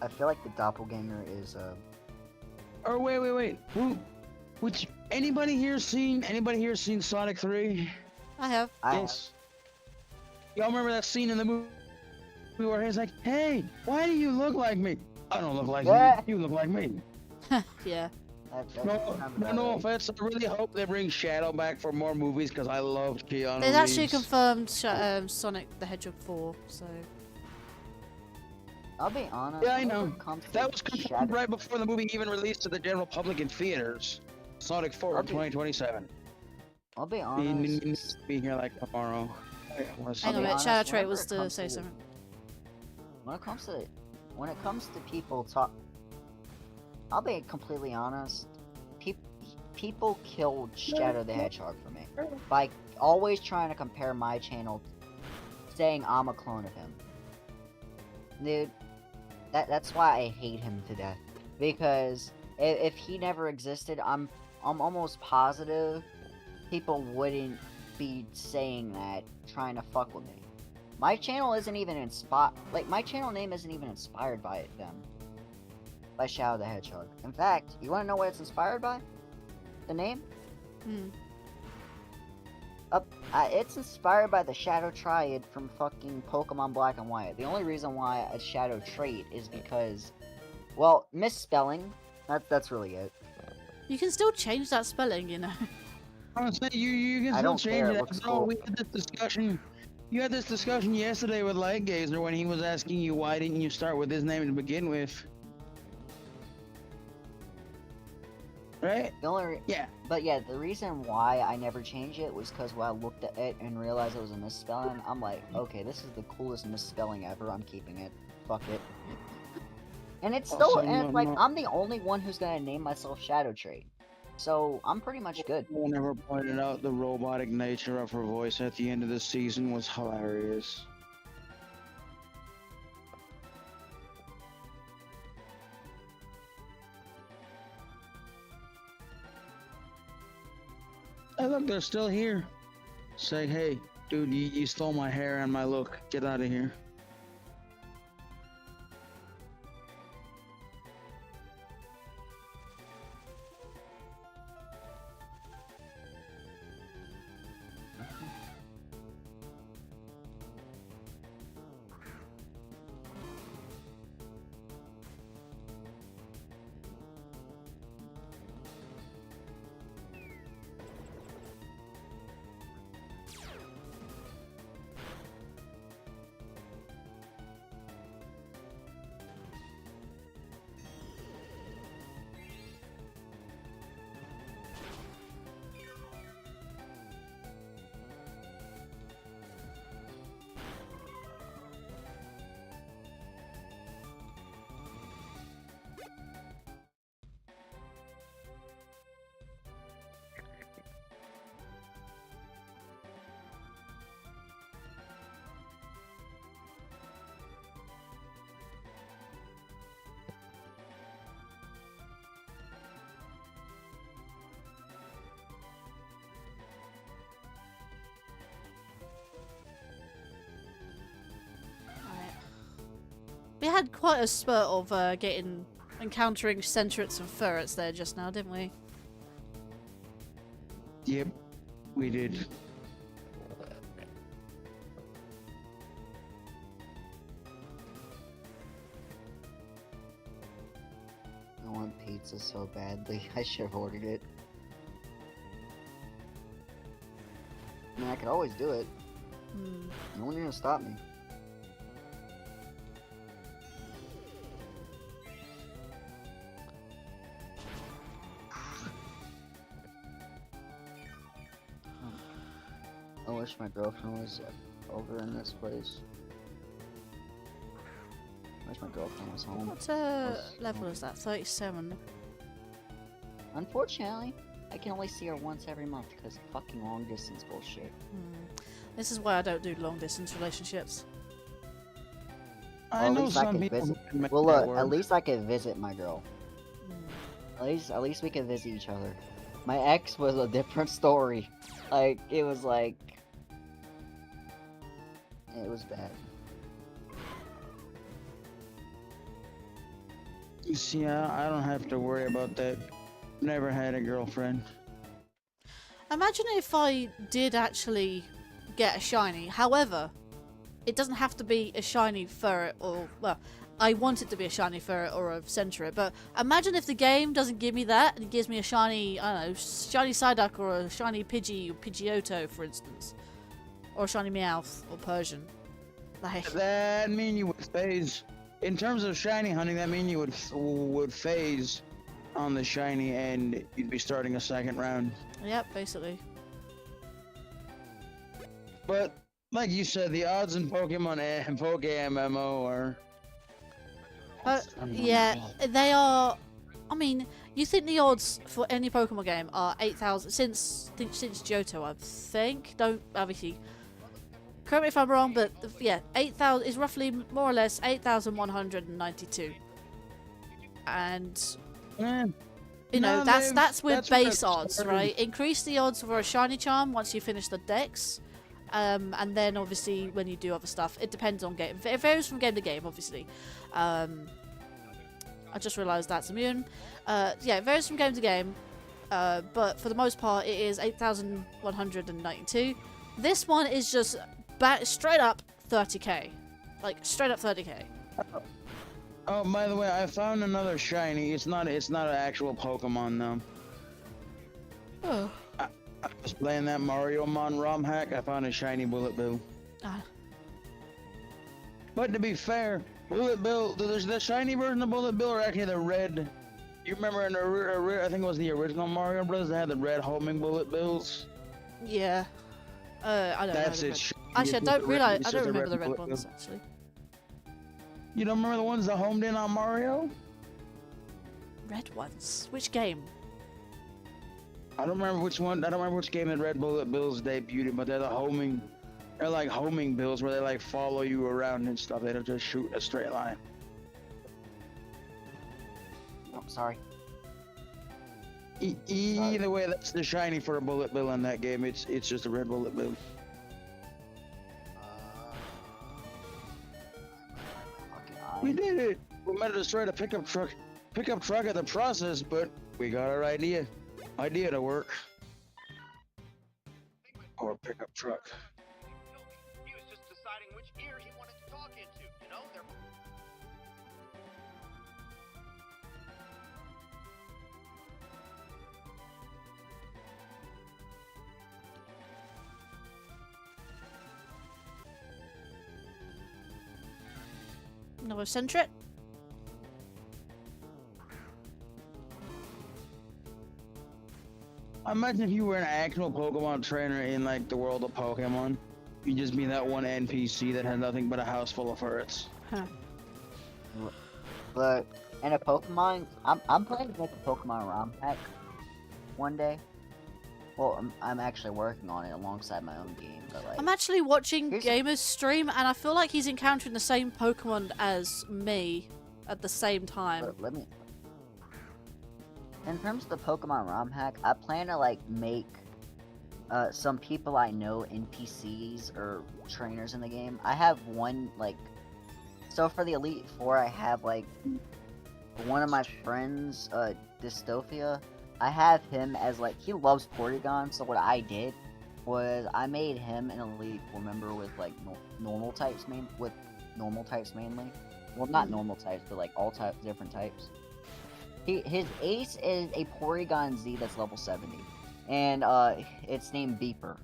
I feel like the doppelganger is, Or wait. Which anybody here seen Sonic 3? I have. Yes. Y'all remember that scene in the movie where he's like, "Hey, why do you look like me?" I don't look like Yeah. you. You look like me. Yeah. No offense. I really hope they bring Shadow back for more movies because I loved Keanu They've actually Reeves. confirmed Sonic the Hedgehog 4, so... I'll be honest. Yeah, I know. when it comes to That was confirmed Shadow- right before the movie even released to the general public in theaters. Sonic 4 in Okay. 2027. I'll be honest. Be here like tomorrow. Hang on a be minute, honest, Shadow Trait whenever was it to comes say to- something. When it comes to people I'll be completely honest. People killed Shadow the Hedgehog for me by always trying to compare my channel, saying I'm a clone of him. Dude, that's why I hate him to death. Because if he never existed, I'm almost positive people wouldn't be saying that, trying to fuck with me. My channel isn't even my channel name isn't even inspired by them. By Shadow the Hedgehog. In fact, you wanna know what it's inspired by? The name? Hmm. It's inspired by the Shadow Triad from fucking Pokemon Black and White. The only reason why a Shadow Trait is because, well, misspelling. That's really it. You can still change that spelling, you know. I'm saying you can I still don't change care, it it. looks No, cool. we had this discussion. You had this discussion yesterday with Lightgazer when he was asking you why didn't you start with his name to begin with. Right? The only Yeah. But yeah, the reason why I never changed it was because when I looked at it and realized it was a misspelling, I'm like, okay, this is the coolest misspelling ever. I'm keeping it. Fuck it. And it's still, Also, and it's no- like, no- I'm the only one who's gonna name myself Shadow Trait. So, I'm pretty much good. No one ever pointed out the robotic nature of her voice at the end of the season was hilarious. Hey, look, they're still here. Say, hey, dude, you stole my hair and my look. Get out of here. Alright. We had quite a spurt of encountering Centrets and Furrets there just now, didn't we? Yep, we did. I want pizza so badly. I should have ordered it. I mean, I could always do it. Hmm. No one's gonna stop me. I wish my girlfriend was over in this place. I wish my girlfriend was home. What Yes. level is that? 37. Unfortunately, I can only see her once every month because fucking long distance bullshit. Hmm. This is why I don't do long distance relationships. I Well, at know least I some can people visit. who can make Well, that look, work. at least I could visit my girl. Hmm. At least we could visit each other. My ex was a different story. Like, it was like, It was bad. You see, I don't have to worry about that. Never had a girlfriend. Imagine if I did actually get a shiny. However, it doesn't have to be a shiny Furret or, well, I want it to be a shiny Furret or a Centuret, but imagine if the game doesn't give me that and it gives me a shiny, I don't know, shiny Psyduck or a shiny Pidgey or Pidgeotto, for instance. Or a shiny Meowth or Persian. Like, That mean you would phase. In terms of shiny hunting, that mean you would phase on the shiny and you'd be starting a second round. yep, basically. But like you said, the odds in Pokemon and PokéMMO are. Yeah, they are. I mean, you think the odds for any Pokemon game are 8,000 since Johto, I think. Don't obviously correct me if I'm wrong, but yeah, 8,000 is roughly more or less 8,192. And you know, that's with base odds, right? Increase the odds for a shiny charm once you finish the dex. And then obviously when you do other stuff, it depends on game. It varies from game to game, obviously. I just realised that's immune. Yeah, it varies from game to game. But for the most part, it is 8,192. This one is just straight up 30k. Like, straight up 30k. Oh, by the way, I found another shiny. It's not an actual Pokemon though. Oh. I was playing that Mario Mon ROM hack. I found a shiny Bullet Bill. Ah. But to be fair, Bullet Bill, there's the shiny version of Bullet Bill, or actually the red. You remember in I think it was the original Mario Bros. They had the red homing Bullet Bills. Yeah. I don't That's know. it. Actually, I don't realize. I It's don't just a remember the red Bullet ones Bill. actually. You don't remember the ones that homed in on Mario? Red ones. Which game? I don't remember which one. I don't remember which game in Red Bullet Bills debuted, but they're the homing. They're like homing bills where they like follow you around and stuff. They don't just shoot a straight line. Oh, sorry. Either way, that's the shiny for a Bullet Bill in that game. It's just a Red Bullet Bill. We did it. We might have destroyed a pickup truck at the process, but we got our idea to work. Or pickup truck. He was just deciding which ear he wanted to talk into, you know? Another Centret. Imagine if you were an actual Pokemon trainer in like the world of Pokemon. You'd just be that one NPC that had nothing but a house full of Furrets. Huh. But in a Pokemon, I'm planning to make a Pokemon ROM hack one day. Well, I'm actually working on it alongside my own game, but like. I'm actually watching Here's Gamer's stream, and I feel like he's encountering the same Pokemon as me at the same time. But let me. In terms of the Pokemon ROM hack, I plan to like make some people I know NPCs or trainers in the game. I have one like. So for the Elite Four, I have like one of my friends, Dystopia. I have him as like he loves Porygon. So what I did was I made him an Elite Four member with like normal types mainly. Well, not normal types, but like all different types. His ace is a Porygon Z that's level 70, and it's named Beeper.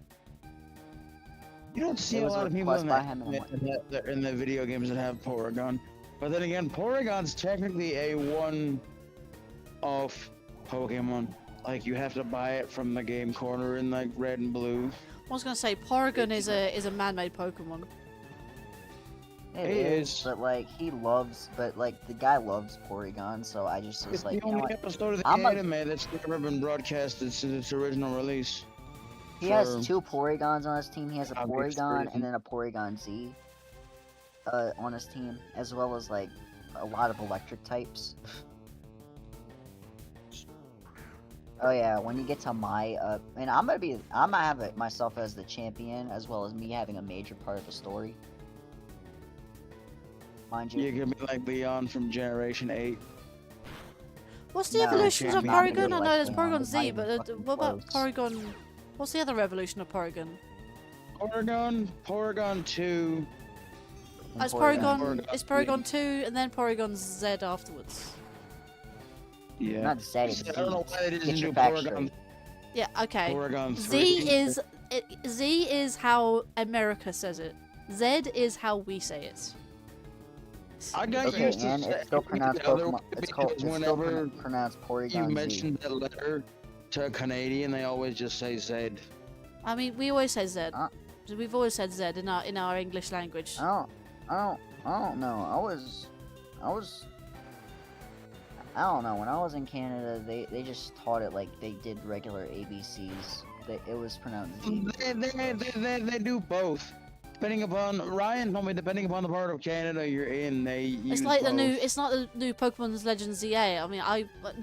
You don't see a lot of people in the video games that have Porygon. But then again, Porygon's technically a one-off Pokemon. Like, you have to buy it from the game corner in, like, red and blue. I was gonna say Porygon is a man-made Pokemon. It is, but like the guy loves Porygon, so I just was It's like, the you know only what? episode of the anime that's never been broadcasted since its original release. He has 2 Porygons on his team. He has a Obvious Porygon reason. and then a Porygon Z on his team, as well as like a lot of electric types. Oh yeah, when you get to my and I'm gonna have it myself as the champion, as well as me having a major part of the story. mind You you. could be like Leon from Generation 8. What's the No, evolutions of can't be anything Porygon? I like know there's Leon, Porygon it's Z, not even but fucking what about close. Porygon? What's the other evolution of Porygon? Porygon 2. And It's Porygon. Porygon It's Porygon 2, and then Porygon Z afterwards. Yeah. Not Z, it's I don't know Z. why they Get didn't your do facts Porygon, straight. Yeah. Okay. Porygon 3. Z is how America says it. Z is how we say it. I got Okay, used to and it's still saying pronounced the other Pokemon. way It's called. because It's still whenever pronounced you Porygon Z. mentioned that letter to a Canadian, they always just say Z. I mean, we always say Z. Uh. We've always said Z in our English language. I don't know. I don't know. When I was in Canada, they just taught it like they did regular ABCs. It was pronounced Z. They do both. Depending upon Ryan told me, depending upon the part of Canada you're in, they use It's like both. the new. It's not the new Pokemon's Legend ZA. I mean,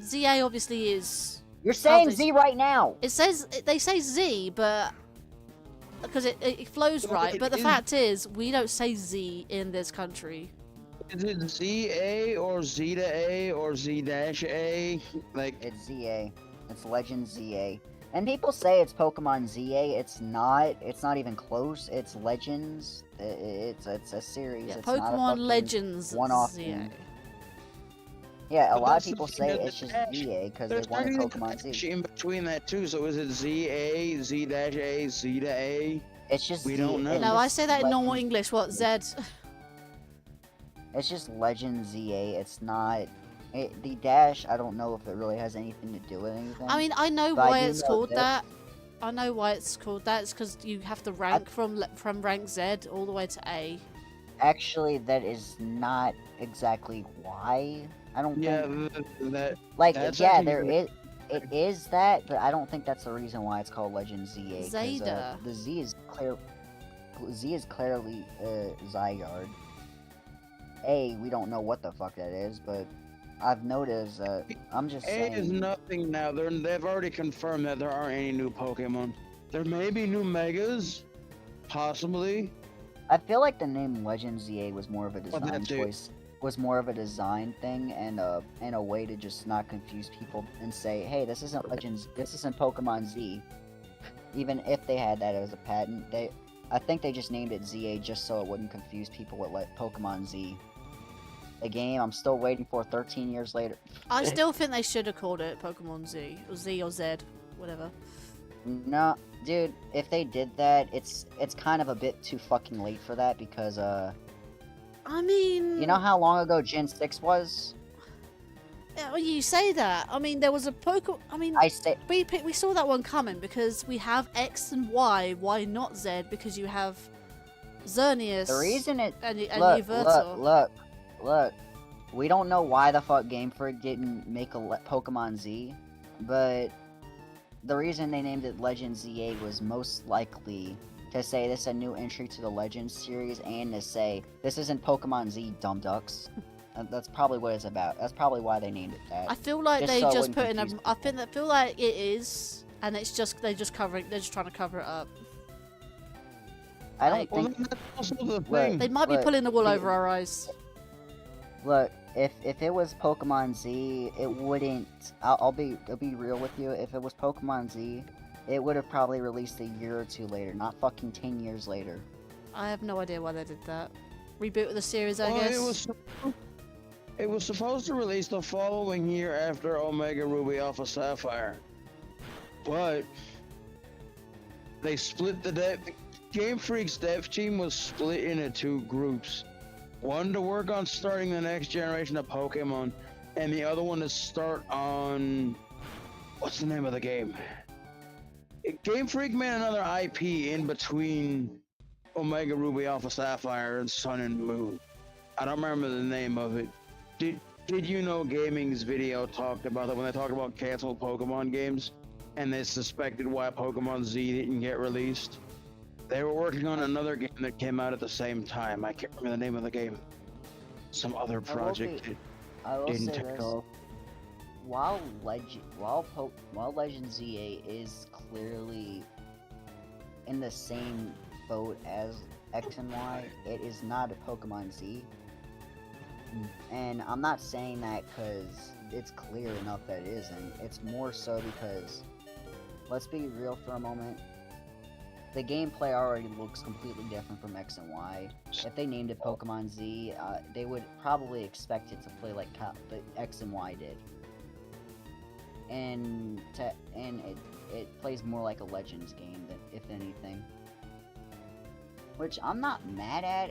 ZA obviously is. You're saying they- Z right now. It says they say Z, but because it flows Well, right. it But the is- fact is, we don't say Z in this country. Is it ZA or Zeta A or Z-A? Like, It's ZA. It's Legend ZA. And people say it's Pokemon ZA. It's not. It's not even close. It's Legends. It's a series. Yeah, it's not a Pokemon fucking Legends one-off ZA. thing. Yeah, a But lot of that's the people thing, say there's it's just a dash. ZA because they there's wanted technically Pokemon a dash Z. in between that too. So is it ZA, Z-A, Zeta A? It's just We don't know. it's No, I just say that in normal Legend- English. What Z? It's just Legend ZA. It's not. The dash. I don't know if it really has anything to do with anything. I mean, I know But I why do it's know called this. that. I know why it's called that. It's because you have to rank from rank Z all the way to A. Actually, that is not exactly why. I don't Yeah, think. that. Like, that's yeah, actually there really- is. It is that, but I don't think that's the reason why it's called Legend ZA. 'Cause, Zeta. the Z is clear. Z is clearly Zygarde. A, we don't know what the fuck that is, but I've noticed that. I'm just A is saying. nothing now. They've already confirmed that there aren't any new Pokemon. There may be new Megas, possibly. I feel like the name Legend ZA was more of a Well, design that too. choice. Was more of a design thing and a way to just not confuse people and say, hey, this isn't Legends, this isn't Pokemon Z. Even if they had that as a patent, I think they just named it ZA just so it wouldn't confuse people with Pokemon Z. A game I'm still waiting for 13 years later. I still think they should have called it Pokemon Z or Z or Z, whatever. No, dude, if they did that, it's kind of a bit too fucking late for that because I mean, you know how long ago Gen 6 was? yeah, well, you say that. I mean, there was a Pokemon. I mean, I say we saw that one coming because we have X and Y. Why not Z? Because you have Xerneas. the reason it and look, Yveltal. look. We don't know why the fuck Game Freak didn't make a Pokemon Z, but the reason they named it Legend ZA was most likely to say this is a new entry to the Legends series and to say this isn't Pokemon Z, dumb ducks. That's probably what it's about. That's probably why they named it that. I feel like Just they so it just wouldn't put in a. confuse I think that feel like it is, and it's just they're just trying to cover it up. I don't Well, think. then that's also the Look, thing. They might be Look, pulling the wool the- over our eyes. Look, if it was Pokemon Z, it wouldn't. I'll be real with you. If it was Pokemon Z, it would have probably released a year or two later, not fucking 10 years later. I have no idea why they did that. Reboot of the series, I Well, guess. it was supposed to release the following year after Omega Ruby Alpha Sapphire, but they split the dev. Game Freak's dev team was split into two groups. One to work on starting the next generation of Pokemon, and the other one to start on what's the name of the game? Game Freak made another IP in between Omega Ruby Alpha Sapphire and Sun and Moon. I don't remember the name of it. Did you know Gaming's video talked about that when they talked about canceled Pokemon games and they suspected why Pokemon Z didn't get released? They were working on another game that came out at the same time. I can't remember the name of the game. Some other project. I will Didn't say take this. off. While Legend ZA is clearly in the same boat as X and Y, it is not a Pokemon Z. And I'm not saying that because it's clear enough that it isn't. It's more so because, let's be real for a moment, the gameplay already looks completely different from X and Y. If they named it Pokemon Z, they would probably expect it to play like the X and Y did. And it plays more like a Legends game, than, if anything. Which I'm not mad at,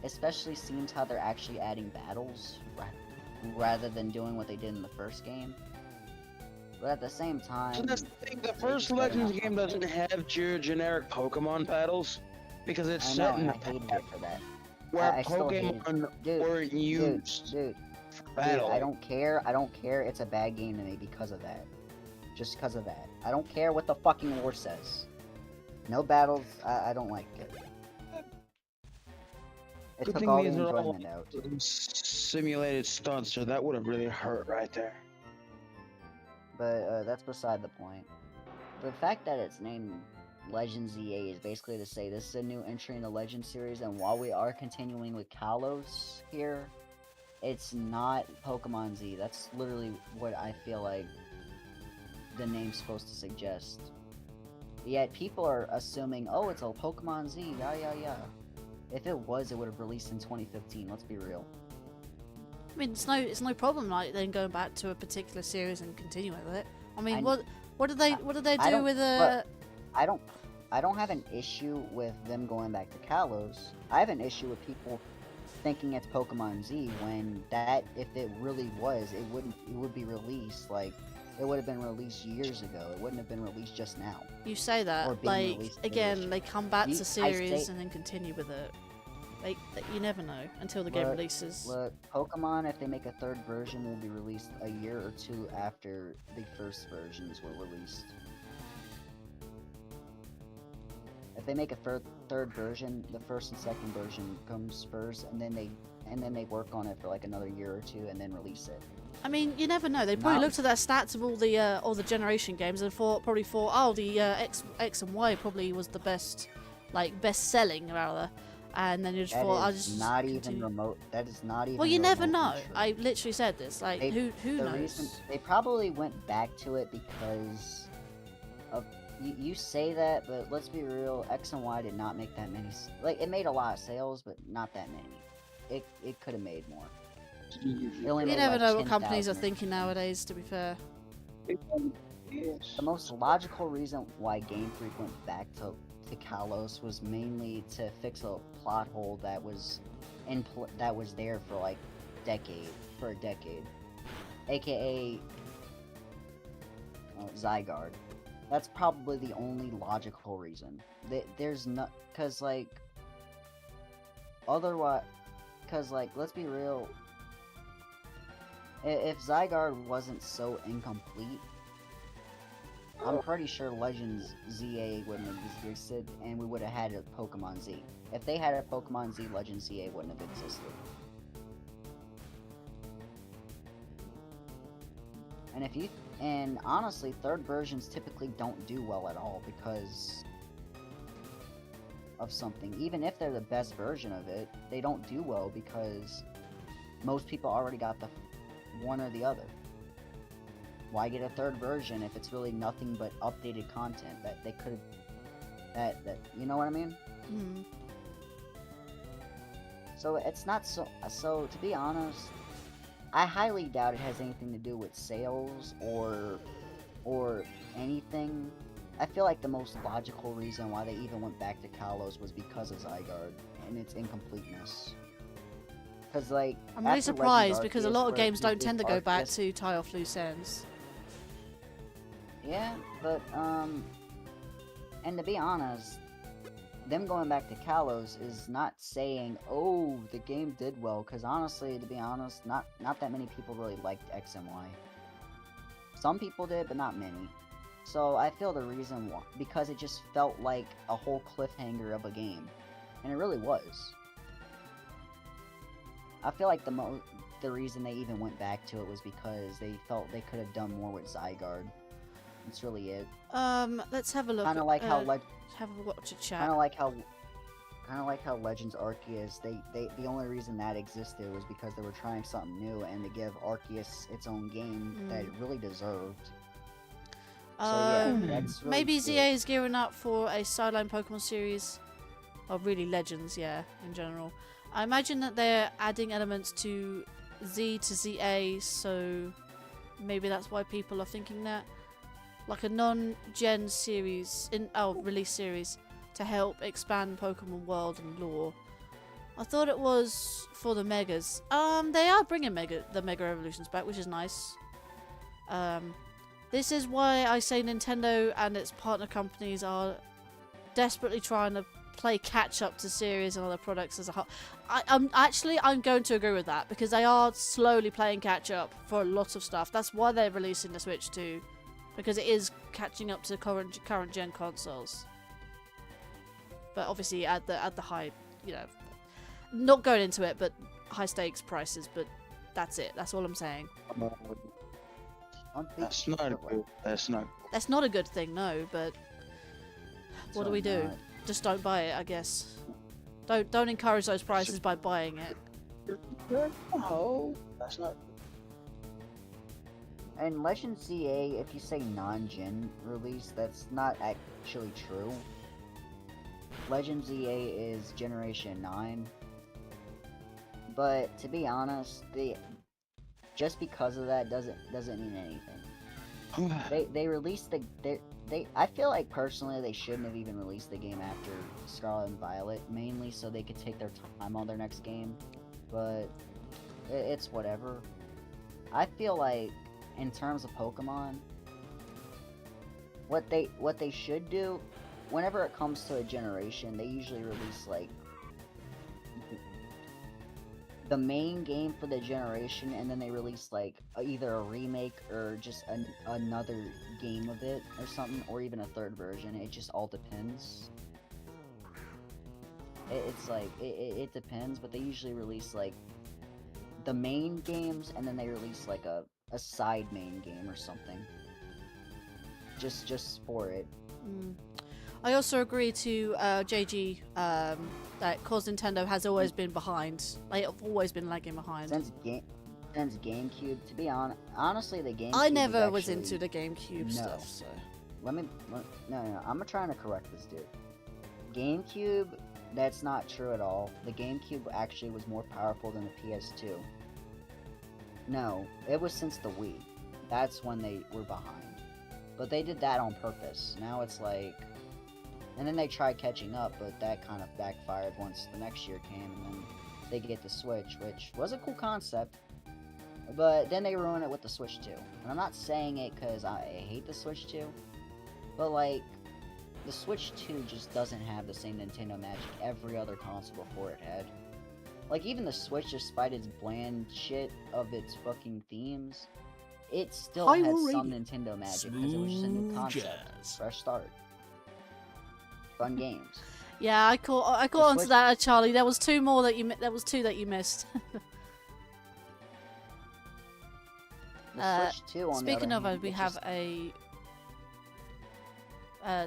especially seems how they're actually adding battles rather than doing what they did in the first game. But at the same time, So that's the thing, the first Legends game doesn't have your generic Pokemon battles because it's I set know, in and a I hated it for that. where I still hated Pokemon Dude, weren't used Dude, for dude, battling. I don't care. It's a bad game to me because of that. Just because of that. I don't care what the fucking lore says. No battles. I don't like it. It Good took thing all the these are all enjoyment out. simulated stunts, so that would have really hurt right there. But that's beside the point. The fact that it's named Legends EA is basically to say this is a new entry in the Legends series, and while we are continuing with Kalos here, it's not Pokemon Z. That's literally what I feel like the name's supposed to suggest. Yet people are assuming, oh, it's a Pokemon Z, yeah. If it was, it would have released in 2015, let's be real. I mean, it's no problem like then going back to a particular series and continuing with it. I mean, I- what did they I do don't- with I don't have an issue with them going back to Kalos. I have an issue with people thinking it's Pokemon Z when that, if it really was, it would be released like it would have been released years ago. It wouldn't have been released just now. You say or that, being like, released again, later. they come back You- to I series say- and then continue with it. Like, you never know until the game releases. Look, Pokemon, if they make a third version, will be released a year or two after the first versions were released. If they make a third version, the first and second version comes first, and then they work on it for like another year or two, and then release it. I mean, you never know. They probably No. looked at their stats of all the generation games and probably thought, oh, the X and Y probably was the best selling rather, and then you just That thought, I is just not even continue. remote. That is not even. Well, you never know. remotely true. I literally said this. Like, They- who the knows? reason they probably went back to it because of you say that, but let's be real. X and Y did not make that many. Like, it made a lot of sales, but not that many. It could have made more. It only You made, never like, know what companies are 10,000 or thinking nowadays. To be fair, The most logical reason why Game Freak went back to Kalos was mainly to fix a plot hole that was that was there for like a decade, aka Zygarde. That's probably the only logical reason. There's not, cause like otherwise, cause like let's be real. If Zygarde wasn't so incomplete, I'm pretty sure Legends ZA wouldn't have existed, and we would have had a Pokemon Z. If they had a Pokemon Z, Legends ZA wouldn't have existed. And honestly, third versions typically don't do well at all because of something. Even if they're the best version of it, they don't do well because most people already got the one or the other. Why get a third version if it's really nothing but updated content that they could have, that you know what I mean? mm. So it's not so to be honest, I highly doubt it has anything to do with sales or anything. I feel like the most logical reason why they even went back to Kalos was because of Zygarde and its incompleteness. Because like I'm really after surprised Legends because a Arceus, lot of where games the don't tend to go back Arceus- to tie off loose ends. Yeah, but and to be honest, them going back to Kalos is not saying, oh, the game did well, because honestly, to be honest, not that many people really liked X and Y. Some people did, but not many. So I feel the reason why, because it just felt like a whole cliffhanger of a game, and it really was. I feel like the reason they even went back to it was because they felt they could have done more with Zygarde. That's really it. Let's have a look. Kind of like how have a watch a chat. kind of like how kind of like how Legends Arceus, the only reason that existed was because they were trying something new and to give Arceus its own game that it really deserved. So yeah, that's really Maybe cool. ZA is gearing up for a sideline Pokemon series. Or really Legends, yeah, in general. I imagine that they're adding elements to Z to ZA, so maybe that's why people are thinking that. Like a non-gen series, release series, to help expand Pokemon world and lore. I thought it was for the Megas. They are bringing the Mega Evolutions back, which is nice. This is why I say Nintendo and its partner companies are desperately trying to play catch up to series and other products as a whole. I'm going to agree with that because they are slowly playing catch up for a lot of stuff. That's why they're releasing the Switch 2, because it is catching up to current gen consoles. But obviously at the high, not going into it, but high stakes prices. But that's it. That's all I'm saying. That's not good. That's not a good thing, no. But what do we do? Not. Just don't buy it, I guess. Don't encourage those prices by buying it. No, that's not. And Legend ZA, if you say non-gen release, that's not actually true. Legend ZA is Generation 9. But to be honest, just because of that doesn't mean anything. They released I feel like personally they shouldn't have even released the game after Scarlet and Violet, mainly so they could take their time on their next game. But it's whatever. I feel like in terms of Pokemon, what they should do, whenever it comes to a generation, they usually release like the main game for the generation, and then they release like either a remake or just another game of it or something, or even a third version. It just all depends. It's like it depends, but they usually release like the main games, and then they release like a side main game or something. Just for it. I also agree to JG that cause Nintendo has always been behind. They have always been lagging behind. Since GameCube, to be honestly, the GameCube. I never was actually, into the GameCube stuff, so. No, I'm trying to correct this, dude. GameCube, that's not true at all. The GameCube actually was more powerful than the PS2. No, it was since the Wii. That's when they were behind. But they did that on purpose. Now it's like... And then they tried catching up, but that kind of backfired once the next year came, and then they get the Switch, which was a cool concept. But then they ruined it with the Switch 2. And I'm not saying it because I hate the Switch 2, but like, the Switch 2 just doesn't have the same Nintendo magic every other console before it had. Like, even the Switch, despite its bland shit of its fucking themes, it still had some Nintendo magic because it was just a new concept. Fresh start. Fun games. Yeah, I caught onto that, Charlie. There was two more that you missed. The Switch 2, on Speaking the of, other hand, we have a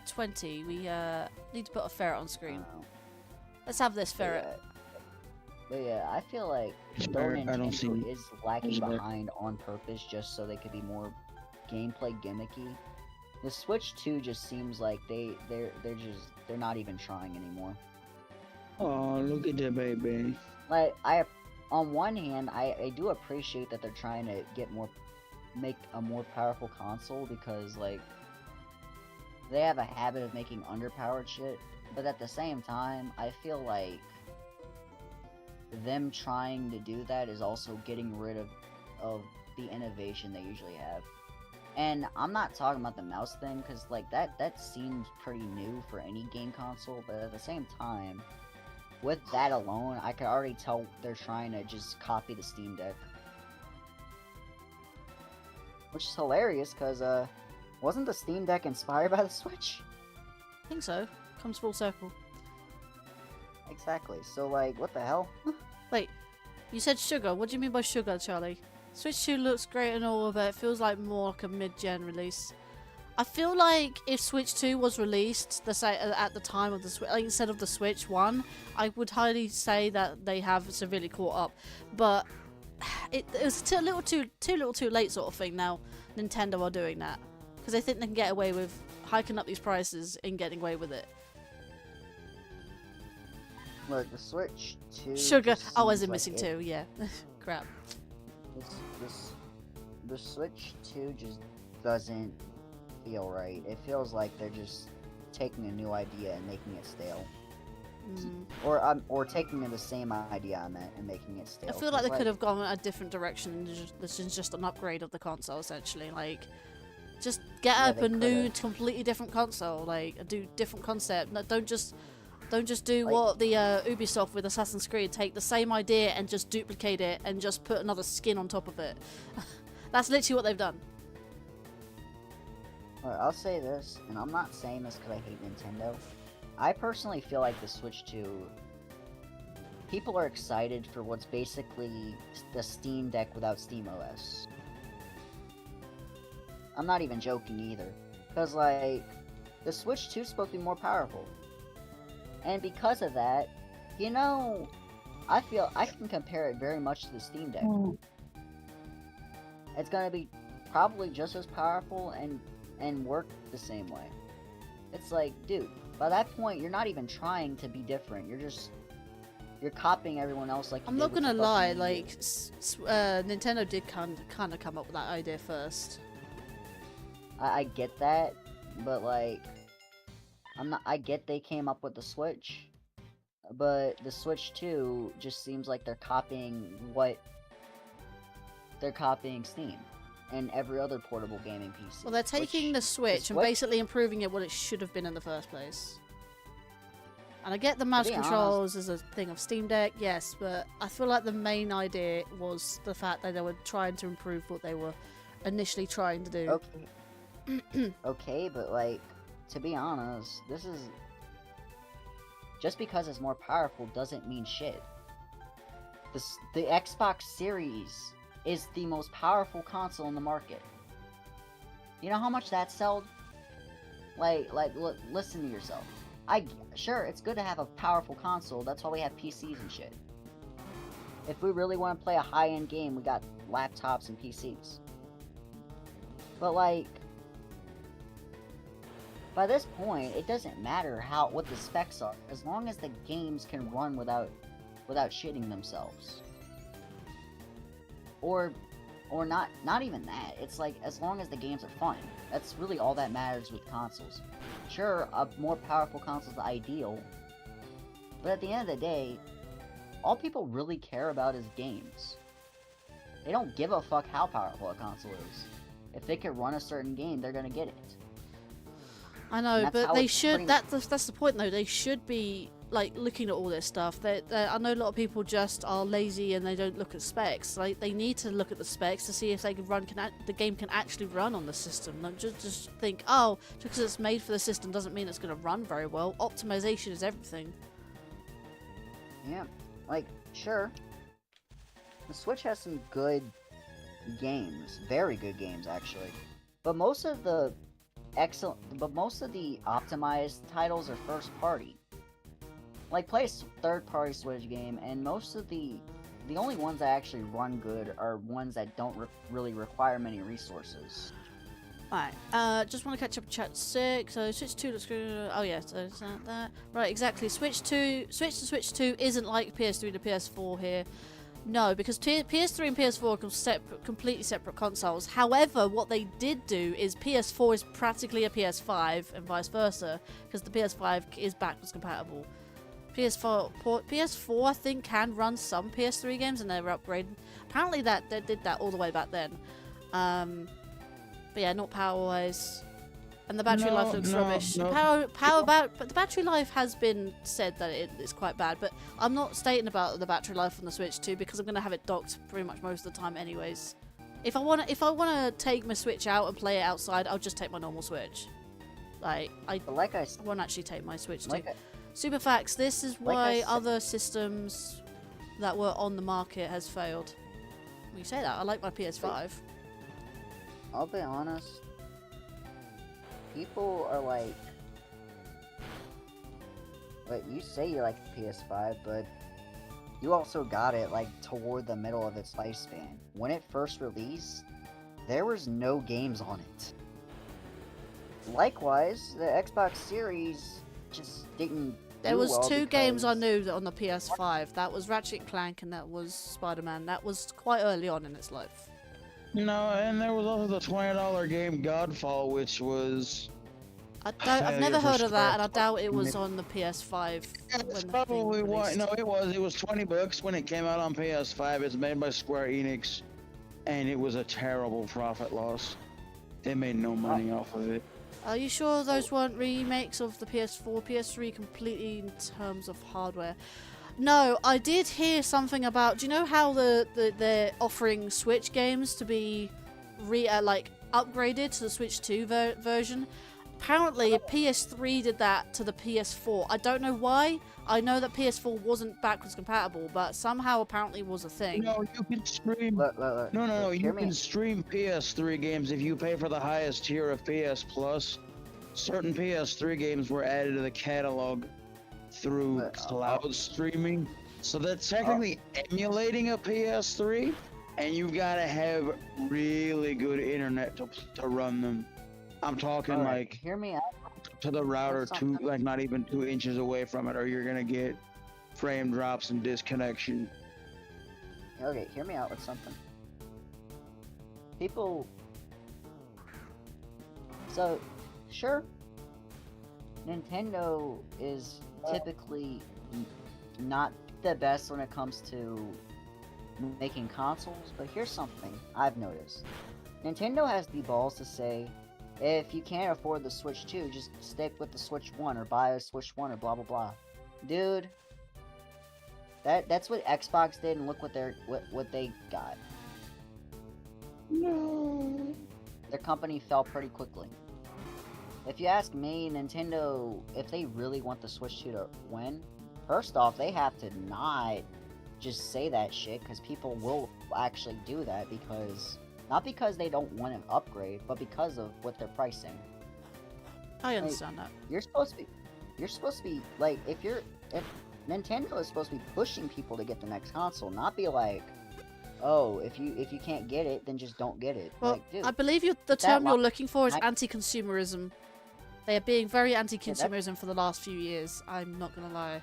20. We need to put a ferret on screen. Let's have this ferret. But yeah, I feel like Nintendo is lagging behind on purpose just so they could be more gameplay gimmicky. The Switch 2 just seems like they're not even trying anymore. Oh, look at that baby. Like, on one hand, I do appreciate that they're trying to make a more powerful console, because like they have a habit of making underpowered shit, but at the same time, I feel like them trying to do that is also getting rid of the innovation they usually have. And I'm not talking about the mouse thing, because like that seems pretty new for any game console, but at the same time, with that alone, I could already tell they're trying to just copy the Steam Deck. Which is hilarious, because wasn't the Steam Deck inspired by the Switch? I think so. Comes full circle. Exactly, so like, what the hell? Wait, you said sugar. What do you mean by sugar, Charlie? Switch 2 looks great and all, but it feels like more like a mid-gen release. I feel like if Switch 2 was released at the time of the Switch, like, instead of the Switch 1, I would highly say that they have severely caught up. But it was a little too late sort of thing. Now Nintendo are doing that because they think they can get away with hiking up these prices and getting away with it. Look, the Switch 2. Sugar. just Oh, as seems in like missing it- 2. Yeah. Crap. The Switch 2 just doesn't feel right. It feels like they're just taking a new idea and making it stale. Or taking the same idea I meant and making it stale. I feel like they 'cause, could have gone a different direction. And this is just an upgrade of the console, essentially. Like, just get Yeah, up they a new, could've. completely different console. Like, do different concept. No, don't just do Like- what the Ubisoft with Assassin's Creed. Take the same idea and just duplicate it and just put another skin on top of it. That's literally what they've done. Alright, I'll say this, and I'm not saying this because I hate Nintendo. I personally feel like the Switch 2, people are excited for what's basically the Steam Deck without Steam OS. I'm not even joking either. Because, like, the Switch 2 is supposed to be more powerful. And because of that, you know, I feel I can compare it very much to the Steam Deck. It's gonna be probably just as powerful and work the same way. It's like, dude, by that point, you're not even trying to be different. You're copying everyone else. Like, you I'm did not with gonna the lie. fucking Wii U. Like, Nintendo did kind of come up with that idea first. I get that, but like, I get they came up with the Switch, but the Switch 2 just seems like they're copying Steam and every other portable gaming PC. Well, they're taking the Switch and basically improving it what it should have been in the first place. And I get the mouse be honest- controls as a thing of Steam Deck, yes, but I feel like the main idea was the fact that they were trying to improve what they were initially trying to do. Okay. Okay, but like, to be honest, this is just because it's more powerful doesn't mean shit. The Xbox Series is the most powerful console in the market. You know how much that sold? Listen to yourself. Sure, it's good to have a powerful console. That's why we have PCs and shit. If we really want to play a high-end game, we got laptops and PCs. But like, by this point, it doesn't matter what the specs are, as long as the games can run without shitting themselves. Or not even that. It's like, as long as the games are fun. That's really all that matters with consoles. Sure, a more powerful console is ideal, but at the end of the day, all people really care about is games. They don't give a fuck how powerful a console is. If they can run a certain game, they're gonna get it. I know, that's but how they it's should. pretty That's the point, though. They should be like looking at all this stuff. I know a lot of people just are lazy and they don't look at specs. Like, they need to look at the specs to see if they can the game can actually run on the system. Not just think, oh, just because it's made for the system doesn't mean it's going to run very well. Optimization is everything. Yeah, like, sure. The Switch has some good games. Very good games, actually. But most of the optimized titles are first party. Like, play a third-party Switch game, and most of the only ones that actually run good are ones that don't really require many resources. Alright, just want to catch up with chat 6. So Switch 2 looks good. Oh yeah, so it's not that. Right, exactly. Switch to Switch 2 isn't like PS3 to PS4 here. No, because PS3 and PS4 are completely separate consoles. However, what they did do is PS4 is practically a PS5 and vice versa, because the PS5 is backwards compatible. PS4 I think can run some PS3 games and they're upgraded. Apparently they did that all the way back then. But yeah, not power-wise. And the battery life looks rubbish. But the battery life has been said that it's quite bad. But I'm not stating about the battery life on the Switch 2 because I'm going to have it docked pretty much most of the time anyways. If I want to take my Switch out and play it outside, I'll just take my normal Switch. I won't actually take my Switch 2. Super facts, this is why other systems that were on the market has failed. When you say that, I like my PS5. I'll be honest. people are like, you say you like the PS5, but you also got it like toward the middle of its lifespan. When it first released, there was no games on it. Likewise, the Xbox Series just didn't. There was well two games I because- knew that on the PS5. That was Ratchet and Clank and that was Spider-Man. That was quite early on in its life. No, and there was also the $20 game Godfall, which was I've never for heard of that, and I Square. doubt it was on the PS5 It's when the thing probably why. released. No, it was. It was $20 when it came out on PS5. It's made by Square Enix, and it was a terrible profit loss. They made no money off of it. Are you sure those weren't remakes of the PS4, PS3 completely in terms of hardware? No, I did hear something about. Do you know how they're offering Switch games to be upgraded to the Switch 2 version? Apparently, PS3 did that to the PS4. I don't know why. I know that PS4 wasn't backwards compatible, but somehow apparently was a thing. No, you can stream. Look, No. hear You me. can stream PS3 games if you pay for the highest tier of PS Plus. Certain PS3 games were added to the catalog through cloud streaming, so that's technically emulating a PS3, and you've got to have really good internet to run them. I'm talking Alright, like hear me out. to the router, That's something. like not even 2 inches away from it, or you're gonna get frame drops and disconnection. Okay, hear me out with something. People. So, sure, Nintendo is typically not the best when it comes to making consoles, but here's something I've noticed. Nintendo has the balls to say, if you can't afford the Switch 2, just stick with the Switch 1 or buy a Switch 1 or blah blah blah. Dude, that's what Xbox did, and look what they got. No. Their company fell pretty quickly. If you ask me, Nintendo, if they really want the Switch 2 to win, first off, they have to not just say that shit, because people will actually do that, because not because they don't want an upgrade, but because of what they're pricing. I understand that. You're supposed to be like, if Nintendo is supposed to be pushing people to get the next console, not be like, oh, if you can't get it, then just don't get it. Well, like, dude, I believe the term lo- you're looking for is I- anti-consumerism. They are being very anti-consumerism for the last few years. I'm not gonna lie.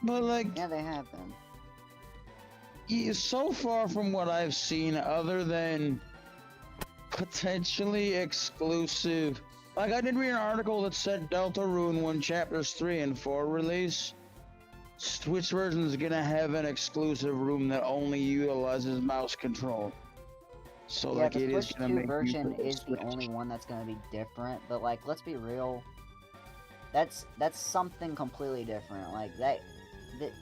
But like, yeah, they have been. so far from what I've seen, other than potentially exclusive, like I did read an article that said Deltarune when Chapters 3 and 4 release, Switch version is gonna have an exclusive room that only utilizes mouse control. So Yeah, like the it is Switch gonna 2 make version people is the switch. only one that's gonna be different, but like, let's be real. That's something completely different. Like that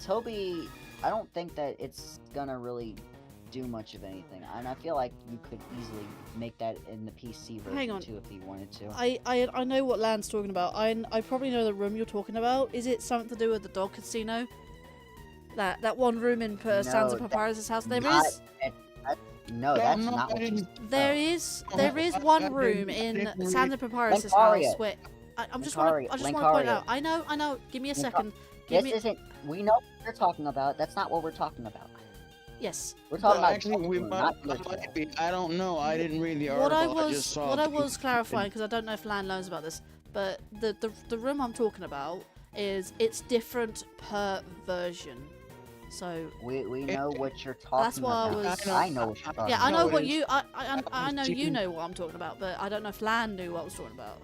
Toby, I don't think that it's gonna really do much of anything, and I feel like you could easily make that in the PC Hang version on. too if you wanted to. I know what Land's talking about. I probably know the room you're talking about. Is it something to do with the dog casino? That one room in Sans No, Papyrus' house? There not- is. No, No, that's no, not I what you didn't- There no. is Oh, one I room didn't in read- Sans Papyrus' Linkario. house where I just want to point Linkario. out. I know. Give me a Linka- second. Give This me isn't. We know what you're talking about. That's not what we're talking about. yes. We're talking Well, about. actually, we Deltarune, might, not I might Linkario. be. I don't know. I didn't read the What article. I I just saw. was clarifying, because I don't know if Land knows about this, but the room I'm talking about is it's different per version. So We know what you're talking That's why I about. was- I know what you're talking yeah, I about. know it what is. you I know you seen- know what I'm talking about, but I don't know if Land knew what I was talking about.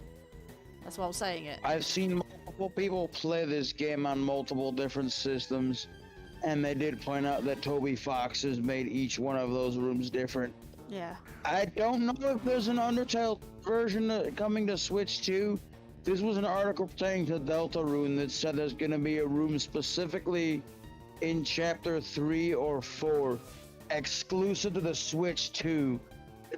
That's why I was saying it. I've seen multiple people play this game on multiple different systems, and they did point out that Toby Fox has made each one of those rooms different. Yeah. I don't know if there's an Undertale version coming to Switch 2. This was an article pertaining to Deltarune that said there's going to be a room specifically in Chapter 3 or 4 exclusive to the Switch 2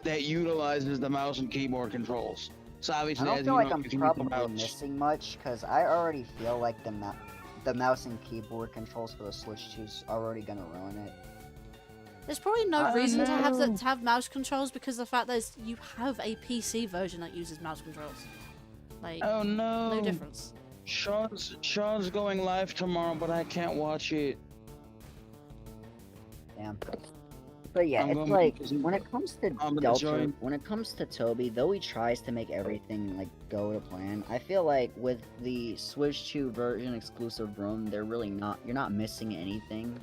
that utilizes the mouse and keyboard controls. So I obviously, don't as feel you like know, I'm if you use the probably mouse- missing much, because I already feel like the mouse and keyboard controls for the Switch 2 is already gonna ruin it. There's probably no I reason to have know. to have mouse controls because the fact that you have a PC version that uses mouse controls. Like, Oh no. no difference. Sean's going live tomorrow, but I can't watch it. Damn. But yeah, I'm it's gonna be like busy. when it comes to I'm gonna Delta, join. when it comes to Toby, though he tries to make everything like go to plan, I feel like with the Switch 2 version exclusive room, they're really not. You're not missing anything.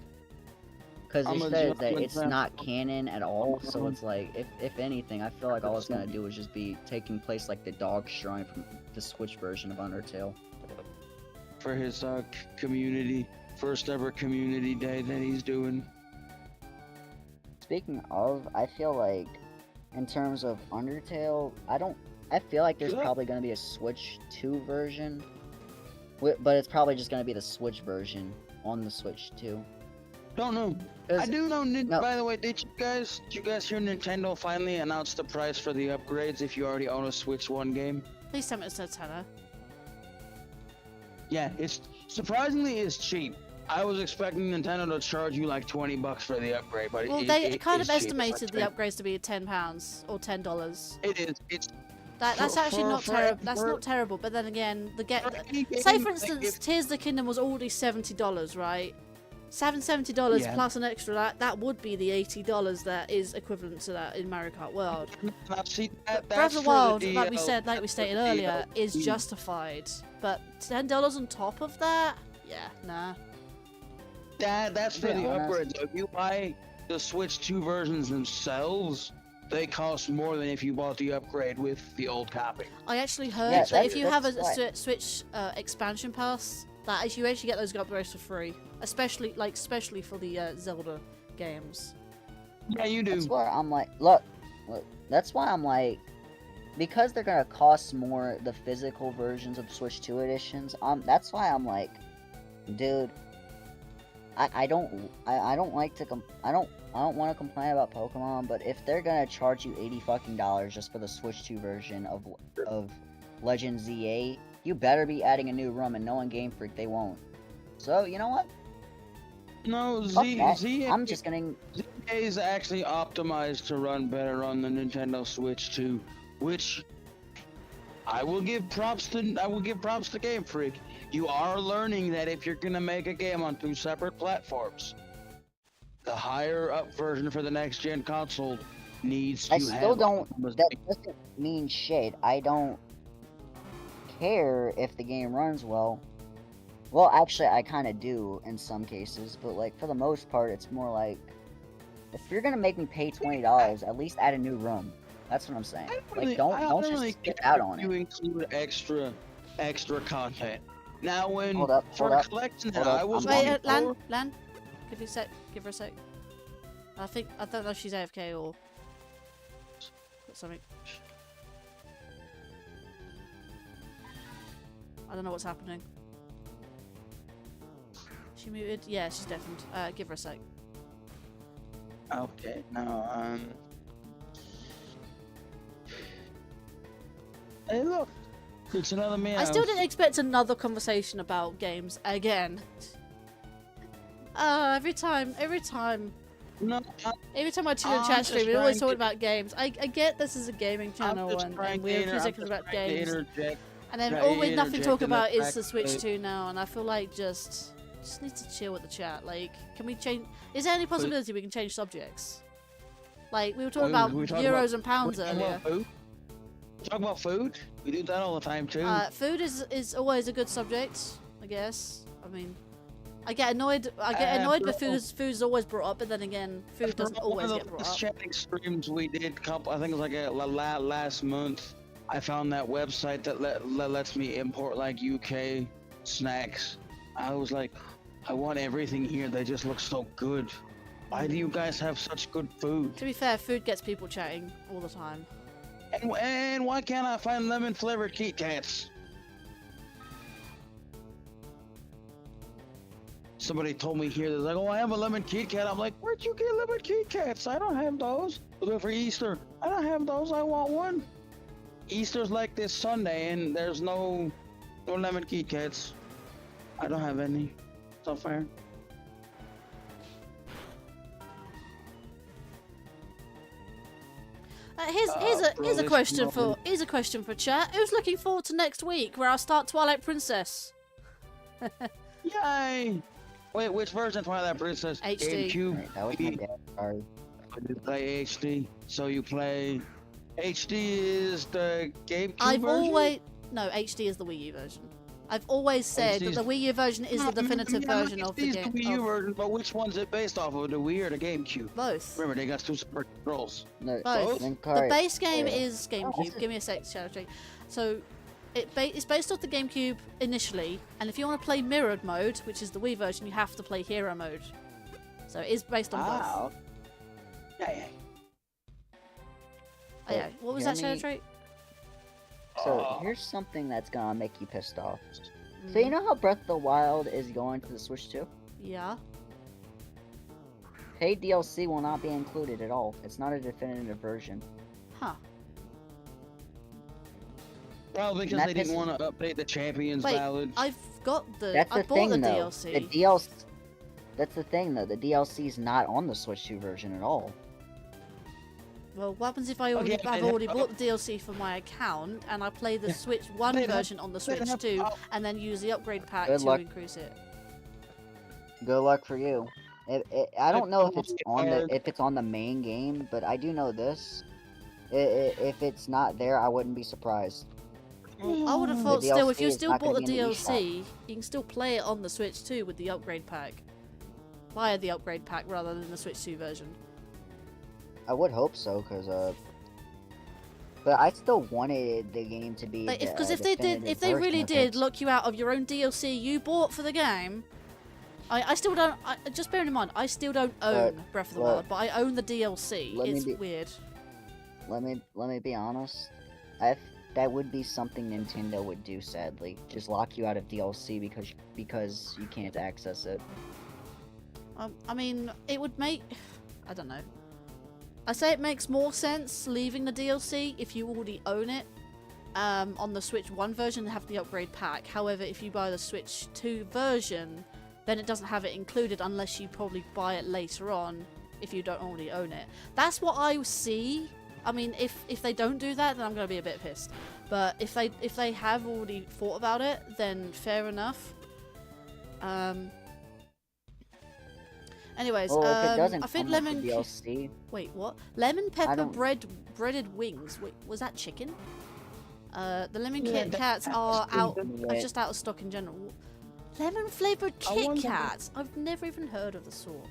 Because I'm he gonna says join that with it's them. not canon at all, so it's like, if anything, I feel like all it's gonna do is just be taking place like the dog shrine from the Switch version of Undertale. For his community, first ever community day that he's doing. Speaking of, I feel like, in terms of Undertale, I feel like there's Yeah. probably gonna be a Switch 2 version, but it's probably just gonna be the Switch version on the Switch 2. Don't know. 'Cause- I do know. no. By the way, did you guys hear Nintendo finally announced the price for the upgrades if you already own a Switch 1 game? Please tell me it's a tenner. Yeah, it's surprisingly it's cheap. I was expecting Nintendo to charge you like $20 for the upgrade, but Well, it, they it, kind it's of cheap. It's estimated like the upgrades to be £10 or $10. It is. It's That's For- actually for- not for- terrible. That's for- not terrible. But then again, for any game, say for like, instance, if- Tears of the Kingdom was already $70, right? $70 Yeah. plus an extra that would be the $80 that is equivalent to that in Mario Kart World. Now, see, Breath that's of the for Wild, the like we DL said, like we that's for stated the earlier, is DLC. justified. But $10 on top of that, yeah, nah. That's for Yeah, the honest. upgrades. If you buy the Switch 2 versions themselves, they cost more than if you bought the upgrade with the old copy. I actually heard Yeah, that if you have a that's right. Switch expansion pass, that you actually get those upgrades for free, especially for the Zelda games. Yeah, you do. That's where I'm like, look, that's why I'm like, because they're gonna cost more, the physical versions of Switch 2 editions. That's why I'm like, dude, I don't like to I don't want to complain about Pokemon, but if they're gonna charge you $80 just for the Switch 2 version of Legend ZA, you better be adding a new room, and knowing Game Freak, they won't. So you know what? No, Fuck that. ZA I'm just gonna. is actually optimized to run better on the Nintendo Switch 2, which I will give props to Game Freak. You are learning that if you're gonna make a game on 2 separate platforms, the higher up version for the next gen console needs to I have still don't. optimization. That doesn't mean shit. I don't care if the game runs well. Well, actually, I kind of do in some cases, but like for the most part, it's more like if you're gonna make me pay $20, at least add a new room. That's what I'm saying. Like, don't just really skip care out if on you it. include extra content. Now, when Hold up, for hold up, collecting that hold up. I was Wait, looking Lan, for, Lan, give her a sec. I don't know if she's AFK or got something. I don't know what's happening. She muted? Yeah, she's deafened. Give her a sec. Okay, now hey, look, it's another meow. I still didn't expect another conversation about games again. Every time No, I tune in I'm chat just stream, we're always trying talking about games. I get this is a gaming channel and we're physically about games. And then trying all to we nothing to talk interject in the about is fact the Switch that- 2 now, and I feel like just need to chill with the chat. Like, can we change? Is there any possibility we can change subjects? Like we were talking about we talking euros about- and pounds we talk earlier. about food? Talk about food? We do that all the time too. Food is always a good subject, I guess. I mean, I get annoyed. With food's always brought up, but then again, food doesn't always get brought up. Chatting streams we did I think it was like last month. I found that website that lets me import like UK snacks. I was like, I want everything here. They just look so good. Why do you guys have such good food? To be fair, food gets people chatting all the time. And why can't I find lemon flavored Kit Kats? Somebody told me here, they're like, oh, I have a lemon Kit Kat. I'm like, where'd you get lemon Kit Kats? I don't have those. They're for Easter. I don't have those. I want one. Easter's like this Sunday, and there's no lemon Kit Kats. I don't have any. It's not fair. Here's a bro, question this for moment. here's a question for chat. Who's looking forward to next week where I'll start Twilight Princess? Yay! Wait, which version? Twilight Princess? HD. GameCube. Right, that was my dad's card. You play HD. So you play. HD is the GameCube I've version? always no HD is the Wii U version. I've always said that HD's the Wii U version is the definitive version of the HD's game. the Wii U of version, but which one's it based off of? The Wii or the GameCube? both. Remember, they got two separate controls. No, Both. Linkario- The base game yeah. is GameCube. Give me a sec, Shadow Drake. So, it's based off the GameCube initially, and if you want to play mirrored mode, which is the Wii version, you have to play hero mode. So it is based on both. Yeah. Oh, yeah. What was Hear that, Shadow me? Drake? So here's something that's gonna make you pissed off. So Mm, you know how Breath of the Wild is going to the Switch 2? Yeah. Paid DLC will not be included at all. It's not a definitive version. Huh. Well, because That they didn't pisses- want to update the Champions Wait, Ballad. I've got the. That's I the bought thing, the though. DLC. The DLC. That's the thing, though. The DLC is not on the Switch 2 version at all. Well, what happens if I've already bought the DLC for my account and I play the Switch 1 They'd have- version on the they'd Switch have- 2 oh. and then use the upgrade pack Good to luck. increase it? Good luck for you. I don't know if it's Hard. if it's on the main game, but I do know this. If it's not there, I wouldn't be surprised. Well, I would have The thought still, if DLC you is still not bought gonna the be in the eShop. DLC, you can still play it on the Switch 2 with the upgrade pack. Via the upgrade pack rather than the Switch 2 version. I would hope so, cause but I still wanted the game to be. Because the if they did, definitive if they version really of did it. lock you out of your own DLC you bought for the game, I still don't. Just bearing in mind, I still don't own Breath of the look, Wild, but I own the DLC. let me It's be- weird. Let me be honest. That would be something Nintendo would do. Sadly, just lock you out of DLC because you can't access it. I mean, it would make. I don't know. I say it makes more sense leaving the DLC if you already own it. On the Switch 1 version, have the upgrade pack. However, if you buy the Switch 2 version, then it doesn't have it included unless you probably buy it later on if you don't already own it. That's what I see. I mean, if they don't do that, then I'm gonna be a bit pissed. But if they have already thought about it, then fair enough. Anyways, Well, if it doesn't I think come with lemon. the DLC, Wait, what? Lemon pepper don't- breaded wings. Wait, was that chicken? The lemon Yeah, Kit that- Kats that's are out. good. Are just out of stock in general. Lemon flavored I Kit wonder- Kats. I've never even heard of the sort.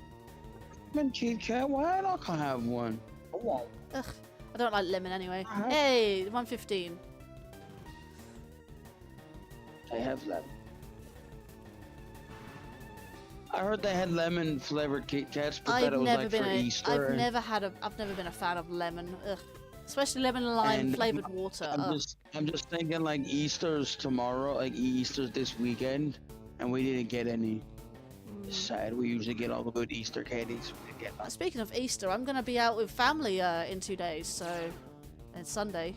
Kit Kat, why not I have one? I won't. Ugh, I don't like lemon anyway. Uh-huh. Hey, 115. They have lemon. I heard they had lemon flavored Kit Kats, but that it was like for Easter. I've never been a fan of lemon. Ugh. Especially lemon and lime And flavored water. Ugh. I'm just thinking like Easter's tomorrow, like Easter's this weekend, and we didn't get any. Mm. Sad. We usually get all the good Easter candies. We didn't get none. Speaking of Easter, I'm gonna be out with family in 2 days, so it's Sunday.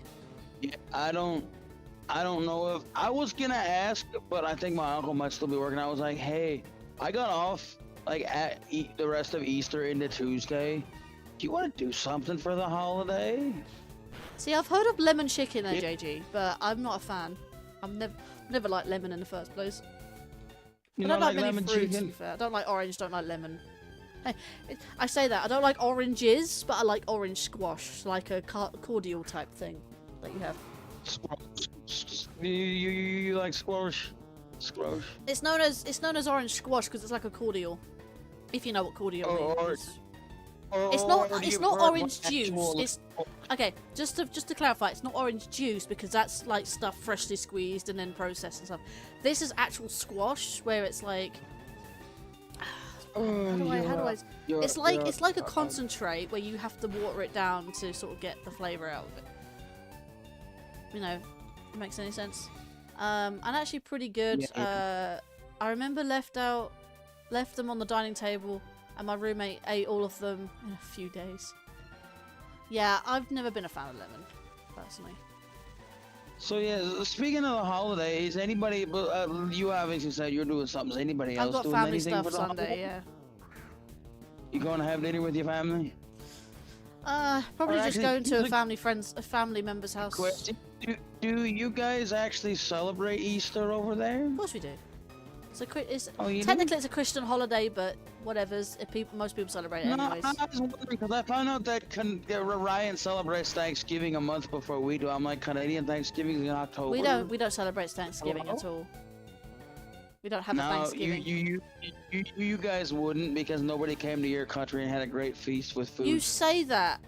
Yeah, I don't know if I was gonna ask, but I think my uncle might still be working. I was like, hey, I got off like at the rest of Easter into Tuesday. Do you want to do something for the holiday? See, I've heard of lemon chicken at Yeah. JG, but I'm not a fan. I've never liked lemon in the first place. You I know, don't like like many lemon fruits, to chicken. be fair. I don't like orange, don't like lemon. Hey, I say that. I don't like oranges, but I like orange squash, like a cordial type thing that you have. You like squash? Squash. It's known as orange squash because it's like a cordial. If you know what cordial means. It's not orange juice. It's okay. Just to clarify, it's not orange juice because that's like stuff freshly squeezed and then processed and stuff. This is actual squash where it's like how do I? It's like a concentrate where you have to water it down to sort of get the flavor out of it. You know, if it makes any sense. And actually pretty good. Yeah. I remember left them on the dining table, and my roommate ate all of them in a few days. Yeah, I've never been a fan of lemon, personally. So yeah, speaking of the holidays, anybody? You obviously said you're doing something. Is anybody else I've got doing family anything stuff for the Sunday, holiday? yeah. You going to have dinner with your family? Probably Or just actually, going to here's a family member's house. question. Do you guys actually celebrate Easter over there? Of course we do. It's Oh, you do? technically it's a Christian holiday, but whatever's. Most people celebrate it No, anyways. I was wondering because I found out that Ryan celebrates Thanksgiving a month before we do. I'm like, Canadian Thanksgiving in October. We don't celebrate Thanksgiving at all. We don't have a No, Thanksgiving. you guys wouldn't because nobody came to your country and had a great feast with food. You say that.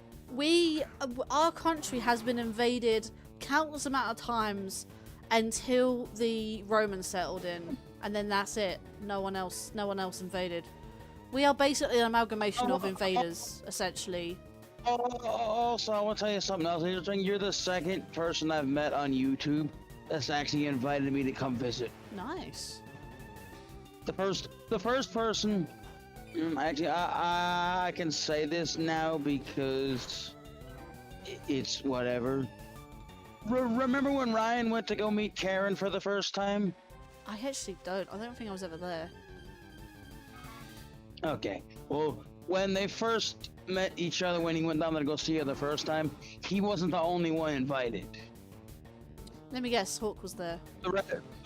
Our country has been invaded countless amount of times until the Romans settled in, and then that's it. No one else invaded. We are basically an amalgamation of invaders, essentially. Also, I want to tell you something else. You're the second person I've met on YouTube that's actually invited me to come visit. Nice. The first person. Actually, I can say this now because it's whatever. Remember when Ryan went to go meet Karen for the first time? I actually don't. I don't think I was ever there. Okay. Well, when they first met each other, when he went down there to go see her the first time, he wasn't the only one invited. Let me guess. Hawk was there. The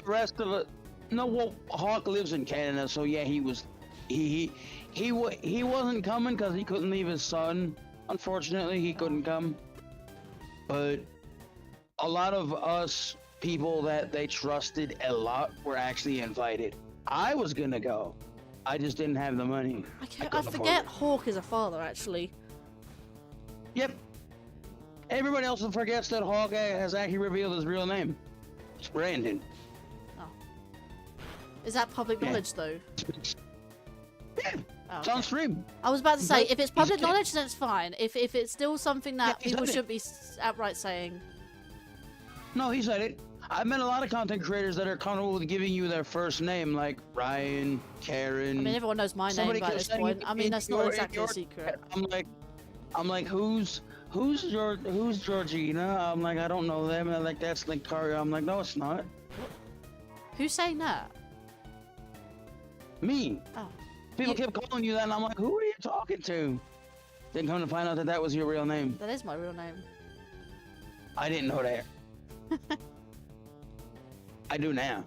rest of it. No, well, Hawk lives in Canada, so yeah, he was. He wasn't coming because he couldn't leave his son. Unfortunately, he couldn't come. But a lot of us people that they trusted a lot were actually invited. I was gonna go. I just didn't have the money. I forget Hawk is a father, actually. Yep. Everybody else forgets that Hawk has actually revealed his real name. It's Brandon. Oh. Is that public knowledge, though? Yeah. Oh, It's on stream. I was about to say, if it's public He's- knowledge, then it's fine. If it's still something that Yeah, he's people done it. should be outright saying. No, he said it. I've met a lot of content creators that are comfortable with giving you their first name, like Ryan, Karen. I mean, everyone knows my name Somebody by kept this saying point. I mean, in that's not your- exactly in a your- secret. I'm like, who's Georgina? I'm like, I don't know them. And they're like, that's Linkario. I'm like, no, it's not. Who's saying that? Me. Oh. People kept calling you that, and I'm like, who are you talking to? Then come to find out that that was your real name. That is my real name. I didn't know that. I do now.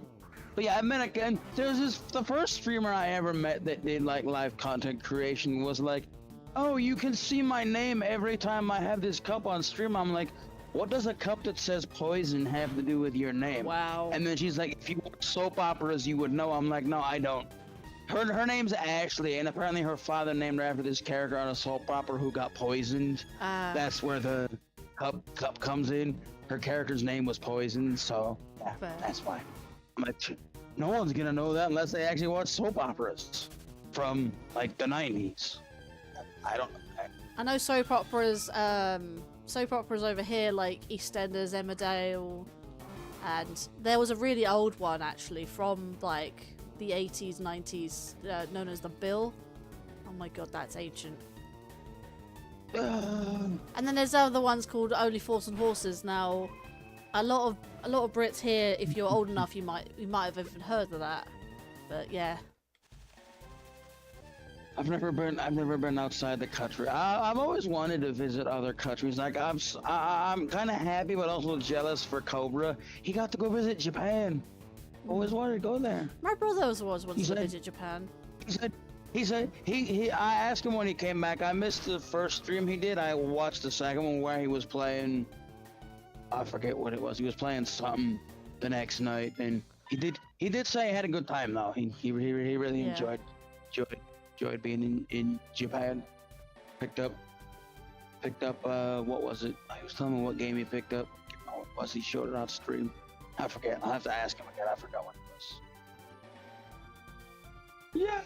But yeah, I met again. There's the first streamer I ever met that did like live content creation was like, oh, you can see my name every time I have this cup on stream. I'm like, what does a cup that says poison have to do with your name? Wow. And then she's like, if you watch soap operas, you would know. I'm like, no, I don't. Her name's Ashley, and apparently her father named her after this character on a soap opera who got poisoned. That's where the cup comes in. Her character's name was poisoned, so yeah, Fair. that's why. I'm like, no one's gonna know that unless they actually watch soap operas from like the 90s. I don't know. I know soap operas over here like EastEnders, Emmerdale, and there was a really old one actually from like the 80s, 90s, known as The Bill. Oh my god, that's ancient. And then there's other ones called Only Fools and Horses. Now, a lot of Brits here, if you're old enough, you might have even heard of that. But yeah. I've never been outside the country. I've always wanted to visit other countries. Like I'm kind of happy, but also jealous for Cobra. He got to go visit Japan. Always wanted to go there. My brother was always wanted to said- visit Japan. He said I asked him when he came back. I missed the first stream he did. I watched the second one where he was playing. I forget what it was. He was playing something the next night, and he did say he had a good time though. He really Yeah. enjoyed being in Japan. Picked up what was it? He was telling me what game he picked up. I don't know what it was. He showed it on stream. I forget. I'll have to ask him again. I forgot what it was.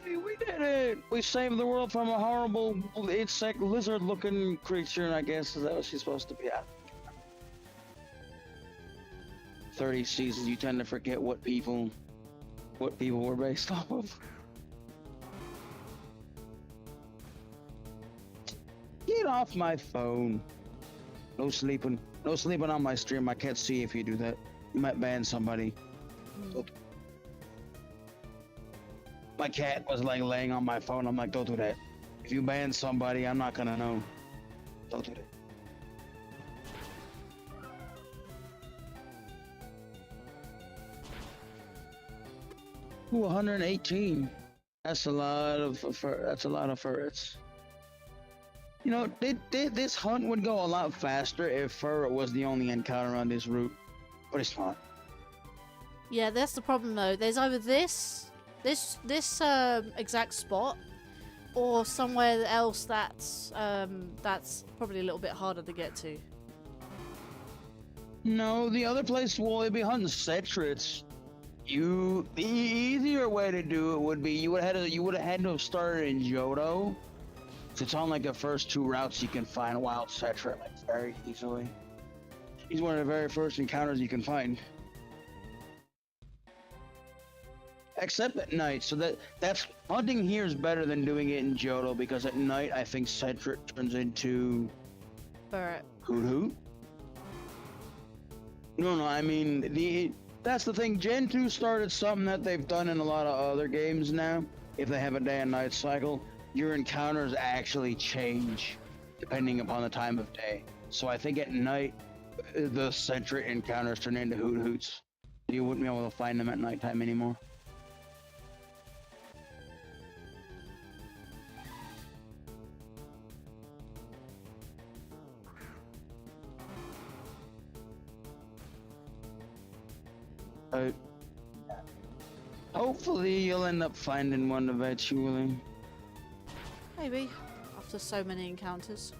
Yay, we did it! We saved the world from a horrible insect lizard-looking creature, and I guess is that what she's supposed to be at? 30 seasons, you tend to forget what people were based off of. Get off my phone. No sleeping on my stream. I can't see if you do that. You might ban somebody. My cat was like laying on my phone. I'm like, don't do that. If you ban somebody, I'm not gonna know. Don't do that. Ooh, 118. That's a lot of that's a lot of ferrets. You know, this hunt would go a lot faster if Furret was the only encounter on this route, but it's not. Yeah, that's the problem though. There's either this exact spot, or somewhere else that's probably a little bit harder to get to. No, the other place will be hunting Cetrits. The easier way to do it would be you would have had to have started in Johto. It's on like the first 2 routes you can find wild Cetrit like very easily. He's one of the very first encounters you can find. Except at night, so that's hunting here is better than doing it in Johto because at night I think Cetrit turns into Furret. Hoot. No, I mean that's the thing. Gen 2 started something that they've done in a lot of other games now. If they have a day and night cycle, your encounters actually change depending upon the time of day. So I think at night the Cetrit encounters turn into Hoots. You wouldn't be able to find them at nighttime anymore. Hopefully you'll end up finding one eventually. Maybe. After so many encounters.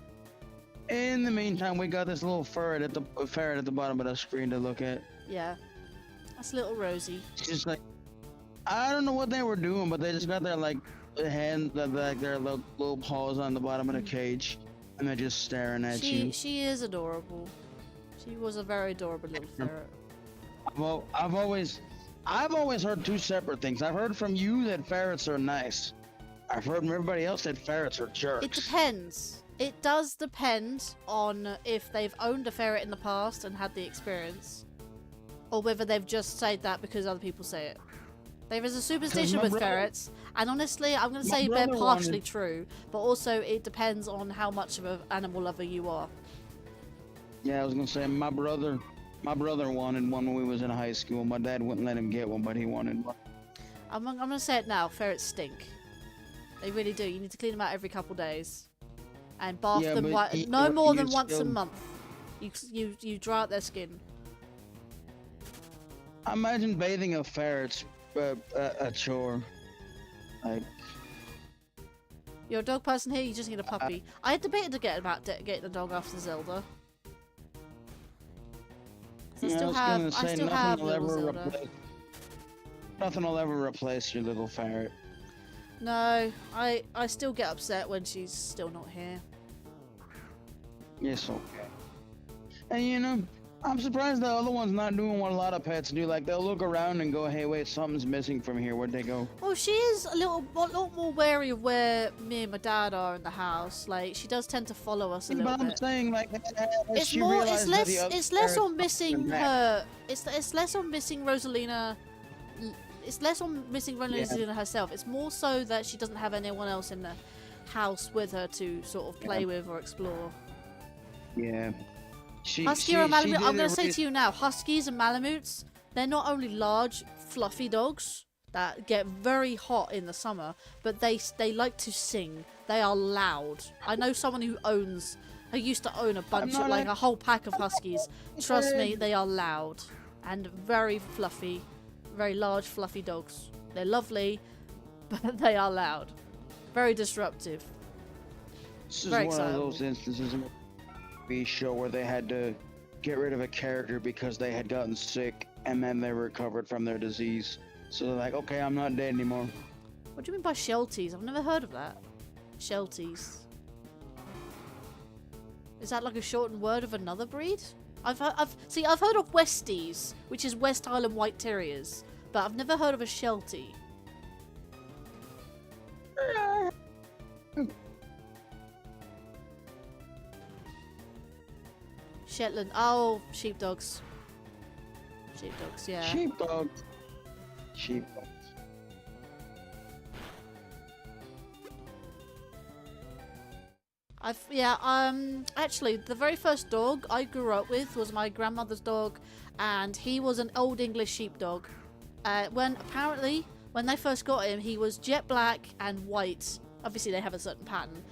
In the meantime, we got this little ferret at the bottom of the screen to look at. Yeah. That's little Rosie. She's just like, I don't know what they were doing, but they just got their like hands, like their little paws on the bottom of the cage, and they're just staring at you. She is adorable. She was a very adorable little ferret. Well, I've always heard 2 separate things. I've heard from you that ferrets are nice. I've heard from everybody else that ferrets are jerks. It depends. It does depend on if they've owned a ferret in the past and had the experience, or whether they've just said that because other people say it. There is a superstition with ferrets, and honestly, I'm going to say they're partially true, but also it depends on how much of an animal lover you are. Yeah, I was going to say my brother wanted one when we was in high school. My dad wouldn't let him get one, but he wanted one. I'm going to say it now. Ferrets stink. They really do. You need to clean them out every couple days, and bath them no more than once a month. You dry out their skin. I imagine bathing a ferret's a chore. Like, you're a dog person here. You just need a puppy. I had debated about getting a dog after Zelda. I still have little Zelda. Nothing will ever replace your little ferret. No, I still get upset when she's still not here. Yes, okay. And you know, I'm surprised the other one's not doing what a lot of pets do. Like, they'll look around and go, hey, wait, something's missing from here. Where'd they go? Well, she is a lot more wary of where me and my dad are in the house. Like, she does tend to follow us a little bit. But I'm saying, like, it's less on missing her. It's less on missing Rosalina. It's less on missing Rosalina herself. It's more so that she doesn't have anyone else in the house with her to sort of play with or explore. Yeah. Husky or Malamute, I'm going to say to you now, Huskies and Malamutes, they're not only large, fluffy dogs that get very hot in the summer, but they like to sing. They are loud. I know someone who used to own a bunch of, like, a whole pack of Huskies. Trust me, they are loud and very fluffy, very large, fluffy dogs. They're lovely, but they are loud. Very disruptive. This is one of those instances in a TV show where they had to get rid of a character because they had gotten sick and then they recovered from their disease. So they're like, okay, I'm not dead anymore. What do you mean by Shelties? I've never heard of that. Shelties. Is that like a shortened word of another breed? I've heard of Westies, which is West Island White Terriers, but I've never heard of a Sheltie. Shetland. Oh, sheepdogs. Sheepdogs, yeah. Sheepdogs. Actually, the very first dog I grew up with was my grandmother's dog, and he was an Old English sheepdog. When they first got him, he was jet black and white. Obviously, they have a certain pattern.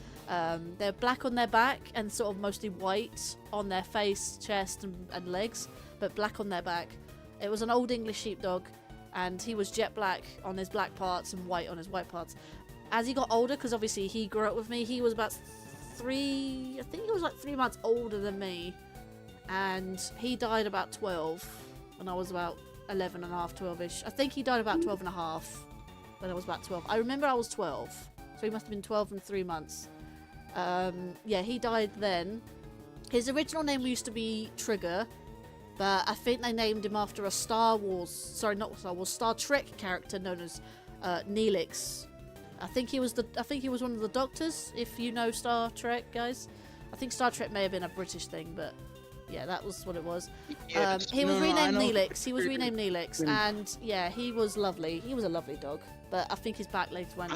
They're black on their back and sort of mostly white on their face, chest, and legs, but black on their back. It was an Old English sheepdog, and he was jet black on his black parts and white on his white parts. As he got older, because obviously he grew up with me, he was about 3 months older than me, and he died about 12 when I was about 11 and a half, 12ish. I think he died about 12 and a half when I was about 12. I remember I was 12, so he must have been 12 and 3 months. Yeah, he died then. His original name used to be Trigger, but I think they named him after a Star Trek character known as Neelix. I think he was one of the doctors, if you know Star Trek, guys. I think Star Trek may have been a British thing, but yeah, that was what it was. He was renamed Neelix, and yeah, he was lovely. He was a lovely dog, but I think his back legs went.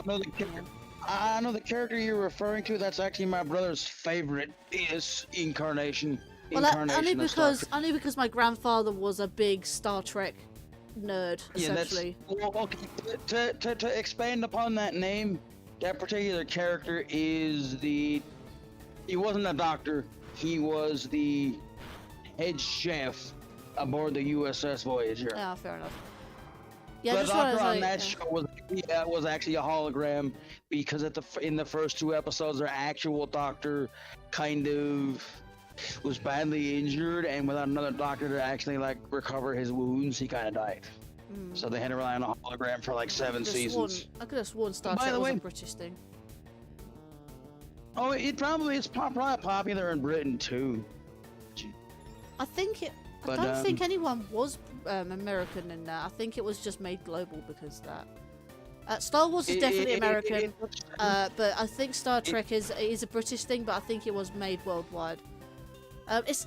I know the character you're referring to. That's actually my brother's favorite. Is Incarnation. Well, only because my grandfather was a big Star Trek nerd, essentially. To expand upon that name, that particular character he wasn't a doctor. He was the head chef aboard the USS Voyager. Yeah, fair enough. Yeah, the doctor on that show was actually a hologram, because in the first 2 episodes, their actual doctor kind of was badly injured, and without another doctor to actually recover his wounds, he kind of died. So they had to rely on a hologram for 7 seasons. I could have sworn Star Trek was a British thing. Oh, it's probably popular in Britain too. I don't think anyone was American in that. I think it was just made global because that. Star Wars is definitely American, but I think Star Trek is a British thing. But I think it was made worldwide. It's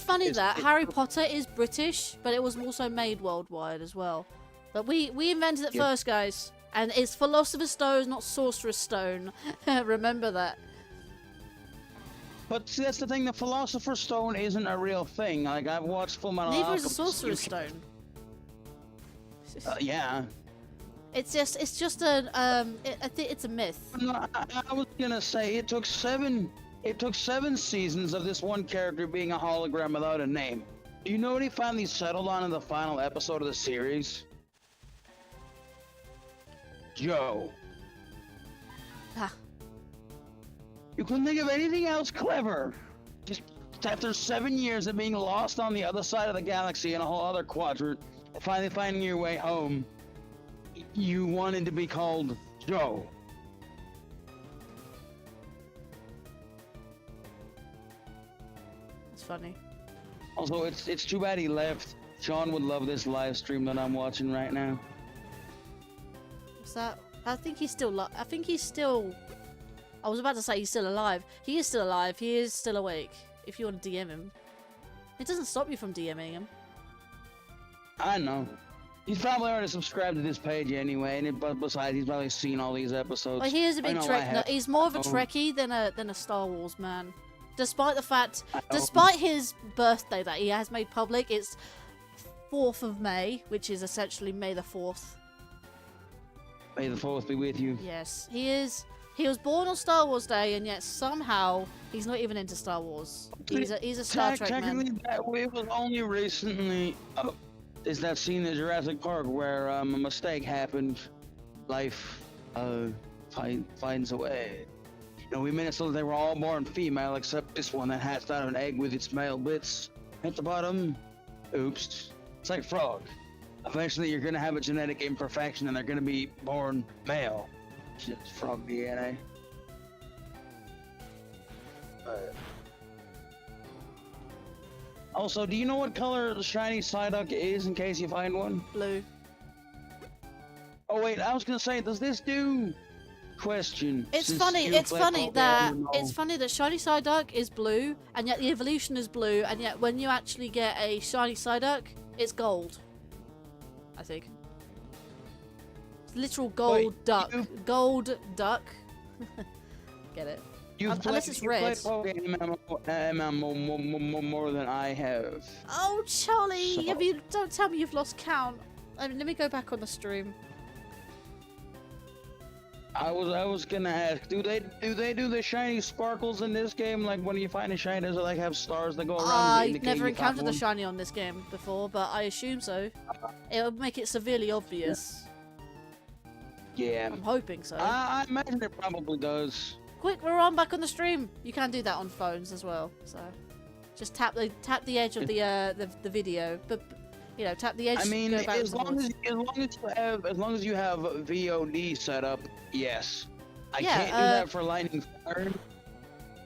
funny that Harry Potter is British, but it was also made worldwide as well. But we invented it first, guys, and it's Philosopher's Stone, not Sorcerer's Stone. Remember that. But see, that's the thing. The Philosopher's Stone isn't a real thing. I've watched Full Metal Neither Alchemist. is the Sorcerer's Stone. Yeah. It's just I think it's a myth. No, I was gonna say it took 7 seasons of this one character being a hologram without a name. Do you know what he finally settled on in the final episode of the series? Joe. You couldn't think of anything else clever. Just after 7 years of being lost on the other side of the galaxy in a whole other quadrant, finally finding your way home, you wanted to be called Joe. It's funny. Also, it's too bad he left. Sean would love this live stream that I'm watching right now. What's that? I think he's still. I was about to say he's still alive. He is still alive. He is still awake. If you want to DM him, it doesn't stop you from DMing him. I know. He's probably already subscribed to this page anyway, but besides, he's probably seen all these episodes. Well, he is a big Trek. No, he's more of a Trekkie than a Star Wars man. Despite his birthday that he has made public, it's 4th of May, which is essentially May the 4th. May the 4th be with you. Yes, he is. He was born on Star Wars Day, and yet somehow he's not even into Star Wars. He's a Star Trek man. Technically, it was only recently. Is that scene in Jurassic Park where a mistake happened? Life finds a way. You know, we made it so they were all born female except this one that hatched out of an egg with its male bits. At the bottom, oops, it's like frog. Eventually, you're gonna have a genetic imperfection, and they're gonna be born male. It's frog DNA. Also, do you know what color the shiny Psyduck is in case you find one? Blue. Oh wait, I was gonna say, does this do question? It's funny that shiny Psyduck is blue, and yet the evolution is blue, and yet when you actually get a shiny Psyduck, it's gold. I think. Literal gold duck. Gold duck. Get it? Unless it's you've red. played MMO more than I have. Oh, Charlie, So- don't tell me you've lost count. I mean, let me go back on the stream. I was gonna ask, do they do the shiny sparkles in this game? Like when you find a shiny, does it like have stars that go around? to I've indicate never you found encountered the one? shiny on this game before, but I assume so. It'll make it severely obvious. Yeah. I'm hoping so. I imagine it probably does. Quick, we're on back on the stream. You can do that on phones as well. So, just tap the edge of the video, but you know, tap the edge. I mean, go back as long as you have VOD set up, yes. I Yeah, can't do that for Lightning Fire.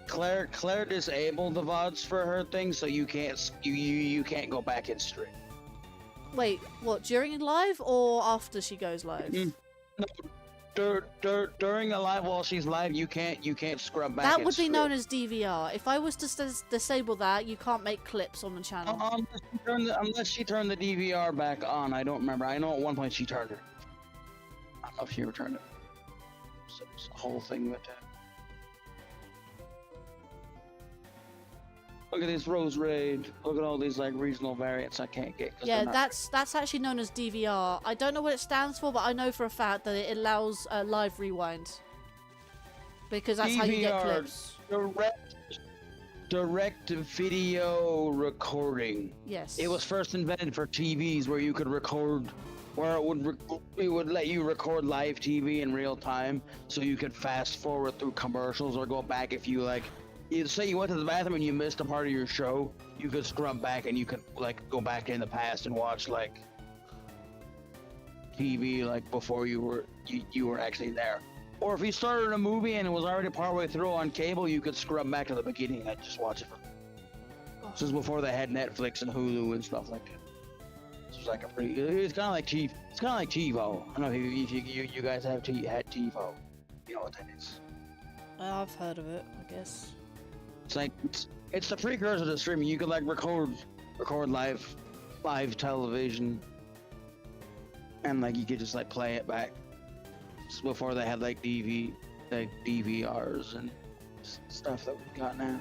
Claire disabled the VODs for her thing, so you can't go back in stream. Wait, what? During live or after she goes live? No, during the live while she's live, you can't scrub back. That in would be stream. known as DVR. If I was to disable that, you can't make clips on the channel. Unless she turned the DVR back on. I don't remember. I know at one point she turned it. I don't know if she ever turned it. So it's the whole thing with that. Look at this Rose Raid. Look at all these like regional variants I can't get. 'Cause Yeah, they're not- that's actually known as DVR. I don't know what it stands for, but I know for a fact that it allows live rewind. Because that's how you get DVR, clips. direct video recording. Yes. It was first invented for TVs where you could record, where it would let you record live TV in real time, so you could fast forward through commercials or go back if you like. You say you went to the bathroom and you missed a part of your show, you could scrub back and you could like go back in the past and watch like TV like before you were actually there. Or if you started a movie and it was already partway through on cable, you could scrub back to the beginning and just watch it. This is before they had Netflix and Hulu and stuff like that. This was like a pretty. It's kind of like It's kind of like TiVo. I don't know if you guys had TiVo. You know what that is? I've heard of it, I guess. It's like it's the precursor to streaming. You could like record live television, and like you could just like play it back. It's before they had like DVRs and stuff that we got now.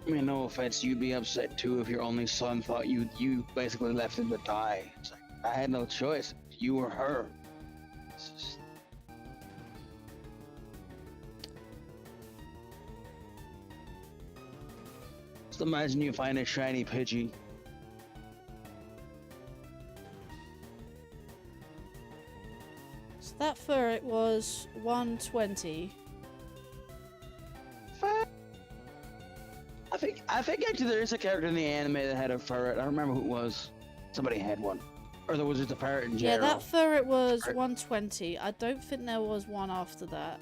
I mean, no offense, you'd be upset too if your only son thought you basically left him to die. It's like I had no choice. You or her. It's just... Just imagine you find a shiny Pidgey. So that Furret was 120. I think actually there is a character in the anime that had a Furret. I don't remember who it was. Somebody had one. Or there was just a parrot in Yeah, general. that Furret was 120. I don't think there was one after that.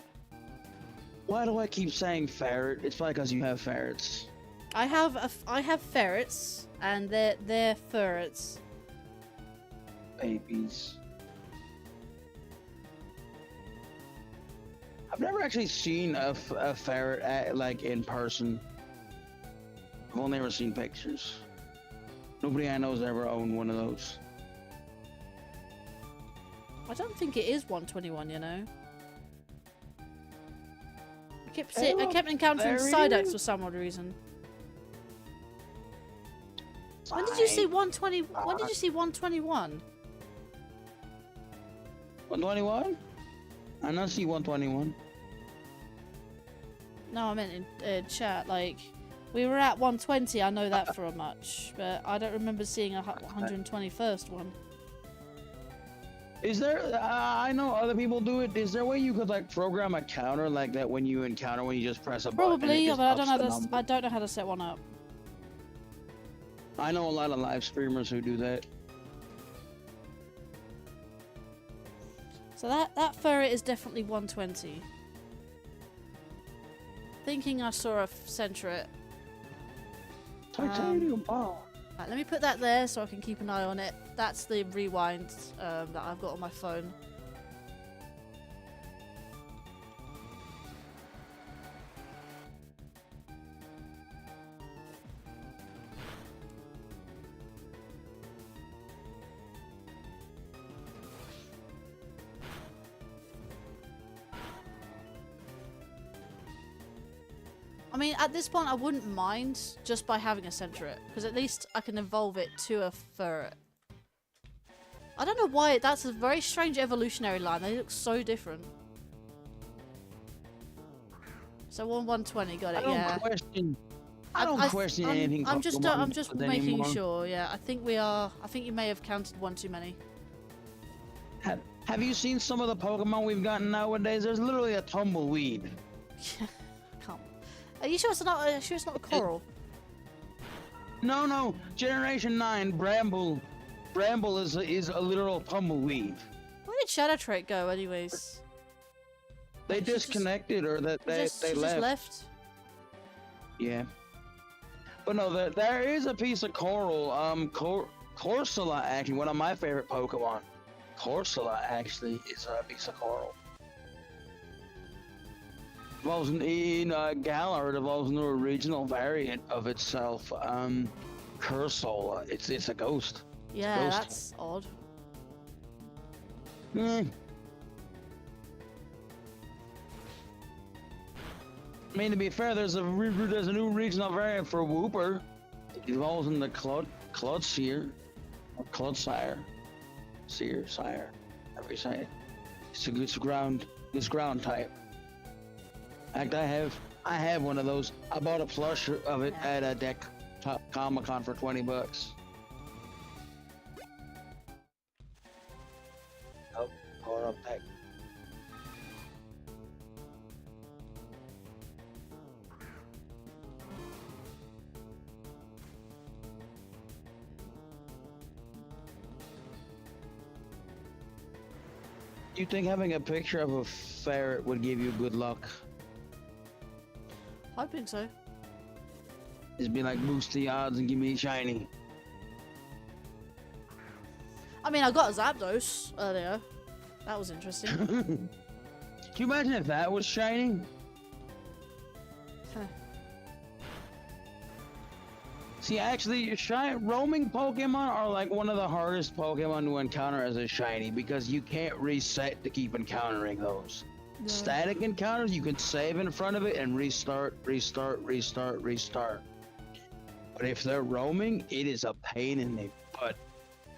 Why do I keep saying ferret? It's probably because you have ferrets. I have ferrets, and they're Furrets. Babies. I've never actually seen a ferret like in person. I've only ever seen pictures. Nobody I know has ever owned one of those. I don't think it is 121, you know. I kept encountering Psyducks for some odd reason. When did you see 120? When did you see 121? 121? I not see 121. No, I meant in chat. Like, we were at 120. I know that for a much, but I don't remember seeing a 121st one. Is there? I know other people do it. Is there a way you could like program a counter like that when you encounter when you just press a button? Probably, and it but I just don't know. ups the number? I don't know how to set one up. I know a lot of live streamers who do that. So that Furret is definitely 120. Thinking I saw a Centret. Titanium ball. Right, let me put that there so I can keep an eye on it. That's the rewind that I've got on my phone. I mean, at this point, I wouldn't mind just by having a Centret, because at least I can evolve it to a Furret. I don't know why, that's a very strange evolutionary line. They look so different. So 120, got it, yeah. I don't question anything. I'm just making anymore. sure, yeah. I think you may have counted one too many. Have you seen some of the Pokemon we've gotten nowadays? There's literally a tumbleweed. Come. Are you sure it's not? A coral? No. Generation 9 Bramble. Bramble is a literal tumbleweed. Where did Shadow Trait go, anyways? They disconnected, or that they Just left. left. Yeah. But no, there is a piece of coral. Corsola, actually, one of my favorite Pokemon. Corsola actually is a piece of coral. Evolves in Galar. It evolves into a regional variant of itself. Cursola. It's a ghost. Yeah, that's odd. I mean, to be fair, there's a new regional variant for Wooper. It evolves into Clodseer, or Clodsire, Sire, every say. It's ground type. In fact, I have one of those. I bought a plush of it at a deck Comic-Con for $20. Oh, power up deck. Do you think having a picture of a ferret would give you good luck? I think so. Just be like, boost the odds and give me a shiny. I mean, I got a Zapdos earlier. That was interesting. Can you imagine if that was shiny? Huh. See, actually, roaming Pokemon are like one of the hardest Pokemon to encounter as a shiny, because you can't reset to keep encountering those. No. Static encounters, you can save in front of it and restart. But if they're roaming, it is a pain in the butt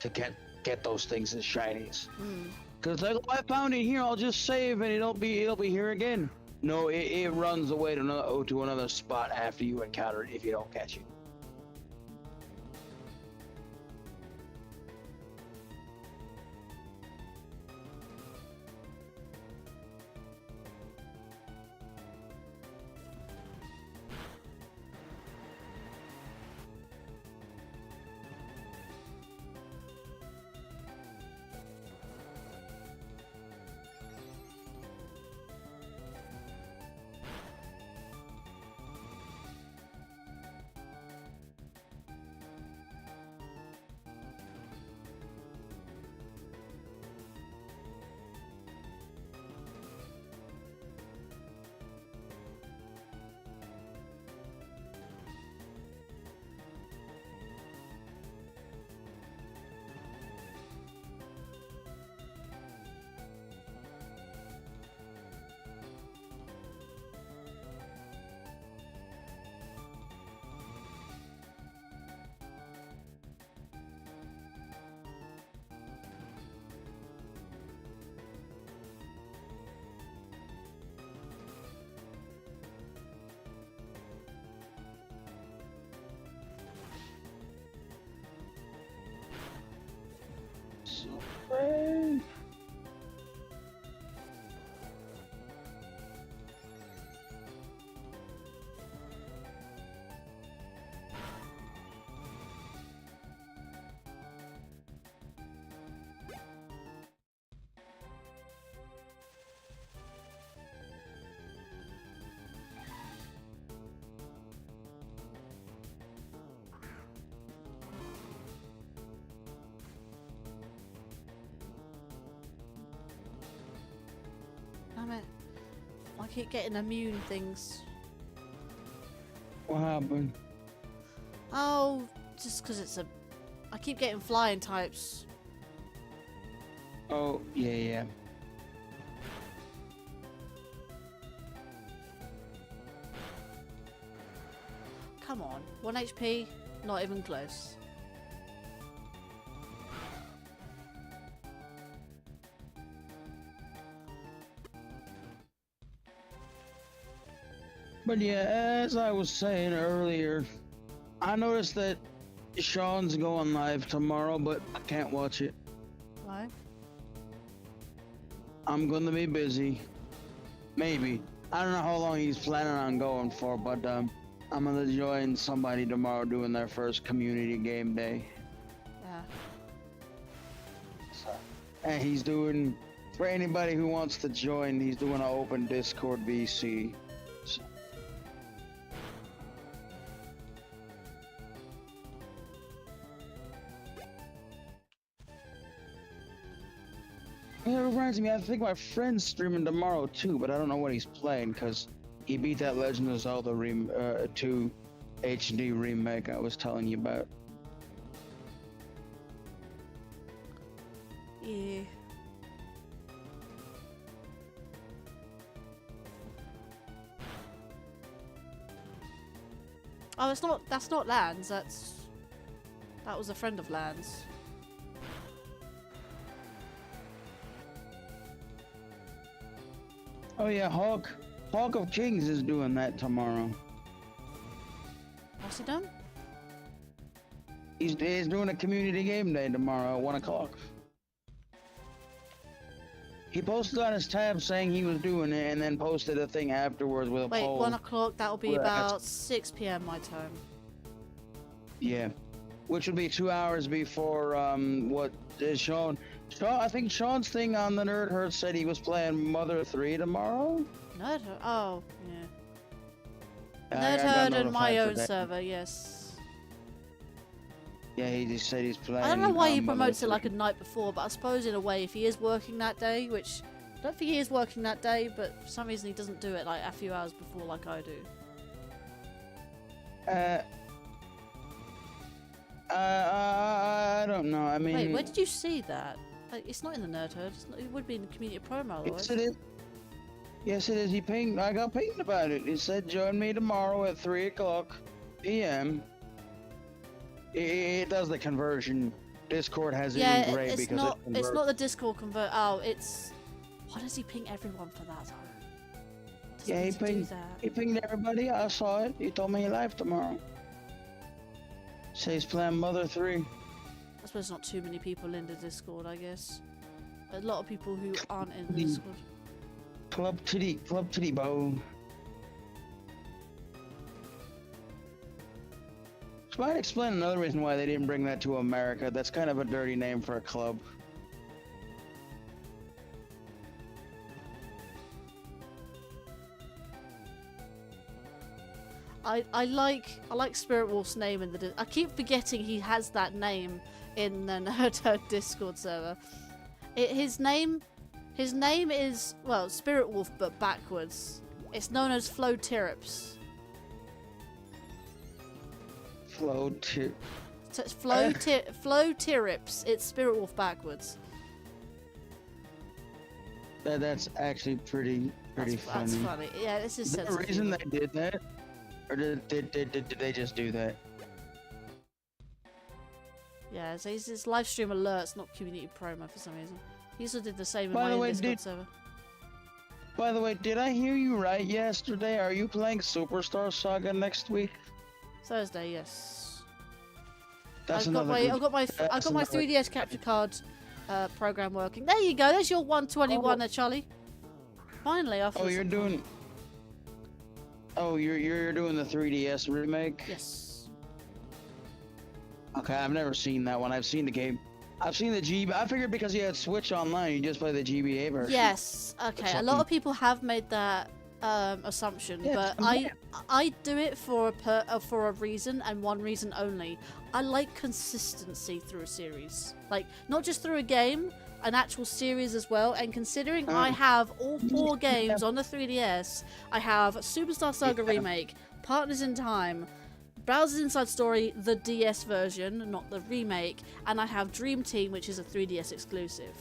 to get those things as shinies. Cause like, oh, I found it here, I'll just save and it'll be here again. No, it runs away to another spot after you encounter it if you don't catch it. So brave. Damn it. I keep getting immune things. What happened? Oh, just because it's a... I keep getting flying types. Oh, yeah. Come on. 1 HP? Not even close. But yeah, as I was saying earlier, I noticed that Sean's going live tomorrow, but I can't watch it. Why? I'm gonna be busy. Maybe. I don't know how long he's planning on going for, but I'm gonna join somebody tomorrow doing their first community game day. Yeah. And he's doing, for anybody who wants to join, he's doing an open Discord VC. So, yeah, it reminds me, I think my friend's streaming tomorrow too, but I don't know what he's playing because he beat that Legend of Zelda 2 HD remake I was telling you about. Yeah. Oh, that's not Lands, that was a friend of Lands. Oh yeah, Hawk of Kings is doing that tomorrow. What's he done? He's doing a community game day tomorrow at 1 o'clock. He posted on his tab saying he was doing it and then posted a thing afterwards with a Wait, poll. 1 o'clock, that'll be Well, about 6 PM my time. Yeah. Which would be 2 hours before what is Sean, I think Sean's thing on the Nerd Herd said he was playing Mother 3 tomorrow. Nerd Herd? Oh, yeah. I Nerd got Herd and my notified for own that. server, yes. Yeah, he just said he's playing. I don't know why he Mother promotes it 3. like a night before, but I suppose in a way if he is working that day, which I don't think he is working that day, but for some reason he doesn't do it like a few hours before like I do. I don't know. I mean, Wait, where did you see that? Like, it's not in the Nerd Herd. It would be in the community promo. yes, it is. Yes, it is. He pinged. I got pinged about it. He said, "Join me tomorrow at 3 o'clock p.m." It does the conversion. Discord has it Yeah, in gray it's because not. it It's not the Discord convert. Oh, it's. Why does he ping everyone for that? Does Yeah, he need to do pinged. that? He pinged everybody. I saw it. He told me he live tomorrow. Says he's playing Mother 3. I suppose not too many people in the Discord. I guess a lot of people who aren't in the Discord. Club titty bow. Which might explain another reason why they didn't bring that to America. That's kind of a dirty name for a club. I like Spirit Wolf's name in the. I keep forgetting he has that name in the Nerd Herd Discord server. His name is well Spirit Wolf but backwards. It's known as Flo Tirrips. Flow to. So it's Flo Tirrips. It's Spirit Wolf backwards. That's actually pretty funny. That's funny. Yeah, this is Is there a sensitive. reason they did that? Or did they just do that? Yeah, so his live stream alerts, not community promo for some reason. He also did the same in By my the own way, Discord server. By the way, did I hear you right yesterday? Are you playing Superstar Saga next week? Thursday, yes. That's I've got my 3DS capture card program working. There you go. There's your 121 there, Charlie. Finally, after. Oh, you're doing. Oh, you're doing the 3DS remake. Yes. Okay, I've never seen that one. I've seen the game. I've seen the GB. I figured because you had Switch Online, you just play the GBA version. Yes. Okay. A lot of people have made that assumption, Yeah, but I do it for a reason and one reason only. I like consistency through a series, like not just through a game, an actual series as well. And considering I have all 4 games on the 3DS, I have Superstar Saga Remake, Partners in Time, Bowser's Inside Story, the DS version, not the remake, and I have Dream Team, which is a 3DS exclusive.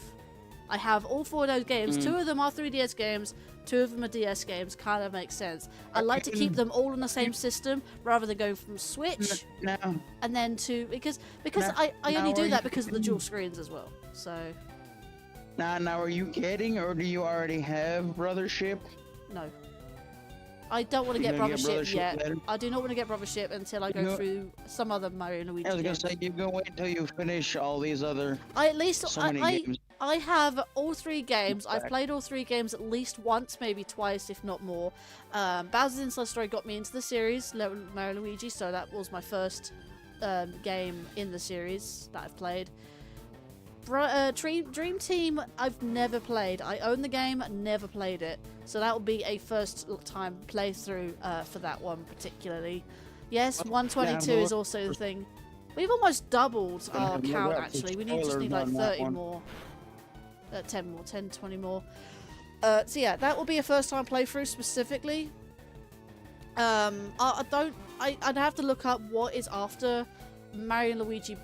I have all 4 of those games. 2 of them are 3DS games, 2 of them are DS games. Kind of makes sense. I like to keep them all on the same system rather than go from Switch No. and then to because Now- I only now do are that you because of the dual screens as well. So Now, are you kidding, or do you already have Brothership? no. I don't want to You get gonna get Brothership Brothership yet. later? I do not want to get Brothership until I go know- through some other Mario and Luigi I was gonna games. say you can wait until you finish all these other I at least so many games. I have all 3 games. I've Back. played all 3 games at least once, maybe twice, if not more. Bowser's Inside Story got me into the series, Mario and Luigi, so that was my first game in the series that I've played. Dream Team, I've never played. I own the game, never played it. So that will be a first time playthrough for that one particularly. Yes, 122 yeah, is also the thing. We've almost doubled Gonna our have no count reps, actually. We need just spoilers need like on that 30 one. more. 10 more, 10, 20 more. So yeah, that will be a first time playthrough specifically. I'd have to look up what is after Mario and Luigi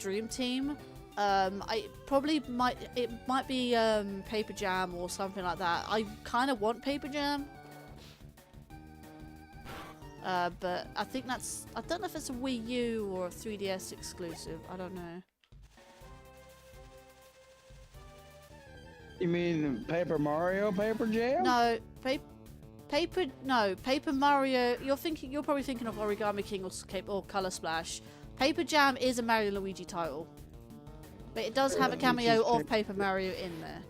Dream Team. It might be Paper Jam or something like that. I kind of want Paper Jam. But I think I don't know if it's a Wii U or a 3DS exclusive. I don't know. You mean Paper Mario, Paper Jam? No, Paper Mario. You're probably thinking of Origami King or Color Splash. Paper Jam is a Mario and Luigi title, but it does have a cameo of Paper Mario in there.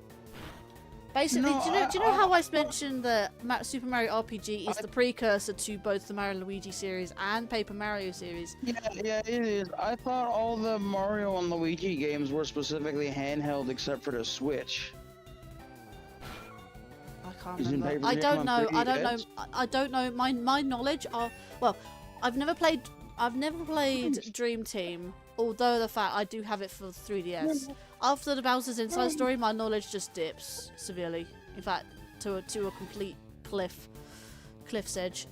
Basically, No, do you know how I mentioned that Super Mario RPG is the precursor to both the Mario and Luigi series and Paper Mario series? Yeah, it is. I thought all the Mario and Luigi games were specifically handheld except for the Switch. I can't Isn't remember. Paper I Jam don't on know. I don't know. 3DS? I don't know. My knowledge are I've never played Dream Team, although the fact I do have it for 3DS. After the Bowser's Inside Story, my knowledge just dips severely. In fact, to a complete cliff's edge.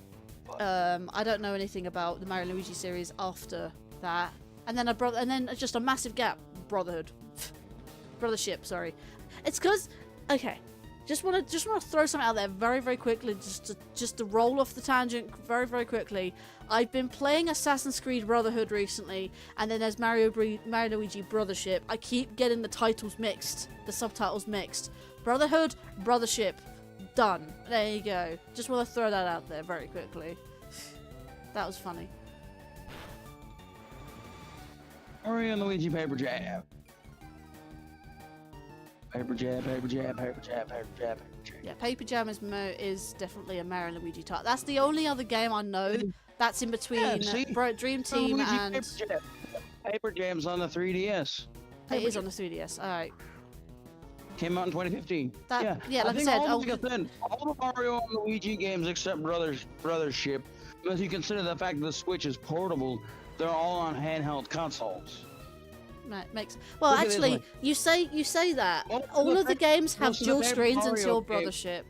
I don't know anything about the Mario and Luigi series after that, and then just a massive gap. Brothership. Sorry, it's because okay. Just want to throw something out there very, very quickly, just to roll off the tangent very, very quickly. I've been playing Assassin's Creed Brotherhood recently, and then there's Mario Luigi Brothership. I keep getting the titles mixed, the subtitles mixed. Brotherhood, Brothership, done. There you go. Just want to throw that out there very quickly. That was funny. Mario and Luigi Paper Jam. Paper Jam, Paper Jam, Paper Jam, Paper Jam, Paper Jam. Yeah, Paper Jam is definitely a Mario and Luigi title. That's the only other game I know that's in between see? Dream Team Luigi and Paper Jam. Paper Jam's on the 3DS. it is on the 3DS. All right. Came out in 2015. Yeah, like I think said, all the Mario and Luigi games except Brothership, because you consider the fact that the Switch is portable, they're all on handheld consoles. Makes well. Look at this Actually, one. you say that. Most of All the of the games have most of the dual Paper screens Mario until games- Brothership.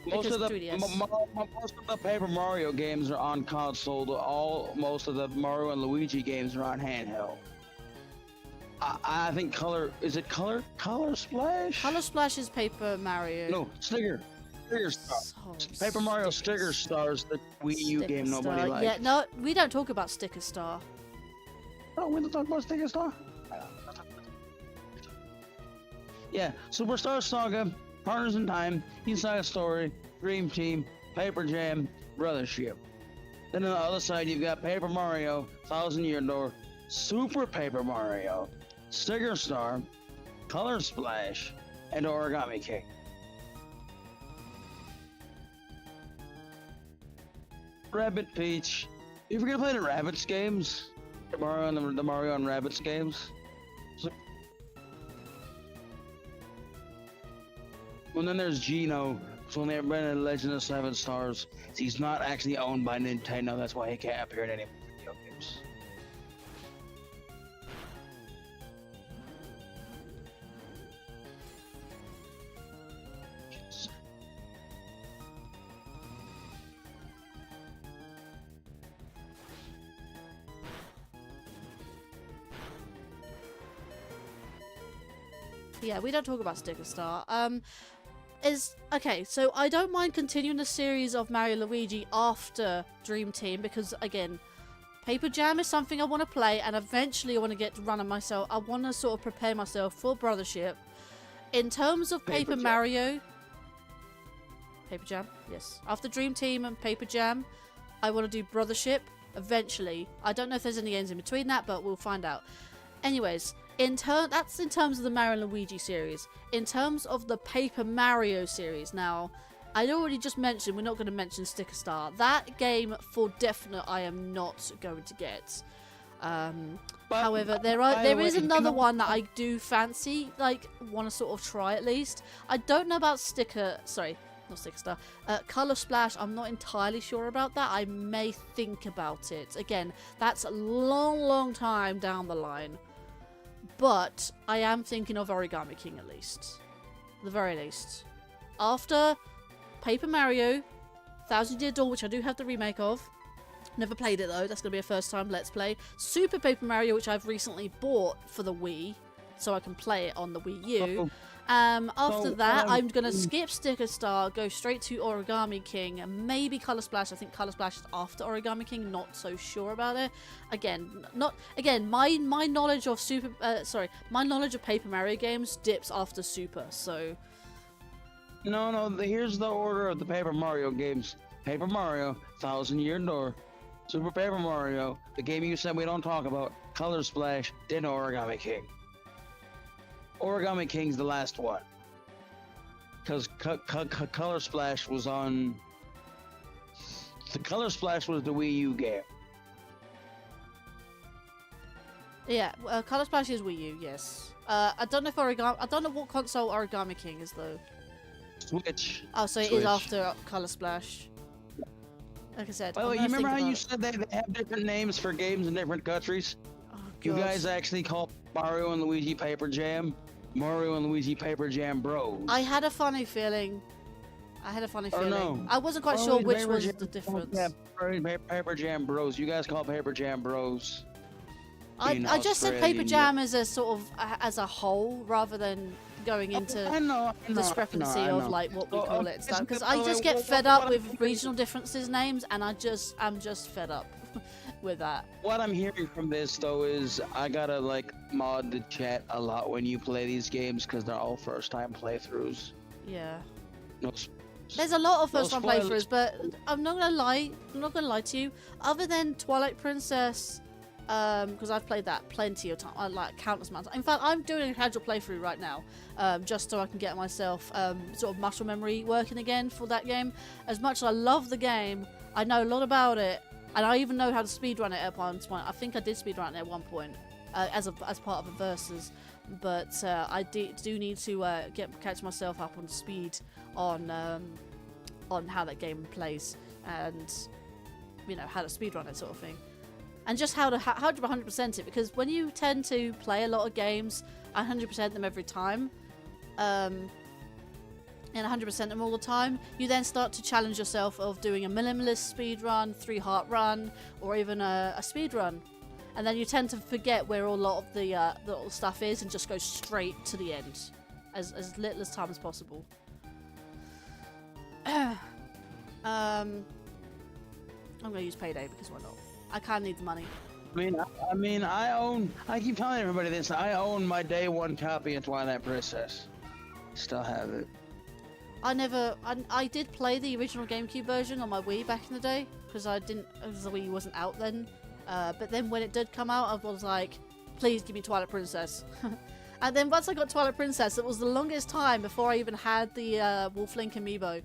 Most Because of the 3DS. most of the Paper Mario games are on console. Most of the Mario and Luigi games are on handheld. I think Color Splash? Color Splash is Paper Mario. No, Sticker Star. Oh, Paper Mario Sticker Sticker Star's the Wii U Sticker game nobody Star. likes. Yeah, no, we don't talk about Sticker Star. Oh, we don't talk about Sticker Star? Yeah, Superstar Saga, Partners in Time, Inside Story, Dream Team, Paper Jam, Brothership. Then on the other side, you've got Paper Mario, Thousand Year Door, Super Paper Mario, Sticker Star, Color Splash, and Origami King. Rabbit Peach. You ever gonna play the Rabbids games? The Mario and Rabbids games? Well, then there's Geno, who's only ever been in Legend of Seven Stars. He's not actually owned by Nintendo, that's why he can't appear in any video games. Yeah, we don't talk about Sticker Star. Okay, so I don't mind continuing the series of Mario Luigi after Dream Team because, again, Paper Jam is something I want to play, and eventually I want to get to run on myself. I want to sort of prepare myself for Brothership. In terms of Paper Jam. Mario... Paper Jam, yes. After Dream Team and Paper Jam, I want to do Brothership eventually. I don't know if there's any games in between that, but we'll find out. Anyways, that's in terms of the Mario and Luigi series. In terms of the Paper Mario series, now, I already just mentioned, we're not going to mention Sticker Star. That game, for definite, I am not going to get. However, there is another one that I do fancy, like, want to sort of try at least. I don't know about not Sticker Star. Color Splash, I'm not entirely sure about that. I may think about it. Again, that's a long time down the line. But I am thinking of Origami King at least. At the very least. After Paper Mario, Thousand Year Door, which I do have the remake of. Never played it though, that's going to be a first time Let's Play. Super Paper Mario, which I've recently bought for the Wii, so I can play it on the Wii U. After that, I'm going to skip Sticker Star, go straight to Origami King, and maybe Color Splash. I think Color Splash is after Origami King, not so sure about it. My knowledge of my knowledge of Paper Mario games dips after Super, so... No, here's the order of the Paper Mario games. Paper Mario, Thousand Year Door, Super Paper Mario, the game you said we don't talk about, Color Splash, then Origami King. Origami King's the last one. Because Color Splash was on... The Color Splash was the Wii U game. Yeah, Color Splash is Wii U, yes. I don't know if I don't know what console Origami King is though. Switch. Oh, so it is after Color Splash. Like I said. Well, you remember how you said they have different names for games in different countries? Oh, You guys actually call Mario and Luigi Paper Jam Mario and Luigi Paper Jam Bros. I had a funny feeling. No. I wasn't quite sure which was the difference. Yeah, Paper Jam Bros. You guys call Paper Jam Bros. I just said Paper Jam as a sort of as a whole rather than going into discrepancy of like what we call it and stuff. Because I just get fed up with regional differences names, and I'm just fed up with that. What I'm hearing from this though is I gotta like mod the chat a lot when you play these games because they're all first time playthroughs. Yeah. No, There's a lot of first time spoilers. playthroughs, but I'm not gonna lie to you. Other than Twilight Princess, because I've played that plenty of time, like countless amounts. In fact, I'm doing a casual playthrough right now, just so I can get myself sort of muscle memory working again for that game. As much as I love the game, I know a lot about it, and I even know how to speedrun it at one point. I think I did speedrun it at one point as part of a versus, but I do need to catch myself up on speed on how that game plays and how to speedrun it sort of thing. And just how to 100% it, because when you tend to play a lot of games, 100% them every time, and 100% them all the time, you then start to challenge yourself of doing a minimalist speed run, 3-heart run, or even a speed run. And then you tend to forget where a lot of the stuff is and just go straight to the end, as little as time as possible. I'm gonna use Payday because why not? I kind of need the money. I keep telling everybody this. I own my day one copy of Twilight Princess. Still have it. I did play the original GameCube version on my Wii back in the day because the Wii wasn't out then. But then when it did come out, I was like, please give me Twilight Princess. And then once I got Twilight Princess, it was the longest time before I even had the Wolf Link amiibo.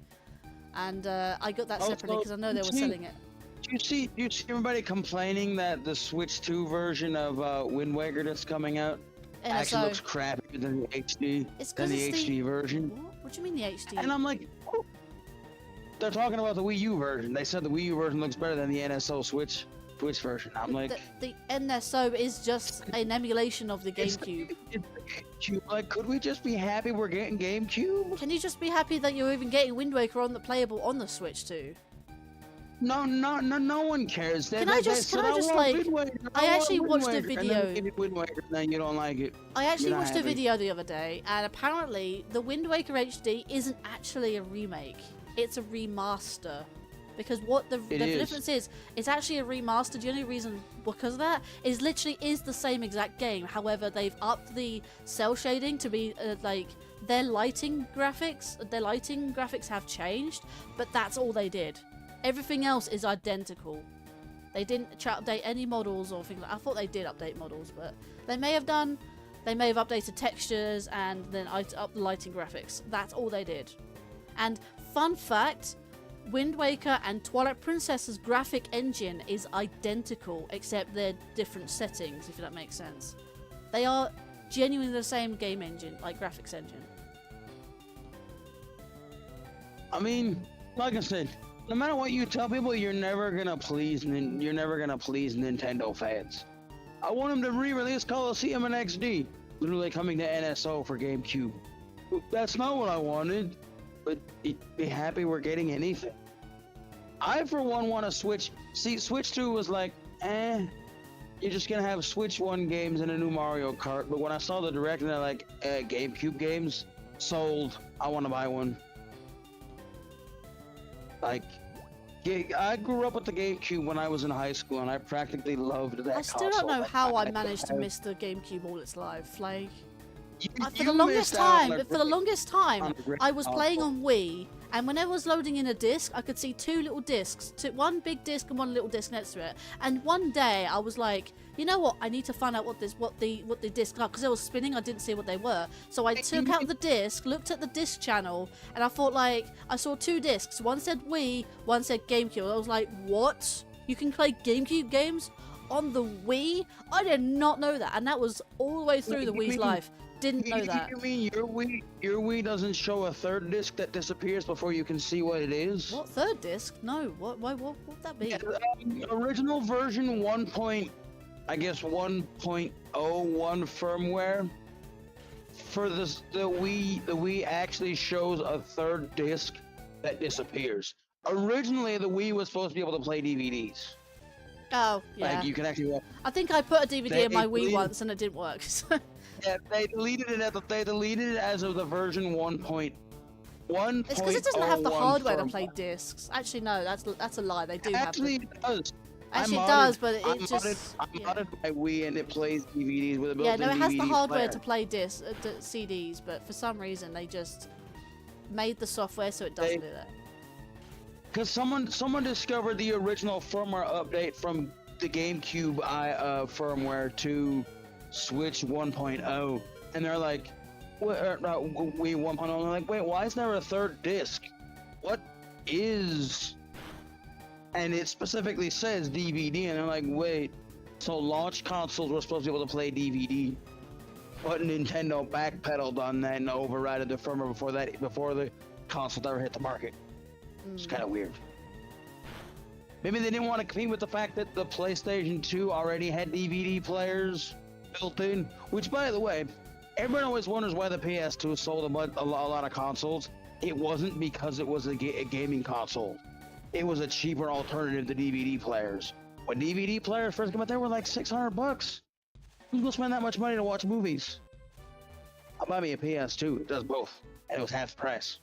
And I got that separately because I know they were selling it. Do you see everybody complaining that the Switch 2 version of Wind Waker that's coming out actually looks crappier than the HD HD version? What do you mean the HD? And I'm like, oh. They're talking about the Wii U version. They said the Wii U version looks better than the NSO Switch version. I'm like, the NSO is just an emulation of the GameCube. Like, could we just be happy we're getting GameCube? Can you just be happy that you're even getting Wind Waker playable on the Switch too? No one cares. Can I just, like, I actually watched a video. And then Wind Waker, then you don't like it. I actually You're not watched a happy. video the other day, and apparently the Wind Waker HD isn't actually a remake. It's a remaster. Because what the difference is, it's actually a remaster. The only reason because of that is literally is the same exact game. However, they've upped the cell shading to be like their lighting graphics. Their lighting graphics have changed, but that's all they did. Everything else is identical. They didn't update any models or things like I thought they did update models, but they may have done. They may have updated textures and then up the lighting graphics. That's all they did. And fun fact, Wind Waker and Twilight Princess's graphic engine is identical, except they're different settings, if that makes sense. They are genuinely the same game engine, like graphics engine. I mean, like I said, no matter what you tell people, you're never gonna please Nintendo fans. I want them to re-release Colosseum in XD, literally coming to NSO for GameCube. That's not what I wanted. But be happy we're getting anything. I, for one, want to Switch. See, Switch 2 was like, you're just gonna have Switch 1 games and a new Mario Kart. But when I saw the direct and they're like, GameCube games, sold. I want to buy one. Like, I grew up with the GameCube when I was in high school, and I practically loved that. I still don't know how I managed to miss the GameCube all its life. Like. For the longest time, I was playing on Wii, and whenever I was loading in a disc, I could see two little discs, one big disc and one little disc next to it. And one day, I was like, you know what? I need to find out what the discs are, because they were spinning. I didn't see what they were, so I took out the disc, looked at the disc channel, and I thought like I saw two discs. One said Wii, one said GameCube. I was like, what? You can play GameCube games on the Wii? I did not know that, and that was all the way through the Wii's life. Didn't know that. You mean your Wii doesn't show a third disc that disappears before you can see what it is? What third disc? No. What would that be? Yeah, original version 1.01 firmware for the Wii actually shows a third disc that disappears. Originally, the Wii was supposed to be able to play DVDs. Oh, yeah. Like you can actually watch. I think I put a DVD in my Wii once and it didn't work. Yeah, they deleted it as of the version 1.1. It's because it doesn't have the hardware to play discs. Actually, no, that's a lie. They do actually have it does. Actually, it does, but it just... I modded my Wii and it plays DVDs with a built-in DVD Yeah, no, it has the hardware player. to play CDs, but for some reason they just made the software so it doesn't do that. Because someone discovered the original firmware update from the GameCube firmware to Switch 1.0, and they're like, Wii 1.0, and they're like, wait, why is there a third disc? What is... And it specifically says DVD, and they're like, wait, so launch consoles were supposed to be able to play DVD, but Nintendo backpedaled on that and overrided the firmware before the console ever hit the market. It's kind of weird. Maybe they didn't want to compete with the fact that the PlayStation 2 already had DVD players built in, which, by the way, everyone always wonders why the PS2 sold a lot of consoles. It wasn't because it was a gaming console. It was a cheaper alternative to DVD players. When DVD players first came out, they were like $600. Who's gonna spend that much money to watch movies? I'll buy me a PS2. It does both, and it was half the price.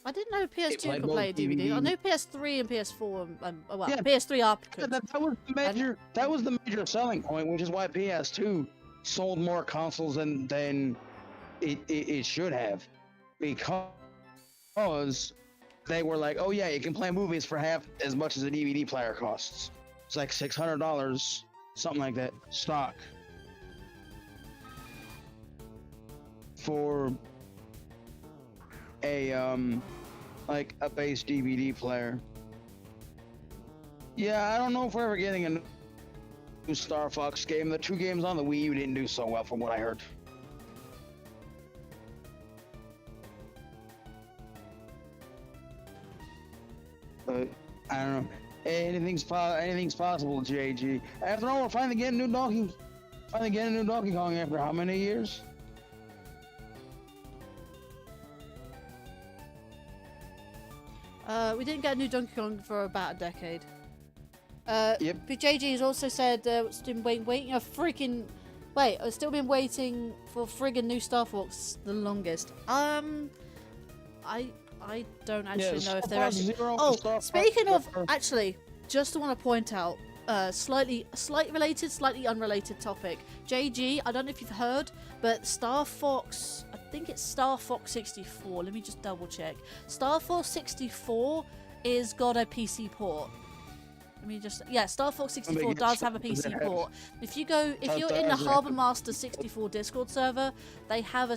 I didn't know PS2 played could play a both DVD. I DVD. know PS3 and PS4. Well, Yeah. PS3 up Yeah, could. that was the major. That was the major selling point, which is why PS2 sold more consoles than it should have, because they were like, oh yeah, you can play movies for half as much as a DVD player costs. It's like $600, something like that, stock for a like a base DVD player. Yeah, I don't know if we're ever getting a new Star Fox game. The two games on the Wii U didn't do so well, from what I heard. But I don't know. Anything's possible, JG. After all, we're finally getting a new Donkey Kong after how many years? we didn't get a new Donkey Kong for about a decade. Yep. But JG has also said it's been waiting a freaking. Wait, I've still been waiting for friggin' new Star Fox the longest. I don't actually know if they're actually. Oh, speaking of, actually, just want to point out, slightly related, slightly unrelated topic. JG, I don't know if you've heard, but Star Fox, I think it's Star Fox 64. Let me just double check. Star Fox 64 is got a PC port. Let me just, yeah, Star Fox 64 does have a PC port. If you're in the Harbour Master 64 Discord server, they have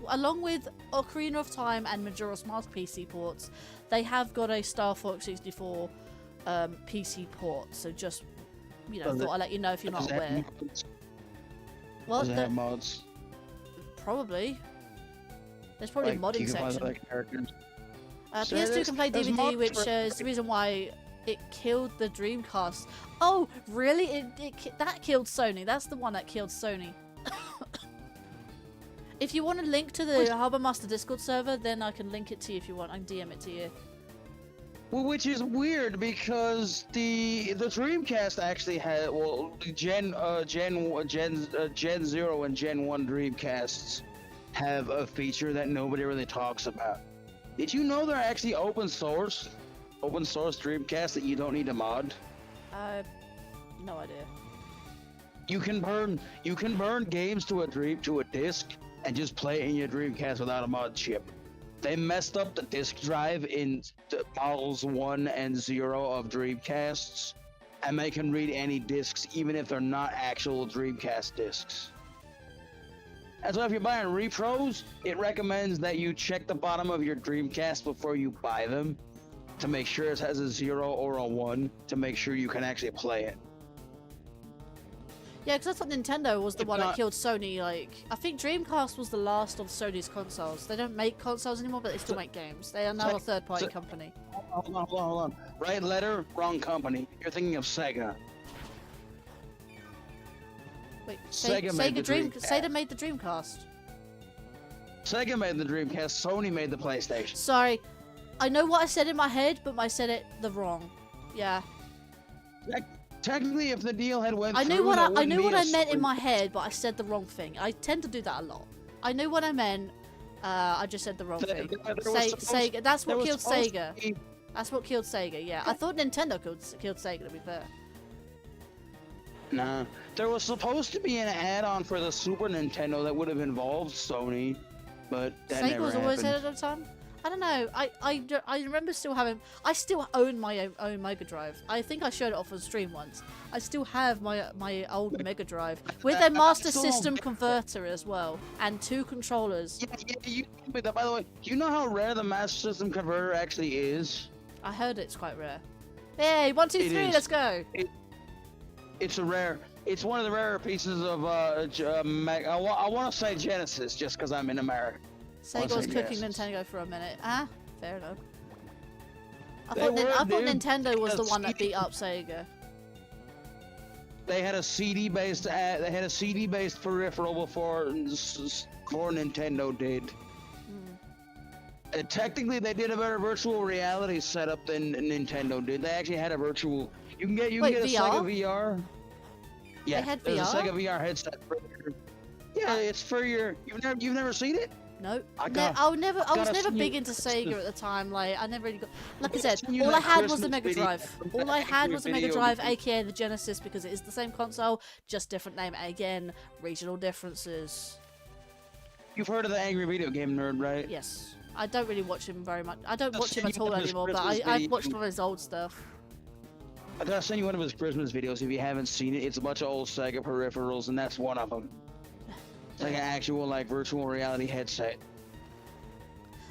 along with Ocarina of Time and Majora's Mask PC ports, they have got a Star Fox 64 PC port. So just, thought I'd let you know if you're not aware. Well, does it have mods? Probably. There's probably a modding section. So PS2 can play DVD, which is the reason why it killed the Dreamcast. Oh, really? That killed Sony. That's the one that killed Sony. If you want a link to the Harbour Master Discord server, then I can link it to you if you want. I can DM it to you. Well, which is weird because the Dreamcast actually had Gen 0 and Gen 1 Dreamcasts have a feature that nobody really talks about. Did you know they're actually open source Dreamcast that you don't need to mod? No idea. You can burn games to a disc and just play it in your Dreamcast without a mod chip. They messed up the disk drive in the models 1 and 0 of Dreamcasts, and they can read any discs even if they're not actual Dreamcast discs. And so if you're buying repros, it recommends that you check the bottom of your Dreamcast before you buy them, to make sure it has a 0 or a 1, to make sure you can actually play it. Yeah, because I thought Nintendo was the one that killed Sony. Like, I think Dreamcast was the last of Sony's consoles. They don't make consoles anymore, but they still make games. They are now a third-party company. Hold on. Right letter, wrong company. You're thinking of Sega. Wait, Sega made the Dreamcast. Sega made the Dreamcast. Sega made the Dreamcast. Sony made the PlayStation. Sorry, I know what I said in my head, but I said it the wrong. Yeah. Technically, if the deal had went I knew through, what I meant in my head, but I said the wrong thing. I tend to do that a lot. I knew what I meant. I just said the wrong thing. Sega. That's what killed Sega. That's what killed Sega. Yeah, I thought Nintendo killed Sega. To be fair. Nah, there was supposed to be an add-on for the Super Nintendo that would have involved Sony, but that Sega never was always happened. ahead of the time. I don't know. I remember still having. I still own my own Mega Drive. I think I showed it off on stream once. I still have my old Mega Drive with a Master System converter as well and 2 controllers. Yeah, you told me that. By the way, do you know how rare the Master System converter actually is? I heard it's quite rare. Hey, 1, 2, 3, let's go. It's one of the rarer pieces of I want to say Genesis just because I'm in America. Sega was cooking Nintendo for a minute. Fair enough. I thought Nintendo was the one that beat up Sega. They had a CD-based peripheral before Nintendo did. Technically, they did a better virtual reality setup than Nintendo did. They actually had a virtual. You can get a Sega VR. Yeah, they had there's VR? a Sega VR headset. Yeah, it's for your. You've never seen it? No, I was never big into Sega at the time. Like, I never really got. Like I said, all I had was the Mega Drive. All I had was the Mega Drive, aka the Genesis, because it is the same console, just different name. Again, regional differences. You've heard of the Angry Video Game Nerd, right? Yes, I don't really watch him very much. I don't watch him at all anymore, but I've watched all his old stuff. I gotta send you one of his Christmas videos if you haven't seen it. It's a bunch of old Sega peripherals, and that's one of them. It's like an actual, virtual reality headset.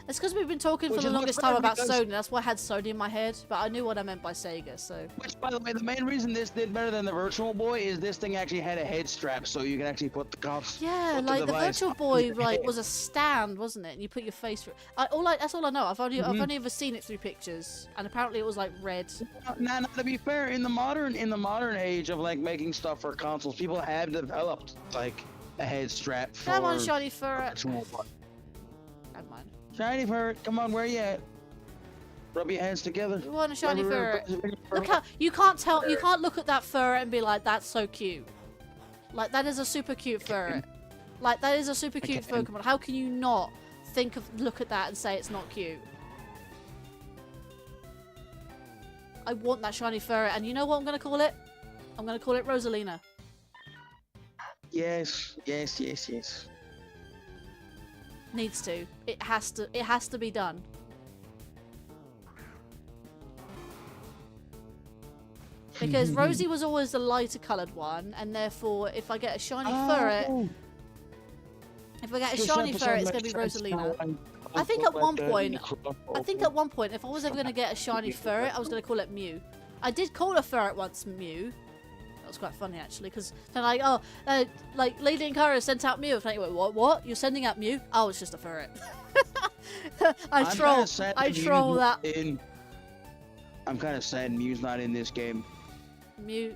It's because we've been talking for the longest time about Sony. That's why I had Sony in my head, but I knew what I meant by Sega, so... Which, by the way, the main reason this did better than the Virtual Boy is this thing actually had a head strap, so you can actually put the cuffs. Yeah, like the Virtual Boy, was a stand, wasn't it? And you put your face through. That's all I know. I've only ever seen it through pictures, and apparently it was like red. Now, to be fair, in the modern age of making stuff for consoles, people have developed a head strap for. Come on, Shiny Furret. Virtual Boy. Never mind. Shiny Furret, come on, where you at? Rub your hands together. You want a shiny Rub- Furret. rub- rub- Look how you can't look at that Furret and be like, that's so cute. Like that is a super cute Furret. Like that is a super cute can. Pokemon. How can you not look at that and say it's not cute? I want that shiny Furret, and you know what I'm gonna call it? I'm gonna call it Rosalina. Yes, yes, yes, yes. Needs to. It has to be done. Because Rosie was always the lighter coloured one, and therefore, if I get a shiny Furret, if I get a shiny Furret, it's gonna be Rosalina. I think at one point, if I was ever gonna get a shiny Furret, I was gonna call it Mew. I did call a Furret once Mew. That was quite funny actually, because they're like, oh, like Lady Linkario sent out Mew. I'm like, wait, what? You're sending out Mew? Oh, it's just a Furret. I troll that. I'm kind of sad Mew's not in this game. Mew,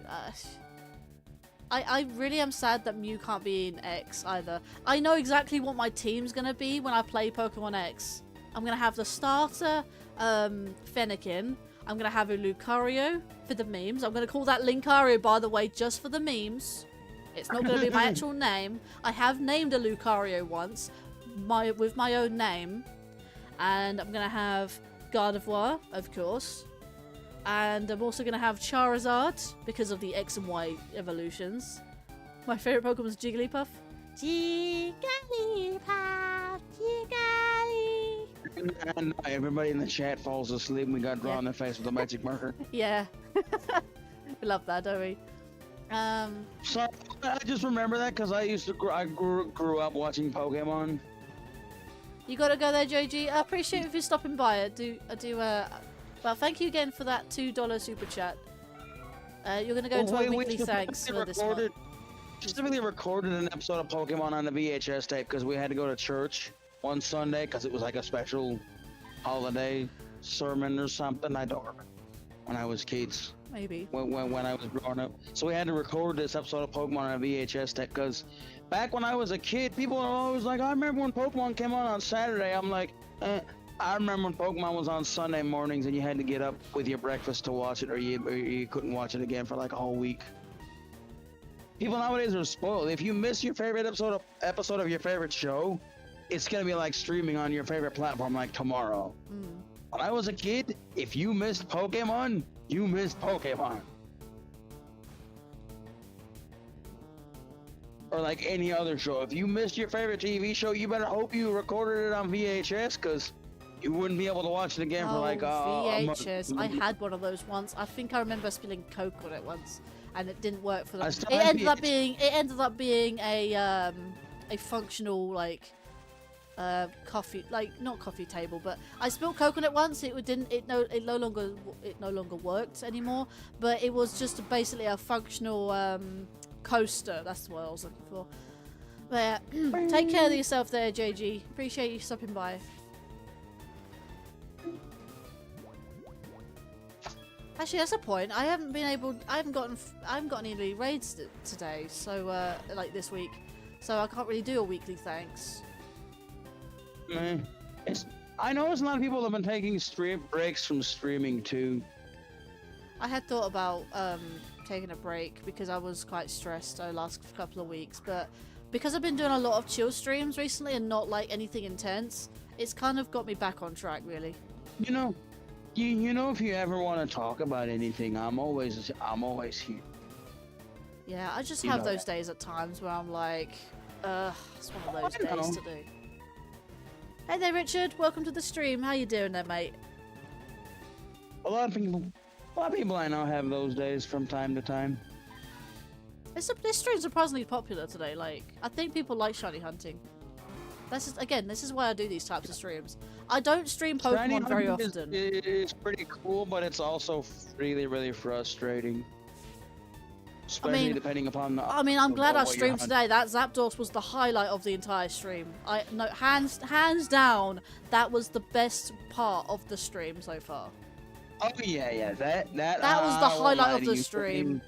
I really am sad that Mew can't be in X either. I know exactly what my team's gonna be when I play Pokemon X. I'm gonna have the starter, Fennekin. I'm gonna have a Lucario for the memes. I'm gonna call that Linkario, by the way, just for the memes. It's not gonna be my actual name. I have named a Lucario once, with my own name. And I'm gonna have Gardevoir, of course. And I'm also going to have Charizard, because of the X and Y evolutions. My favourite Pokemon is Jigglypuff. Jigglypuff, Jiggly. And everybody in the chat falls asleep and we got drawn in the face with a magic marker. Yeah. We love that, don't we? So, I just remember that because I grew up watching Pokemon. You got to go there, JG. I appreciate if you're stopping by. Well, thank you again for that $2 super chat. You're going to go into our weekly thanks for this month. Specifically recorded an episode of Pokemon on the VHS tape because we had to go to church one Sunday because it was like a special holiday sermon or something. I don't remember. When I was kids. Maybe. When I was growing up. So we had to record this episode of Pokemon on a VHS tape because back when I was a kid, people were always like, I remember when Pokemon came on Saturday. I'm like, I remember when Pokemon was on Sunday mornings and you had to get up with your breakfast to watch it or you couldn't watch it again for like a whole week. People nowadays are spoiled. If you miss your favorite episode of your favorite show, it's going to be like streaming on your favorite platform like tomorrow. When I was a kid, if you missed Pokemon, you missed Pokemon. Or like any other show. If you missed your favorite TV show, you better hope you recorded it on VHS because you wouldn't be able to watch it again for like VHS. I had one of those once. I think I remember spilling Coke on it once, and it didn't work for them. It ended up being a functional like coffee, like not coffee table, but I spilled Coke on it once. It no longer worked anymore. But it was just basically a functional coaster. That's what I was looking for. But yeah, take care of yourself there, JG. Appreciate you stopping by. Actually, that's a point. I haven't gotten any raids today, so like this week, so I can't really do a weekly thanks. I know there's a lot of people that have been taking breaks from streaming too. I had thought about taking a break because I was quite stressed the last couple of weeks, but because I've been doing a lot of chill streams recently and not like anything intense, it's kind of got me back on track, really. You know, if you ever want to talk about anything, I'm always here. Yeah, I just have those days at times where I'm like, it's one of those days to do. Hey there, Richard. Welcome to the stream. How you doing there, mate? A lot of people I know have those days from time to time. This stream's surprisingly popular today. Like, I think people like shiny hunting. This is why I do these types of streams. I don't stream Pokemon very often. It's pretty cool, but it's also really, really frustrating. Especially depending upon the... I'm glad I streamed today. That Zapdos was the highlight of the entire stream. Hands down, that was the best part of the stream so far. Oh yeah, that was the highlight of the stream.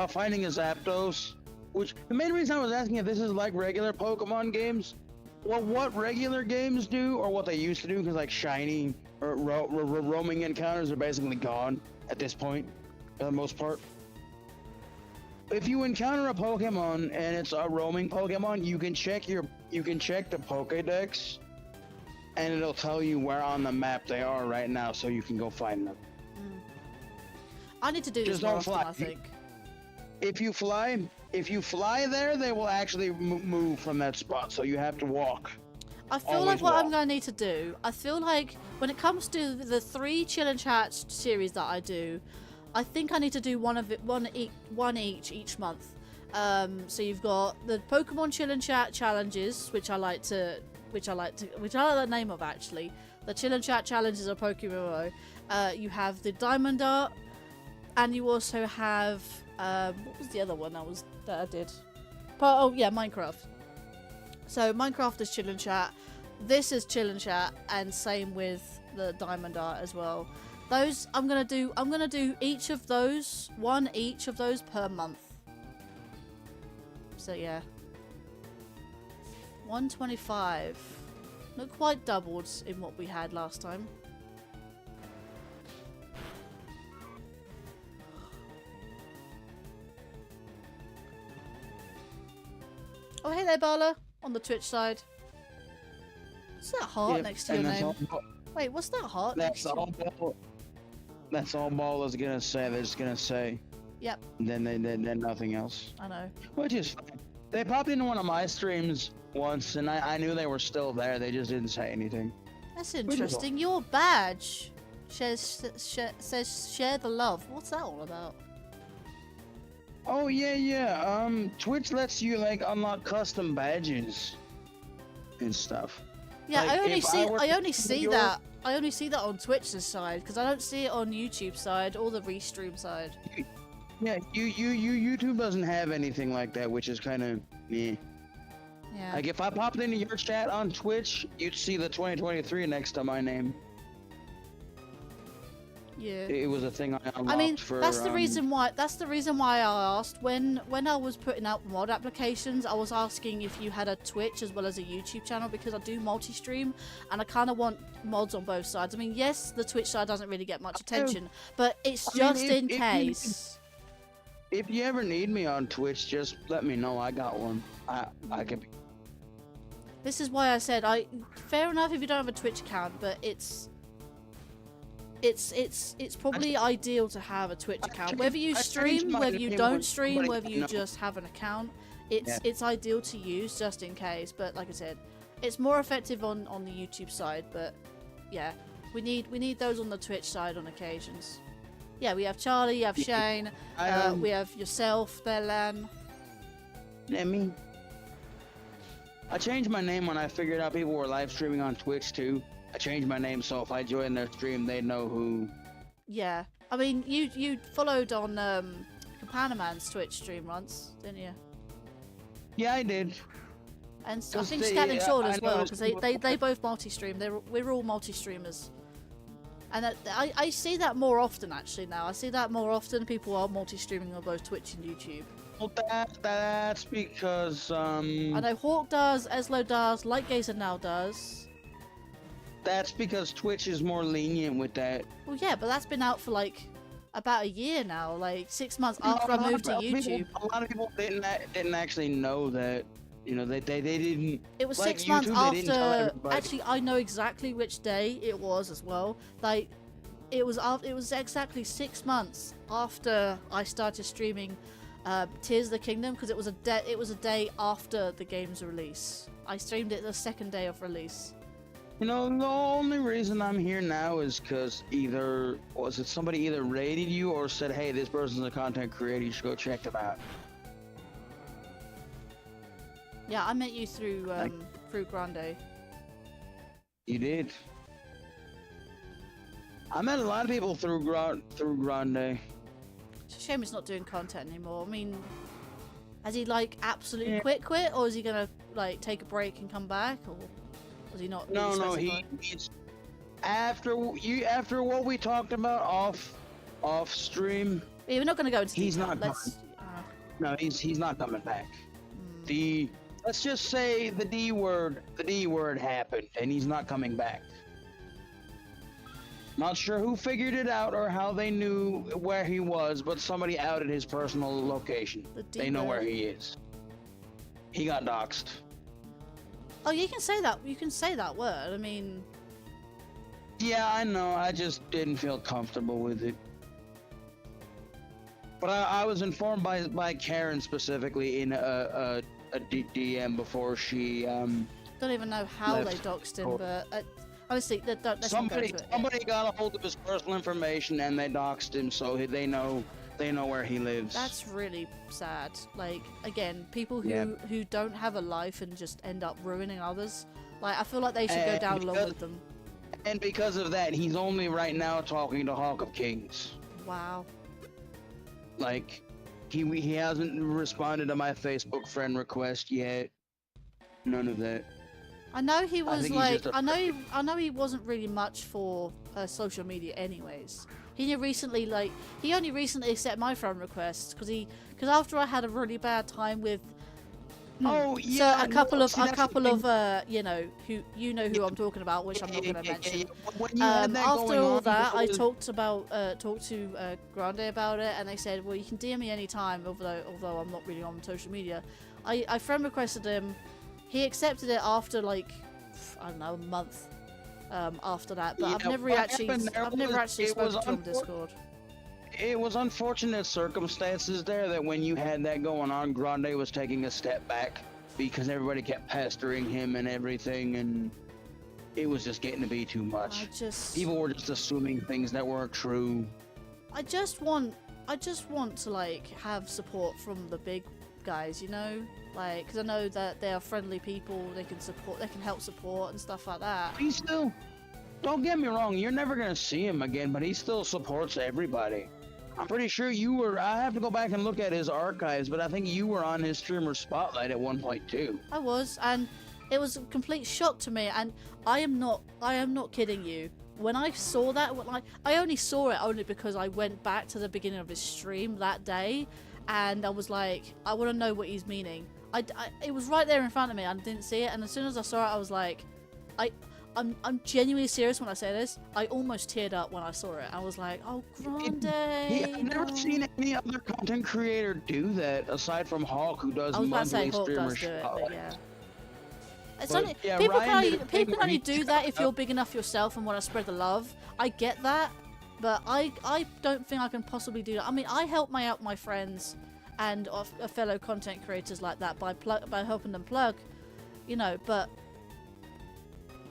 Finding a Zapdos, which the main reason I was asking if this is like regular Pokemon games, well, what regular games do or what they used to do, because like Shiny roaming encounters are basically gone at this point, for the most part. If you encounter a Pokemon and it's a roaming Pokemon, you can check the Pokédex, and it'll tell you where on the map they are right now, so you can go find them. I need to do this Just more don't often, fly. I think. If you fly there, they will actually move from that spot, so you have to walk. I feel Always like what I'm walk. going to need to do, I feel like when it comes to the 3 Chill and Chat series that I do, I think I need to do one each month. So you've got the Pokemon Chill and Chat challenges, which I like the name of actually. The Chill and Chat challenges are PokéMMO. You have the Diamond Art, and you also have what was the other one that I did? Oh yeah, Minecraft. So Minecraft is Chill and Chat. This is Chill and Chat, and same with the Diamond Art as well. Those I'm gonna do each of those, one each of those per month. So yeah. 125. Not quite doubled in what we had last time. Oh hey there, Bala, on the Twitch side. What's that heart Yep, next to your and that's name? Wait, what's that heart next That's to? all. That's all Ball is gonna say. They're just gonna say. Yep. Then nothing else. I know. Which is fine. They popped into one of my streams once, and I knew they were still there. They just didn't say anything. That's interesting. Your badge says share the love. What's that all about? Oh yeah. Twitch lets you like unlock custom badges and stuff. Yeah, Like, I only if see were I to only do see your- that. I only see that on Twitch's side because I don't see it on YouTube side or the restream side. Yeah, YouTube doesn't have anything like that, which is kind of meh. Yeah. Like if I popped into your chat on Twitch, you'd see the 2023 next to my name. Yeah. It was a thing I unlocked I mean, for. that's the reason why. That's the reason why I asked when I was putting out mod applications. I was asking if you had a Twitch as well as a YouTube channel because I do multi-stream, and I kind of want mods on both sides. I mean, yes, the Twitch side doesn't really get much attention, but it's I mean, just if- in if you- case. If you ever need me on Twitch, just let me know. I got one. I can. This is why I said fair enough if you don't have a Twitch account, but it's probably ideal to have a Twitch account. Whether you I changed stream, my whether you name don't when stream, somebody whether you knows. just have an account, Yeah. it's ideal to use just in case. But like I said, it's more effective on the YouTube side. But yeah, we need those on the Twitch side on occasions. Yeah, we have Charlie, you have Shane, we have yourself, Bellan. I mean, I changed my name when I figured out people were live streaming on Twitch too. I changed my name so if I join their stream, they know who. Yeah, I mean you followed on Kapanaman's Twitch stream once, didn't you? Yeah, I did. And I 'Cause think they- Scat and Sean I as well, noticed because they both multi-stream. We're all multi-streamers, and I see that more often actually now. I see that more often. People are multi-streaming on both Twitch and YouTube. Well, that's because I know Hawk does, Eslo does, Lightgazer now does. that's because Twitch is more lenient with that. Well, yeah, but that's been out for like about a year now, like 6 months after I moved to YouTube. A lot of people didn't actually know that. You know, they didn't. It was like 6 months YouTube, they didn't tell after. everybody. Actually, I know exactly which day it was as well. Like, it was exactly 6 months after I started streaming Tears of the Kingdom because it was a day after the game's release. I streamed it the second day of release. You know, the only reason I'm here now is because somebody either rated you or said, hey, this person's a content creator, you should go check them out. Yeah, I met you through Grande. You did. I met a lot of people through Grande. It's a shame he's not doing content anymore. I mean, has he like absolutely Yeah. quit, or is he gonna like take a break and come back, or was he not? Really No, specified? he's after what we talked about off stream. Yeah, we're not gonna go into He's detail. not Let's. No, he's not coming back. Hmm. Let's just say the D word happened, and he's not coming back. Not sure who figured it out or how they knew where he was, but somebody outed his personal location. They know where he is. He got doxxed. Oh, you can say that. You can say that word. I mean... Yeah, I know. I just didn't feel comfortable with it. But I was informed by Karen specifically in a DM before she don't even know how they doxed him, but honestly, somebody got a hold of his personal information and they doxed him, so they know where he lives. That's really sad. Like, again, people who don't have a life and just end up ruining others. Like, I feel like they should go down along with them. And because of that, he's only right now talking to Hawk of Kings. Wow. Like, he hasn't responded to my Facebook friend request yet. None of that. I know he was like, I know he wasn't really much for social media, anyways. He only recently accepted my friend request because after I had a really bad time with. Oh yeah. So a couple of you know who I'm talking about, which I'm not going to mention. After all that, I talked to Grande about it, and they said, well, you can DM me anytime, although I'm not really on social media. I friend requested him. He accepted it after like, I don't know, a month after that, but I've never actually spoken to him on Discord. It was unfortunate circumstances there that when you had that going on, Grande was taking a step back because everybody kept pestering him and everything, and it was just getting to be too much. People were just assuming things that weren't true. I just want to like have support from the big guys, you know, like, because I know that they are friendly people. They can help support and stuff like that. He still, don't get me wrong, you're never gonna see him again, but he still supports everybody. I'm pretty sure you were. I have to go back and look at his archives, but I think you were on his streamer spotlight at one point too. I was, and it was a complete shock to me. And I am not kidding you. When I saw that, I only saw it because I went back to the beginning of his stream that day, and I was like, I want to know what he's meaning. It was right there in front of me. I didn't see it, and as soon as I saw it, I was like, I'm genuinely serious when I say this. I almost teared up when I saw it. I was like, oh, Grande. I've never seen any other content creator do that aside from Hawk, who does monthly streamer but yeah. It's only, people can only do that if you're big enough yourself and want to spread the love. I get that, but I don't think I can possibly do that. I mean, I help out my friends and fellow content creators like that by helping them plug, you know, but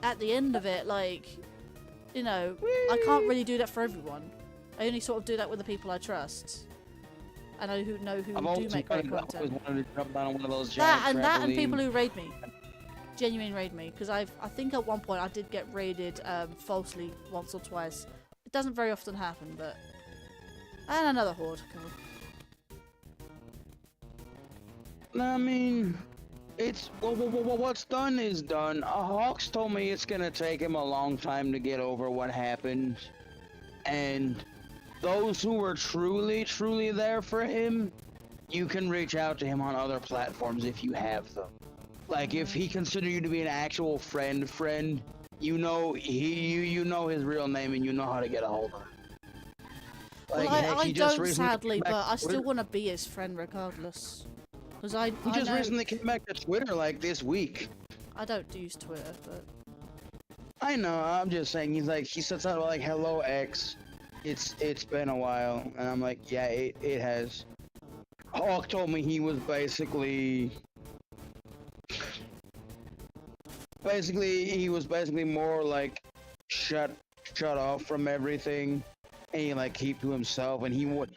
at the end of it, like, you know, I can't really do that for everyone. I only sort of do that with the people I trust. And I know who do make great content. I've always wanted to jump down on one of those that and people who raid me. Genuine raid me. Because I think at one point I did get raided falsely once or twice. It doesn't very often happen, but... And another horde. I mean... It's what's done is done. Hawks told me it's gonna take him a long time to get over what happened, and those who were truly there for him, you can reach out to him on other platforms if you have them. Like if he considered you to be an actual friend, you know you know his real name and you know how to get a hold of him. Like, well, I don't sadly, but I still want to be his friend regardless. Because he just recently came back to Twitter like this week. I don't use Twitter, but... I know, I'm just saying, he said something like, hello X, it's been a while, and I'm like, yeah, it has. Hawk told me he was basically he was more like shut off from everything, and he like keep to himself, and he want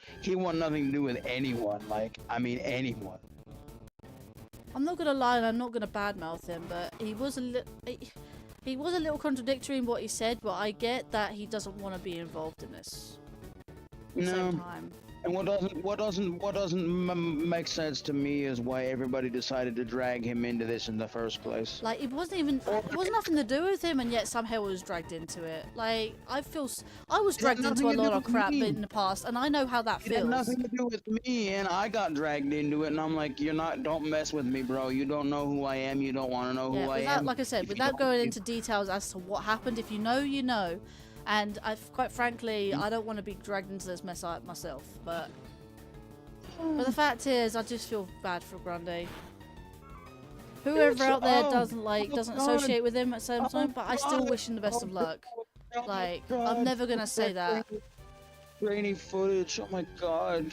nothing to do with anyone, like, I mean anyone. I'm not gonna lie, and I'm not gonna badmouth him, but he was a little contradictory in what he said. But I get that he doesn't want to be involved in this. At the same time. And what doesn't make sense to me is why everybody decided to drag him into this in the first place. Like it wasn't nothing to do with him, and yet somehow was dragged into it. Like I was dragged into a lot of crap in the past, and I know how that feels. It had nothing to do with me, and I got dragged into it, and I'm like, don't mess with me, bro. You don't know who I am. You don't want to know who I am. Like I said, without going into details as to what happened, if you know, you know. And quite frankly, I don't want to be dragged into this mess myself. But the fact is, I just feel bad for Grande. Whoever out there doesn't associate with him at some time, but I still wish him the best of luck. Like, I'm never gonna say that. Grainy footage, oh my god.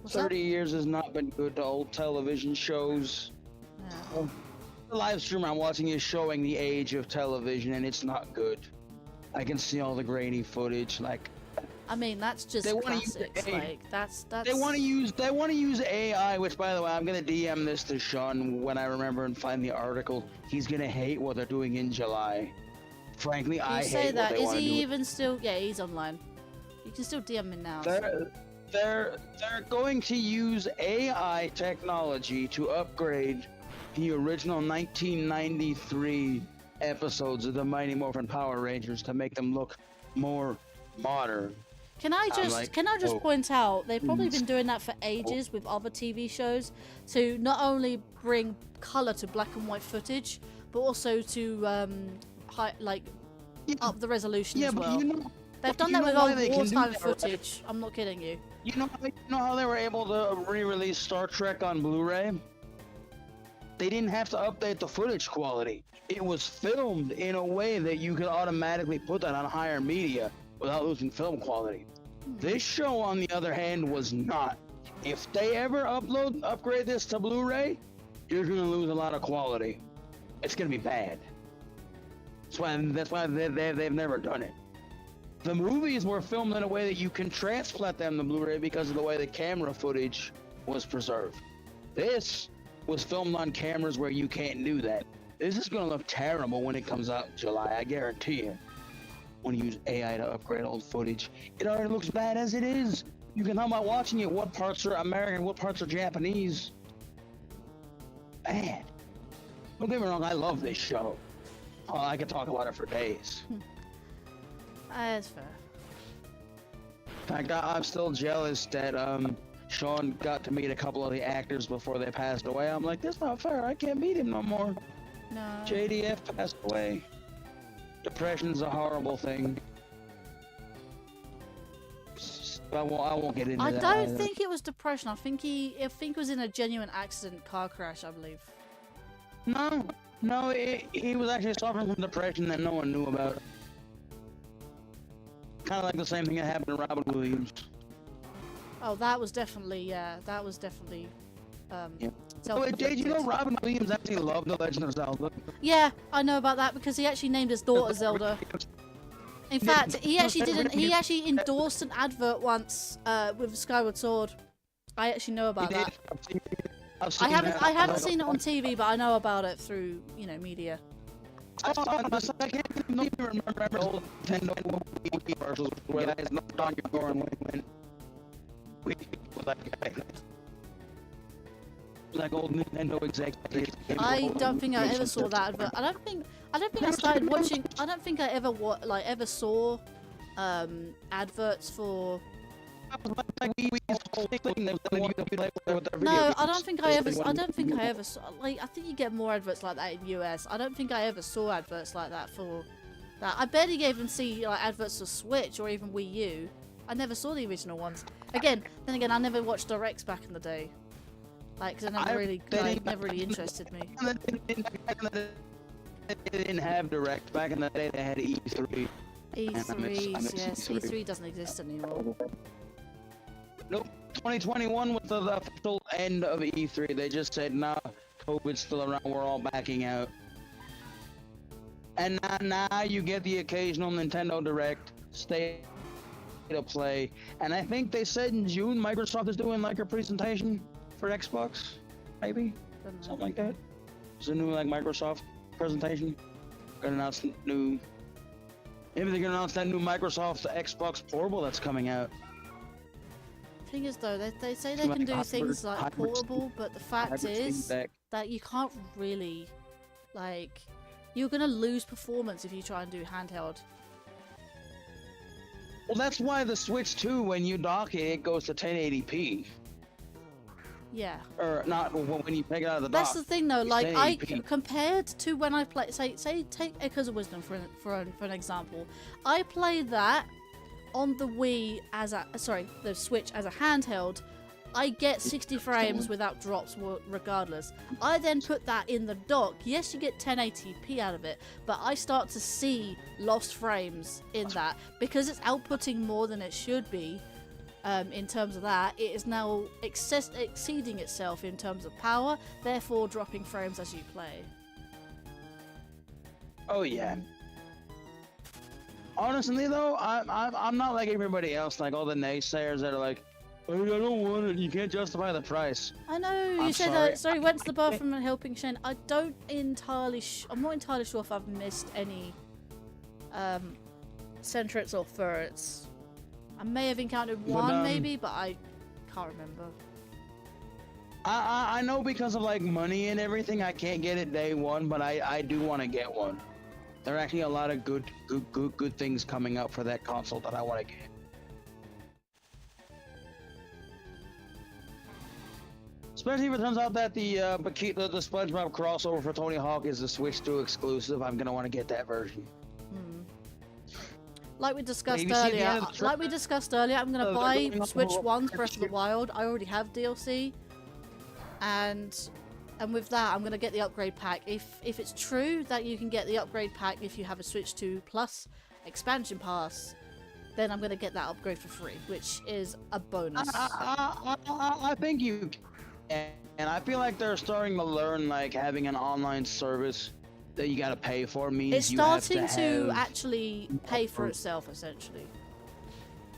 What's 30 years has not been good to old television shows. Yeah. The live stream I'm watching is showing the age of television, and it's not good. I can see all the grainy footage. Like, I mean, that's just classics. Like, that's. They want to use AI, which, by the way, I'm gonna DM this to Sean when I remember and find the article. He's gonna hate what they're doing in July. Frankly, I hate what they want to do. Is he even still? Yeah, he's online. You can still DM him now. They're going to use AI technology to upgrade the original 1993 episodes of the Mighty Morphin Power Rangers to make them look more modern. Can I just point out they've probably been doing that for ages with other TV shows to not only bring color to black and white footage, but also to up the resolution as well. They've done that with old wartime footage. I'm not kidding you. You know how they were able to re-release Star Trek on Blu-ray? They didn't have to update the footage quality. It was filmed in a way that you could automatically put that on higher media without losing film quality. This show, on the other hand, was not. If they ever upgrade this to Blu-ray, you're gonna lose a lot of quality. It's gonna be bad. That's why they've never done it. The movies were filmed in a way that you can transplant them to Blu-ray because of the way the camera footage was preserved. This was filmed on cameras where you can't do that. This is gonna look terrible when it comes out in July, I guarantee you. When you use AI to upgrade old footage, it already looks bad as it is. You can tell by watching it what parts are American, what parts are Japanese. Bad. Don't get me wrong, I love this show. Oh, I could talk about it for days. That's fair. In fact, I'm still jealous that Sean got to meet a couple of the actors before they passed away. I'm like, that's not fair. I can't meet him no more. No. JDF passed away. Depression's a horrible thing. I won't get into that. I don't think it was depression. I think it was in a genuine accident, car crash, I believe. No, he was actually suffering from depression that no one knew about. Kind of like the same thing that happened to Robin Williams. Oh, that was definitely. Yeah. Oh, did you know Robin Williams actually loved The Legend of Zelda? Yeah, I know about that because he actually named his daughter Zelda. In fact, he actually endorsed an advert once with Skyward Sword. I actually know about that. I haven't seen it on TV, but I know about it through media. I can't even remember old Nintendo commercials where guys knocked on your door and went. Like old Nintendo executives. I don't think I ever saw that advert. I don't think I started watching. I don't think I ever saw adverts for. No, I don't think I ever saw. Like, I think you get more adverts like that in US. I don't think I ever saw adverts like that for that. I barely even see adverts for Switch or even Wii U. I never saw the original ones. Then again, I never watched directs back in the day. Like, cause it never really interested me. They didn't have direct back in the day. They had E3. E3s, yes. E3 doesn't exist anymore. Nope. 2021 was the official end of E3. They just said, nah, COVID's still around. We're all backing out. And now you get the occasional Nintendo Direct State of Play. And I think they said in June Microsoft is doing like a presentation for Xbox, maybe something like that. It's a new Microsoft presentation. Gonna announce new. Maybe they're gonna announce that new Microsoft Xbox Portable that's coming out. Thing is though, they say they can do things like portable, but the fact is that you can't really, you're gonna lose performance if you try and do handheld. Well, that's why the Switch 2, when you dock it, it goes to 1080p. Yeah. Or not when you take it out of the That's dock. the thing, though. It's Like, 1080p. compared to when I play, say, take Echoes of Wisdom for an example. I play that on the Wii as a the Switch as a handheld. I get 60 frames without drops, regardless. I then put that in the dock. Yes, you get 1080p out of it, but I start to see lost frames in that because it's outputting more than it should be. In terms of that, it is now exceeding itself in terms of power, therefore dropping frames as you play. Oh yeah. Honestly though, I'm not like everybody else, like all the naysayers that are like, oh, I don't want it. You can't justify the price. I know you I'm said sorry. went to the bathroom and helping Shane. I'm not entirely sure if I've missed any Centrets or Furrets. I may have encountered one, maybe, but I can't remember. I know because of like money and everything, I can't get it day one, but I do want to get one. There are actually a lot of good things coming up for that console that I want to get. Especially if it turns out that the SpongeBob crossover for Tony Hawk is a Switch 2 exclusive, I'm gonna want to get that version. Like we discussed Have you seen the earlier, end of the I'm gonna they're buy going on Switch for 1's Breath of the Wild. I already have DLC, and with that, I'm gonna get the upgrade pack. If it's true that you can get the upgrade pack if you have a Switch 2 Plus expansion pass, then I'm gonna get that upgrade for free, which is a bonus. I think you can, and I feel like they're starting to learn like having an online service that you gotta pay for means It's you have starting to have... actually pay for itself, essentially.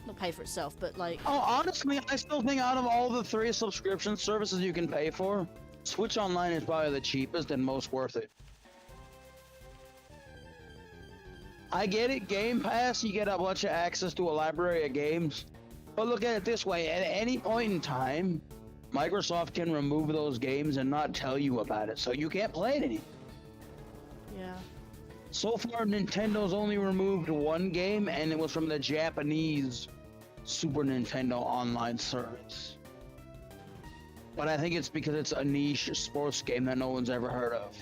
Not pay for itself, but like... Oh, honestly, I still think out of all the 3 subscription services you can pay for, Switch Online is probably the cheapest and most worth it. I get it, Game Pass, you get a bunch of access to a library of games. But look at it this way, at any point in time, Microsoft can remove those games and not tell you about it, so you can't play it anymore. Yeah. So far, Nintendo's only removed one game, and it was from the Japanese Super Nintendo online service. But I think it's because it's a niche sports game that no one's ever heard of.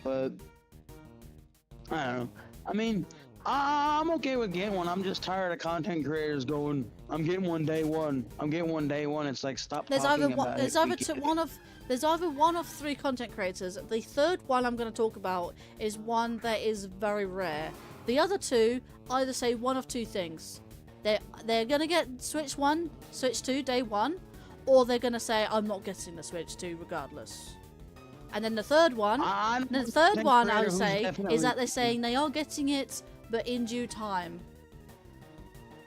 But I don't know. I mean, I'm okay with getting one. I'm just tired of content creators going, I'm getting one day one. I'm getting one day one. It's like, stop There's talking either about one, it. there's either one of 3 content creators. The third one I'm going to talk about is one that is very rare. The other 2 either say one of 2 things. They're going to get Switch 1, Switch 2 day 1, or they're going to say I'm not getting the Switch 2 regardless. And then the third one, I would say, is that they're saying they are getting it, but in due time.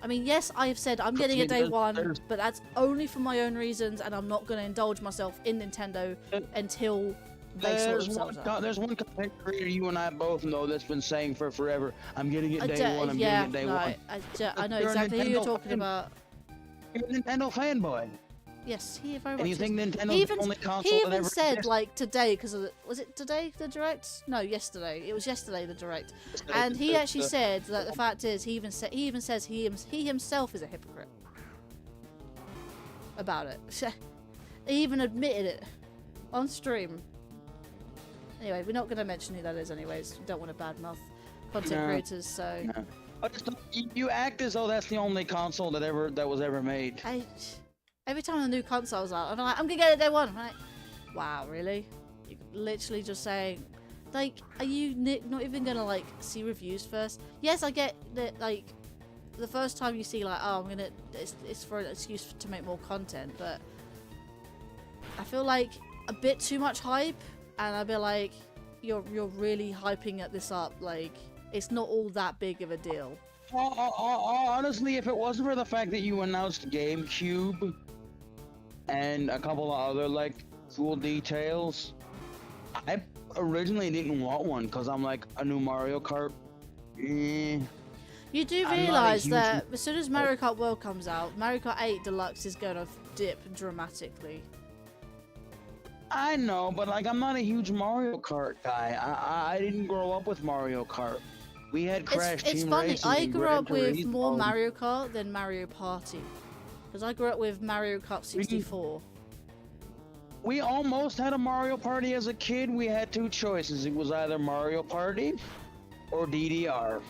I mean, yes, I have said I'm getting it day 1, but that's only for my own reasons, and I'm not going to indulge myself in Nintendo until they sort themselves out. There's one content creator you and I both know that's been saying for forever, I'm getting it day 1, I'm getting it day 1. I know You're a exactly who you're Nintendo talking fan. about. You're a Nintendo fanboy. Yes, he very much And you is. think Nintendo's He even, the only console he that even ever said, existed? like, today, because of the... Was it today, the Direct? No, yesterday. It was yesterday, the Direct. And he actually said that the fact is, he even says he himself is a hypocrite about it. He even admitted it on stream. Anyway, we're not going to mention who that is anyways. We don't want to badmouth content creators, so... No. But you act as though that's the only console that was ever made. Every time a new console's out, I'm like, I'm gonna get it day 1. I'm like, wow, really? You're literally just saying, like, are you not even gonna, like, see reviews first? Yes, I get that, like, the first time you see, like, oh, it's for an excuse to make more content, but I feel like a bit too much hype, and I'd be like, you're really hyping this up, like, it's not all that big of a deal. Honestly, if it wasn't for the fact that you announced GameCube and a couple of other like cool details, I originally didn't want one because I'm like, a new Mario Kart. You do I'm not a realise huge that as soon as Mario Kart World comes out, Mario Kart 8 Deluxe is going to dip dramatically. I know, but like I'm not a huge Mario Kart guy. I didn't grow up with Mario Kart. We had Crash It's Team funny, Racing I and grew Gran up with more Turismo. Mario Kart than Mario Party. Because I grew up with Mario Kart 64. We almost had a Mario Party as a kid. We had two choices. It was either Mario Party or DDR.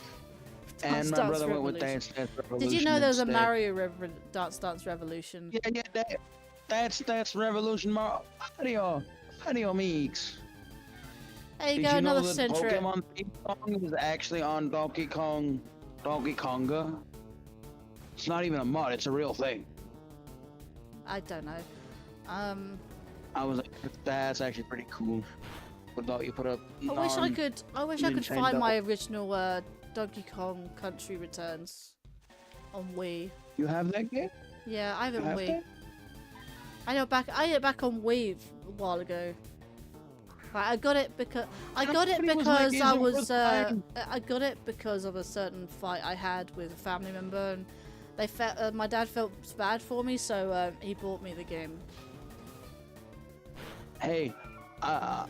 And Dance my Dance brother went with Revolution. Dance Dance Revolution. Did you know there was a instead. Mario Dance Dance Revolution? Yeah, that's Revolution Mario Mix. There you Did go, you know another that century. Pokemon theme song is actually on Donkey Konga? It's not even a mod, it's a real thing. I don't know. I was like, that's actually pretty cool. Without you put up. I wish I could Nintendo. find my original Donkey Kong Country Returns on Wii. You have that game? Yeah, I have it You on have Wii. that? I had it back on Wii a while ago. Like, I got it because I got it because of a certain fight I had with a family member, and they felt my dad felt bad for me, so he bought me the game. Hey, I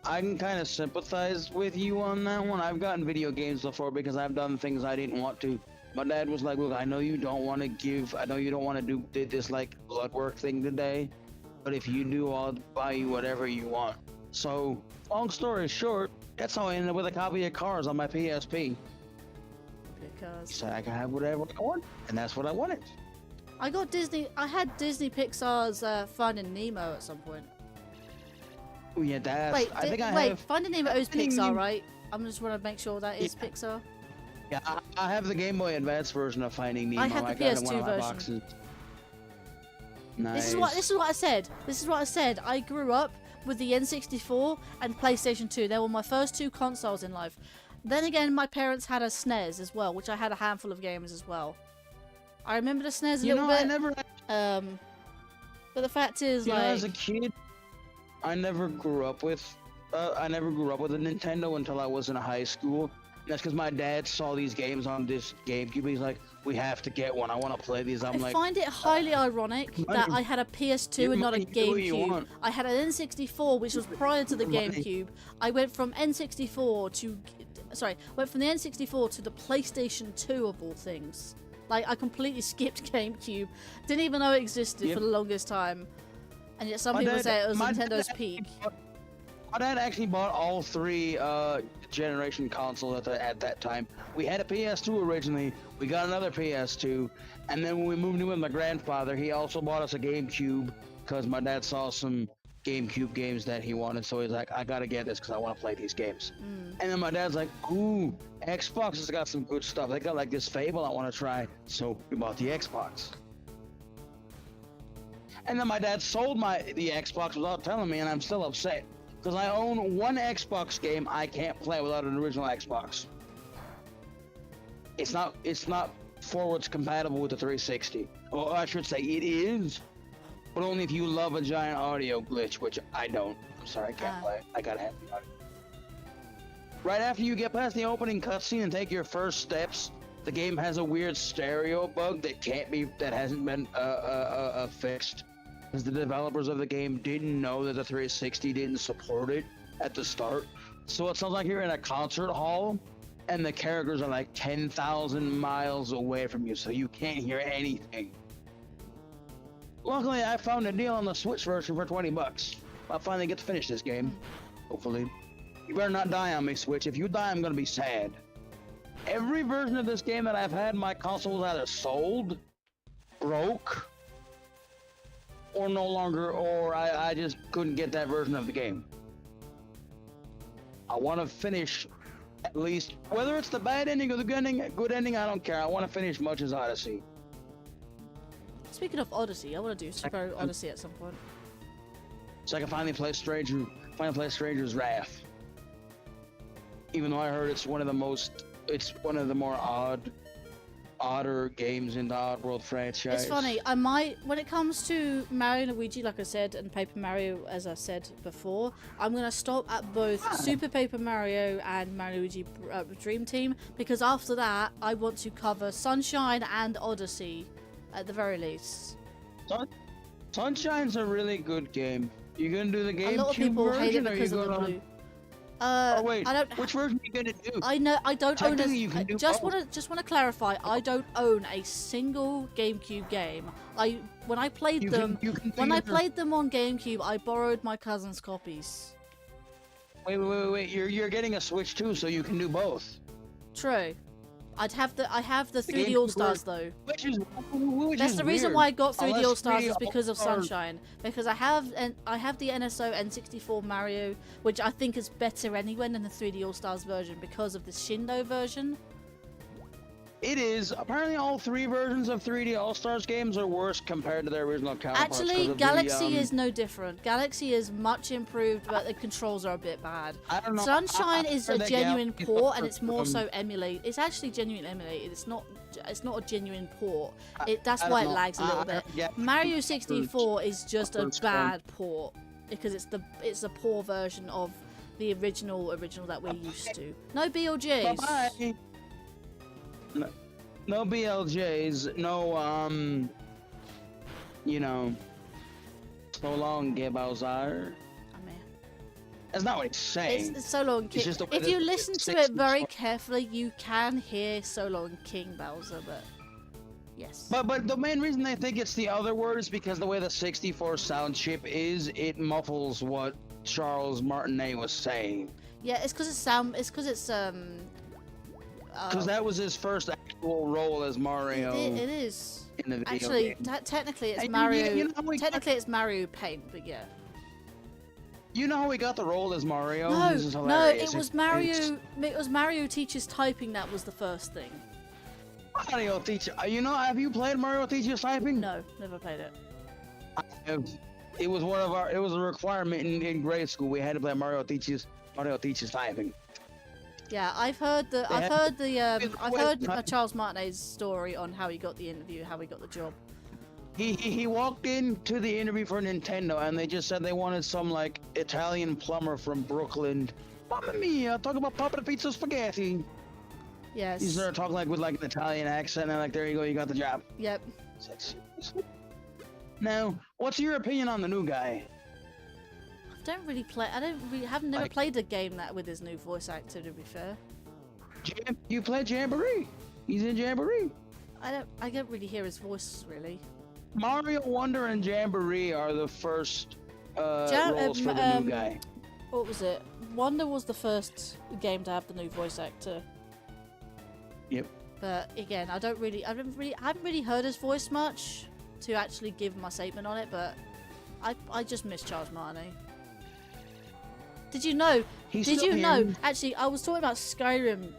can kind of sympathize with you on that one. I've gotten video games before because I've done things I didn't want to. My dad was like, look, I know you don't want to do this like blood work thing today, but if you do, I'll buy you whatever you want. So, long story short, that's how I ended up with a copy of Cars on my PSP. Because So I can have whatever I want, and that's what I wanted. I had Disney Pixar's Finding Nemo at some point. Oh, yeah, that's. Wait, I think I wait, have. Finding Nemo is Finding Pixar, Nemo- right? I'm just want to make sure that is Yeah. Pixar. Yeah, I have the Game Boy Advance version of Finding Nemo. I had the got it in one PS2 of my version. boxes. Nice. This is what I said. This is what I said. I grew up with the N64 and PlayStation 2. They were my first two consoles in life. Then again, my parents had a SNES as well, which I had a handful of games as well. I remember the SNES a You little know, bit. I never. But the fact is, You know, like, as a kid, I never grew up with a Nintendo until I was in high school. And that's because my dad saw these games on this GameCube. He's like, "We have to get one. I want to play these." I'm I like, find it highly ironic that I had a PS2 and not a do what you GameCube. want. I had an N64, which was prior to the Money. GameCube. I went from the N64 to the PlayStation 2 of all things. Like, I completely skipped GameCube. Didn't even know it existed Yep. for the longest time. And yet some My people dad- say it was my Nintendo's dad- peak. My dad actually bought all three generation consoles at that time. We had a PS2 originally. We got another PS2, and then when we moved in with my grandfather, he also bought us a GameCube because my dad saw some GameCube games that he wanted. So he's like, "I gotta get this because I want to play these games." And then my dad's like, "Ooh, Xbox has got some good stuff. They got like this Fable I want to try." So we bought the Xbox. And then my dad sold the Xbox without telling me, and I'm still upset. Because I own one Xbox game I can't play without an original Xbox. It's not forwards compatible with the 360. Or I should say it is, but only if you love a giant audio glitch, which I don't. I'm sorry, I can't play. I gotta have the audio. Right after you get past the opening cutscene and take your first steps, the game has a weird stereo bug that hasn't been fixed. Because the developers of the game didn't know that the 360 didn't support it at the start. So it sounds like you're in a concert hall and the characters are like 10,000 miles away from you, so you can't hear anything. Luckily, I found a deal on the Switch version for $20. I'll finally get to finish this game. Hopefully. You better not die on me, Switch. If you die, I'm gonna be sad. Every version of this game that I've had, my console was either sold, broke, or no longer, or I just couldn't get that version of the game. I want to finish at least, whether it's the bad ending or the good ending, I don't care. I want to finish much as Odyssey. Speaking of Odyssey, I want to do Super Mario Odyssey at some point. So I can finally play Stranger's Wrath. Even though I heard it's one of the more odd odder games in the Oddworld franchise. It's funny. I might, when it comes to Mario and Luigi, like I said, and Paper Mario, as I said before, I'm gonna stop at both Super Paper Mario and Mario Luigi Dream Team, because after that, I want to cover Sunshine and Odyssey, at the very least. Sunshine's a really good game. You gonna do the GameCube A lot of people hate it version, or because you of the gonna... blue. Oh wait, I don't. which version are you gonna do? I know. I don't own Technically, you can do just both. want to clarify. I don't own a single GameCube game. When I played them I played them on GameCube, I borrowed my cousin's copies. Wait. You're getting a Switch too, so you can do both. True. I have the 3D GameCube All Stars though. Which is That's the reason weird. why I got 3D Unless All Stars 3D is because of All-Stars- Sunshine. Because I have the NSO N64 Mario, which I think is better anyway than the 3D All Stars version because of the Shindo version. It is. Apparently, all three versions of 3D All Stars games are worse compared to their original counterparts. Actually, 'cause of Galaxy the, is no different. Galaxy is much improved, but the controls are a bit bad. I don't know. Sunshine I is a heard that genuine Galaxy port, and suffers it's more from- so emulated. It's actually genuine emulated. It's not a genuine port. That's I why it don't know. lags a little I bit. heard Galaxy Mario suffers- 64 is just a suffers from- bad port because it's a poor version of the original that we're used to. No BLJs. Bye-bye. No BLJs, no, you know, so long, Bowser. I mean, That's not what he's saying. it's Solo and It's King. just the way If that you the listen to 60s it very were- carefully, you can hear Solo and King Bowser, but yes. But the main reason I think it's the other word is because the way the 64 sound chip is, it muffles what Charles Martinet was saying. Yeah, it's because Because that was his first actual role as Mario it is. in the video Actually, game. technically it's And Mario. you know how we got- Technically it's Mario Paint, but yeah. You know how he got the role as Mario? No, This is no, hilarious. it was Mario. It was Mario teaches typing. That was the first thing. Mario teacher. You know, have you played Mario teaches typing? No, never played it. I have. It was one of our. It was a requirement in grade school. We had to play Mario teaches typing. Yeah, I've heard Charles Martinet's story on how he got the interview, how he got the job. He walked into the interview for Nintendo, and they just said they wanted some like Italian plumber from Brooklyn. Mamma mia! Talk about Papa Pizza Spaghetti. Yes. He started talking like with like an Italian accent, and like, there you go, you got the job. Yep. It's like, seriously? Now, what's your opinion on the new guy? I've never played a game that with his new voice actor, to be fair. You play Jamboree? He's in Jamboree. I don't really hear his voice really. Mario Wonder and Jamboree are the first roles for the new guy. What was it? Wonder was the first game to have the new voice actor. Yep. But again, I haven't really heard his voice much to actually give my statement on it. But I just miss Charles Martinet. Did you know? He's Did still you know? here. Actually, I was talking about Skyrim.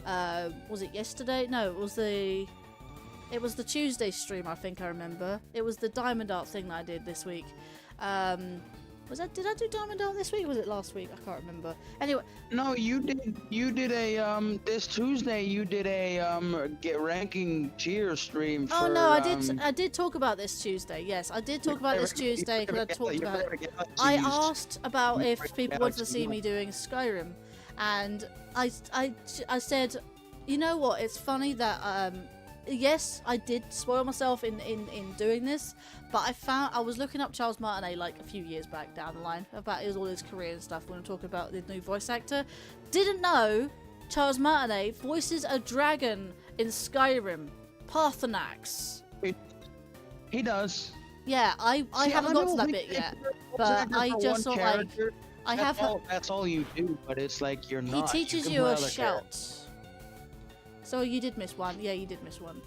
Was it yesterday? No, it was the Tuesday stream. I think I remember. It was the Diamond Art thing that I did this week. Did I do Diamond Art this week? Or was it last week? I can't remember. Anyway, No, you did a this Tuesday. You did a get ranking tier stream. For, oh no, I did talk about this Tuesday. Yes, I did talk about this Tuesday because I talked about it. I asked about if people wanted to see me doing Skyrim, and I said, you know what? It's funny that yes, I did spoil myself in doing this, but I was looking up Charles Martinet like a few years back down the line about all his career and stuff when I'm talking about the new voice actor. Didn't know Charles Martinet voices a dragon in Skyrim, Parthenax. He does. Yeah, I See, haven't got to don't that think bit it's yet, a but actor I for just one thought like character. I have. That's all you do, but it's like you're He not. teaches can you play a other shout. So you did miss one. Yeah, you did miss one.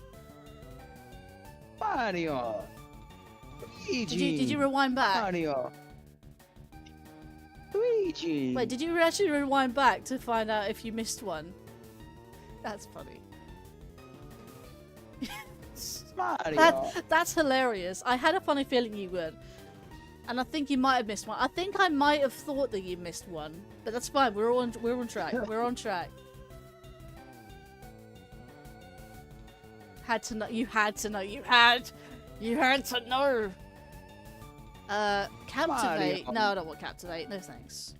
Mario. Luigi. Did you rewind back? Mario. Luigi. Wait, did you actually rewind back to find out if you missed one? That's funny. Mario. That's hilarious. I had a funny feeling you would. And I think you might have missed one. I think I might have thought that you missed one. But that's fine. We're on track. We're on track. Had to know. You had to know. You had to know. Captivate. Mario. No, I don't want Captivate. No thanks.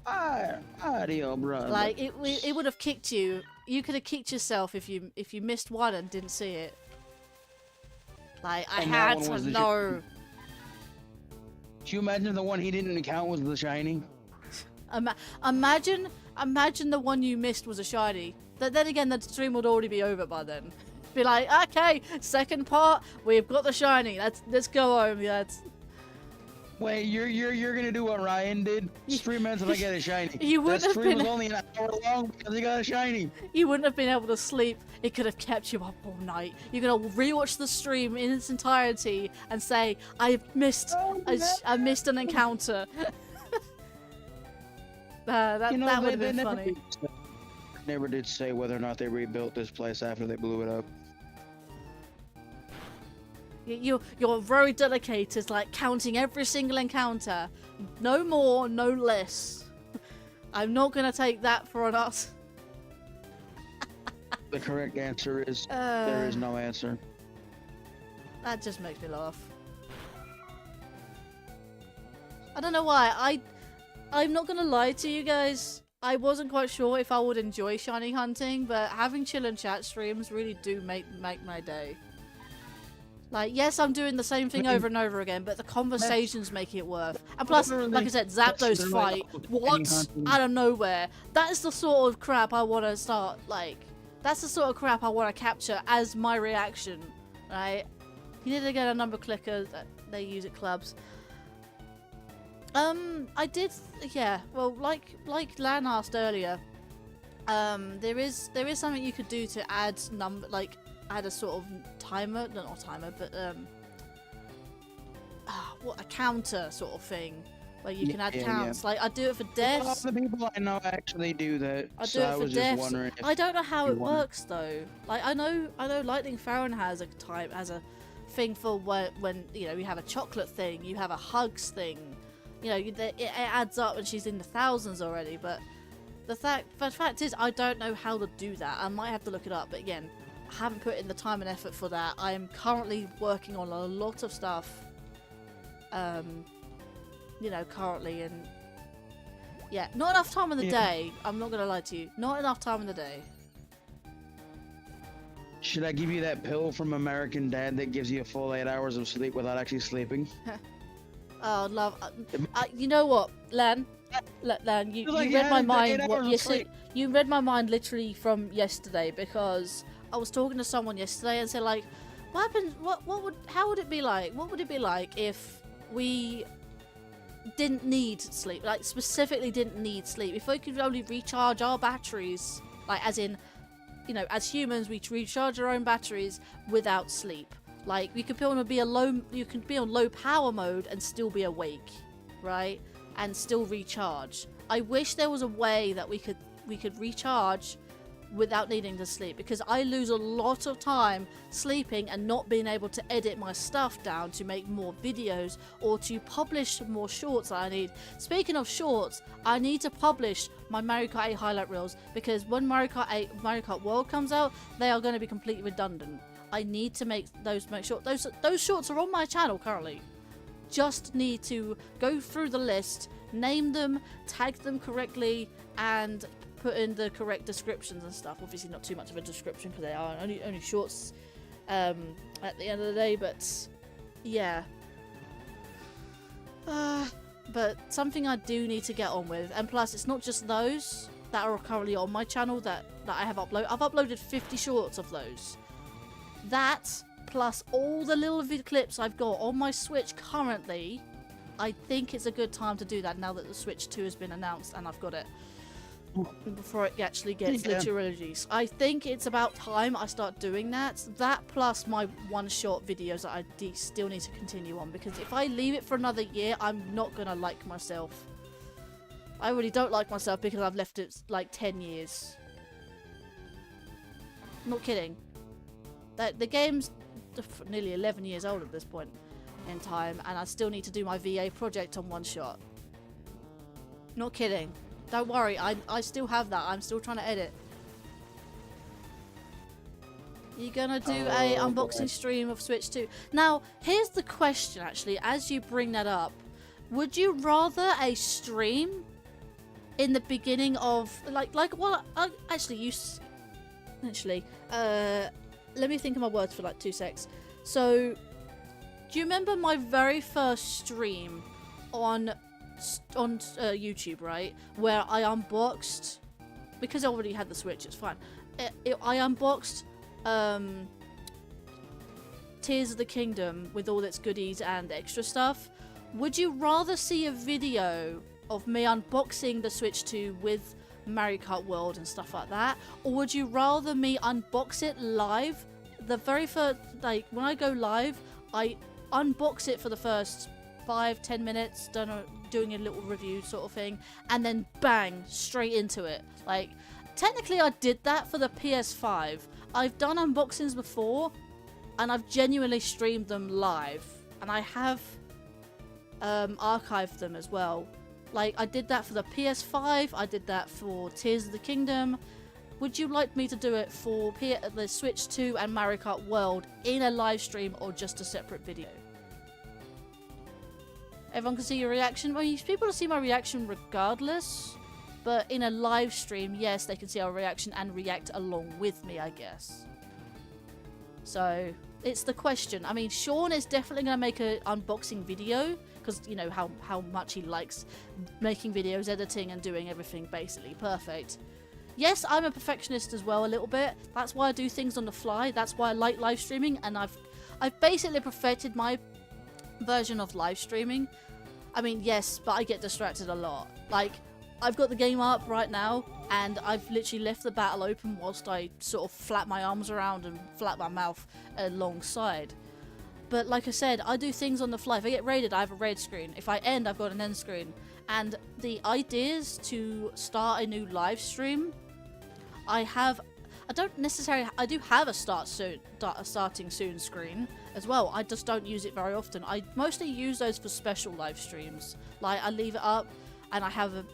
Audio, brother. Like it would have kicked you. You could have kicked yourself if you missed one and didn't see it. Like I And that had one to was the know. Can you imagine the one he didn't count was the shiny? Imagine the one you missed was a shiny. Then again, the stream would already be over by then. Be like, okay, second part, we've got the shiny. Let's go home, lads. Wait, you're gonna do what Ryan did? Stream ends if I get a shiny. You wouldn't that have stream been- was only an hour long because he got a shiny. You wouldn't have been able to sleep. It could have kept you up all night. You're gonna rewatch the stream in its entirety and say, I missed an encounter. That would have been funny. Never did say whether or not they rebuilt this place after they blew it up. You're very dedicated, like counting every single encounter. No more, no less. I'm not gonna take that for an us. The correct answer is there is no answer. That just makes me laugh. I don't know why. I'm not gonna lie to you guys. I wasn't quite sure if I would enjoy shiny hunting, but having chill and chat streams really do make my day. Like, yes, I'm doing the same thing over and over again, but the conversations make it worth. And plus, like I said, Zapdos fight, what? Out of nowhere. That is the sort of crap I want to start, like, that's the sort of crap I want to capture as my reaction, right? You need to get a number clicker that they use at clubs. I did, yeah, well, like Lan asked earlier, there is something you could do to add add a sort of timer, no, not timer, but what, a counter sort of thing where you can add counts. Yeah. Like I do it for deaths. A lot of the people I know actually do that. I so do it I for was deaths. just wondering if I don't know how it works though. Like I know Lightning Farron has a thing for when you know you have a chocolate thing, you have a hugs thing. You know, it adds up and she's in the thousands already. But the fact is, I don't know how to do that. I might have to look it up. But again, I haven't put in the time and effort for that. I am currently working on a lot of stuff. You know, currently, and yeah, not enough time in the day. I'm not gonna lie to you. Not enough time in the day. Should I give you that pill from American Dad that gives you a full 8 hours of sleep without actually sleeping? Oh, love. You know what, Lan, you read my mind. You read my mind literally from yesterday because I was talking to someone yesterday and said like, what happened? How would it be like? What would it be like if we didn't need sleep? Like specifically didn't need sleep. If we could only recharge our batteries, like as in, you know, as humans we recharge our own batteries without sleep. Like you could be on low power mode and still be awake, right? And still recharge. I wish there was a way that we could recharge without needing to sleep, because I lose a lot of time sleeping and not being able to edit my stuff down to make more videos or to publish more shorts that I need. Speaking of shorts, I need to publish my Mario Kart 8 highlight reels, because when Mario Kart World comes out, they are going to be completely redundant. I need to make sure those shorts are on my channel currently. Just need to go through the list, name them, tag them correctly, and put in the correct descriptions and stuff. Obviously not too much of a description because they are only shorts at the end of the day, but yeah. But something I do need to get on with, and plus it's not just those that are currently on my channel that I have uploaded. I've uploaded 50 shorts of those. That, plus all the little clips I've got on my Switch currently, I think it's a good time to do that now that the Switch 2 has been announced and I've got it. Before it actually gets literally released. I think it's about time I start doing that. That plus my one-shot videos that I still need to continue on, because if I leave it for another year, I'm not going to like myself. I really don't like myself because I've left it like 10 years. Not kidding. The game's nearly 11 years old at this point in time, and I still need to do my VA project on one shot. Not kidding. Don't worry, I still have that. I'm still trying to edit. You're gonna do a unboxing stream of Switch 2. Now, here's the question, actually, as you bring that up. Would you rather a stream in the beginning of, let me think of my words for like 2 secs. So, do you remember my very first stream on YouTube, right? Where I unboxed, because I already had the Switch, it's fine. I unboxed Tears of the Kingdom with all its goodies and extra stuff. Would you rather see a video of me unboxing the Switch 2 with Mario Kart World and stuff like that, or would you rather me unbox it live? The very first, like, when I go live, I unbox it for the first 5-10 minutes, doing a little review sort of thing, and then bang, straight into it. Like, technically I did that for the PS5. I've done unboxings before, and I've genuinely streamed them live, and I have archived them as well. Like, I did that for the PS5, I did that for Tears of the Kingdom. Would you like me to do it for the Switch 2 and Mario Kart World in a live stream, or just a separate video? Everyone can see your reaction. Well, people will see my reaction regardless, but in a live stream, yes, they can see our reaction and react along with me, I guess. So, it's the question. I mean, Sean is definitely going to make an unboxing video, because you know how much he likes making videos, editing, and doing everything basically perfect. Yes, I'm a perfectionist as well, a little bit. That's why I do things on the fly. That's why I like live streaming, and I've basically perfected my version of live streaming. I mean, yes, but I get distracted a lot. Like, I've got the game up right now, and I've literally left the battle open whilst I sort of flap my arms around and flap my mouth alongside. But like I said, I do things on the fly. If I get raided, I have a raid screen. If I end, I've got an end screen. And the ideas to start a new live stream, I do have a starting soon screen as well. I just don't use it very often. I mostly use those for special live streams. Like, I leave it up and I have a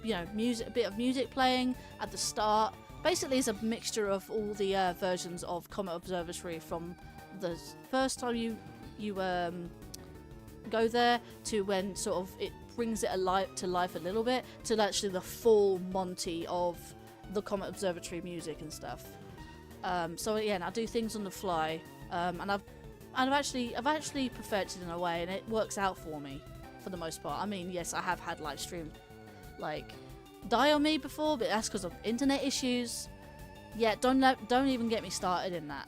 bit of music playing at the start. Basically, it's a mixture of all the versions of Comet Observatory, from the first time you go there to when sort of it brings it to life a little bit, to actually the full Monty of the Comet Observatory music and stuff. So again, I do things on the fly, and I've actually perfected in a way, and it works out for me for the most part. I mean, yes, I have had live stream like die on me before, but that's because of internet issues. Yeah, don't even get me started in that.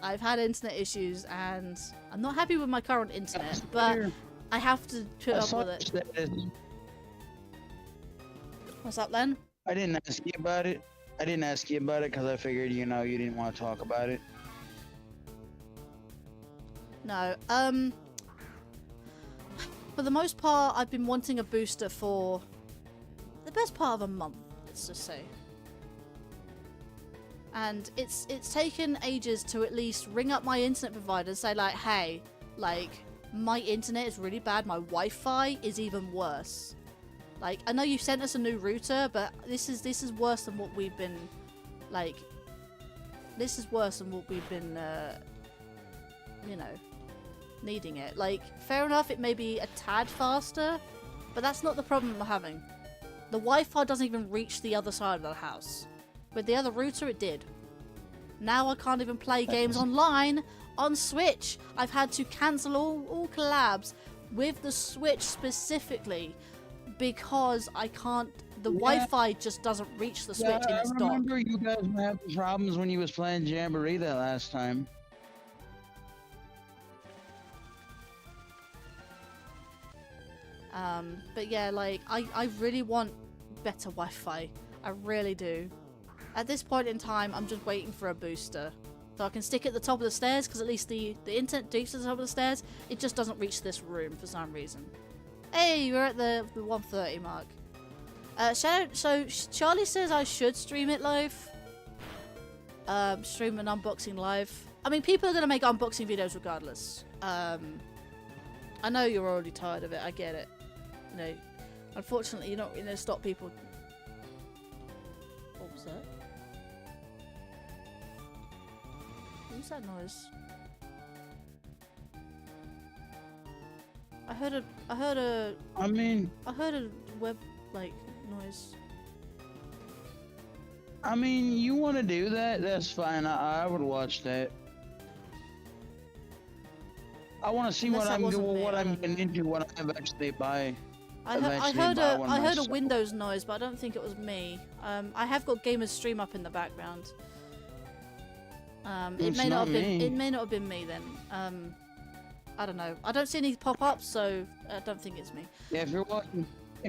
I've had internet issues, and I'm not happy with my current internet, but I have to put up with it. What's up, Len? I didn't ask you about it. Because I figured, you didn't want to talk about it. No, for the most part, I've been wanting a booster for the best part of a month, let's just say. And it's taken ages to at least ring up my internet provider and say, like, hey, like, my internet is really bad, my Wi-Fi is even worse. Like, I know you sent us a new router, but this is worse than what we've been, like, needing it. Like, fair enough, it may be a tad faster, but that's not the problem we're having. The Wi-Fi doesn't even reach the other side of the house. With the other router, it did. Now I can't even play games online on Switch. I've had to cancel all collabs with the Switch specifically because I can't. The Wi-Fi just doesn't reach the Switch in its dock. I remember you guys were having problems when you was playing Jamboree that last time. But yeah, like, I really want better Wi-Fi. I really do. At this point in time, I'm just waiting for a booster. So I can stick it at the top of the stairs, because at least the internet reaches the top of the stairs. It just doesn't reach this room for some reason. Hey, we're at the 130 mark. So Charlie says I should stream it live. Stream an unboxing live. I mean, people are going to make unboxing videos regardless. I know you're already tired of it. I get it. You know, unfortunately, you're not going to stop people. What was that? What's that noise? I heard a I mean, web like noise. you want to do that? That's fine. I would watch that. I want to see Unless what that I'm wasn't doing, me, what I I'm don't know. getting into, what I eventually buy. I Eventually heard buy a one I heard a myself. Windows noise, but I don't think it was me. I have got Gamer's stream up in the background. It It's may not not have been. me. It may not have been me then. I don't know. I don't see any pop-ups, so I don't think it's me. Yeah, if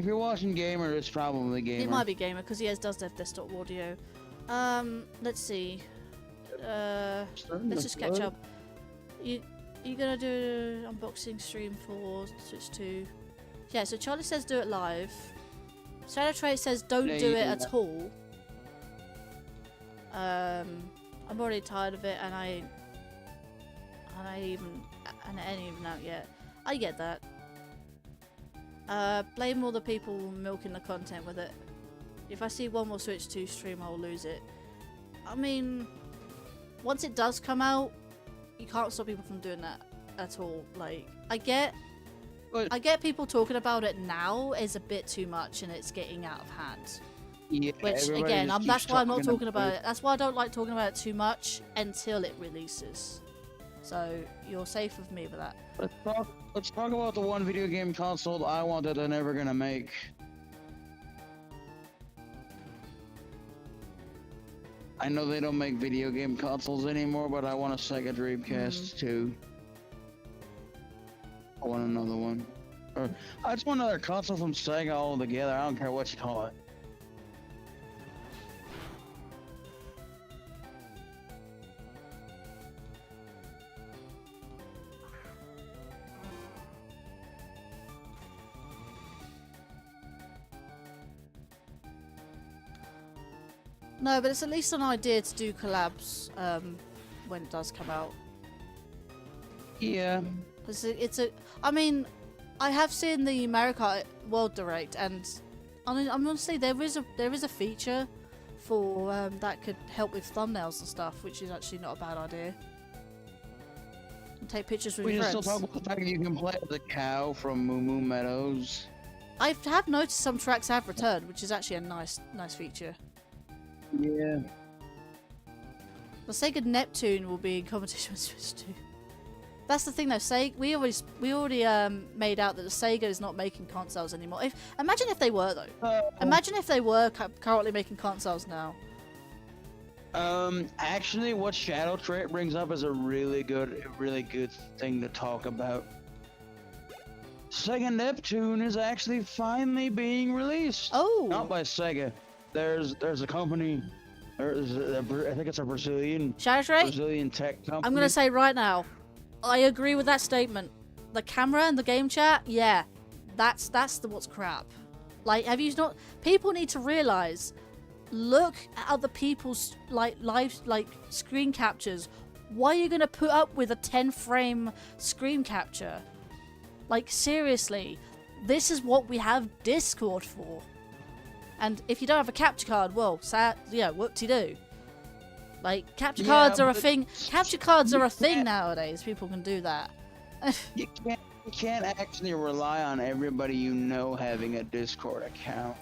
you're watching Gamer, it's probably Gamer. It might be Gamer because he does have desktop audio. Let's see. Let's just catch up. You gonna do unboxing stream for Switch 2? Yeah. So Charlie says do it live. Shadow Trait says don't Yeah, do you it do at that. all. I'm already tired of it, and it ain't even out yet. I get that. Blame all the people milking the content with it. If I see one more Switch 2 stream, I'll lose it. I mean, once it does come out, you can't stop people from doing that at all. Like, I get people talking about it now is a bit too much, and it's getting out of hand. Yeah, Which everybody again, just that's keeps why I'm not talking about it. That's why I don't like talking about it too much until it releases. So you're safe with me with that. Let's talk about the one video game console that I want that they're never gonna make. I know they don't make video game consoles anymore, but I want a Sega Dreamcast too. I want another one. Or I just want another console from Sega all together. I don't care what you call it. No, but it's at least an idea to do collabs when it does come out. Yeah. Because I mean, I have seen the America World Direct, and I'm gonna say there is a feature for that could help with thumbnails and stuff, which is actually not a bad idea. And take pictures with We your can friends. still talk about the fact that you can play as a cow from Moo Moo Meadows. I have noticed some tracks have returned, which is actually a nice feature. Yeah. The Sega Neptune will be in competition with Switch 2. That's the thing though, we already made out that the Sega is not making consoles anymore. Imagine if they were though. Imagine if they were currently making consoles now. Actually, what Shadow Trait brings up is a really good thing to talk about. Sega Neptune is actually finally being released. Oh. Not by Sega. There's a company. I think it's a Brazilian Shadow Trait? Brazilian tech company. I'm gonna say right now, I agree with that statement. The camera and the game chat, yeah, that's what's crap. Like, have you not? People need to realize. Look at other people's live screen captures. Why are you gonna put up with a 10-frame screen capture? Like, seriously, this is what we have Discord for. And if you don't have a capture card, well, sad, yeah, whoop-de-doo. Like, capture cards are a thing. Capture cards are a thing nowadays. People can do that. You can't actually rely on everybody you know having a Discord account.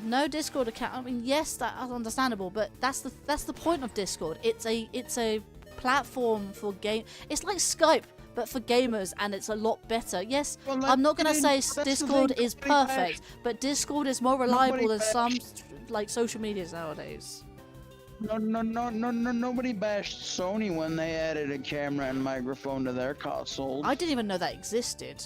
No Discord account. I mean, yes, that's understandable, but that's the point of Discord. It's a platform for game. It's like Skype, but for gamers, and it's a lot better. Yes, Well, I'm not gonna say that's the Discord thing, is nobody perfect, but Discord is more reliable than some bashed. social medias nowadays. No, nobody bashed Sony when they added a camera and microphone to their console. I didn't even know that existed.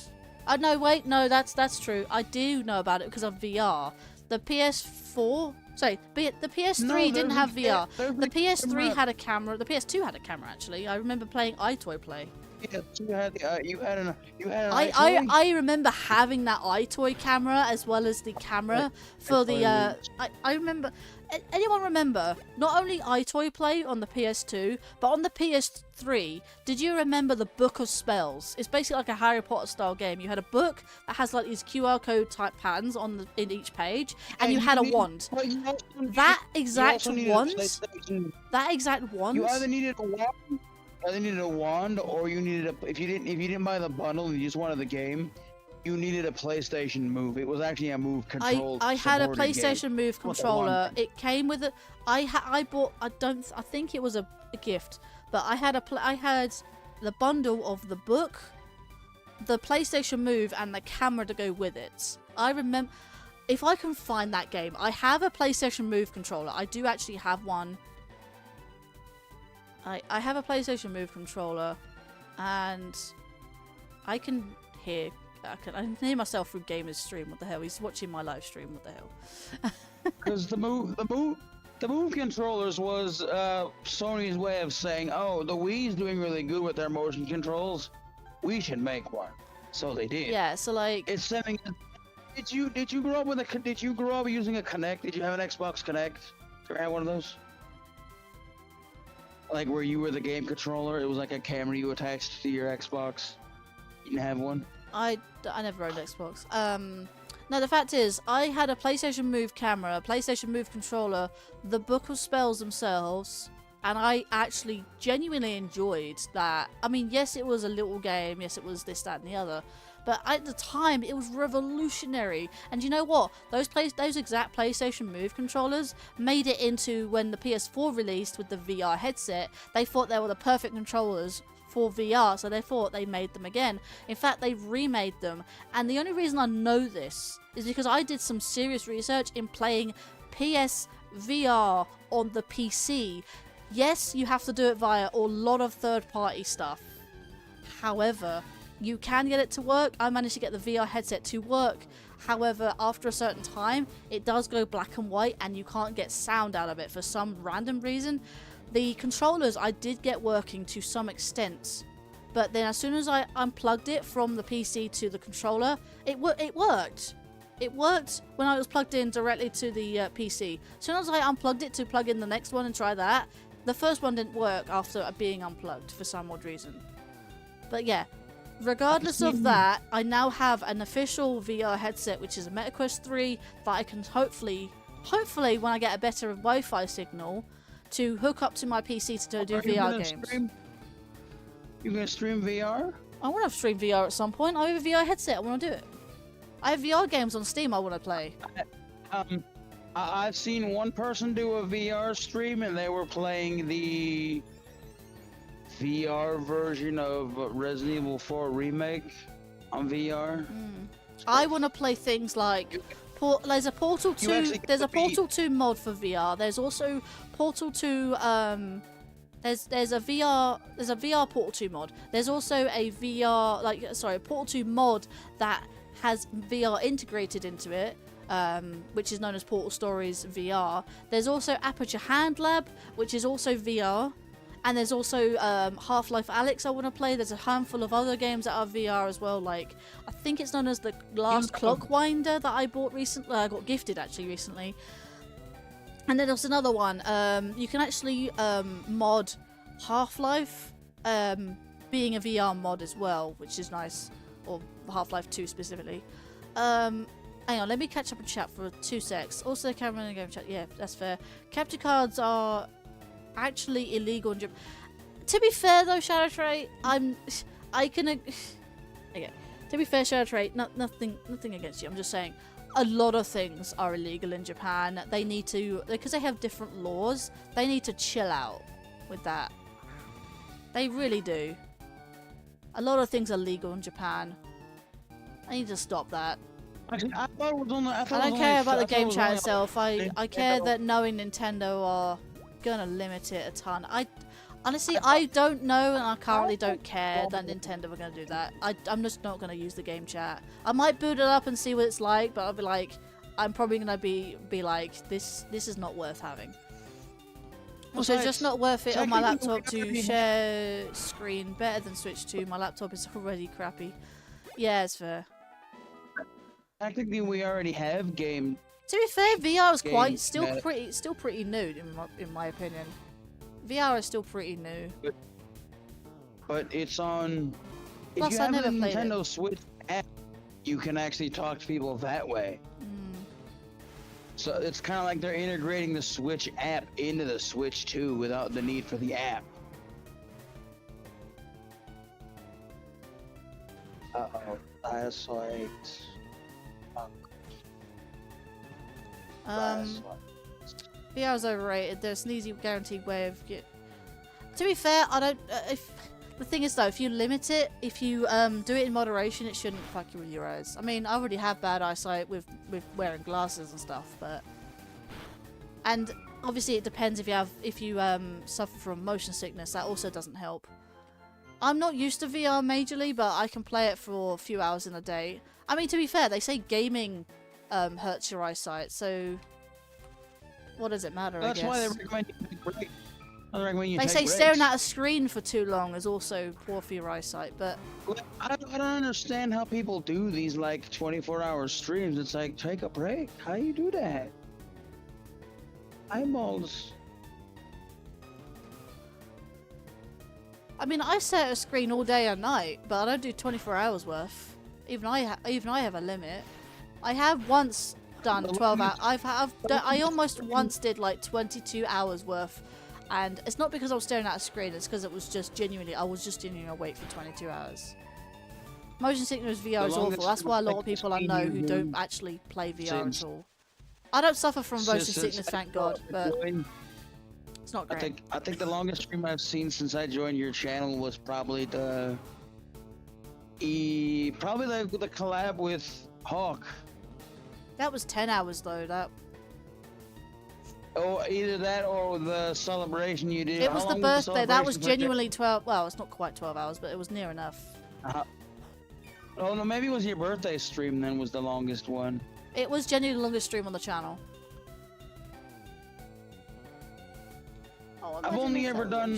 No, wait, no, that's true. I do know about it because of VR. The PS4, sorry, the PS3 didn't have VR. The PS3 had a camera. The PS2 had a camera actually. I remember playing iToy Play. Yes, you had an I remember having that iToy camera as well as the camera for the I remember. Anyone remember not only iToy Play on the PS2 but on the PS3? Did you remember the Book of Spells? It's basically like a Harry Potter style game. You had a book that has like these QR code type patterns in each page, and you had a wand. That exact wand. You either needed a wand either needed a wand or you needed a. If you didn't buy the bundle and you just wanted the game, you needed a PlayStation Move. It was actually a Move control. I had a supported game. PlayStation Move What the controller. one- It came with a. I bought. I think it was a gift, but I had the bundle of the book, the PlayStation Move, and the camera to go with it. I remember. If I can find that game, I have a PlayStation Move controller. I do actually have one. I have a PlayStation Move controller, and I can hear. I can hear myself through Gamer's stream. What the hell? He's watching my live stream. What the hell? Because the move controllers was Sony's way of saying, "Oh, the Wii's doing really good with their motion controls. We should make one." So they did. Yeah. So like. It's something. Did you grow up with a? Did you grow up using a Kinect? Did you have an Xbox Kinect? Did you have one of those? Like where you were the game controller. It was like a camera you attached to your Xbox. You didn't have one. I never owned Xbox. No, the fact is, I had a PlayStation Move camera, a PlayStation Move controller, the Book of Spells themselves, and I actually genuinely enjoyed that. I mean, yes, it was a little game, yes, it was this, that, and the other, but at the time, it was revolutionary. And you know what? Those exact PlayStation Move controllers made it into when the PS4 released with the VR headset. They thought they were the perfect controllers for VR, so they thought they made them again. In fact, they've remade them, and the only reason I know this is because I did some serious research in playing PS VR on the PC. Yes, you have to do it via a lot of third-party stuff. However, you can get it to work. I managed to get the VR headset to work. However, after a certain time, it does go black and white, and you can't get sound out of it for some random reason. The controllers I did get working to some extent, but then as soon as I unplugged it from the PC to the controller, it worked. It worked when I was plugged in directly to the PC. As soon as I unplugged it to plug in the next one and try that, the first one didn't work after being unplugged for some odd reason. But yeah, regardless of that, I now have an official VR headset, which is a MetaQuest 3, that I can hopefully when I get a better Wi-Fi signal, to hook up to my PC to do VR games. You gonna stream VR? I want to stream VR at some point. I have a VR headset. I want to do it. I have VR games on Steam I want to play. I've seen one person do a VR stream, and they were playing the VR version of Resident Evil 4 Remake on VR. I want to play things like there's a Portal 2. There's a Portal 2 mod for VR. There's also Portal 2. There's a VR Portal 2 mod. There's also a Portal 2 mod that has VR integrated into it, which is known as Portal Stories VR. There's also Aperture Hand Lab, which is also VR. And there's also Half-Life Alyx I want to play. There's a handful of other games that are VR as well. Like, I think it's known as the Last Clockwinder that I bought recently. I got gifted actually recently. And then there's another one. You can actually mod Half-Life being a VR mod as well, which is nice. Or Half-Life 2 specifically. Hang on, let me catch up in chat for 2 secs. Also, camera and game chat. Yeah, that's fair. Capture cards are actually illegal in Japan. To be fair though, Shadow Tray, okay. To be fair, Shadow Tray, nothing against you. I'm just saying, a lot of things are illegal in Japan. They need to, because they have different laws. They need to chill out with that. They really do. A lot of things are legal in Japan. I need to stop that. Actually, I thought it was on the. I don't care about the game chat itself. I care that knowing Nintendo are gonna limit it a ton. Honestly, I don't know, and I currently don't care that Nintendo are gonna do that. I'm just not gonna use the game chat. I might boot it up and see what it's like, but I'll be like, I'm probably gonna be like, this is not worth having. Also, it's just not worth it on my laptop to share screen. Better than Switch 2. My laptop is already crappy. Yeah, it's fair. Technically, we already have game. To be fair, VR is still pretty new in my opinion. VR is still pretty new. But it's on. Plus, if you I have never a played Nintendo it. Switch app, you can actually talk to people that way. So it's kind of like they're integrating the Switch app into the Switch 2 without the need for the app. Uh-oh. Eyesight. VR's overrated. There's an easy guaranteed way of get. To be fair, I don't. If the thing is though, if you limit it, if you do it in moderation, it shouldn't fuck you with your eyes. I mean, I already have bad eyesight with wearing glasses and stuff, but and obviously it depends if you suffer from motion sickness. That also doesn't help. I'm not used to VR majorly, but I can play it for a few hours in a day. I mean, to be fair, they say gaming hurts your eyesight, so what does it matter? That's I guess. why they recommend you take breaks. They say staring at a screen for too long is also poor for your eyesight, but I don't understand how people do these like 24-hour streams. It's like, take a break. How you do that? Eyeballs. I mean, I stare at a screen all day and night, but I don't do 24 hours worth. Even I have a limit. I have once done 12 hours. I almost once did like 22 hours worth, and it's not because I was staring at a screen. It's because it was just genuinely, I was just genuinely awake for 22 hours. Motion sickness VR is awful. That's why a lot of people I know who don't actually play VR at all. I don't suffer from motion sickness, thank God, but it's not great. I think the longest stream I've seen since I joined your channel was probably the collab with Hawk. That was 10 hours though. That. Oh, either that or the celebration you did. It was the birthday. That was genuinely 12. Well, it's not quite 12 hours, but it was near enough. Oh no, maybe it was your birthday stream then was the longest one. It was genuinely the longest stream on the channel. Oh, I've only ever done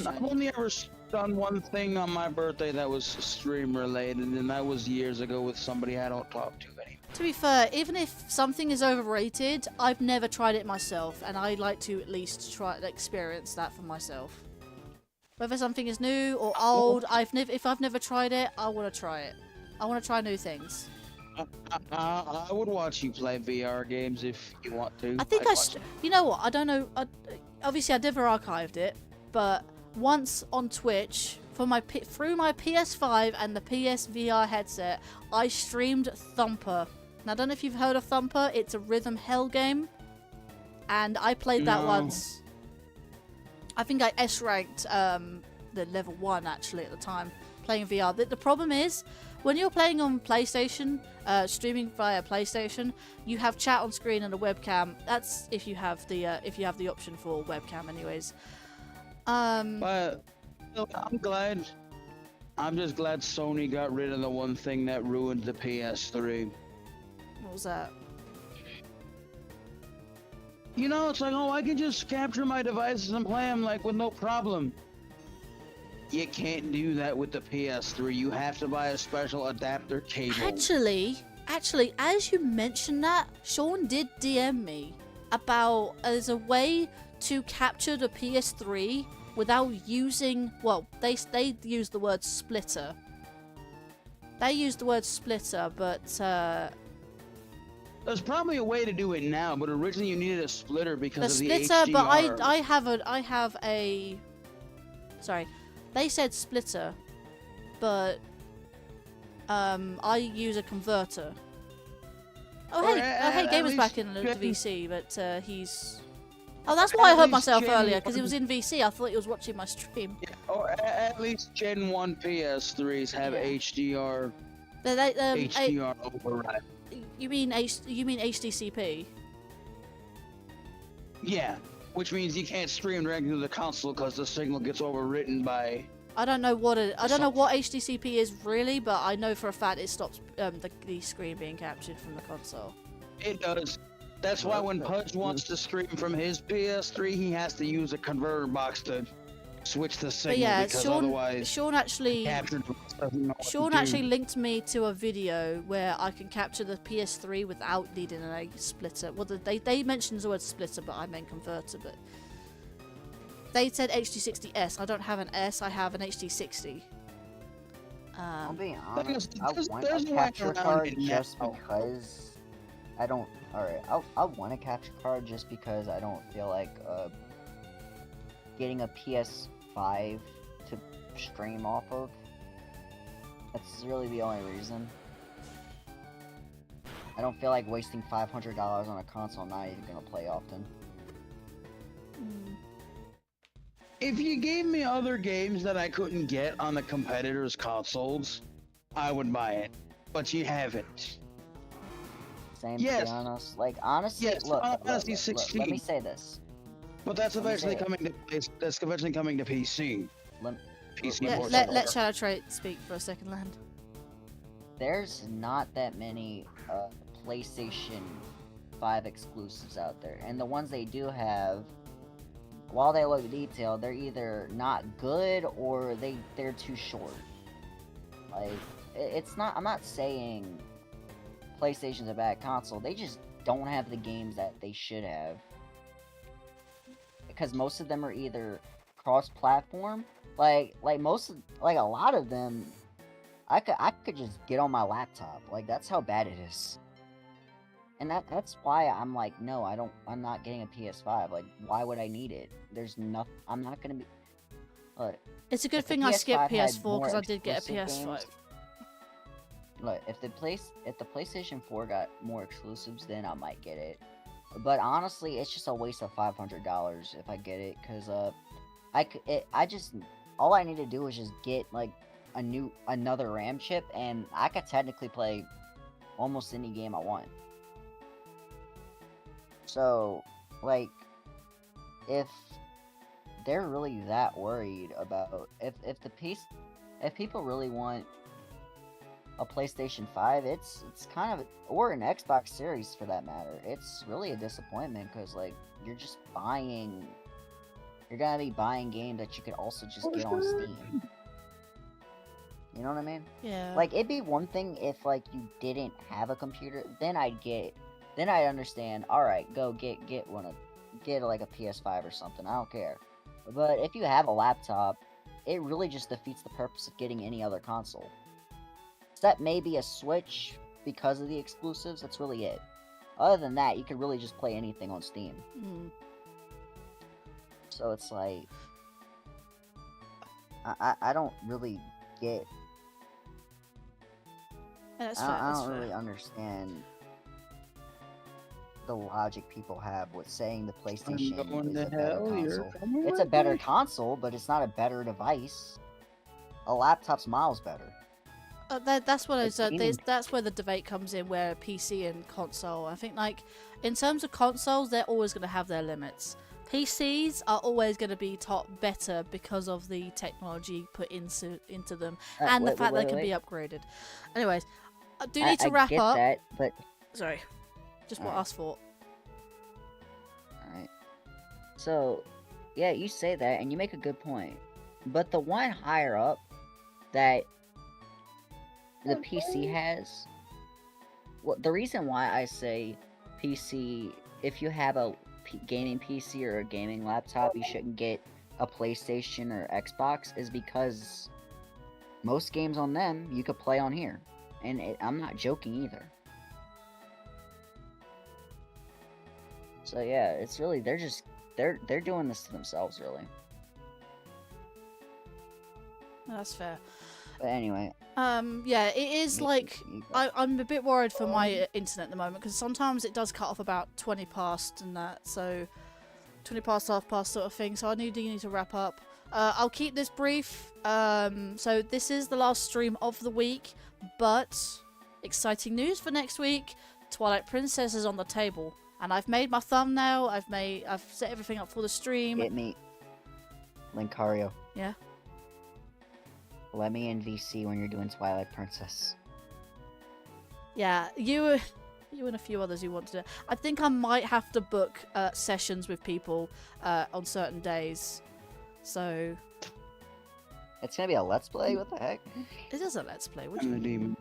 one thing on my birthday that was stream related, and that was years ago with somebody I don't talk to anymore. To be fair, even if something is overrated, I've never tried it myself, and I like to at least try to experience that for myself. Whether something is new or old, if I've never tried it, I want to try it. I want to try new things. I would watch you play VR games if you want to. I think you know what? I don't know. Obviously, I never archived it, but once on Twitch through my PS5 and the PSVR headset, I streamed Thumper. Now, I don't know if you've heard of Thumper. It's a rhythm hell game, and I played that once. I think I S-ranked the level 1 actually at the time playing VR. The problem is, when you're playing on PlayStation, streaming via PlayStation, you have chat on screen and a webcam. That's if you have the option for webcam, anyways. But I'm just glad Sony got rid of the one thing that ruined the PS3. What was that? You know, it's like, oh, I can just capture my devices and play them like with no problem. You can't do that with the PS3. You have to buy a special adapter cable. Actually, as you mentioned that, Sean did DM me about as a way to capture the PS3 without using, well, they used the word splitter. They used the word splitter, but there's probably a way to do it now, but originally you needed a splitter because of the splitter, HDR. but I have a sorry. They said splitter, but I use a converter. Oh hey, Gamer's back in the VC, but he's. Oh, that's why I heard myself earlier, because he was in VC. I thought he was watching my stream. Yeah, or at least Gen 1 PS3s have HDR. HDR override. You mean HDCP? Yeah. Which means you can't stream directly to the console because the signal gets overwritten by. I don't know what HDCP is really, but I know for a fact it stops the screen being captured from the console. It does. That's why when Pudge wants to stream from his PS3, he has to use a converter box to switch the signal. But yeah, because otherwise Sean actually linked me to a video where I can capture the PS3 without needing a splitter. Well, they mentioned the word splitter, but I meant converter. But they said HD60S. I don't have an S. I have an HD60. I'll be honest. I want a capture card just because I don't. Alright, I want a capture card just because I don't feel like getting a PS5 to stream off of. That's really the only reason. I don't feel like wasting $500 on a console I'm not even gonna play often. If you gave me other games that I couldn't get on the competitors' consoles, I would buy it. But you haven't. Same, Yes. to be honest. Like, honestly, Yes, look, Final look, Fantasy look, 16. let me say this. But that's Let me eventually say it. coming to that's eventually coming to PC. Let, PC let me ports say Let this. let Shadow Trait speak for a second, Land. There's not that many PlayStation 5 exclusives out there. And the ones they do have, while they look detailed, they're either not good or they're too short. Like, it's not, I'm not saying PlayStation's a bad console, they just don't have the games that they should have. Because most of them are either cross-platform, like a lot of them, I could just get on my laptop. Like, that's how bad it is. And that's why I'm like, no, I'm not getting a PS5. Like, why would I need it? There's nothing, I'm not gonna be, look, It's a good if the thing I skipped PS5 had PS4 more because I did get a exclusive PS5. games- Look, if the PlayStation 4 got more exclusives, then I might get it. But honestly, it's just a waste of $500 if I get it, cause all I need to do is just get like another RAM chip, and I could technically play almost any game I want. So, like, if they're really that worried about if people really want a PlayStation 5, it's kind of, or an Xbox Series for that matter, it's really a disappointment because, like, you're gonna be buying games that you could also just get on Steam. You know what I mean? Yeah. Like, it'd be one thing if, like, you didn't have a computer, then I'd understand, alright, go get like a PS5 or something, I don't care. But if you have a laptop, it really just defeats the purpose of getting any other console. Except maybe a Switch because of the exclusives, that's really it. Other than that, you could really just play anything on Steam. So it's like, I don't really get, Yeah, that's fair. I That's don't fair. really understand the logic people have with saying the PlayStation going is to a better hell, you're console. coming It's a with better me. console, but it's not a better device. A laptop's miles better. That's what I It's said. gaming. That's where the debate comes in, where PC and console. I think, like, in terms of consoles, they're always going to have their limits. PCs are always going to be better because of the technology put into them and the fact they can be upgraded. Anyways, I do need to wrap get up. that, but Sorry, just what Alright. I thought. alright. So, yeah, you say that, and you make a good point. But the one higher up that the PC has, well, the reason why I say PC, if you have a gaming PC or a gaming laptop, you shouldn't get a PlayStation or Xbox, is because most games on them you could play on here, and I'm not joking either. So yeah, it's really, they're doing this to themselves, really. That's fair. But anyway, Yeah, it is like you go. I'm a bit worried for my internet at the moment because sometimes it does cut off about 20 past and that, so 20 past, half past sort of thing. So I need to wrap up. I'll keep this brief. So this is the last stream of the week, but exciting news for next week. Twilight Princess is on the table, and I've made my thumbnail. I've set everything up for the stream. Get me, Linkario. Yeah. Let me in VC when you're doing Twilight Princess. Yeah, you and a few others who want to do. I think I might have to book sessions with people on certain days. So It's gonna be a Let's Play? What the heck? it is a let's play. Would I'm the you? demon.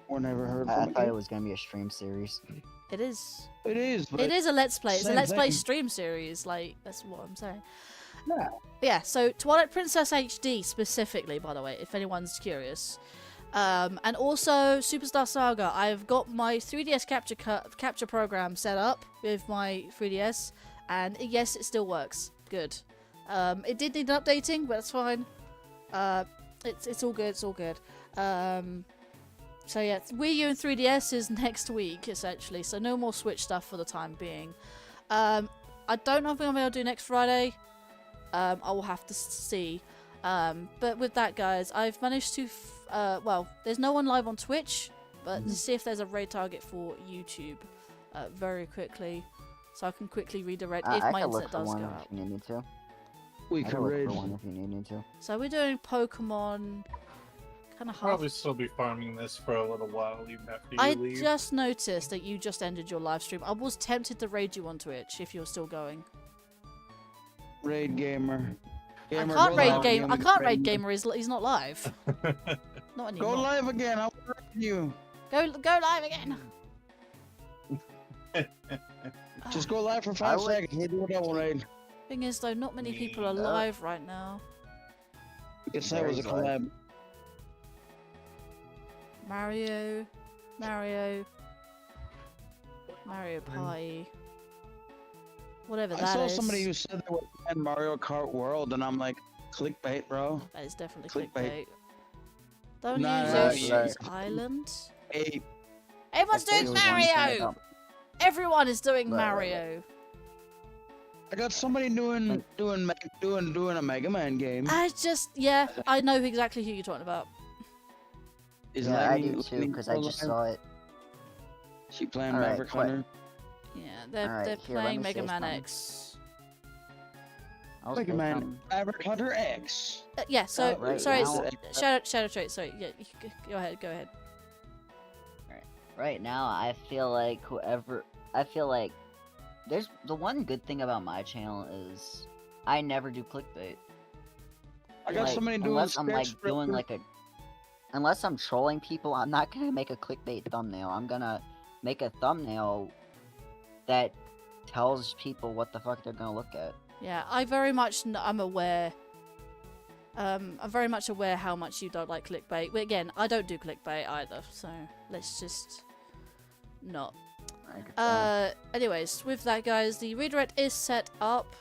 Or never heard I from thought it. it was gonna be a stream series. It is. It is, but It is a let's play. It's a same let's play thing. stream series. Like, that's what I'm saying. Yeah. Yeah. So Twilight Princess HD specifically, by the way, if anyone's curious. And also Superstar Saga. I've got my 3DS capture program set up with my 3DS, and yes, it still works. Good. It did need updating, but that's fine. it's all good. It's all good. So yeah, Wii U and 3DS is next week essentially. So no more Switch stuff for the time being. I don't know if I'm gonna be able to do next Friday. I will have to see. But with that, guys, I've managed to. Well, there's no one live on Twitch, but to see if there's a raid target for YouTube very quickly, so I can quickly redirect if my internet does go out. If you need me to. We I could can look raid. for one if you need me to. So we're doing Pokemon. Kind of half. Probably still be farming this for a little while even after you I leave. just noticed that you just ended your live stream. I was tempted to raid you on Twitch if you're still going. Raid gamer. I Gamer, can't go raid live game. again. I can't raid gamer. He's not live. Not anymore. Go live again. I'll raid you. Go live again. Just go live for I 5 would- seconds. We'll do a double raid. Thing is, though, not many people are live right now. We can say it was a Very live. collab. Mario Party. Whatever I that saw is. somebody who said they were in Mario Kart World, and I'm like, clickbait, bro. That is definitely Clickbait. clickbait. Don't Nah, use nah, Yoshi's nah. Island. Hey, Everyone's That's doing the only one saying Mario. about- Everyone is doing Right, right, right. Mario. I got somebody doing a Mega Man game. Yeah, I know exactly who you're talking about. Is Yeah, I Lightning- do too, Lightning because I just Live? saw it. She playing Alright, Maverick quick. Hunter. Yeah, they're Alright, here, let playing me Mega say Man something. X. I'll Mega say Man, something. Maverick Hunter X. Yeah, so right sorry, now- Shadow Trait. Sorry, yeah, go ahead. Right now, I feel like there's the one good thing about my channel is I never do clickbait. I got Like, somebody doing unless I'm like sketch doing script. unless I'm trolling people, I'm not gonna make a clickbait thumbnail. I'm gonna make a thumbnail that tells people what the fuck they're gonna look at. Yeah, I'm aware. I'm very much aware how much you don't like clickbait. But again, I don't do clickbait either, so let's just not. I could tell. Anyways, with that, guys, the redirect is set up.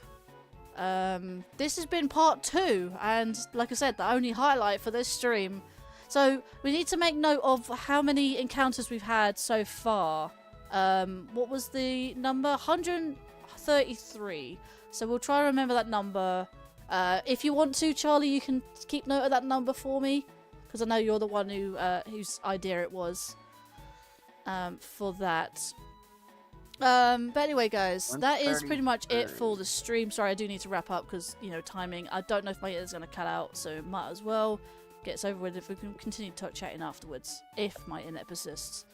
This has been part 2, and like I said, the only highlight for this stream. So we need to make note of how many encounters we've had so far. What was the number? 133. So we'll try and remember that number. If you want to, Charlie, you can keep note of that number for me, because I know you're the one whose idea it was for that. But anyway, guys, that is pretty much it for the stream. Sorry, I do need to wrap up because, timing. I don't know if my internet's going to cut out, so might as well get this over with if we can continue chatting afterwards, if my internet persists.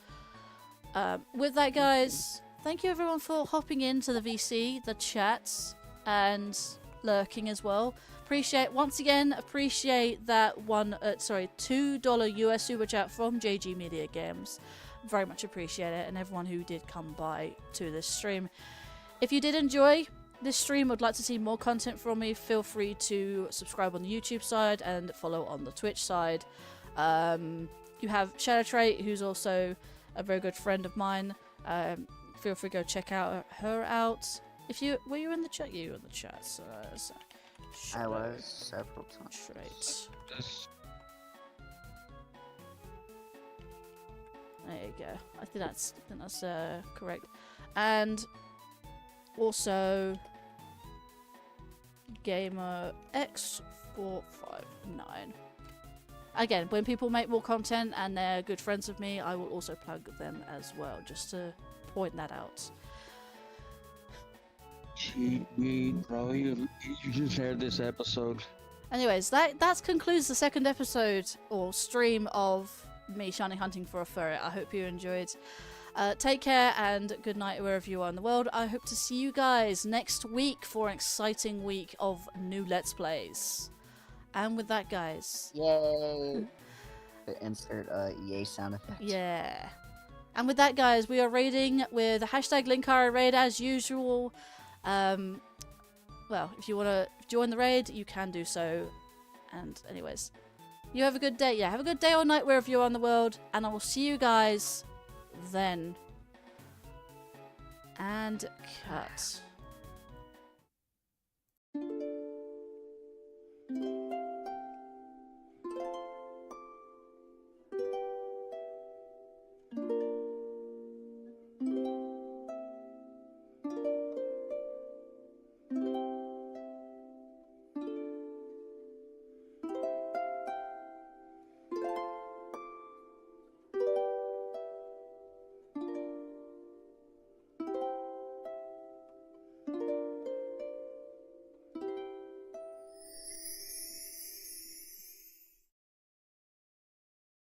With that, guys, thank you everyone for hopping into the VC, the chats, and lurking as well. Appreciate that $2 US super chat from JG Media Games. Very much appreciate it, and everyone who did come by to this stream. If you did enjoy this stream, would like to see more content from me, feel free to subscribe on the YouTube side and follow on the Twitch side. You have Shadow Trait, who's also a very good friend of mine. Feel free to go check her out. Were you in the chat? You were in the chat. So, I was several times. Trait. There you go. I think that's correct. And also Gamer X459. Again, when people make more content and they're good friends of me, I will also plug them as well, just to point that out. Cheat me, bro. You just heard this episode. Anyways, that concludes the second episode or stream of me shiny hunting for a furret. I hope you enjoyed. Take care and good night wherever you are in the world. I hope to see you guys next week for an exciting week of new Let's Plays. And with that, guys, Yay! Insert EA sound effect. yeah. And with that, guys, we are raiding with the hashtag Linkario raid as usual. Well, if you want to join the raid, you can do so. And anyways, you have a good day. Yeah, have a good day or night wherever you are in the world. And I will see you guys then. And cut.